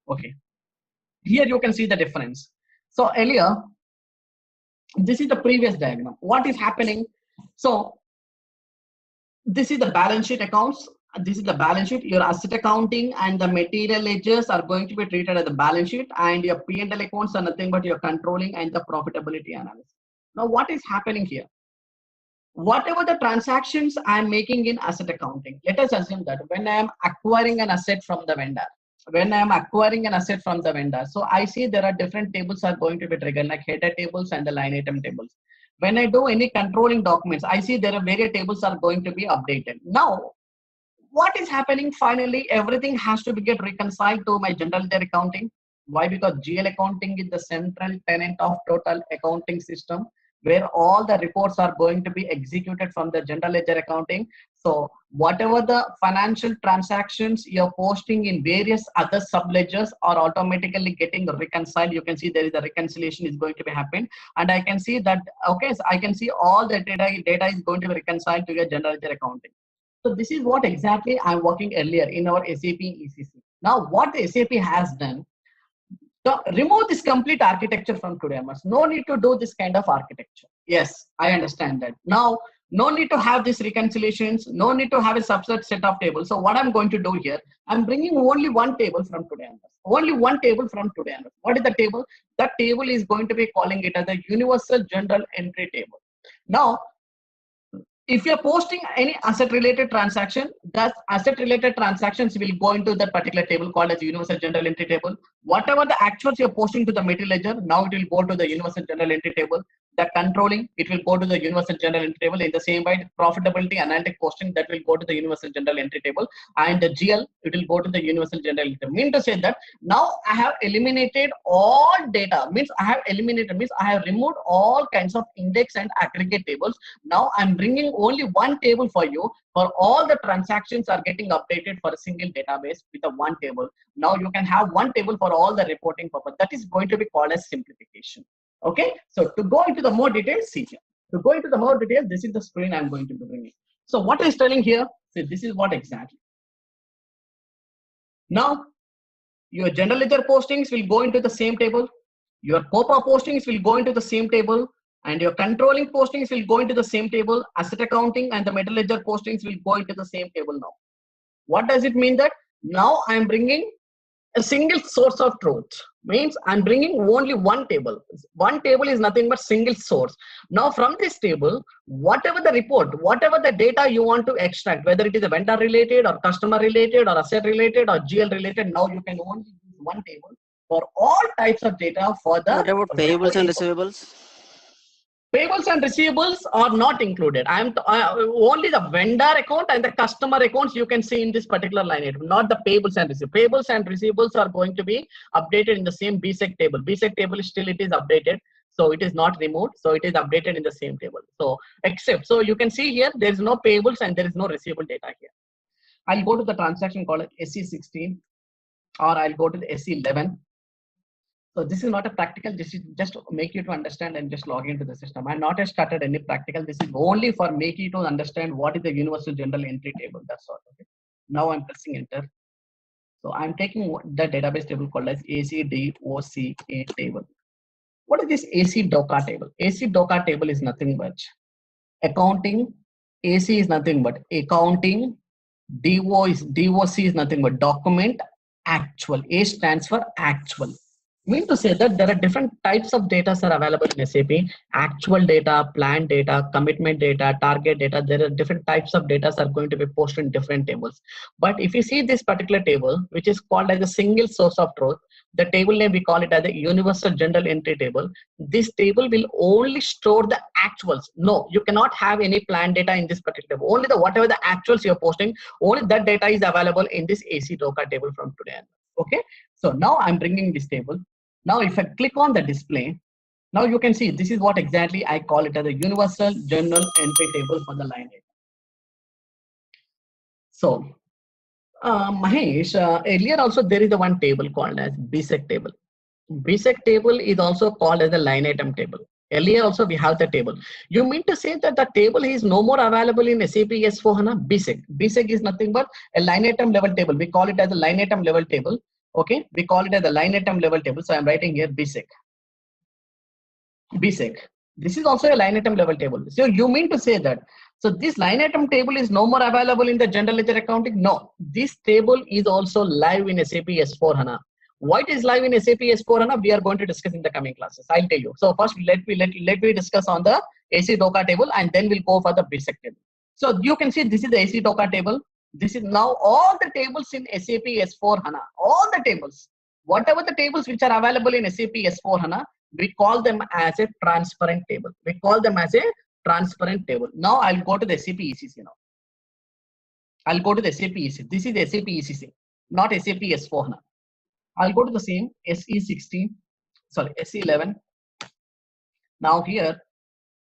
Okay. Here you can see the difference. So earlier, this is the previous diagram. What is happening? So this is the balance sheet accounts. This is the balance sheet. Your asset accounting and the material ledgers are going to be treated as the balance sheet, and your P&L accounts are nothing but your controlling and the profitability analysis. Now what is happening here? Whatever the transactions I'm making in asset accounting, let us assume that when I am acquiring an asset from the vendor, so I see there are different tables are going to be triggered, like header tables and the line item tables. When I do any controlling documents, I see there are various tables are going to be updated. Now what is happening? Finally everything has to be get reconciled to my general ledger accounting. Why? Because GL accounting is the central tenet of total accounting system, where all the reports are going to be executed from the general ledger accounting. So whatever the financial transactions you're posting in various other sub ledgers are automatically getting reconciled. You can see there is a reconciliation is going to be happening, and I can see that, okay, so I can see all the data is going to be reconciled to your general ledger accounting. So this is what exactly I'm working earlier in our SAP ECC. Now what SAP has done, so remove this complete architecture from today onwards. No need to do this kind of architecture. Yes, I understand that. Now, no need to have these reconciliations. No need to have a subset set of tables. So what I'm going to do here, I'm bringing only one table from today onwards. Only one table from today onwards. What is the table? That table is going to be calling it as a universal general entry table. Now, if you're posting any asset related transaction, that asset related transactions will go into that particular table called as universal general entry table. Whatever the actuals you're posting to the material ledger, now it will go to the universal general entry table. The controlling, it will go to the universal general entry table. In the same way, profitability, analytic costing, that will go to the universal general entry table. And the GL, it will go to the universal general entry table. Mean to say that now I have eliminated all data. Means I have removed all kinds of index and aggregate tables. Now I'm bringing only one table for you. For all the transactions are getting updated for a single database with a one table. Now you can have one table for all the reporting purpose. That is going to be called as simplification. Okay, so to go into the more details, see here. To go into the more details, this is the screen I'm going to be bringing. So what is telling here? See, this is what exactly. Now, your general ledger postings will go into the same table. Your COPA postings will go into the same table. And your controlling postings will go into the same table. Asset accounting and the metal ledger postings will go into the same table now. What does it mean that? Now I'm bringing a single source of truth. Means I'm bringing only one table. One table is nothing but single source. Now from this table, whatever the report, whatever the data you want to extract, whether it is a vendor related or customer related or asset related or GL related, now you can only use one table for all types of data for the. What about payables and receivables? Payables and receivables are not included. Only the vendor account and the customer accounts you can see in this particular line item, not the payables and receivables. Payables and receivables are going to be updated in the same BSEC table. BSEC table still it is updated, so it is not removed. So it is updated in the same table. So so you can see here there is no payables and there is no receivable data here. I'll go to the transaction called SC16 or I'll go to the SC11. So this is not a practical, this is just to make you to understand and just log into the system. I'm not started any practical. This is only for making you to understand what is the universal general entry table. That's all. Okay. Now I'm pressing enter. So I'm taking the database table called as ACDOCA table. What is this ACDOCA table? ACDOCA table is nothing but accounting. AC is nothing but accounting. DOC is nothing but document. Actual. A stands for actual. Mean to say that there are different types of data are available in SAP. Actual data, planned data, commitment data, target data. There are different types of data are going to be posted in different tables. But if you see this particular table, which is called as a single source of truth, the table name we call it as the universal general entry table. This table will only store the actuals. No, you cannot have any planned data in this particular table. Only whatever the actuals you're posting, only that data is available in this ACDOCA table from today. Okay, so now I'm bringing this table. Now if I click on the display, now you can see this is what exactly I call it as a universal general entry table for the line item. So Mahesh, earlier also there is the one table called as BSEC table. BSEC table is also called as the line item table. Earlier also we have the table. You mean to say that the table is no more available in SAP S4HANA? BSEC. BSEC is nothing but a line item level table. We call it as a line item level table. Okay, we call it as the line item level table. So I'm writing here BSEC. BSEC. This is also a line item level table. So you mean to say that, so this line item table is no more available in the general ledger accounting? No, this table is also live in SAP S4HANA. Why it is live in SAP S4HANA? We are going to discuss in the coming classes. I'll tell you. So first let me discuss on the ACDOCA table and then we'll go for the BSEC table. So you can see this is the ACDOCA table. This is now all the tables in SAP S4HANA. All the tables, whatever the tables which are available in SAP S4HANA, we call them as a transparent table. We call them as a transparent table. Now I'll go to the SAP ECC now. I'll go to the SAP ECC. This is the SAP ECC, not SAP S4HANA. I'll go to the same SE16, sorry, SE11. Now here,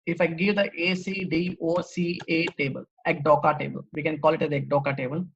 if I give the ACDOCA table, ACDOCA table, we can call it as ACDOCA table.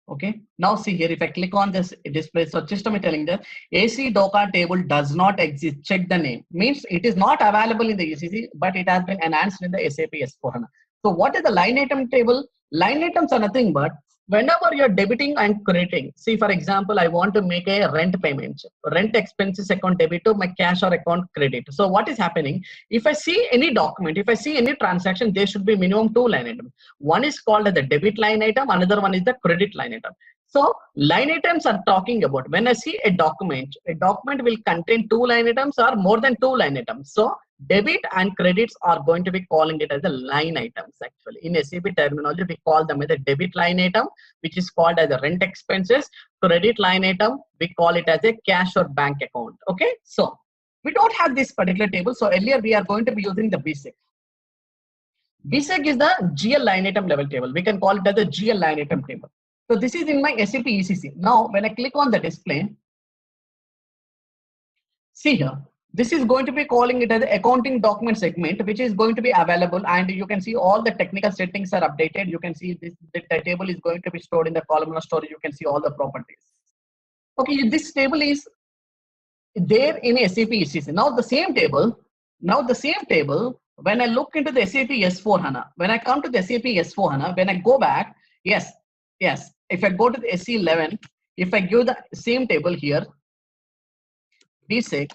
Okay. Now see here, if I click on this display, so just me telling that ACDOCA table does not exist. Check the name. Means it is not available in the ECC, but it has been enhanced in the SAP S4HANA. So what is the line item table? Line items are nothing but whenever you're debiting and crediting. See, for example, I want to make a rent payment, rent expenses account debit to my cash or account credit. So what is happening? If I see any document, if I see any transaction, there should be minimum 2 line items. One is called as the debit line item, another one is the credit line item. So line items are talking about when I see a document will contain 2 line items or more than 2 line items. So debit and credits are going to be calling it as the line items. Actually, in SAP terminology, we call them as a debit line item, which is called as a rent expenses. Credit line item, we call it as a cash or bank account. Okay, so We don't have this particular table. So earlier we are going to be using the BSIC. BSIC is the GL line item level table. We can call it as the GL line item table. So this is in my SAP ECC. Now, when I click on the display, see here, this is going to be calling it as the accounting document segment, which is going to be available. And you can see all the technical settings are updated. You can see this, the table is going to be stored in the columnar storage. You can see all the properties. Okay, this table is there in SAP ECC. Now the same table, when I look into the SAP S4HANA, when I come to the SAP S4HANA, when I go back, yes, if I go to the SC11, if I give the same table here, BSIC,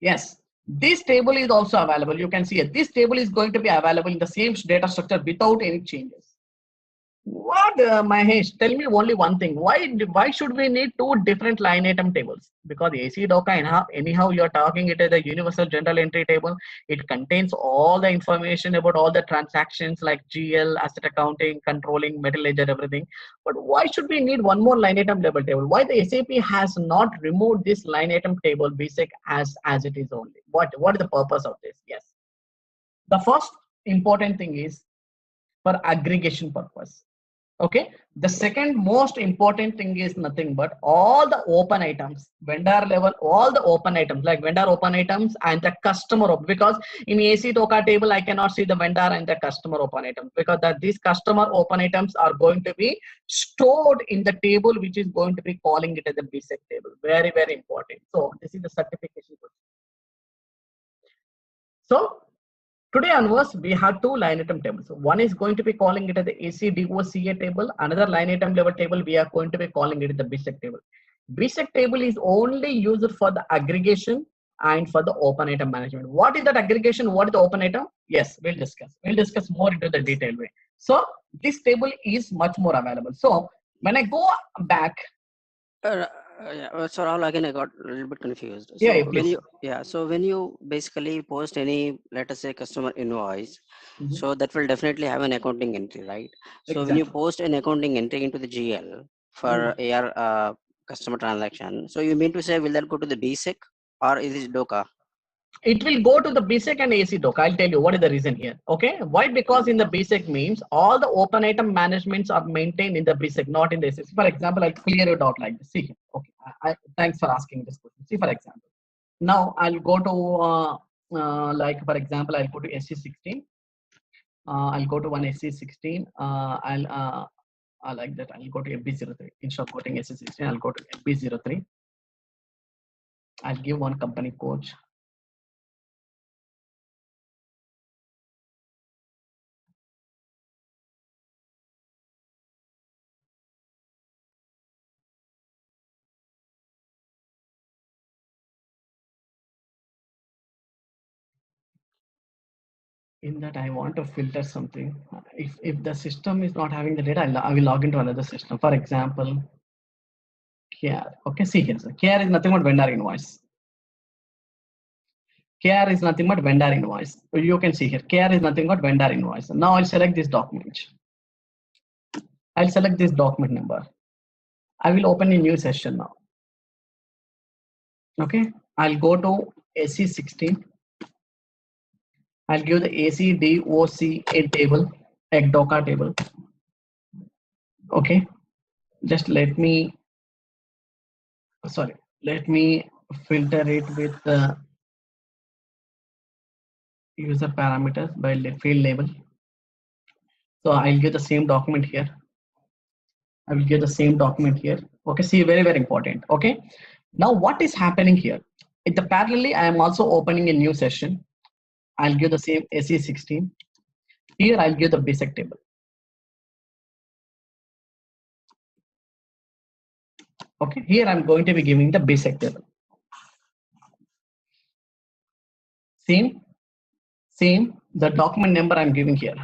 yes, this table is also available. You can see it. This table is going to be available in the same data structure without any changes. What, Mahesh, tell me only one thing. Why should we need two different line item tables? Because AC Docker, anyhow, you're talking it as a universal general entry table. It contains all the information about all the transactions like GL, asset accounting, controlling, metal ledger, everything. But why should we need one more line item level table? Why the SAP has not removed this line item table BSIC as it is only? What is the purpose of this? Yes. The first important thing is for aggregation purpose. Okay, the second most important thing is nothing but all the open items, vendor level, all the open items like vendor open items and the customer open, because in AC Docker table I cannot see the vendor and the customer open items, because these customer open items are going to be stored in the table which is going to be calling it as a BSIC table. Very, very important. So this is the certification. So today onwards, we have two line item tables. One is going to be calling it as the ACDOCA table. Another line item level table, we are going to be calling it the BSIC table. BSIC table is only used for the aggregation and for the open item management. What is that aggregation? What is the open item? Yes, we'll discuss. We'll discuss more into the detailed way. So this table is much more available. So when I go back, So Rahul, again I got a little bit confused. So yeah, when when you basically post any, let us say, customer invoice, so that will definitely have an accounting entry, right? So when you post an accounting entry into the GL for AR customer transaction, so you mean to say will that go to the BSIC or is it Docker? It will go to the BSIC and AC Docker. I'll tell you what is the reason here. Okay, why? Because in the BSIC means all the open item managements are maintained in the BSIC, not in the SAP. For example, I'll clear it out like this. See here. Okay, thanks for asking this question. See, for example, now I'll go to like for example, I'll go to SC16. I'll go to one SC16. I like that. I'll go to FB03 instead of going SC16. I'll go to FB03. I'll give one company code. In that I want to filter something. If the system is not having the data, I will log into another system. For example, KR. Okay, see here. So KR is nothing but vendor invoice. KR is nothing but vendor invoice. You can see here. KR is nothing but vendor invoice. Now I'll select this document. I'll select this document number. I will open a new session now. Okay, I'll go to SC16. I'll give the ACDOCA table, a Docker table. Okay, just let me filter it with the user parameters by field label. So I'll give the same document here. I will give the same document here. Okay, see, very, very important. Okay, now what is happening here? Parallelly, I am also opening a new session. I'll give the same SC16. Here I'll give the BSIC table. Okay, here I'm going to be giving the BSIC table. Same, the document number I'm giving here.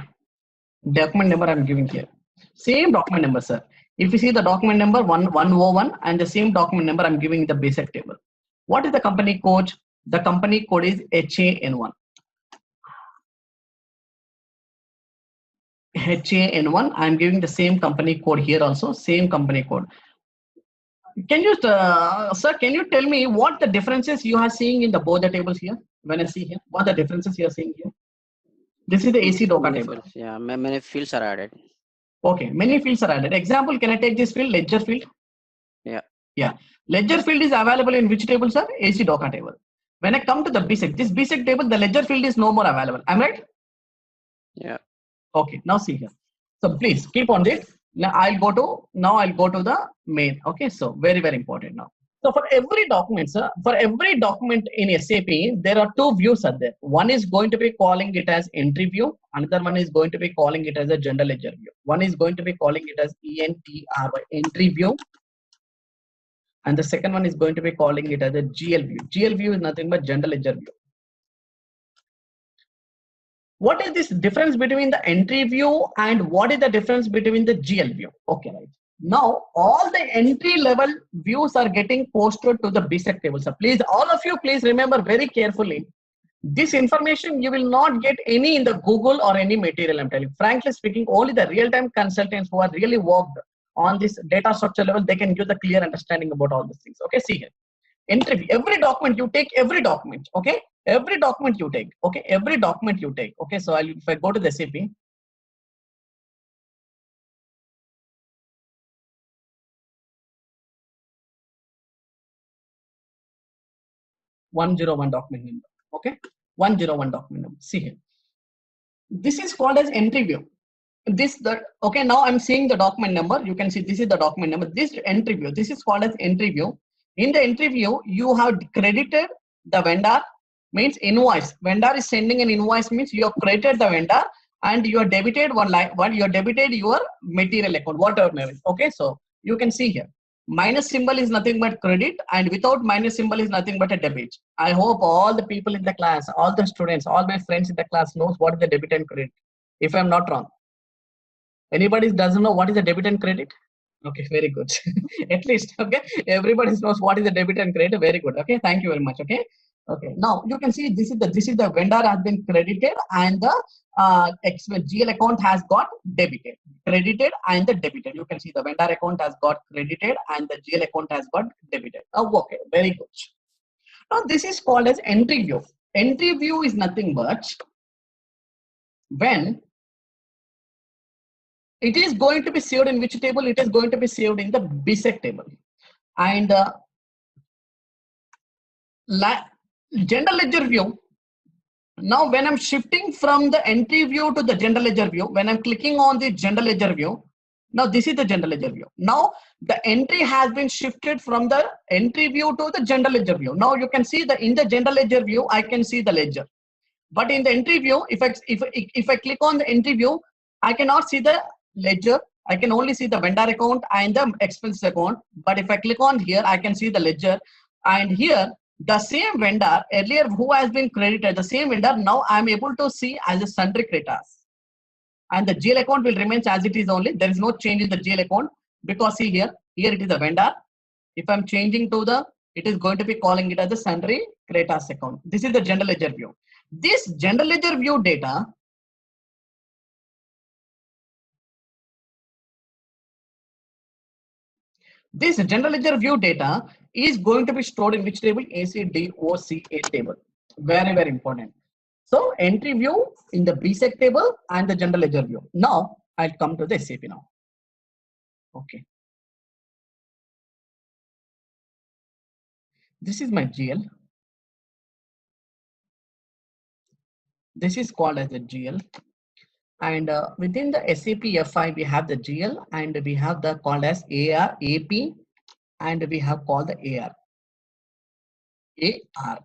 Same document number, sir. If you see the document number 1101 and the same document number I'm giving the BSIC table. What is the company code? The company code is HAN1. HAN1. I'm giving the same company code here also, same company code. Can you, sir, can you tell me what the differences you are seeing in the both the tables here? When I see here, what the differences you are seeing here? This is the AC DOCA Many table. fields, yeah, many fields are added. Okay, many fields are added. Example, can I take this field, ledger field? Yeah. Yeah. Ledger field is available in which table, sir? AC DOCA table. When I come to the BSEC, this BSEC table, the ledger field is no more available. Am I right? Yeah. Okay, now see here. So please keep on this. Now I'll go to the main. Okay, so very, very important now. So for every document, sir, for every document in SAP, there are two views are there. One is going to be calling it as entry view. Another one is going to be calling it as a general ledger view. One is going to be calling it as ENTRY, entry view. And the second one is going to be calling it as a GL view. GL view is nothing but general ledger view. What is this difference between the entry view and what is the difference between the GL view? Okay, right. Now, all the entry level views are getting posted to the BSEC table. So please, all of you, please remember very carefully. This information you will not get any in the Google or any material. I'm telling you. Frankly speaking, only the real-time consultants who are really worked on this data structure level, they can give the clear understanding about all these things. Okay, see here. Entry, every document you take, every document. Okay, every document you take. Okay, every document you take. Okay, so if I go to the SAP. 101 document number. Okay, 101 document number. See here. This is called as entry view. Okay, now I'm seeing the document number. You can see this is the document number. This entry view. This is called as entry view. In the entry view, you have credited the vendor, means invoice. Vendor is sending an invoice, means you have credited the vendor and you have debited you have debited your material account, whatever it is. Okay, so you can see here. Minus symbol is nothing but credit, and without minus symbol is nothing but a debit. I hope all the people in the class, all the students, all my friends in the class knows what is the debit and credit. If I'm not wrong. Anybody doesn't know what is the debit and credit? Okay, very good. At least, okay, everybody knows what is the debit and credit. Very good. Okay, thank you very much. Okay, okay. Now you can see this is the vendor has been credited and the GL account has got debited, credited and the debited. You can see the vendor account has got credited and the GL account has got debited. Oh, okay, very good. Now this is called as entry view. Entry view is nothing but when it is going to be saved in which table? It is going to be saved in the BSEC table. And general ledger view. Now, when I'm shifting from the entry view to the general ledger view, when I'm clicking on the general ledger view, now this is the general ledger view. Now, the entry has been shifted from the entry view to the general ledger view. Now, you can see that in the general ledger view, I can see the ledger. But in the entry view, if I click on the entry view, I cannot see the ledger. I can only see the vendor account and the expense account. But if I click on here, I can see the ledger. And here, the same vendor earlier who has been credited, the same vendor, now I'm able to see as a sundry creditors. And the GL account will remain as it is only. There is no change in the GL account because see here it is a vendor. If I'm changing to the, it is going to be calling it as a sundry creditors account. This is the general ledger view. This general ledger view data this general ledger view data is going to be stored in which table? ACDOCA table. Very, very important. So entry view in the BSEC table and the general ledger view. Now I'll come to the SAP now. Okay. This is my GL. This is called as a GL. And within the SAP FI, we have the GL and we have the called as AR, AP, and we have called the AR. AR.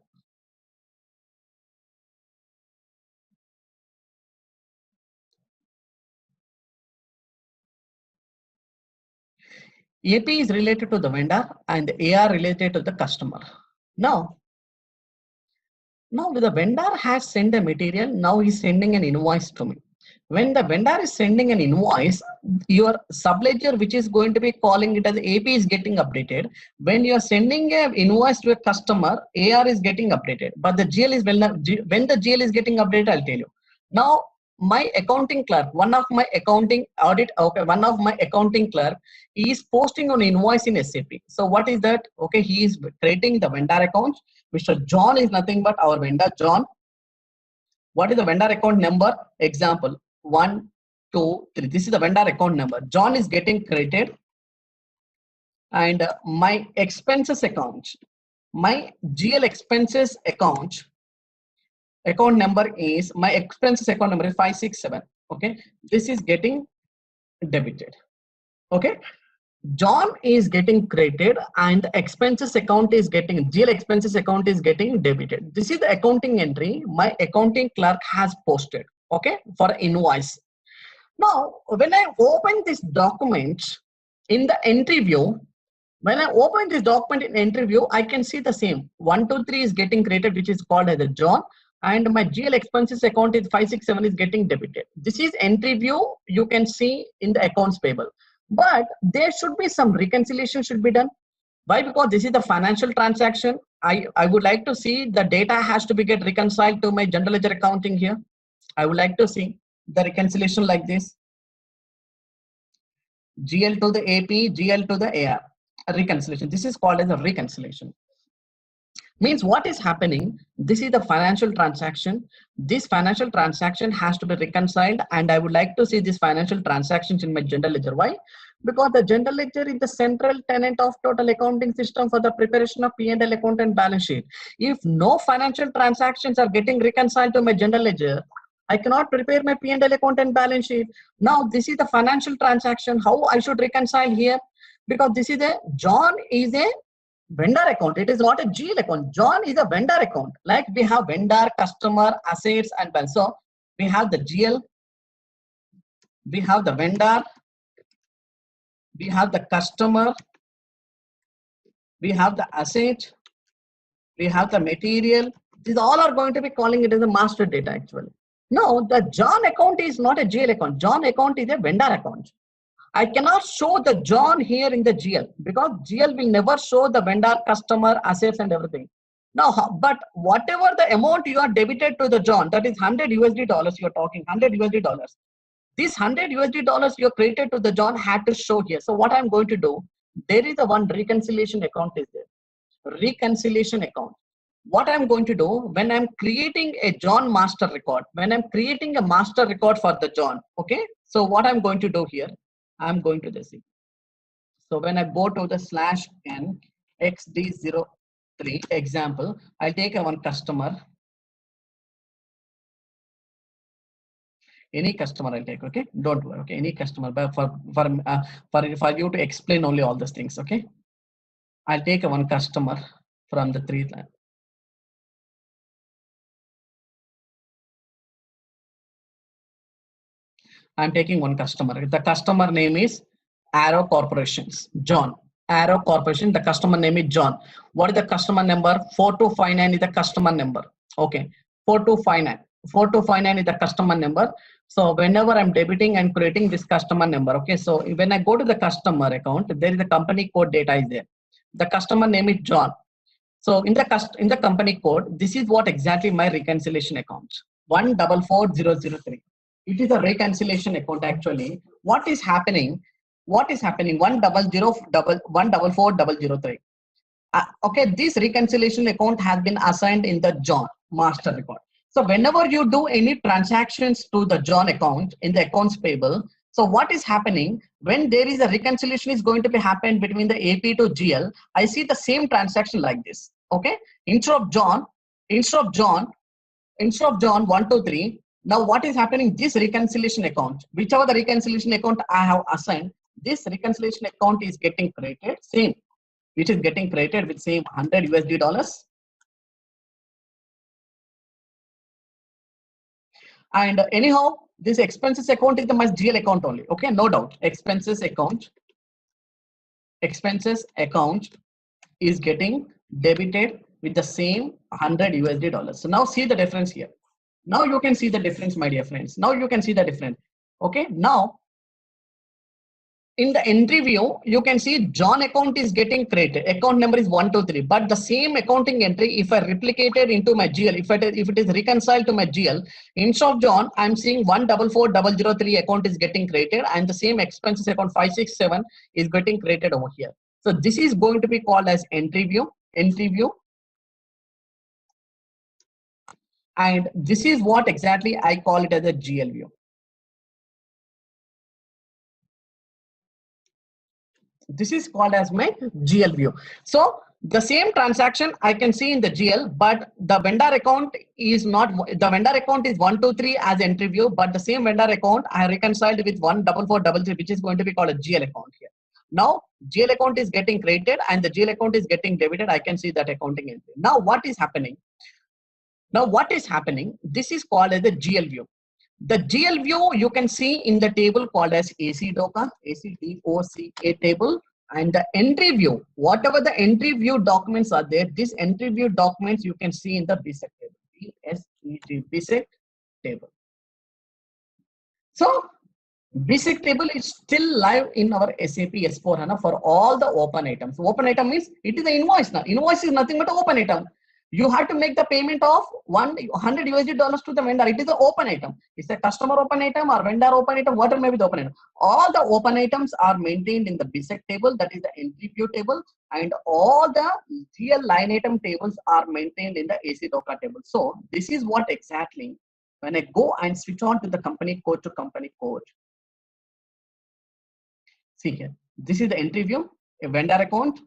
AP is related to the vendor and AR related to the customer. Now the vendor has sent a material, now he's sending an invoice to me. When the vendor is sending an invoice, your subledger, which is going to be calling it as AP, is getting updated. When you are sending an invoice to a customer, AR is getting updated. But the GL is when the GL is getting updated, I'll tell you. Now my accounting clerk, one of my accounting audit, okay, one of my accounting clerk is posting on invoice in SAP. So what is that? Okay, he is creating the vendor account. Mr. John is nothing but our vendor, John. What is the vendor account number? Example 1, 2, 3. This is the vendor account number. John is getting created, and my expenses account, my GL expenses account number is, my expenses account number is 567. Okay, this is getting debited. Okay, John is getting created and the expenses account is getting, GL expenses account is getting debited. This is the accounting entry my accounting clerk has posted, okay, for invoice. Now, when I open this document in the entry view, when I open this document in entry view, I can see the same. 1, 2, 3 is getting created, which is called as a John, and my GL expenses account is 567 is getting debited. This is entry view. You can see in the accounts payable. But there should be some reconciliation should be done. Why? Because this is the financial transaction. I would like to see the data has to be get reconciled to my general ledger accounting here. I would like to see the reconciliation like this. GL to the AP, GL to the AR. A reconciliation. This is called as a reconciliation. Means what is happening? This is the financial transaction. This financial transaction has to be reconciled, and I would like to see these financial transactions in my general ledger. Why? Because the general ledger is the central tenet of total accounting system for the preparation of P&L account and balance sheet. If no financial transactions are getting reconciled to my general ledger, I cannot prepare my P&L account and balance sheet. Now this is the financial transaction. How I should reconcile here? Because this is a John is a vendor account. It is not a GL account. John is a vendor account. Like we have vendor, customer, assets, and balance. So we have the GL, we have the vendor, we have the customer, we have the asset, we have the material. These all are going to be calling it as a master data actually. No, the John account is not a GL account. John account is a vendor account. I cannot show the John here in the GL because GL will never show the vendor, customer, assets, and everything. Now, but whatever the amount you are debited to the John, that is $100 you're talking, $100. This $100 you created to the John had to show here. So what I'm going to do, there is a one reconciliation account is there. Reconciliation account. What I'm going to do when I'm creating a John master record, when I'm creating a master record for the John, okay? So what I'm going to do here, I'm going to this. So when I go to the /n xd03 example, I'll take a one customer. Any customer I'll take, okay? Don't worry, okay? Any customer, but for you to explain only all these things, okay? I'll take a one customer from the 3 line. I'm taking one customer. The customer name is Arrow Corporations, John. Arrow Corporation, the customer name is John. What is the customer number? 4259 is the customer number. Okay, 4259. 4259 is the customer number. So whenever I'm debiting and creating this customer number, okay, so when I go to the customer account, there is a company code data is there. The customer name is John. So in the company code, this is what exactly my reconciliation account, 144003. It is a reconciliation account actually. What is happening? 144003. Okay, this reconciliation account has been assigned in the John master record. So whenever you do any transactions to the John account in the accounts payable, so what is happening when there is a reconciliation is going to be happened between the AP to GL, I see the same transaction like this. Okay, instead of John 123. Now what is happening? This reconciliation account, whichever the reconciliation account I have assigned, this reconciliation account is getting created, same, which is getting created with same $100. And anyhow, this expenses account is the my GL account only. Okay, no doubt. Expenses account is getting debited with the same $100. So now see the difference here. Now you can see the difference, my dear friends. Now you can see the difference. Okay, now in the entry view, you can see John account is getting created. Account number is 123. But the same accounting entry, if I replicate it into my GL, if it is reconciled to my GL, instead of John, I'm seeing 144,003 account is getting created, and the same expenses account 567 is getting created over here. So this is going to be called as entry view. Entry view. And this is what exactly I call it as a GL view. This is called as my GL view. So the same transaction I can see in the GL, but the vendor account is not, the vendor account is 123 as entry view, but the same vendor account I reconciled with 14433, which is going to be called a GL account here. Now GL account is getting created and the GL account is getting debited. I can see that accounting entry. Now what is happening? This is called as the GL view. The GL view you can see in the table called as AC DOCA, ACDOCA table, and the entry view, whatever the entry view documents are there, this entry view documents you can see in the BSEC table, BSEC table. So BSEC table is still live in our SAP S4HANA for all the open items. Open item means it is the invoice now. Invoice is nothing but an open item. You have to make the payment of $100 to the vendor. It is an open item. It's a customer open item or vendor open item, whatever may be the open item. All the open items are maintained in the BSEC table, that is the entry view table, and all the GL line item tables are maintained in the AC DOCA table. So this is what exactly, when I go and switch on to the company code to company code. See here, this is the entry view, a vendor account.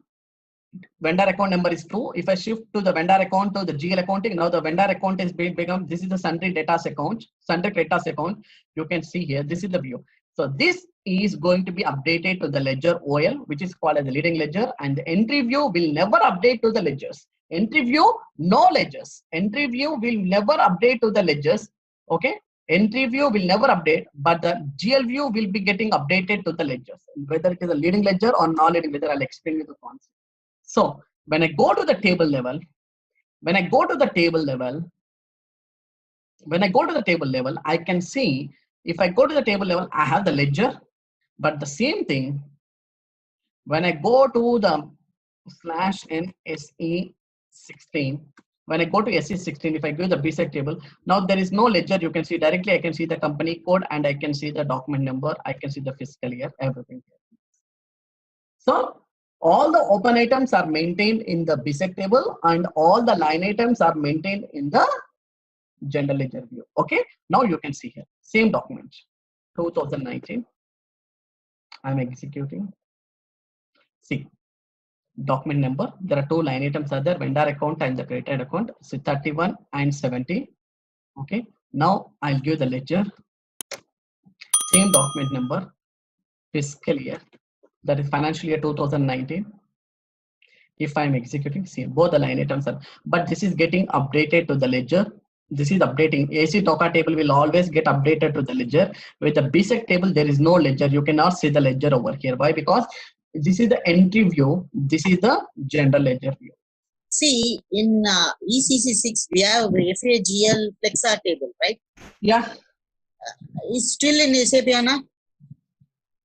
Vendor account number is 2. If I shift to the vendor account to the GL accounting, now the vendor account is become, this is the sundry debtors account, sundry creditors account. You can see here, this is the view. So this is going to be updated to the ledger OL, which is called as the leading ledger, and the entry view will never update to the ledgers. Entry view, no ledgers. Entry view will never update to the ledgers. Okay. Entry view will never update, but the GL view will be getting updated to the ledgers, whether it is a leading ledger or non-leading ledger. I'll explain you the concept. So when I go to the table level, I can see, if I go to the table level, I have the ledger, but the same thing, when I go to the /NSE16, when I go to SE16, if I give the BSEC table, now there is no ledger. You can see directly, I can see the company code and I can see the document number. I can see the fiscal year, everything. So all the open items are maintained in the BSEC table and all the line items are maintained in the general ledger view. Okay. Now you can see here, same document, 2019. I'm executing. See, document number. There are 2 line items are there, vendor account and the credited account. So 31 and 70. Okay. Now I'll give the ledger. Same document number, fiscal year. That is financial year 2019. If I'm executing, see both the line items are, but this is getting updated to the ledger. This is updating. AC DOCA table will always get updated to the ledger. With the BSEC table, there is no ledger. You cannot see the ledger over here. Why? Because this is the entry view. This is the general ledger view. See, in ECC6, we have FAGL Flexa table, right? Yeah. It's still in SAP HANA?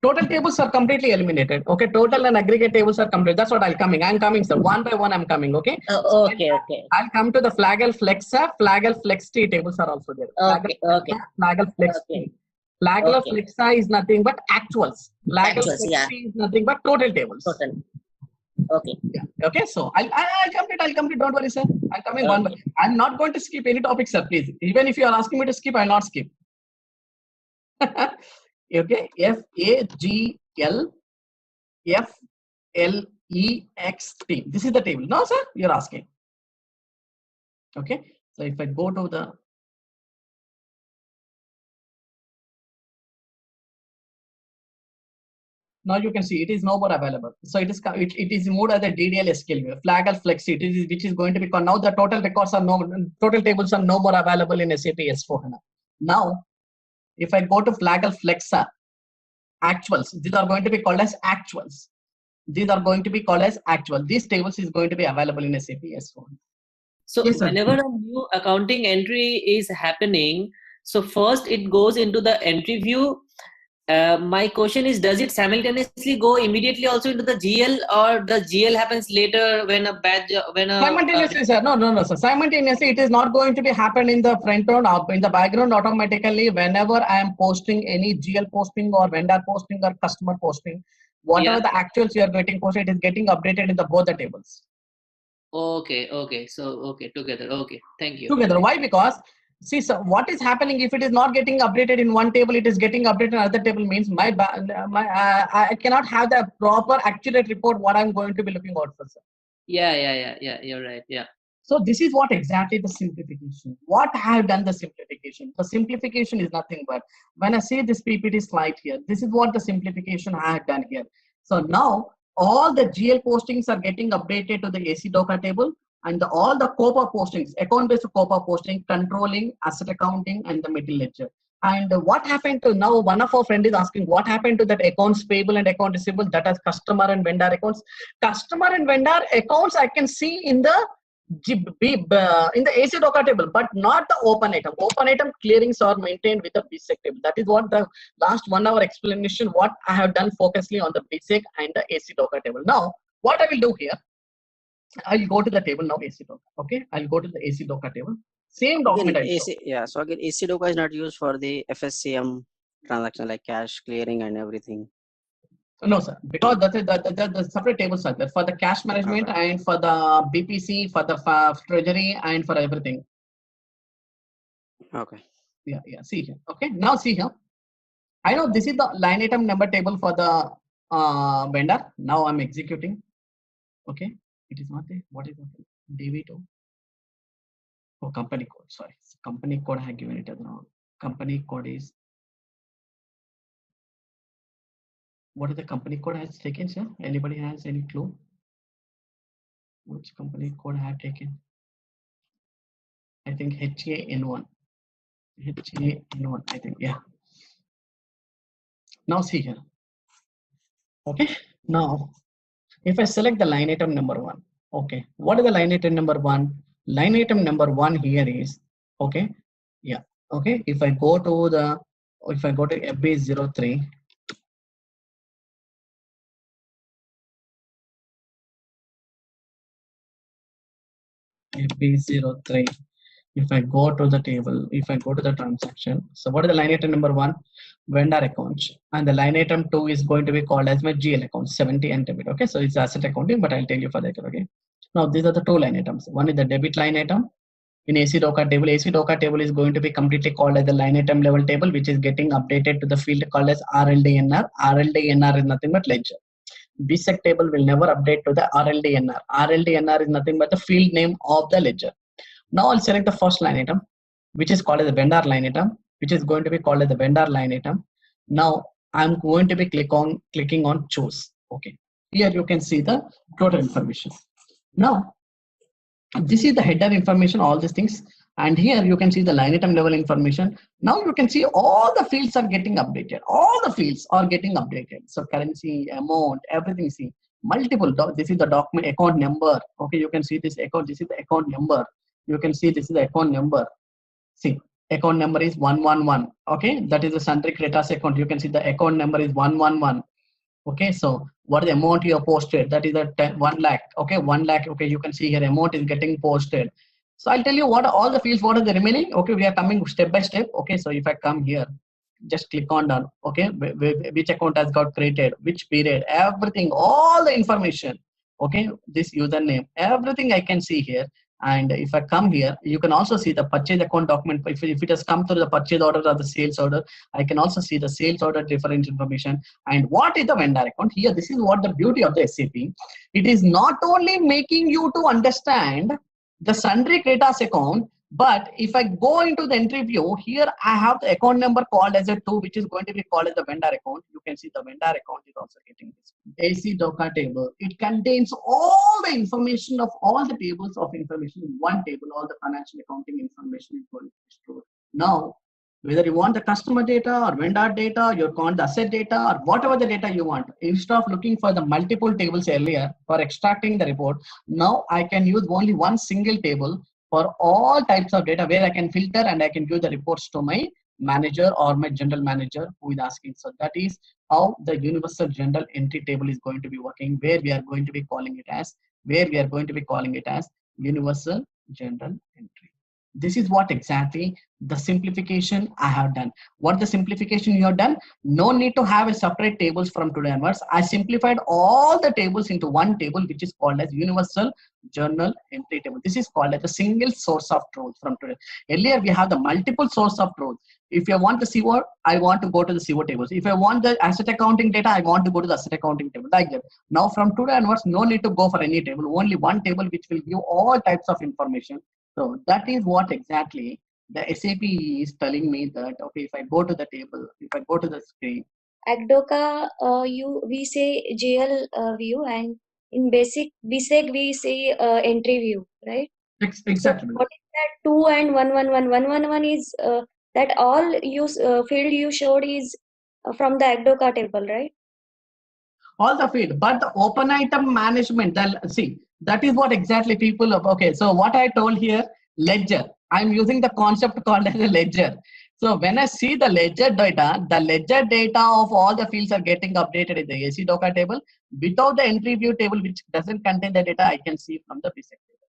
Total tables are completely eliminated. Okay, total and aggregate tables are complete. That's what I'm coming, sir. One by one, I'm coming. Okay. Okay. I'll come to the Flagel Flexa, Flagel FlexT tables are also there. Okay. Flagel FlexT. Flagel Flexa is nothing but actuals. Flagel FlexT is nothing but total tables. Total. Okay. Yeah. Okay. So I'll complete. Don't worry, sir. I'm coming one by. I'm not going to skip any topic, sir. Please. Even if you are asking me to skip, I'll not skip. Okay, FAGL FLEXT. This is the table. No, sir, you're asking. Okay, so if I go to the now you can see it is no more available. So it is moved as a DDL SQL view. Flagel FlexT, which is going to be called now. The total records are total tables are no more available in SAP S4HANA. Now, if I go to Flagel Flexa actuals, these are going to be called as actuals. These tables is going to be available in SAP S4. So yes, whenever a new accounting entry is happening, so first it goes into the entry view. My question is, does it simultaneously go immediately also into the GL, or the GL happens later when a badge, when a Simultaneously, sir. No, sir. Simultaneously, it is not going to be happen in the front end or in the background automatically. Whenever I am posting any GL posting or vendor posting or customer posting, whatever the actuals you are getting posted, it is getting updated in the both the tables. Okay. So okay, together. Okay, thank you. Together. Why? Because see, sir, what is happening if it is not getting updated in one table, it is getting updated in another table, means I cannot have the proper accurate report what I'm going to be looking out for, sir. Yeah. You're right. Yeah. So this is what exactly the simplification. What I have done the simplification. The simplification is nothing but when I say this PPT slide here, this is what the simplification I have done here. So now all the GL postings are getting updated to the AC Docker table, and all the COPA postings, account-based COPA posting, controlling, asset accounting, and the middle ledger. And what happened to now? One of our friend is asking what happened to that accounts payable and account receivable, that is customer and vendor accounts. Customer and vendor accounts I can see in the in the AC Docker table, but not the open item. Open item clearings are maintained with the BSEC table. That is what the last 1 hour explanation what I have done focusly on the BSEC and the AC Docker table. Now, what I will do here, I'll go to the table now, AC Docker. Okay, I'll go to the AC Docker table. Same document Again, I'll show. AC, yeah. So again, AC Docker is not used for the FSCM transaction like cash clearing and everything. No, sir, because the separate tables are there for the cash management and for the BPC, for the treasury, and for everything. Okay. Yeah. See here. Okay, now see here. I know this is the line item number table for the vendor. Now I'm executing. Okay, it is not there. What is it? DB2. Oh, company code. Sorry, company code I have given it as now. Company code is. What is the company code I have taken, sir? Anybody has any clue? Which company code I have taken? I think HAN1. HAN1, I think, yeah. Now see here. Okay, now if I select the line item number 1, okay, what is the line item number 1? Line item number 1 here is, okay, yeah, okay, if I go to FB03, FB03, if I go to the table, if I go to the transaction, so what is the line item number 1? Vendor accounts, and the line item 2 is going to be called as my GL account, 70 and debit. Okay, so it's asset accounting, but I'll tell you further. Okay, now these are the 2 line items. One is the debit line item in AC Docker table. AC Docker table is going to be completely called as the line item level table, which is getting updated to the field called as RLDNR. RLDNR is nothing but ledger. BSEC table will never update to the RLDNR. RLDNR is nothing but the field name of the ledger. Now I'll select the first line item, which is called as the vendor line item, which is going to be called as the vendor line item. Now I'm going to be clicking on choose. Okay, here you can see the total information. Now this is the header information, all these things, and here you can see the line item level information. Now you can see all the fields are getting updated. All the fields are getting updated. So currency, amount, everything. See multiple. This is the document account number. Okay, you can see this account. This is the account number. You can see this is the account number. See, account number is 111. Okay, that is the sundry creditors account. You can see the account number is 111. Okay, so what is the amount you have posted? That is the 1 lakh. Okay, 1 lakh. Okay, you can see here amount is getting posted. So I'll tell you what are all the fields, what are the remaining. Okay, we are coming step by step. Okay, so if I come here, just click on done. Okay, which account has got created, which period, everything, all the information. Okay, this username, everything I can see here. And if I come here, you can also see the purchase account document. If it has come through the purchase order or the sales order, I can also see the sales order different information. And what is the vendor account? Here, this is what the beauty of the SAP. It is not only making you to understand the sundry creditors account, but if I go into the entry view, here I have the account number called as a 2, which is going to be called as the vendor account. You can see the vendor account is also getting this. AC Docker table. It contains all the information of all the tables of information in one table. All the financial accounting information is going to be stored. Now, whether you want the customer data or vendor data, you want the asset data or whatever the data you want, instead of looking for the multiple tables earlier for extracting the report, now I can use only one single table for all types of data where I can filter and I can give the reports to my manager or my general manager who is asking. So that is how the universal general entry table is going to be working, where we are going to be calling it as, universal general entry. This is what exactly the simplification I have done. What the simplification you have done? No need to have a separate tables from today onwards. I simplified all the tables into one table, which is called as universal journal entry table. This is called as a single source of truth from today. Earlier we have the multiple source of truth. If I want the CO, I want to go to the CO tables. If I want the asset accounting data, I want to go to the asset accounting table, like that. Now from today onwards, no need to go for any table, only one table which will give all types of information. So that is what exactly the SAP is telling me that, okay, if I go to the table, if I go to the screen. Agdoka, we say GL view, and in BSEC we say entry view, right? Exactly. So what is that 2 and 111? 111 is that all field you showed is from the Agdoka table, right? All the field, but the open item management, see, that is what exactly people of, okay, so what I told here, ledger, I'm using the concept called as a ledger. So when I see the ledger data of all the fields are getting updated in the AC Docker table. Without the entry view table, which doesn't contain the data, I can see from the BSEC table.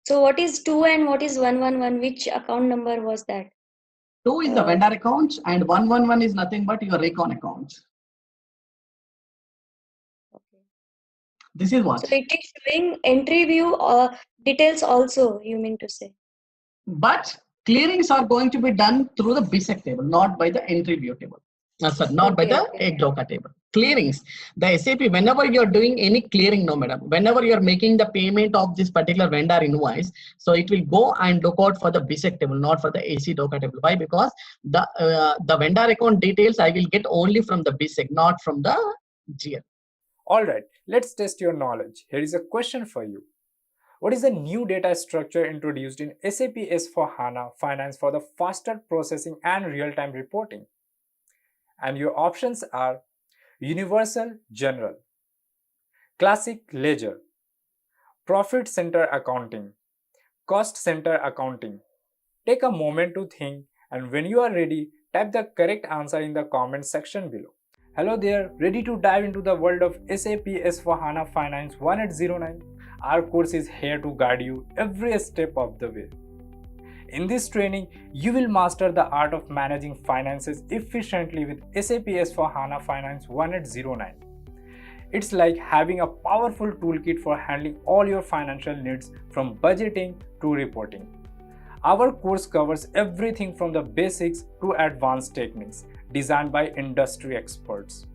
So what is 2 and what is 111? Which account number was that? 2 is the vendor accounts and 111 is nothing but your recon accounts. Okay. This is what. So it is showing entry view details also, you mean to say? But clearings are going to be done through the BSEC table, not by the entry view table. Sorry, not by the Agdoka table. Clearings, the SAP, whenever you're doing any clearing, no madam, whenever you're making the payment of this particular vendor invoice, so it will go and look out for the BSEC table, not for the AC Docker table. Why? Because the vendor account details I will get only from the BSEC, not from the GL. Alright, let's test your knowledge. Here is a question for you. What is the new data structure introduced in SAP S/4HANA Finance for the faster processing and real-time reporting? And your options are Universal General, Classic Ledger, Profit Center Accounting, Cost Center Accounting. Take a moment to think, and when you are ready, type the correct answer in the comment section below. Hello there, ready to dive into the world of SAP S/4HANA Finance 1809? Our course is here to guide you every step of the way. In this training, you will master the art of managing finances efficiently with SAP S/4HANA Finance 1809. It's like having a powerful toolkit for handling all your financial needs from budgeting to reporting. Our course covers everything from the basics to advanced techniques designed by industry experts.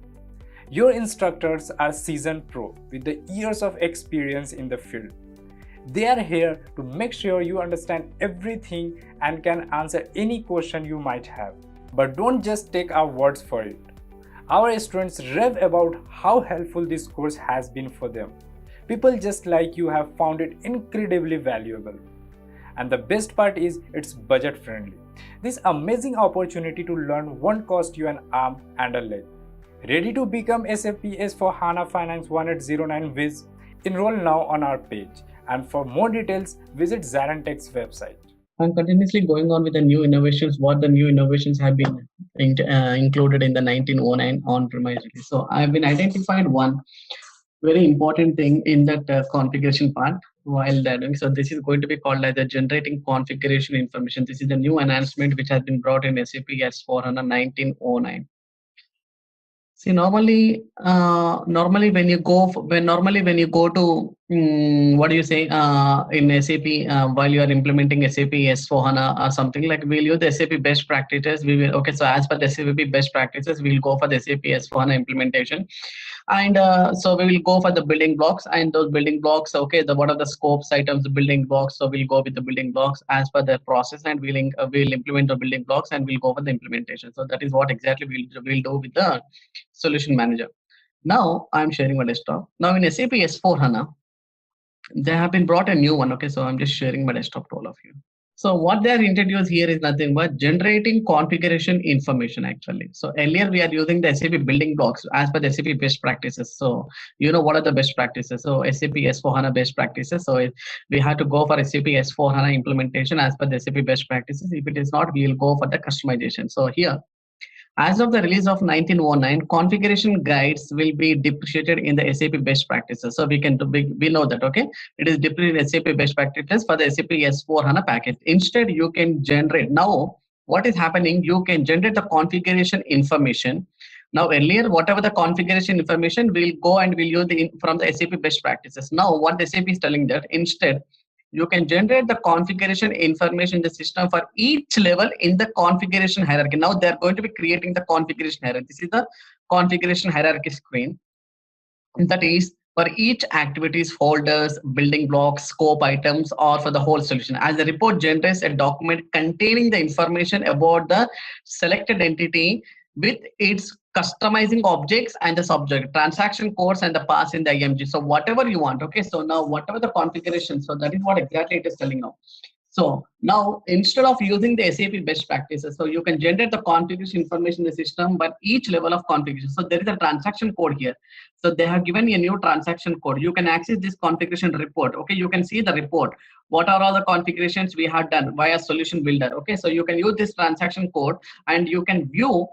Your instructors are seasoned pro with the years of experience in the field. They are here to make sure you understand everything and can answer any question you might have. But don't just take our words for it. Our students rave about how helpful this course has been for them. People just like you have found it incredibly valuable. And the best part is it's budget friendly. This amazing opportunity to learn won't cost you an arm and a leg. Ready to become SAP S/4HANA Finance 1809 Viz? Enroll now on our page. And for more details, visit ZaranTech's website. I'm continuously going on with the new innovations, what the new innovations have been included in the 1909 on-premise release. So I've been identified one very important thing in that configuration part while doing. So this is going to be called as the generating configuration information. This is the new enhancement which has been brought in SAP S/4HANA 1909. See, normally when you go to what do you say in SAP while you are implementing SAP S/4HANA or something, like we'll use the SAP best practices. We will, okay, so as per the SAP best practices, we'll go for the SAP S/4HANA implementation, and so we will go for the building blocks, and those building blocks, okay, what are the scopes items, the building blocks. So we'll go with the building blocks as per the process, and we'll implement the building blocks, and we'll go for the implementation. So that is what exactly we'll do with the solution manager. Now I'm sharing my desktop. Now in SAP S/4HANA, they have been brought a new one. Okay, so I'm just sharing my desktop to all of you. So what they are introduced here is nothing but generating configuration information actually. So earlier we are using the SAP building blocks as per the SAP best practices. So you know what are the best practices? So SAP S4HANA best practices. So we have to go for SAP S4HANA implementation as per the SAP best practices. If it is not, we will go for the customization. So here, as of the release of 1909, configuration guides will be depreciated in the SAP best practices. So we know that, okay? It is depreciated in SAP best practices for the SAP S4HANA package. Instead, you can generate, now what is happening, you can generate the configuration information. Now earlier, whatever the configuration information, we'll go and we'll use from the SAP best practices. Now what the SAP is telling that instead, you can generate the configuration information in the system for each level in the configuration hierarchy. Now they're going to be creating the configuration hierarchy. This is the configuration hierarchy screen. That is for each activities, folders, building blocks, scope items, or for the whole solution. As the report generates a document containing the information about the selected entity with its customizing objects and the subject, transaction codes, and the pass in the IMG. So whatever you want, okay? So now whatever the configuration, so that is what exactly it is telling now. So now instead of using the SAP best practices, so you can generate the configuration information in the system, but each level of configuration. So there is a transaction code here. So they have given a new transaction code. You can access this configuration report. Okay, you can see the report. What are all the configurations we have done via solution builder? Okay, so you can use this transaction code and you can view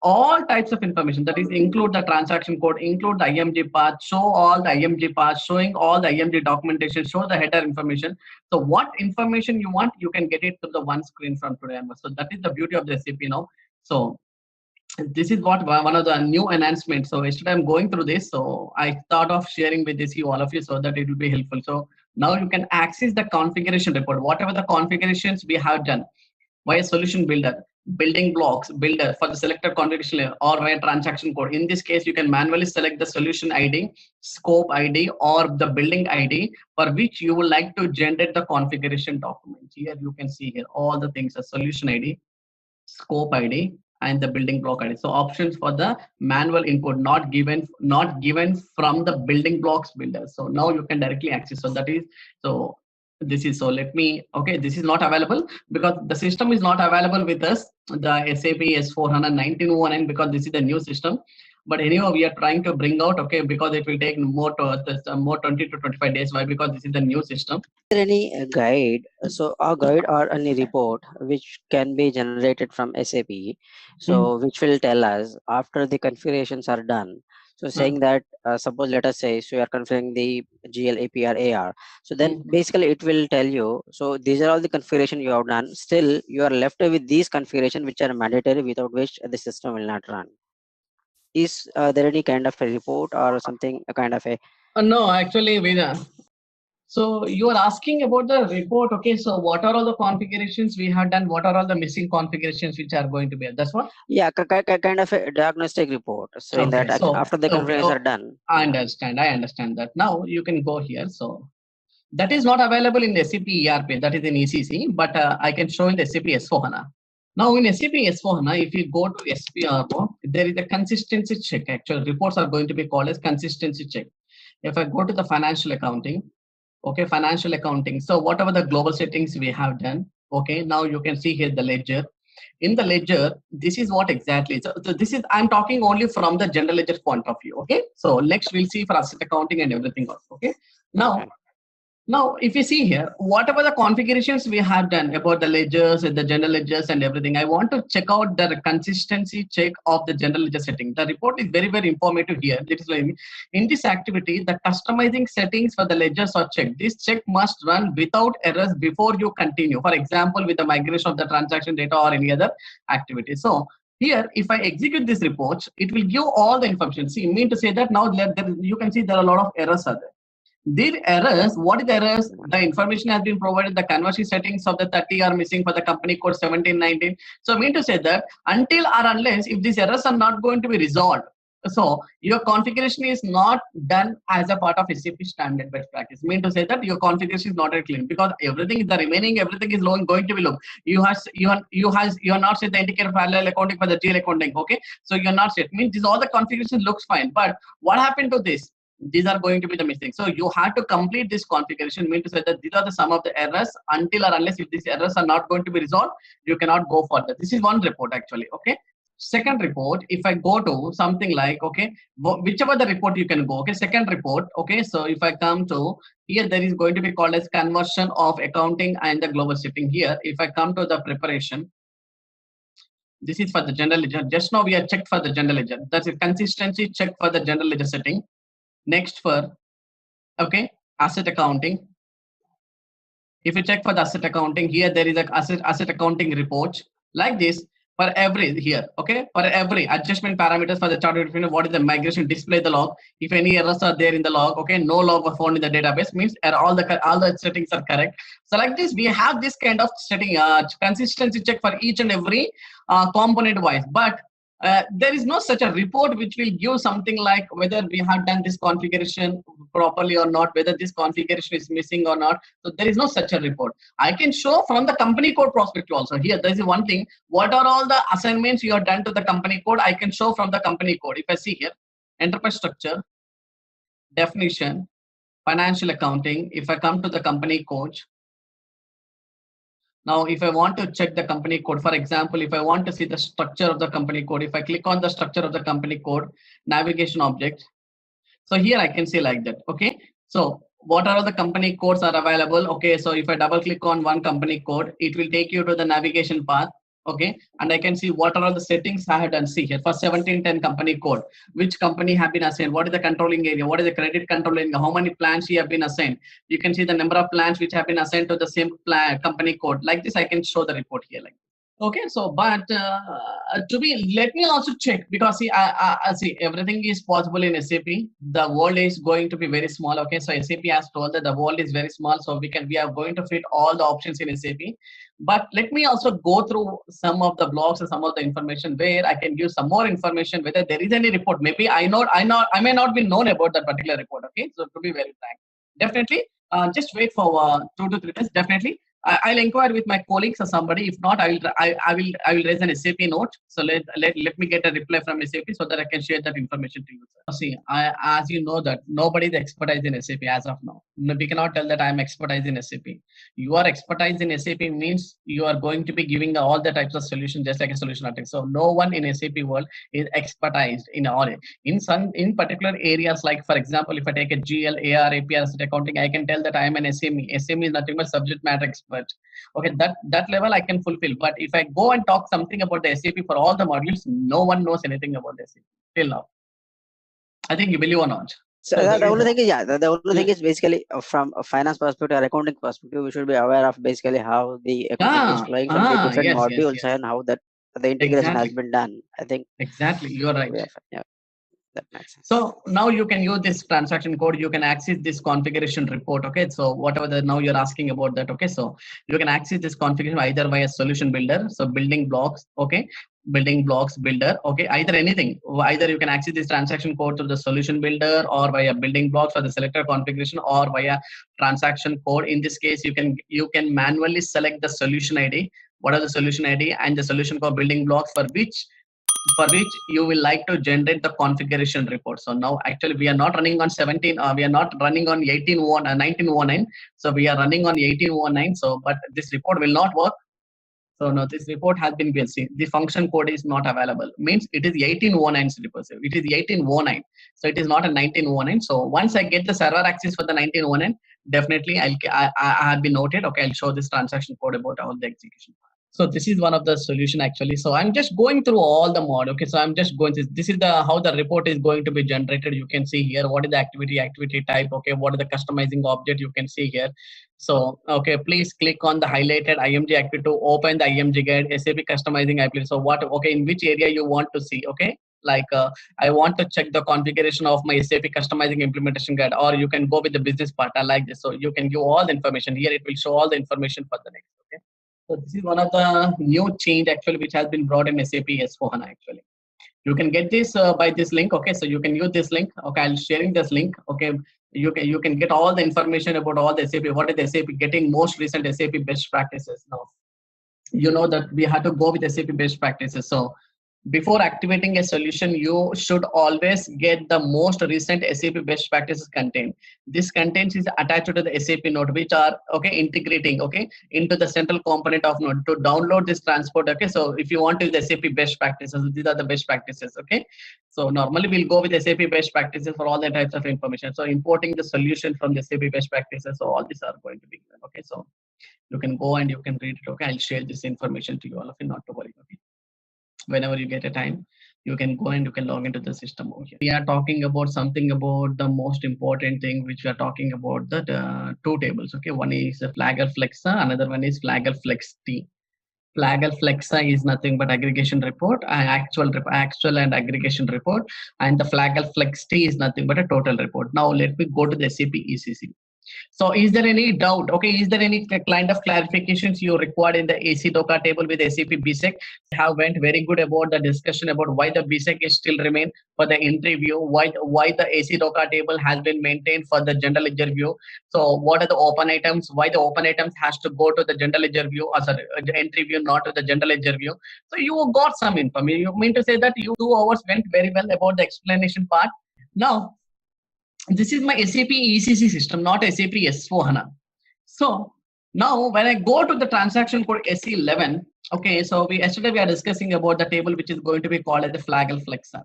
all types of information, that is include the transaction code, include the IMG path, show all the IMG path, showing all the IMG documentation, show the header information. So what information you want, you can get it to the one screen from today onwards. So that is the beauty of the SAP now. So this is what one of the new enhancements. So yesterday I'm going through this, so I thought of sharing with this all of you so that it will be helpful. So now you can access the configuration report, whatever the configurations we have done via solution builder, building blocks builder for the selected configuration layer, or via transaction code. In this case, you can manually select the solution ID, scope ID, or the building ID for which you would like to generate the configuration document. Here you can see here all the things: a solution ID, scope ID, and the building block ID. So options for the manual input not given from the building blocks builder. So now you can directly access. So that is so. This is so. Let me. Okay, this is not available because the system is not available with us. The SAP S4HANA 1909 because this is the new system. But anyway, we are trying to bring out, okay, because it will take more 20 to 25 days. Why? Because this is the new system. Is there any guide, so a guide or any report which can be generated from SAP, so which will tell us after the configurations are done, so saying that suppose let us say, so you are configuring the GL APR AR, so then basically it will tell you, so these are all the configuration you have done, still you are left with these configuration which are mandatory, without which the system will not run. Is there any kind of a report or something, a kind of a No, actually, Vida. So you are asking about the report. Okay, so what are all the configurations we have done? What are all the missing configurations which are going to be? That's what? Yeah, kind of a diagnostic report. So in that, so after the configurations are done. I understand that. Now you can go here. So that is not available in the SAP ERP. That is in ECC, but I can show in the SAP S4HANA. Now in SAP S4HANA, if you go to SPRO, there is a consistency check. Actual reports are going to be called as consistency check. If I go to the financial accounting, okay, financial accounting. So whatever the global settings we have done, okay, now you can see here the ledger. In the ledger, this is what exactly. So this is, I'm talking only from the general ledger point of view. Okay. So next we'll see for asset accounting and everything else. Okay. Now, if you see here, whatever the configurations we have done about the ledgers and the general ledgers and everything, I want to check out the consistency check of the general ledger setting. The report is very, very informative here. In this activity, the customizing settings for the ledgers are checked. This check must run without errors before you continue. For example, with the migration of the transaction data or any other activity. So here, if I execute this report, it will give all the information. See, mean to say that now you can see there are a lot of errors are there. These errors, what is the errors? The information has been provided, the conversion settings of the 30 are missing for the company code 1719. So I mean to say that until or unless if these errors are not going to be resolved, so your configuration is not done as a part of SAP standard best practice. I mean to say that your configuration is not clean because everything is the remaining, everything is going to be low. You are not set the indicator parallel accounting for the GL accounting. Okay, so you are not set. Means all the configuration looks fine, but what happened to this? These are going to be the mistakes. So you have to complete this configuration, mean to say that these are the sum of the errors. Until or unless if these errors are not going to be resolved, you cannot go further. This is one report actually. Okay. Second report, if I go to something like, okay, whichever the report you can go, okay, second report, okay, so if I come to here, there is going to be called as conversion of accounting and the global shipping. Here, if I come to the preparation, this is for the general ledger. Just now we have checked for the general ledger. That's a consistency check for the general ledger setting. Next for, okay, asset accounting. If you check for the asset accounting, here there is a asset accounting report like this for every here, okay, for every adjustment parameters for the chart. What is the migration? Display the log. If any errors are there in the log, okay, no log was found in the database, means all the settings are correct. So like this, we have this kind of setting consistency check for each and every component wise, but there is no such a report which will give something like whether we have done this configuration properly or not, whether this configuration is missing or not. So there is no such a report. I can show from the company code perspective also. Here, there is one thing. What are all the assignments you have done to the company code? I can show from the company code. If I see here, enterprise structure, definition, financial accounting. If I come to the company code, now, if I want to check the company code, for example, if I want to see the structure of the company code, if I click on the structure of the company code, navigation object. So here I can see like that. Okay. So what are the company codes are available? Okay. So if I double click on one company code, it will take you to the navigation path. Okay. And I can see what are all the settings I have done. See here for 1710 company code, which company have been assigned, what is the controlling area, what is the credit controlling, how many plans you have been assigned. You can see the number of plans which have been assigned to the same plan, company code. Like this, I can show the report here. Like, okay, so but let me also check, because see, I see everything is possible in SAP. The world is going to be very small. Okay, so SAP has told that the world is very small, so we are going to fit all the options in SAP. But let me also go through some of the blogs and some of the information where I can give some more information whether there is any report. Maybe I may not be known about that particular report. Okay, so to be very frank, definitely just wait for 2 to 3 days. Definitely I'll inquire with my colleagues or somebody. If not, I will raise an SAP note. So let me get a reply from SAP so that I can share that information to you. See, as you know that nobody is expertise in SAP as of now. We cannot tell that I am expertise in SAP. You are expertise in SAP means you are going to be giving all the types of solutions just like a solution architect. So no one in SAP world is expertised in all in particular areas. Like for example, if I take a GL, AR, APR, asset accounting, I can tell that I am an SME. SME is nothing but subject matter expert. Okay, that level I can fulfill. But if I go and talk something about the SAP for all the modules, no one knows anything about the SAP till now. I think you believe or not. So the only thing is, the only thing is basically from a finance perspective or accounting perspective, we should be aware of basically how the accounting is flowing from the different modules and how that the integration has been done. I think exactly you're right. Yeah. That makes sense. So now you can use this transaction code. You can access this configuration report. Okay. So whatever now you're asking about that. Okay. So you can access this configuration either via solution builder. So building blocks. Okay. Building blocks builder. Okay. Either anything. Either you can access this transaction code through the solution builder or via building blocks for the selector configuration or via transaction code. In this case, you can manually select the solution ID. What are the solution ID and the solution code building blocks for which you will like to generate the configuration report. So now actually we are not running on 17, we are not running on 1909. So we are running on 1809. So, but this report will not work. So now this report has been seen. The function code is not available. Means it is 1809 report. It is 1809. So it is not a 1909. So once I get the server access for the 1909, definitely I have been noted. Okay, I'll show this transaction code about all the execution. So this is one of the solution actually. So I'm just going through all the mod. Okay, so I'm just going to, this is how the report is going to be generated. You can see here, what is the activity type. Okay, what is the customizing object you can see here. So, okay, please click on the highlighted IMG activity to open the IMG guide, SAP customizing application. So what, okay, in which area you want to see, okay? Like I want to check the configuration of my SAP customizing implementation guide, or you can go with the business part. I like this. So you can give all the information here. It will show all the information for the next, okay? So this is one of the new change actually which has been brought in SAP S/4HANA actually. You can get this by this link. Okay, so you can use this link. Okay, I'm sharing this link. Okay, you can get all the information about all the SAP. What is the SAP getting most recent SAP best practices now? You know that we have to go with SAP best practices. So before activating a solution, you should always get the most recent SAP best practices content. This content is attached to the SAP node, which are integrating into the central component of node to download this transport. So if you want to use the SAP best practices, these are the best practices. So normally we'll go with SAP best practices for all the types of information. So importing the solution from the SAP best practices, so all these are going to be given. So you can go and you can read it. I'll share this information to you, all of you, not to worry. Whenever you get a time, you can go and you can log into the system over here. We are talking about something about the most important thing, which we are talking about the two tables. One is Flagger Flexa, another one is Flagger Flex T. Flagger Flexa is nothing but aggregation report, actual and aggregation report, and the Flagger Flex T is nothing but a total report. Now let me go to the SAP ECC. So is there any doubt? Is there any kind of clarifications you required in the AC DOCA table with SAP BSEC? I have went very good about the discussion about why the BSEC is still remain for the entry view, why the AC DOCA table has been maintained for the general ledger view. So what are the open items? Why the open items has to go to the general ledger view, or sorry, the entry view, not to the general ledger view. So you got some information. You mean to say that you 2 hours went very well about the explanation part. Now, this is my SAP ECC system, not SAP S4HANA. So now when I go to the transaction code SE11, so yesterday we are discussing about the table which is going to be called as the Flagger Flexa.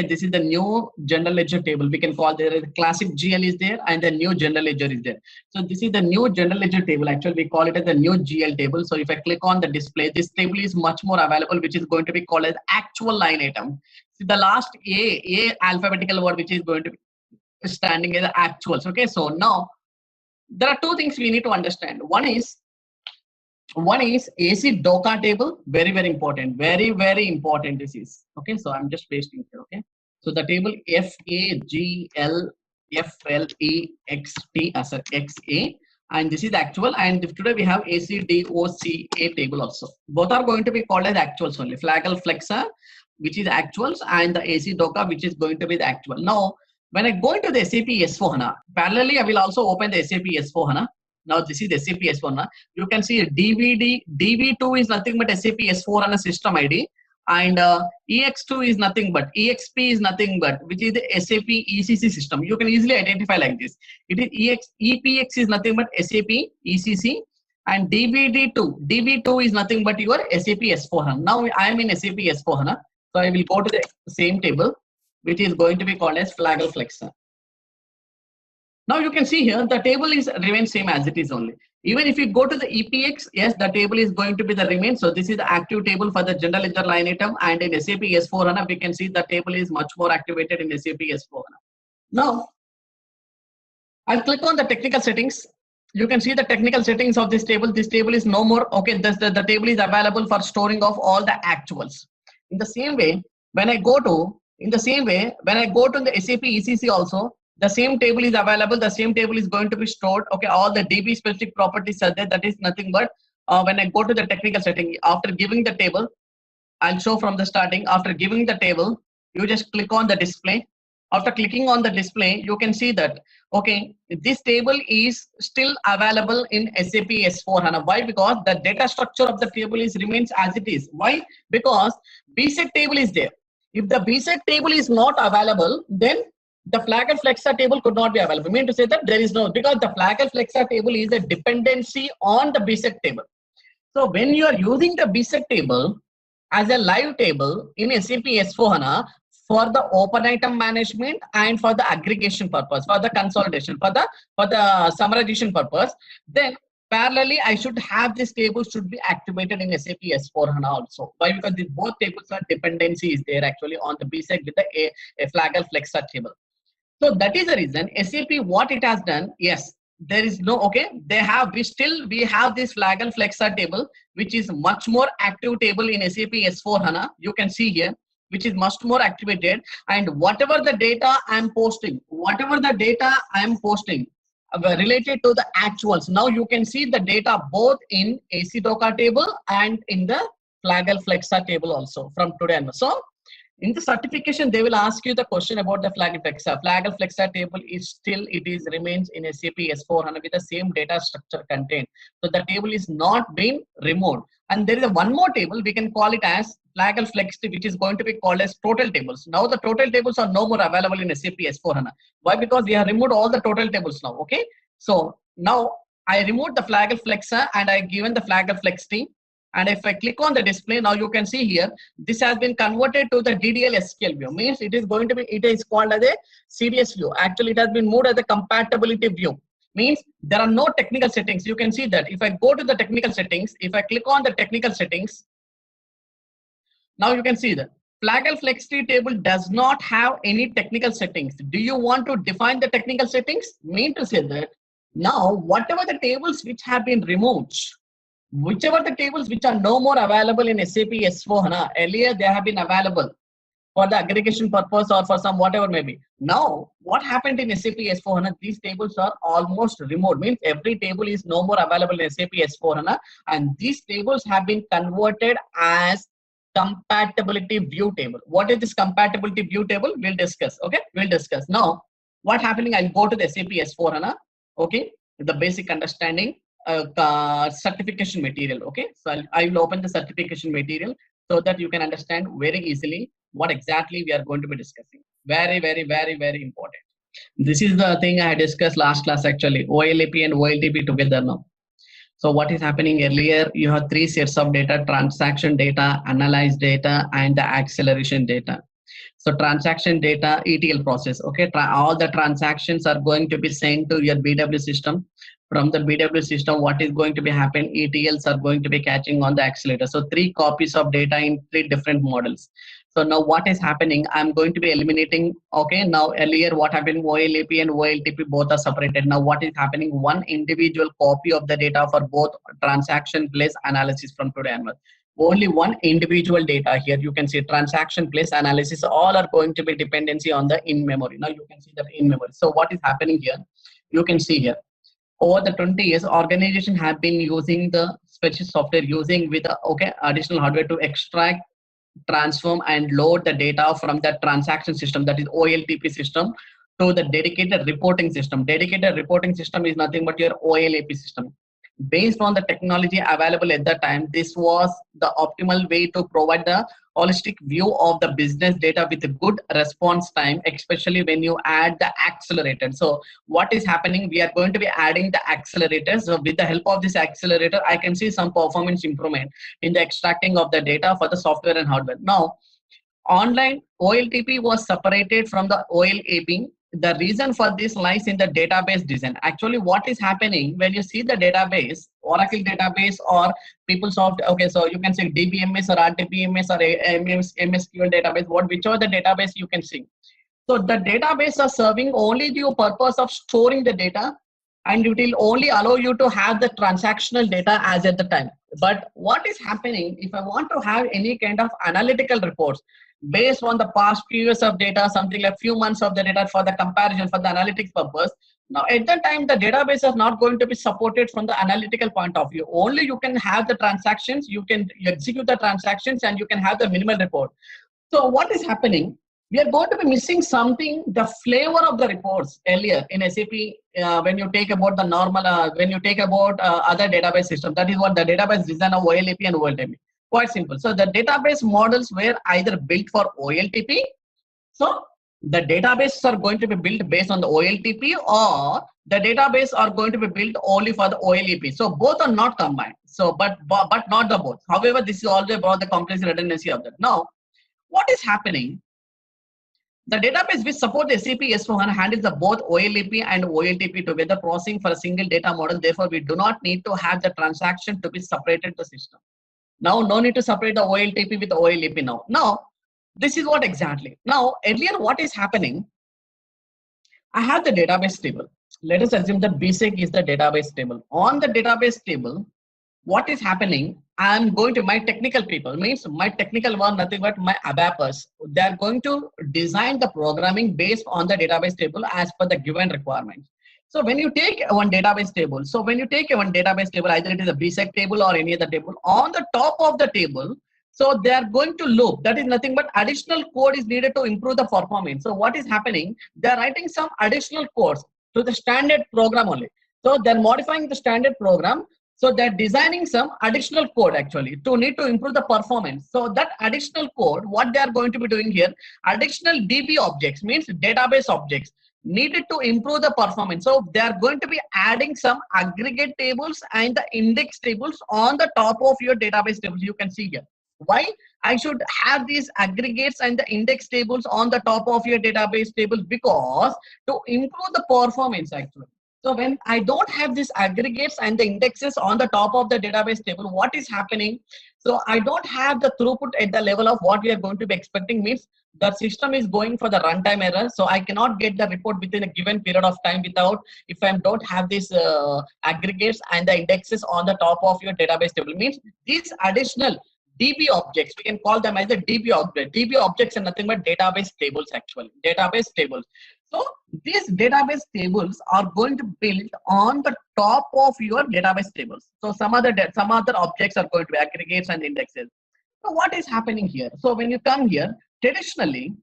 This is the new general ledger table. We can call there the classic GL is there and the new general ledger is there. So this is the new general ledger table. Actually, we call it as the new GL table. So if I click on the display, this table is much more available, which is going to be called as actual line item. See the last A alphabetical word which is going to be standing as actuals. So now there are two things we need to understand. One is AC DOCA table, very important, very important. This is so I'm just pasting here. So the table FAGLFLEXT as XA, and this is actual, and today we have ACDOCA table also. Both are going to be called as actuals only. Flagger Flexa, which is actuals, and the AC DOCA, which is going to be the actual. Now when I go into the SAP S4HANA, parallelly I will also open the SAP S4HANA. Now this is the SAP S4HANA. You can see DV2 is nothing but SAP S4HANA system ID, and EX2 is nothing but, EXP is nothing but, which is the SAP ECC system. You can easily identify like this. It is EPX is nothing but SAP ECC, and DV2 is nothing but your SAP S4HANA. Now I am in SAP S4HANA, so I will go to the same table, which is going to be called as Flagger Flexa. Now you can see here the table remains same as it is only. Even if you go to the EPX, yes, the table is going to be the remain. So this is the active table for the general ledger line item, and in SAP S4HANA we can see the table is much more activated in SAP S4HANA. Now I'll click on the technical settings. You can see the technical settings of this table. This table is no more. The table is available for storing of all the actuals. In the same way, when I go to the SAP ECC also, the same table is available. The same table is going to be stored. All the DB specific properties are there. That is nothing but when I go to the technical setting, after giving the table, I'll show from the starting. After giving the table, you just click on the display. After clicking on the display, you can see that this table is still available in SAP S4HANA. Why? Because the data structure of the table remains as it is. Why? Because BSEC table is there. If the BSEC table is not available, then the Flagger Flexa table could not be available. I mean to say that there is no, because the Flagger Flexa table is a dependency on the BSEC table. So when you are using the BSEC table as a live table in SAP S4HANA for the open item management and for the aggregation purpose, for the consolidation, for the summarization purpose, then parallelly I should have this table should be activated in SAP S4HANA also. Why? Because both tables are dependencies there actually on the BSEC with the a Flagger Flexa table. So that is the reason SAP what it has done. Yes, there is no we have this Flagger Flexa table, which is much more active table in SAP S4HANA. You can see here, which is much more activated, and whatever the data I'm posting related to the actuals. Now you can see the data both in AC DOCA table and in the Flagger Flexa table also from today onwards. So in the certification, they will ask you the question about the Flagger Flexa. Flagger Flexa table remains in SAP S4HANA with the same data structure content. So the table is not being removed. And there is one more table, we can call it as Flaggle Flexity, which is going to be called as total tables. Now the total tables are no more available in SAP S4HANA. Why? Because we have removed all the total tables now. Okay. So now I removed the Flaggle Flexa and I given the Flaggle Flexity. And if I click on the display, now you can see here, this has been converted to the DDL SQL view. Means it is going to be, it is called as a CDS view. Actually, it has been moved as a compatibility view. Means there are no technical settings. You can see that if I go to the technical settings, if I click on the technical settings, now you can see that Flaggle Flexity table does not have any technical settings. Do you want to define the technical settings? Mean to say that now whatever the tables which have been removed, whichever the tables which are no more available in SAP S4HANA, earlier they have been available for the aggregation purpose or for some whatever maybe. Now, what happened in SAP S4HANA, these tables are almost removed. Means every table is no more available in SAP S4HANA, and these tables have been converted as compatibility view table. What is this compatibility view table? We'll discuss. Okay, we'll discuss. Now, what happening? I'll go to the SAP S4HANA. Okay, the basic understanding. Certification material. Okay, so I will open the certification material so that you can understand very easily what exactly we are going to be discussing. Very important. This is the thing I discussed last class actually. OLAP and OLTP together now. So what is happening earlier? You have three sets of data: transaction data, analyze data, and the acceleration data. So transaction data, ETL process. Okay, all the transactions are going to be sent to your BW system. From the BW system, what is going to be happen? ETLs are going to be catching on the accelerator. So 3 copies of data in 3 different models. So now what is happening? I'm going to be eliminating. Okay, now earlier what happened? OLAP and OLTP both are separated. Now what is happening? One individual copy of the data for both transaction plus analysis from today onwards. Only one individual data here. You can see transaction plus analysis. All are going to be dependency on the in memory. Now you can see that in memory. So what is happening here? You can see here. Over the 20 years, organization have been using the special software using with additional hardware to extract, transform, and load the data from the transaction system, that is OLTP system, to the dedicated reporting system. Dedicated reporting system is nothing but your OLAP system. Based on the technology available at that time, this was the optimal way to provide the holistic view of the business data with a good response time, especially when you add the accelerator. So what is happening? We are going to be adding the accelerators. So with the help of this accelerator, I can see some performance improvement in the extracting of the data for the software and hardware. Now, online OLTP was separated from the OLAP. The reason for this lies in the database design. Actually, what is happening when you see the database, Oracle database or PeopleSoft, okay, so you can say DBMS or RDBMS or MSQL database, whichever the database you can see. So the database are serving only the purpose of storing the data, and it will only allow you to have the transactional data as at the time. But what is happening if I want to have any kind of analytical reports based on the past few years of data, something like few months of the data for the comparison, for the analytics purpose. Now at that time, the database is not going to be supported from the analytical point of view. Only you can have the transactions, you can execute the transactions, and you can have the minimal report. So what is happening? We are going to be missing something, the flavor of the reports earlier in SAP. When you take about the normal, when you take about other database system, that is what the database design of OLAP and OLTP. Quite simple. So the database models were either built for OLTP. So the databases are going to be built based on the OLTP, or the database are going to be built only for the OLAP. So both are not combined. So, but not the both. However, this is also about the complex redundancy of that. Now, what is happening? The database which supports SAP S4HANA handles the both OLAP and OLTP together, processing for a single data model. Therefore, we do not need to have the transaction to be separated to system. Now, no need to separate the OLTP with the OLAP now. Now, this is what exactly. Now, earlier, what is happening? I have the database table. Let us assume that BSEC is the database table. On the database table, what is happening? I'm going to my technical people, means my technical one, nothing but my ABAPers. They are going to design the programming based on the database table as per the given requirements. So when you take one database table, either it is a BSEC table or any other table, on the top of the table, so they are going to loop. That is nothing but additional code is needed to improve the performance. So what is happening? They are writing some additional codes to the standard program only. So they're modifying the standard program So they're designing some additional code actually to need to improve the performance. So that additional code, what they are going to be doing here, additional DB objects means database objects needed to improve the performance. So they are going to be adding some aggregate tables and the index tables on the top of your database tables. You can see here. Why I should have these aggregates and the index tables on the top of your database tables? Because to improve the performance actually. So when I don't have these aggregates and the indexes on the top of the database table, what is happening? So I don't have the throughput at the level of what we are going to be expecting, means the system is going for the runtime error. So I cannot get the report within a given period of time without, if I don't have these aggregates and the indexes on the top of your database table. Means these additional DB objects, we can call them as a DB object. DB objects are nothing but database tables actually, database tables. So these database tables are going to build on the top of your database tables. So some other objects are going to be aggregates and indexes. So what is happening here? So when you come here, traditionally,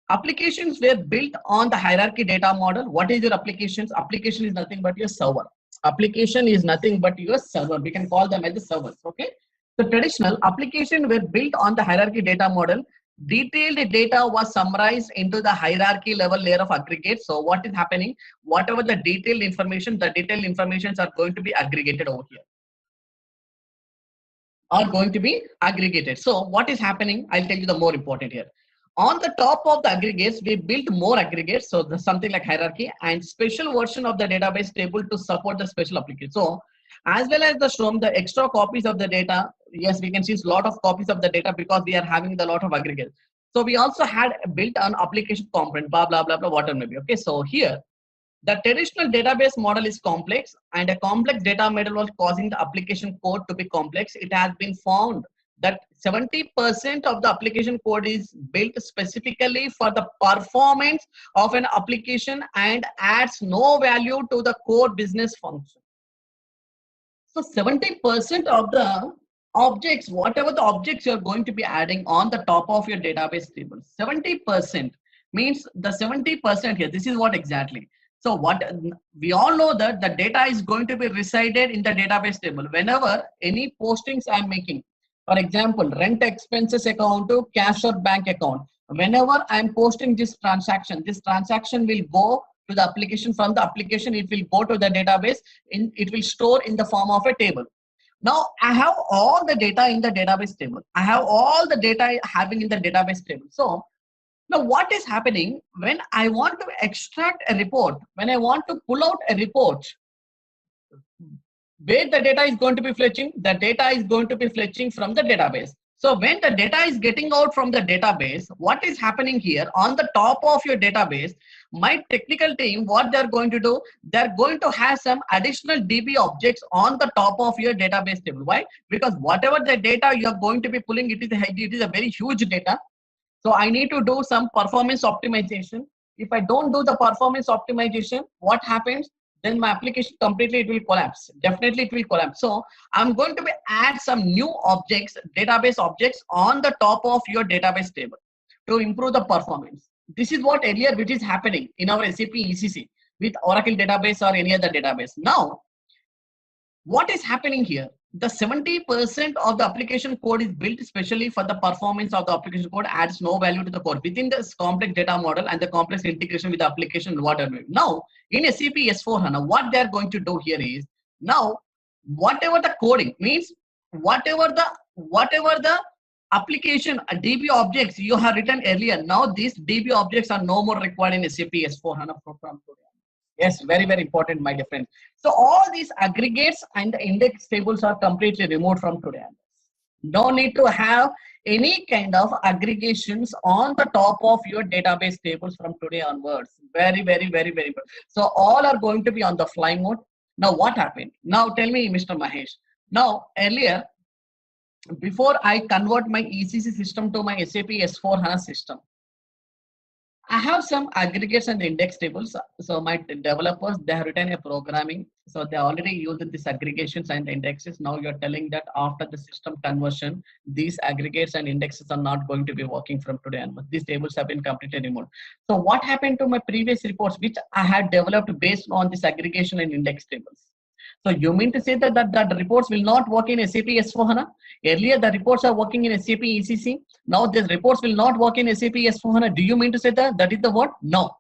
applications were built on the hierarchy data model. What is your applications? Application is nothing but your server. Application is nothing but your server. We can call them as the servers. Okay. So traditional application were built on the hierarchy data model. Detailed data was summarized into the hierarchy level layer of aggregates. So what is happening? Whatever the detailed information are going to be aggregated over here. Are going to be aggregated. So what is happening? I'll tell you the more important here. On the top of the aggregates, we built more aggregates. So there's something like hierarchy and special version of the database table to support the special application. So as well as the extra copies of the data. Yes, we can see a lot of copies of the data because we are having the lot of aggregates. So we also had built an application component, blah, blah, blah, blah, whatever maybe. Okay, so here, the traditional database model is complex and a complex data model was causing the application code to be complex. It has been found that 70% of the application code is built specifically for the performance of an application and adds no value to the core business function. So 70% of the objects, whatever the objects you're going to be adding on the top of your database table, 70% means the 70% here, this is what exactly. So what we all know that the data is going to be resided in the database table. Whenever any postings I'm making, for example, rent expenses account to cash or bank account, whenever I'm posting this transaction will go to the application. From the application, it will go to the database. It will store in the form of a table. Now I have all the data in the database table. I have all the data having in the database table. So now what is happening when I want to extract a report, when I want to pull out a report, where the data is going to be fetching? The data is going to be fetching from the database. So when the data is getting out from the database, what is happening here on the top of your database, my technical team, what they're going to do, they're going to have some additional DB objects on the top of your database table. Why? Because whatever the data you're going to be pulling, it is a very huge data. So I need to do some performance optimization. If I don't do the performance optimization, what happens? Then my application completely, it will collapse. Definitely it will collapse. So I'm going to add some new objects, database objects on the top of your database table to improve the performance. This is what earlier which is happening in our SAP ECC with Oracle database or any other database. Now, what is happening here? The 70% of the application code is built especially for the performance of the application code, adds no value to the code within this complex data model and the complex integration with the application. Whatever. Now, in SAP S4HANA, what they are going to do here is, now, whatever the coding means, whatever the application DB objects you have written earlier, now these DB objects are no more required in SAP S4HANA from today. Yes, very, very important, my dear friends. So all these aggregates and the index tables are completely removed from today. No need to have any kind of aggregations on the top of your database tables from today onwards. Very, very, very, very good. So all are going to be on the fly mode. Now what happened? Now tell me, Mr. Mahesh. Now earlier, before I convert my ECC system to my SAP S4HANA system, I have some aggregates and index tables. So my developers, they have written a programming. So they already used these aggregations and indexes. Now you're telling that after the system conversion, these aggregates and indexes are not going to be working from today onwards. These tables have been completely removed. So what happened to my previous reports, which I had developed based on this aggregation and index tables? So you mean to say that the reports will not work in SAP S4HANA? Earlier the reports are working in SAP ECC. Now the reports will not work in SAP S4HANA. Do you mean to say that that is the word? No.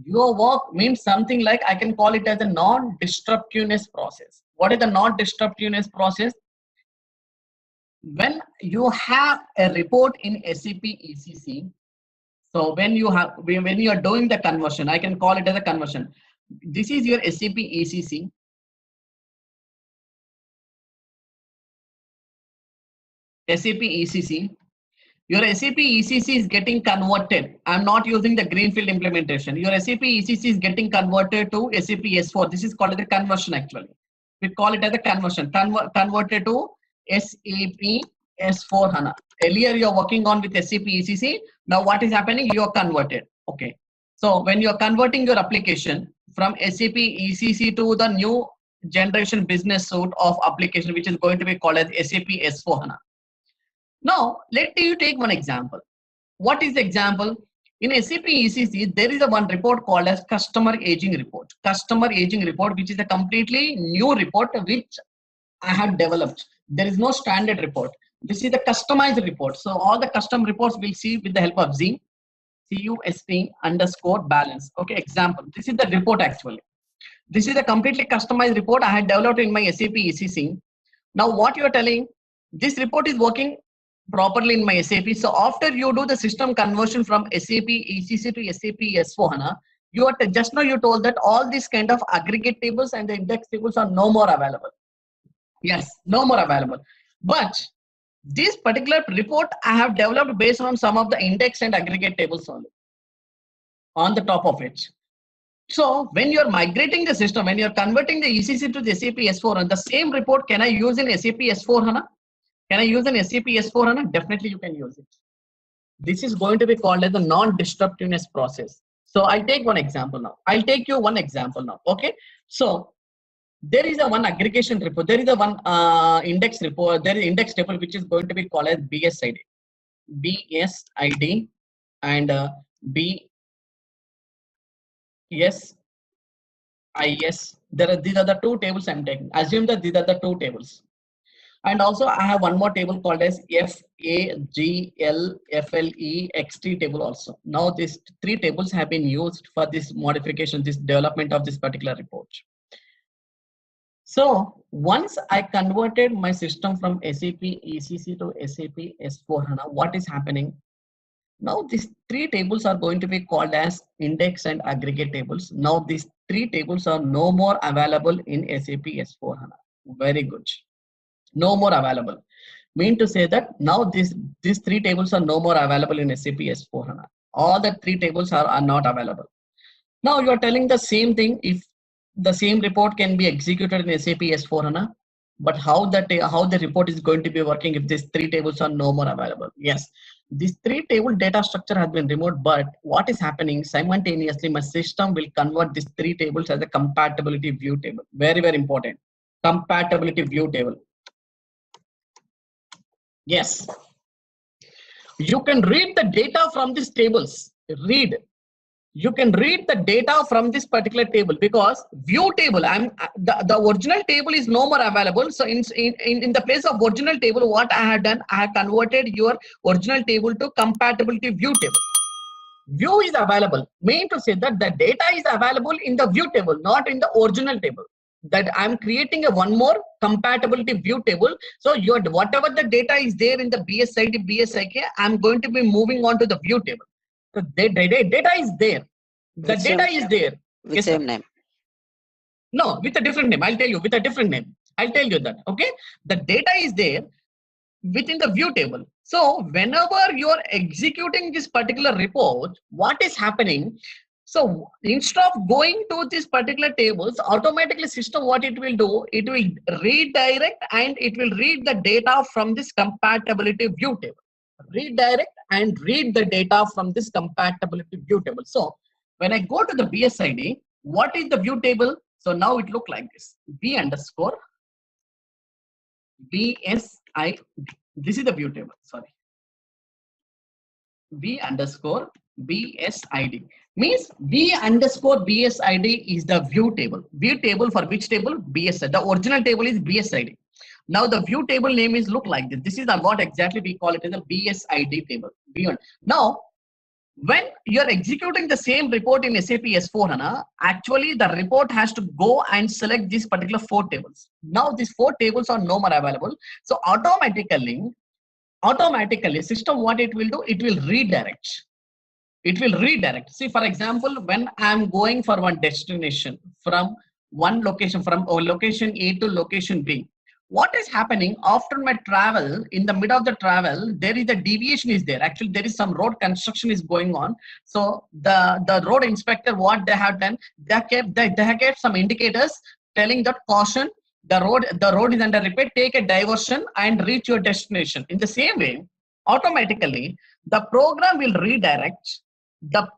Your work means something like, I can call it as a non-disruptiveness process. What is the non-disruptiveness process? When you have a report in SAP ECC, so when you are doing the conversion, I can call it as a conversion. This is your SAP ECC. SAP ECC. Your SAP ECC is getting converted. I'm not using the greenfield implementation. Your SAP ECC is getting converted to SAP S4. This is called as a conversion actually. We call it as a conversion. Converted to SAP S4 HANA. Earlier you're working on with SAP ECC. Now what is happening? You are converted. Okay. So when you're converting your application from SAP ECC to the new generation business suite of application, which is going to be called as SAP S4 HANA. Now, let you take one example. What is the example? In SAP ECC, there is a one report called as customer aging report. Customer aging report, which is a completely new report which I have developed. There is no standard report. This is a customized report. So all the custom reports we'll see with the help of Z, CUSP_balance. Okay, example. This is the report actually. This is a completely customized report I had developed in my SAP ECC. Now what you are telling, this report is working properly in my SAP. So after you do the system conversion from SAP ECC to SAP S4 HANA, you are just now you told that all these kind of aggregate tables and the index tables are no more available. Yes, no more available. But this particular report I have developed based on some of the index and aggregate tables only on the top of it. So when you're migrating the system, when you're converting the ECC to the SAP S4 HANA, the same report can I use in SAP S4 HANA? Can I use an SAP S4 HANA? Definitely you can use it. This is going to be called as the non-disruptiveness process. So I'll take one example now. I'll take you one example now. Okay. So there is a one aggregation report. There is a one index report. There is index table which is going to be called as BSID. BSID and BSIS. These are the two tables I'm taking. Assume that these are the two tables. And also I have one more table called as FAGLFLEXT table also. Now these three tables have been used for this modification, this development of this particular report. So once I converted my system from SAP ECC to SAP S4 HANA, what is happening? Now these three tables are going to be called as index and aggregate tables. Now these three tables are no more available in SAP S4 HANA. Very good. No more available. Mean to say that now these three tables are no more available in SAP S4 HANA. All the three tables are not available. Now you are telling the same thing if the same report can be executed in SAP S4 HANA, but how the report is going to be working if these three tables are no more available? Yes, this three table data structure has been removed, but what is happening simultaneously, my system will convert these three tables as a compatibility view table. Very, very important. Compatibility view table. Yes, you can read the data from these tables. You can read the data from this particular table because view table, the original table is no more available. So in the place of original table, what I have done, I have converted your original table to compatibility view table. View is available, mean to say that the data is available in the view table, not in the original table. That I'm creating a one more compatibility view table. So whatever the data is there in the BSID, BSIK, I'm going to be moving on to the view table. So the data is there. The data is there. With Yes, same sir. name. No, with a different name. I'll tell you with a different name. I'll tell you that. Okay. The data is there within the view table. So whenever you are executing this particular report, what is happening? So instead of going to these particular tables, automatically system what it will do, it will redirect and it will read the data from this compatibility view table. Redirect and read the data from this compatibility view table. So when I go to the BSID, what is the view table? So now it look like this. B_BSID. This is the view table. Sorry. V underscore BSID. Means V underscore BSID is the view table. View table for which table? BSID. The original table is BSID. Now the view table name is look like this. This is what exactly we call it as a BSID table. Beyond. Now, when you're executing the same report in SAP S4HANA, actually the report has to go and select these particular 4 tables. Now these 4 tables are no more available. So automatically system what it will do, it will redirect. See, for example, when I'm going for one destination from one location, from location A to location B, what is happening after my travel? In the middle of the travel, there is a deviation is there. Actually, there is some road construction is going on. So the road inspector, what they have done, they have kept some indicators telling that caution, the road is under repair, take a diversion and reach your destination. In the same way, automatically the program will redirect the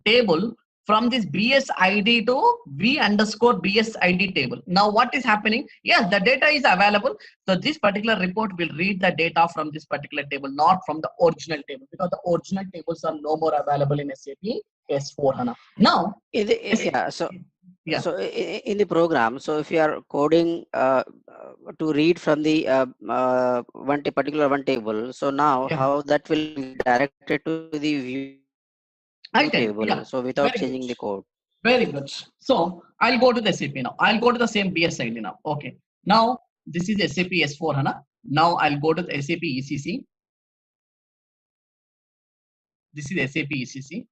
table from this BSID to V underscore BSID table. Now what is happening? Yes, the data is available. So this particular report will read the data from this particular table, not from the original table, because the original tables are no more available in SAP S4HANA. Now, in the, yeah, so yeah. So in the program, so if you are coding to read from the particular one table, so now how that will be directed to the view table, yeah. so without Very changing good. the code. Very good. So I'll go to the SAP now. I'll go to the same BSID now. Okay. Now this is SAP S4HANA. Now I'll go to the SAP ECC. This is SAP ECC.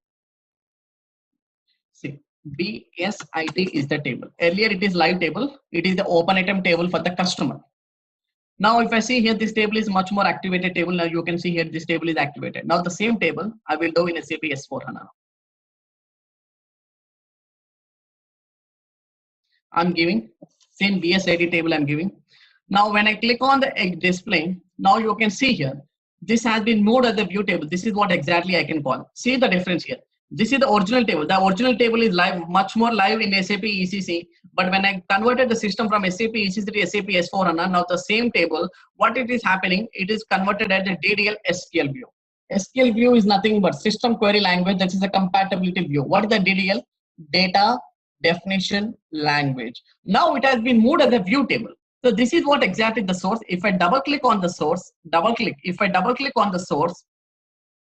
See, BSID is the table. Earlier it is live table. It is the open item table for the customer. Now if I see here, this table is much more activated table. Now you can see here, this table is activated. Now the same table I will do in SAP S4HANA. I'm giving same BSID table I'm giving. Now when I click on the display, now you can see here, this has been moved as the view table. This is what exactly I can call. See the difference here. This is the original table. The original table is live, much more live in SAP ECC. But when I converted the system from SAP ECC to SAP S4HANA, now the same table, what it is happening, it is converted as a DDL SQL view. SQL view is nothing but system query language. That is a compatibility view. What is the DDL? Data definition language. Now it has been moved as a view table. So this is what exactly the source. If I double click on the source, if I double click on the source,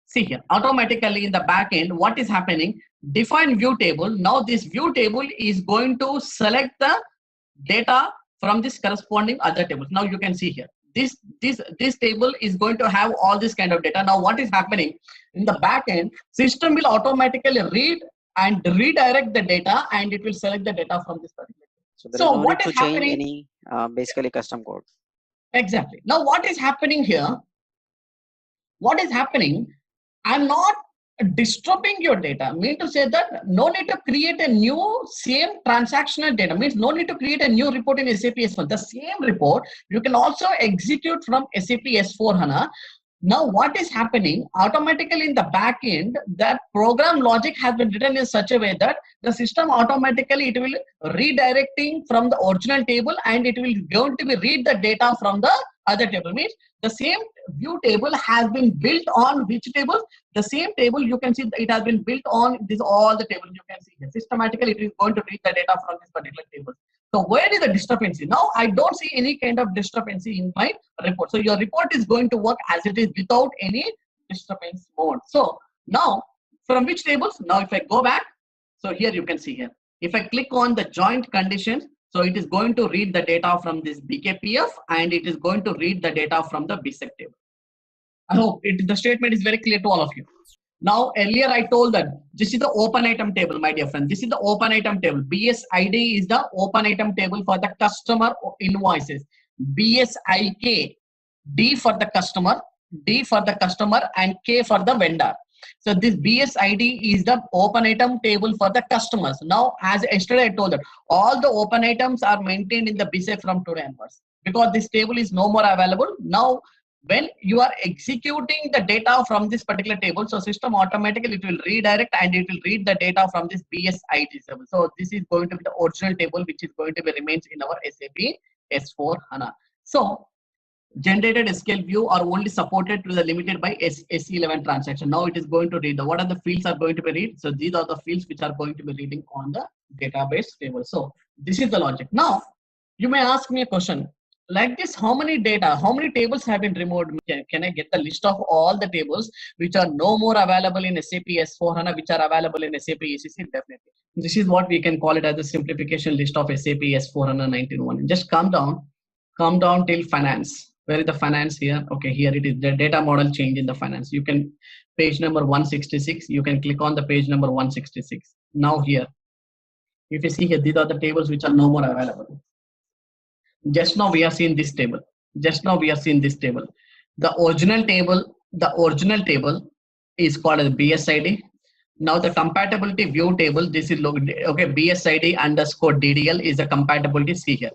see here, automatically in the back end, what is happening? Define view table. Now this view table is going to select the data from this corresponding other tables. Now you can see here, this table is going to have all this kind of data. Now what is happening in the back end? System will automatically read and redirect the data, and it will select the data from this particular. So there is no need to change any basically custom code. Exactly. Now what is happening here? What is happening? I'm not disturbing your data. Mean to say that no need to create a new same transactional data. Means no need to create a new report in SAP S4. The same report you can also execute from SAP S4HANA. Now what is happening? Automatically in the back end, that program logic has been written in such a way that the system automatically, it will redirecting from the original table, and it will going to be read the data from the other table. Means the same view table has been built on which table? The same table you can see it has been built on this, all the tables you can see here. Systematically it is going to read the data from this particular table. So where is the discrepancy? Now I don't see any kind of discrepancy in my report. So your report is going to work as it is without any disturbance mode. So now from which tables? Now if I go back, so here you can see here. If I click on the joint conditions, so it is going to read the data from this BKPF, and it is going to read the data from the BSEC table. I hope the statement is very clear to all of you. Now, earlier I told that this is the open item table, my dear friend. This is the open item table. BSID is the open item table for the customer invoices. BSIK, D for the customer, and K for the vendor. So this BSID is the open item table for the customers. Now, as yesterday I told that all the open items are maintained in the BSEC from today onwards, because this table is no more available. Now, when you are executing the data from this particular table, so system automatically it will redirect and it will read the data from this BSID table. So this is going to be the original table which is going to be remains in our SAP S4HANA. So generated SQL view are only supported to the limited by SE11 transaction. Now it is going to read what are the fields are going to be read. So these are the fields which are going to be reading on the database table. So this is the logic. Now you may ask me a question like this: how many tables have been removed? Can I get the list of all the tables which are no more available in SAP S4HANA, which are available in SAP ECC? Definitely. This is what we can call it as a simplification list of SAP S4HANA 19.1. Just come down till finance. Where is the finance here? Okay, here it is, the data model change in the finance. You can page number 166. You can click on the page number 166. Now here, if you see here, these are the tables which are no more available. Just now we have seen this table. The original table is called as BSID. Now the compatibility view table, this is okay. BSID underscore DDL is the compatibility. See here.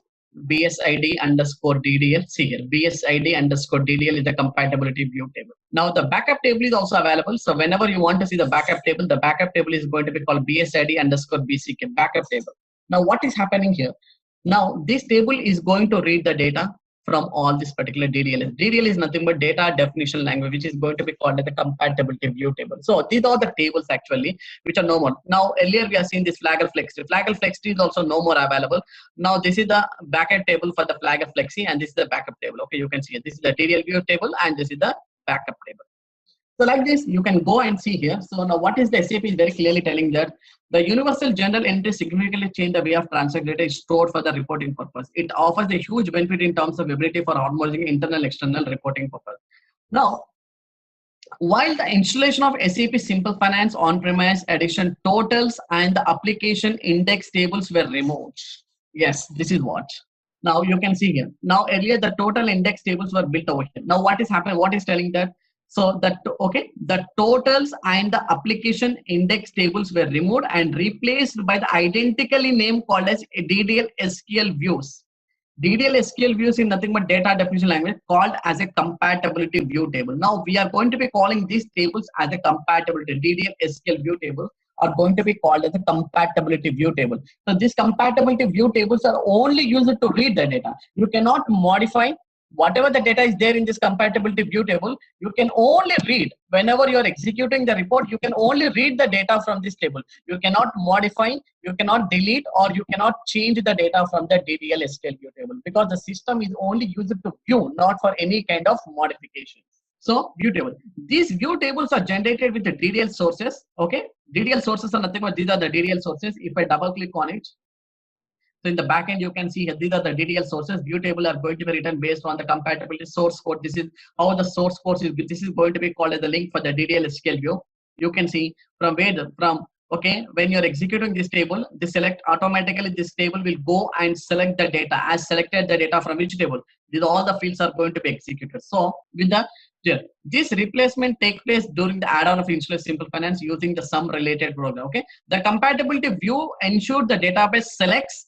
BSID underscore DDL. See here. BSID underscore DDL is the compatibility view table. Now the backup table is also available. So whenever you want to see the backup table is going to be called BSID underscore BCK backup table. Now what is happening here? Now this table is going to read the data from all this particular DDL. DDL is nothing but data definition language, which is going to be called as the compatibility view table. So these are the tables actually which are no more. Now earlier we have seen this Flagger Flexi. Flagger Flexi is also no more available. Now this is the backup table for the Flagger Flexi, and this is the backup table. Okay, you can see it. This is the DDL view table, and this is the backup table. So like this, you can go and see here. So now what is the SAP is very clearly telling that the universal general entry significantly change the way of transaction data is stored for the reporting purpose. It offers a huge benefit in terms of ability for harmonizing internal external reporting purpose. Now, while the installation of SAP Simple Finance on-premise edition totals and the application index tables were removed. Yes, this is what. Now you can see here. Now earlier the total index tables were built over here. Now what is happening? What is telling that? So that the totals and the application index tables were removed and replaced by the identically named called as DDL SQL views. DDL SQL views is nothing but data definition language called as a compatibility view table. Now we are going to be calling these tables as a compatibility. DDL SQL view table are going to be called as a compatibility view table. So these compatibility view tables are only used to read the data. You cannot modify whatever the data is there in this compatibility view table. You can only read whenever you are executing the report. You can only read the data from this table. You cannot modify, you cannot delete, or you cannot change the data from the DDL SQL view table, because the system is only used to view, not for any kind of modification. So view table. These view tables are generated with the DDL sources. Okay, DDL sources are nothing but these are the DDL sources. If I double click on it, so in the backend, you can see here, these are the DDL sources. View table are going to be written based on the compatibility source code. This is how the source code is. This is going to be called as the link for the DDL SQL view. You can see from when you're executing this table, this select automatically this table will go and select the data as selected the data from which table. These all the fields are going to be executed. So with this replacement take place during the add-on of Insular Simple Finance using the sum related program. Okay, the compatibility view ensures the database selects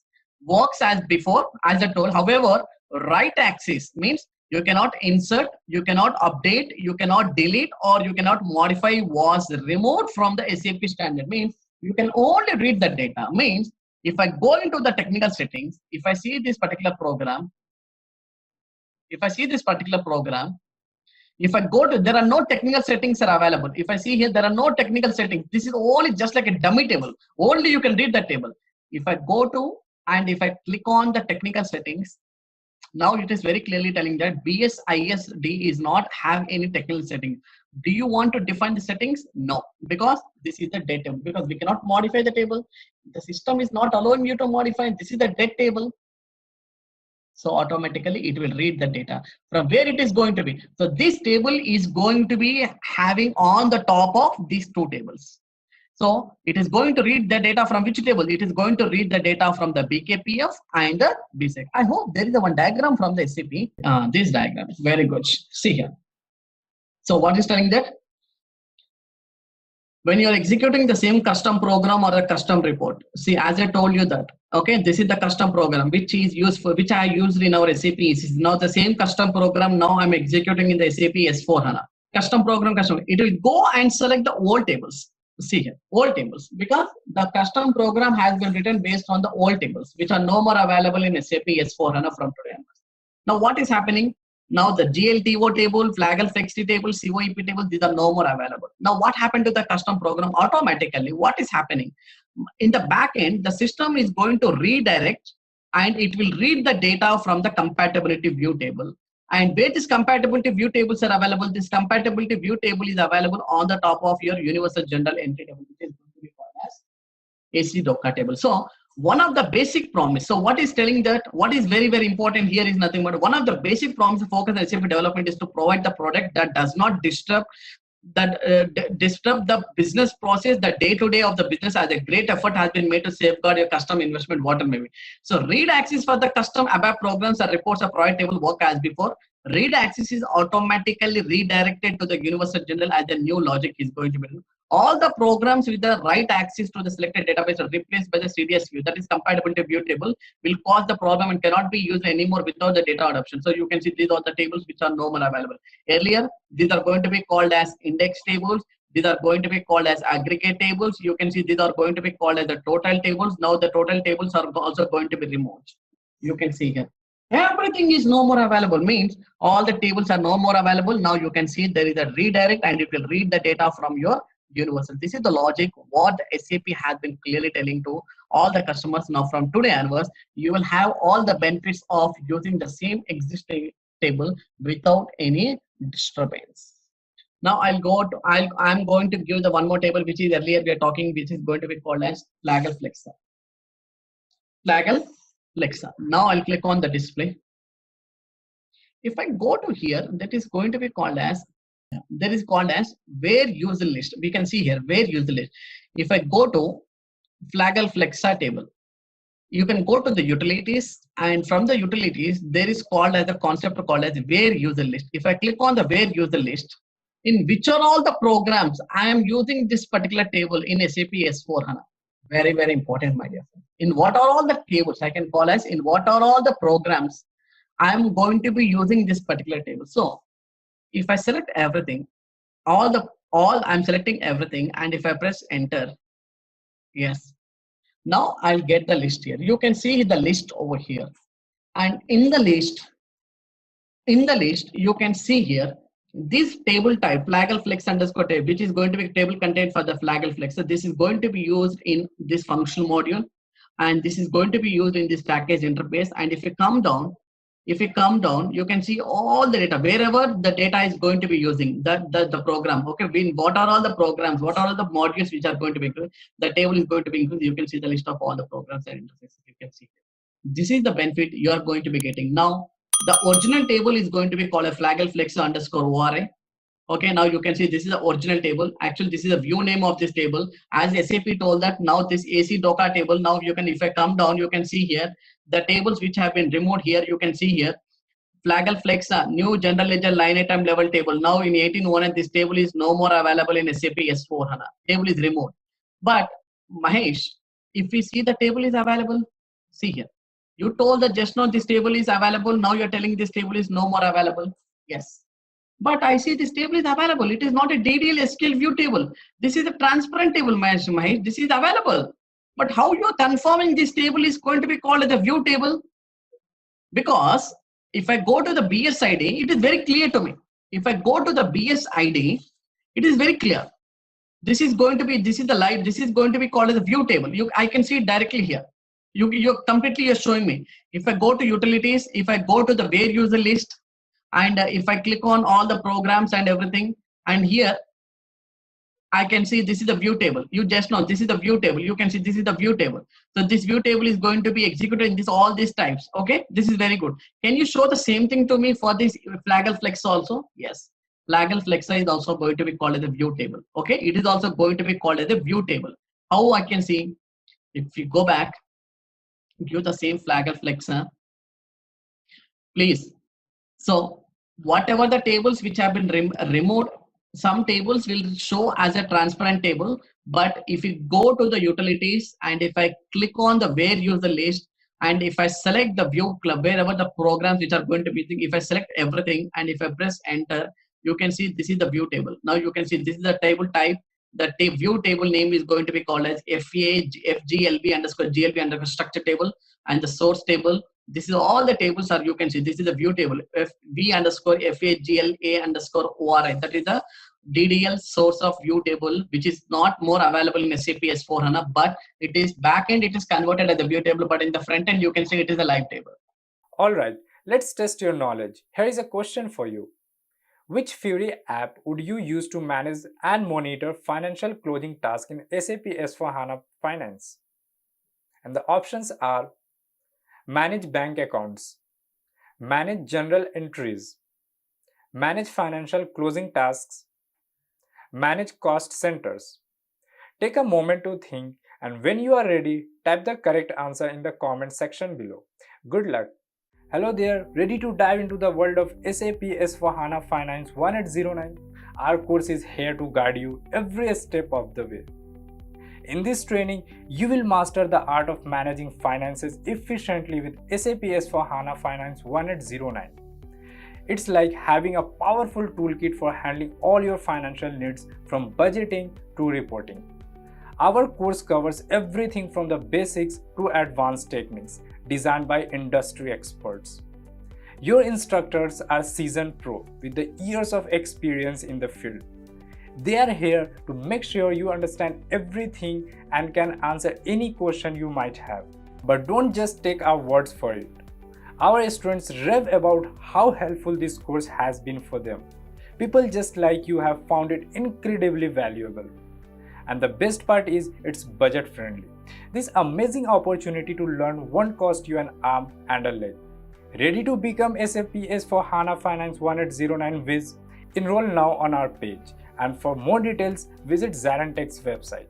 works as before, as I told. However, right axis means you cannot insert, you cannot update, you cannot delete, or you cannot modify was removed from the SAP standard. Means you can only read the data. Means if I go into the technical settings, if I see this particular program, if I go to, there are no technical settings are available. If I see here, there are no technical settings. This is only just like a dummy table. Only you can read that table. If I go to and if I click on the technical settings, now it is very clearly telling that BSISD is not have any technical setting. Do you want to define the settings? No, because this is the dead table. Because we cannot modify the table. The system is not allowing you to modify. This is the dead table. So automatically it will read the data from where it is going to be. So this table is going to be having on the top of these two tables. So it is going to read the data from which table? It is going to read the data from the BKPF and the BSEC. I hope there is a one diagram from the SAP. This diagram is very good. See here. So what is telling that? When you are executing the same custom program or a custom report, see, as I told you that, okay, this is the custom program which is used for, which I used in our SAP. This is now the same custom program. Now I'm executing in the SAP S4HANA. Custom program, it will go and select the old tables. See here, old tables, because the custom program has been written based on the old tables, which are no more available in SAP S4HANA from today onwards. Now what is happening? Now the GLTO table, Flaggle Flexi table, COEP table, these are no more available. Now what happened to the custom program? Automatically, what is happening? In the back end, the system is going to redirect and it will read the data from the compatibility view table. And where this compatibility view tables are available, this compatibility view table is available on the top of your universal general entry table, which is going to be called as AC Docker table. So one of the basic promise. So what is telling that what is very, very important here is nothing but one of the basic promise focus on SAP development is to provide the product that does not disrupt the business process, the day-to-day of the business. As a great effort has been made to safeguard your custom investment, whatever may be. So read access for the custom ABAP programs or reports or product table work as before. Read access is automatically redirected to the universal general as the new logic is going to be. All the programs with the right access to the selected database are replaced by the CDS view, that is compatibility view table, will cause the problem and cannot be used anymore without the data adoption. So you can see these are the tables which are no more available. Earlier, these are going to be called as index tables. These are going to be called as aggregate tables. You can see these are going to be called as the total tables. Now the total tables are also going to be removed. You can see here. Everything is no more available, means all the tables are no more available. Now you can see there is a redirect and it will read the data from your universal. This is the logic what SAP has been clearly telling to all the customers. Now from today onwards, you will have all the benefits of using the same existing table without any disturbance. Now I'm going to give the one more table which is earlier we are talking, which is going to be called as Flaggle Flexa. Flaggle Flexa. Now I'll click on the display. If I go to here, that is going to be called as where user list. We can see here where user list. If I go to Flaggle Flexa table, you can go to the utilities, and from the utilities there is called as a concept called as where user list. If I click on the where user list, in which are all the programs I am using this particular table in SAP S/4HANA. Very, very important, my dear friend. In what are all the tables I can call as in what are all the programs I am going to be using this particular table. So if I select everything, I'm selecting everything, and if I press enter, yes, now I'll get the list here. You can see the list over here, and in the list you can see here this table type Flaggle Flex underscore table, which is going to be table content for the Flaggle Flex. So this is going to be used in this functional module, and this is going to be used in this package interface. And if you come down, you can see all the data, wherever the data is going to be using the program. Okay, what are all the programs, what are all the modules which are going to be included, the table is going to be included. You can see the list of all the programs and interfaces. You can see this is the benefit you are going to be getting. Now the original table is going to be called a Flaggle Flex underscore ORA. Okay, now you can see this is the original table. Actually, this is the view name of this table. As SAP told that now this AC Docker table, now you can, if I come down, you can see here the tables which have been removed here. You can see here Flaggle Flex, new general ledger line item level table. Now in 18.1, this table is no more available in SAP S/4HANA. Table is removed. But Mahesh, if we see the table is available, see here. You told that just now this table is available. Now you're telling this table is no more available. Yes. But I see this table is available. It is not a DDL SQL view table. This is a transparent table, Mahesh. This is available. But how you are confirming this table is going to be called as a view table? Because if I go to the BS ID, it is very clear to me. If I go to the BS ID, it is very clear. This is going to be, this is going to be called as a view table. I can see it directly here. You're showing me. If I go to utilities, if I go to the where user list, and if I click on all the programs and everything, and here I can see this is the view table. You just know this is the view table. You can see this is the view table. So this view table is going to be executed in all these types. Okay, this is very good. Can you show the same thing to me for this Flaggle Flex also? Yes, Flaggle Flex is also going to be called as a view table. Okay, it is also going to be called as a view table. How I can see? If you go back, give the same Flaggle Flex, please. So whatever the tables which have been removed, some tables will show as a transparent table. But if you go to the utilities and if I click on the where user list, and if I select the view club, wherever the programs which are going to be, if I select everything and if I press enter, you can see this is the view table. Now you can see this is the table type. The view table name is going to be called as FGLB underscore GLB underscore structure table, and the source table. This is all the tables are, you can see, this is a view table. V underscore FAGLA underscore ORI. That is the DDL source of view table, which is not more available in SAP S4HANA, but it is backend, it is converted as a view table, but in the front end, you can see it is a live table. Alright, let's test your knowledge. Here is a question for you. Which Fury app would you use to manage and monitor financial closing tasks in SAP S4HANA Finance? And the options are Manage bank accounts, Manage general entries, Manage financial closing tasks, Manage cost centers. Take a moment to think, and when you are ready, type the correct answer in the comment section below. Good luck! Hello there, ready to dive into the world of SAP S4HANA Finance 1809? Our course is here to guide you every step of the way. In this training, you will master the art of managing finances efficiently with SAP S4HANA Finance 1809. It's like having a powerful toolkit for handling all your financial needs from budgeting to reporting. Our course covers everything from the basics to advanced techniques designed by industry experts. Your instructors are seasoned pro with the years of experience in the field. They are here to make sure you understand everything and can answer any question you might have. But don't just take our words for it. Our students rave about how helpful this course has been for them. People just like you have found it incredibly valuable. And the best part is it's budget friendly. This amazing opportunity to learn won't cost you an arm and a leg. Ready to become SAP S4HANA Finance 1809 Viz? Enroll now on our page. And for more details, visit ZaranTech's website.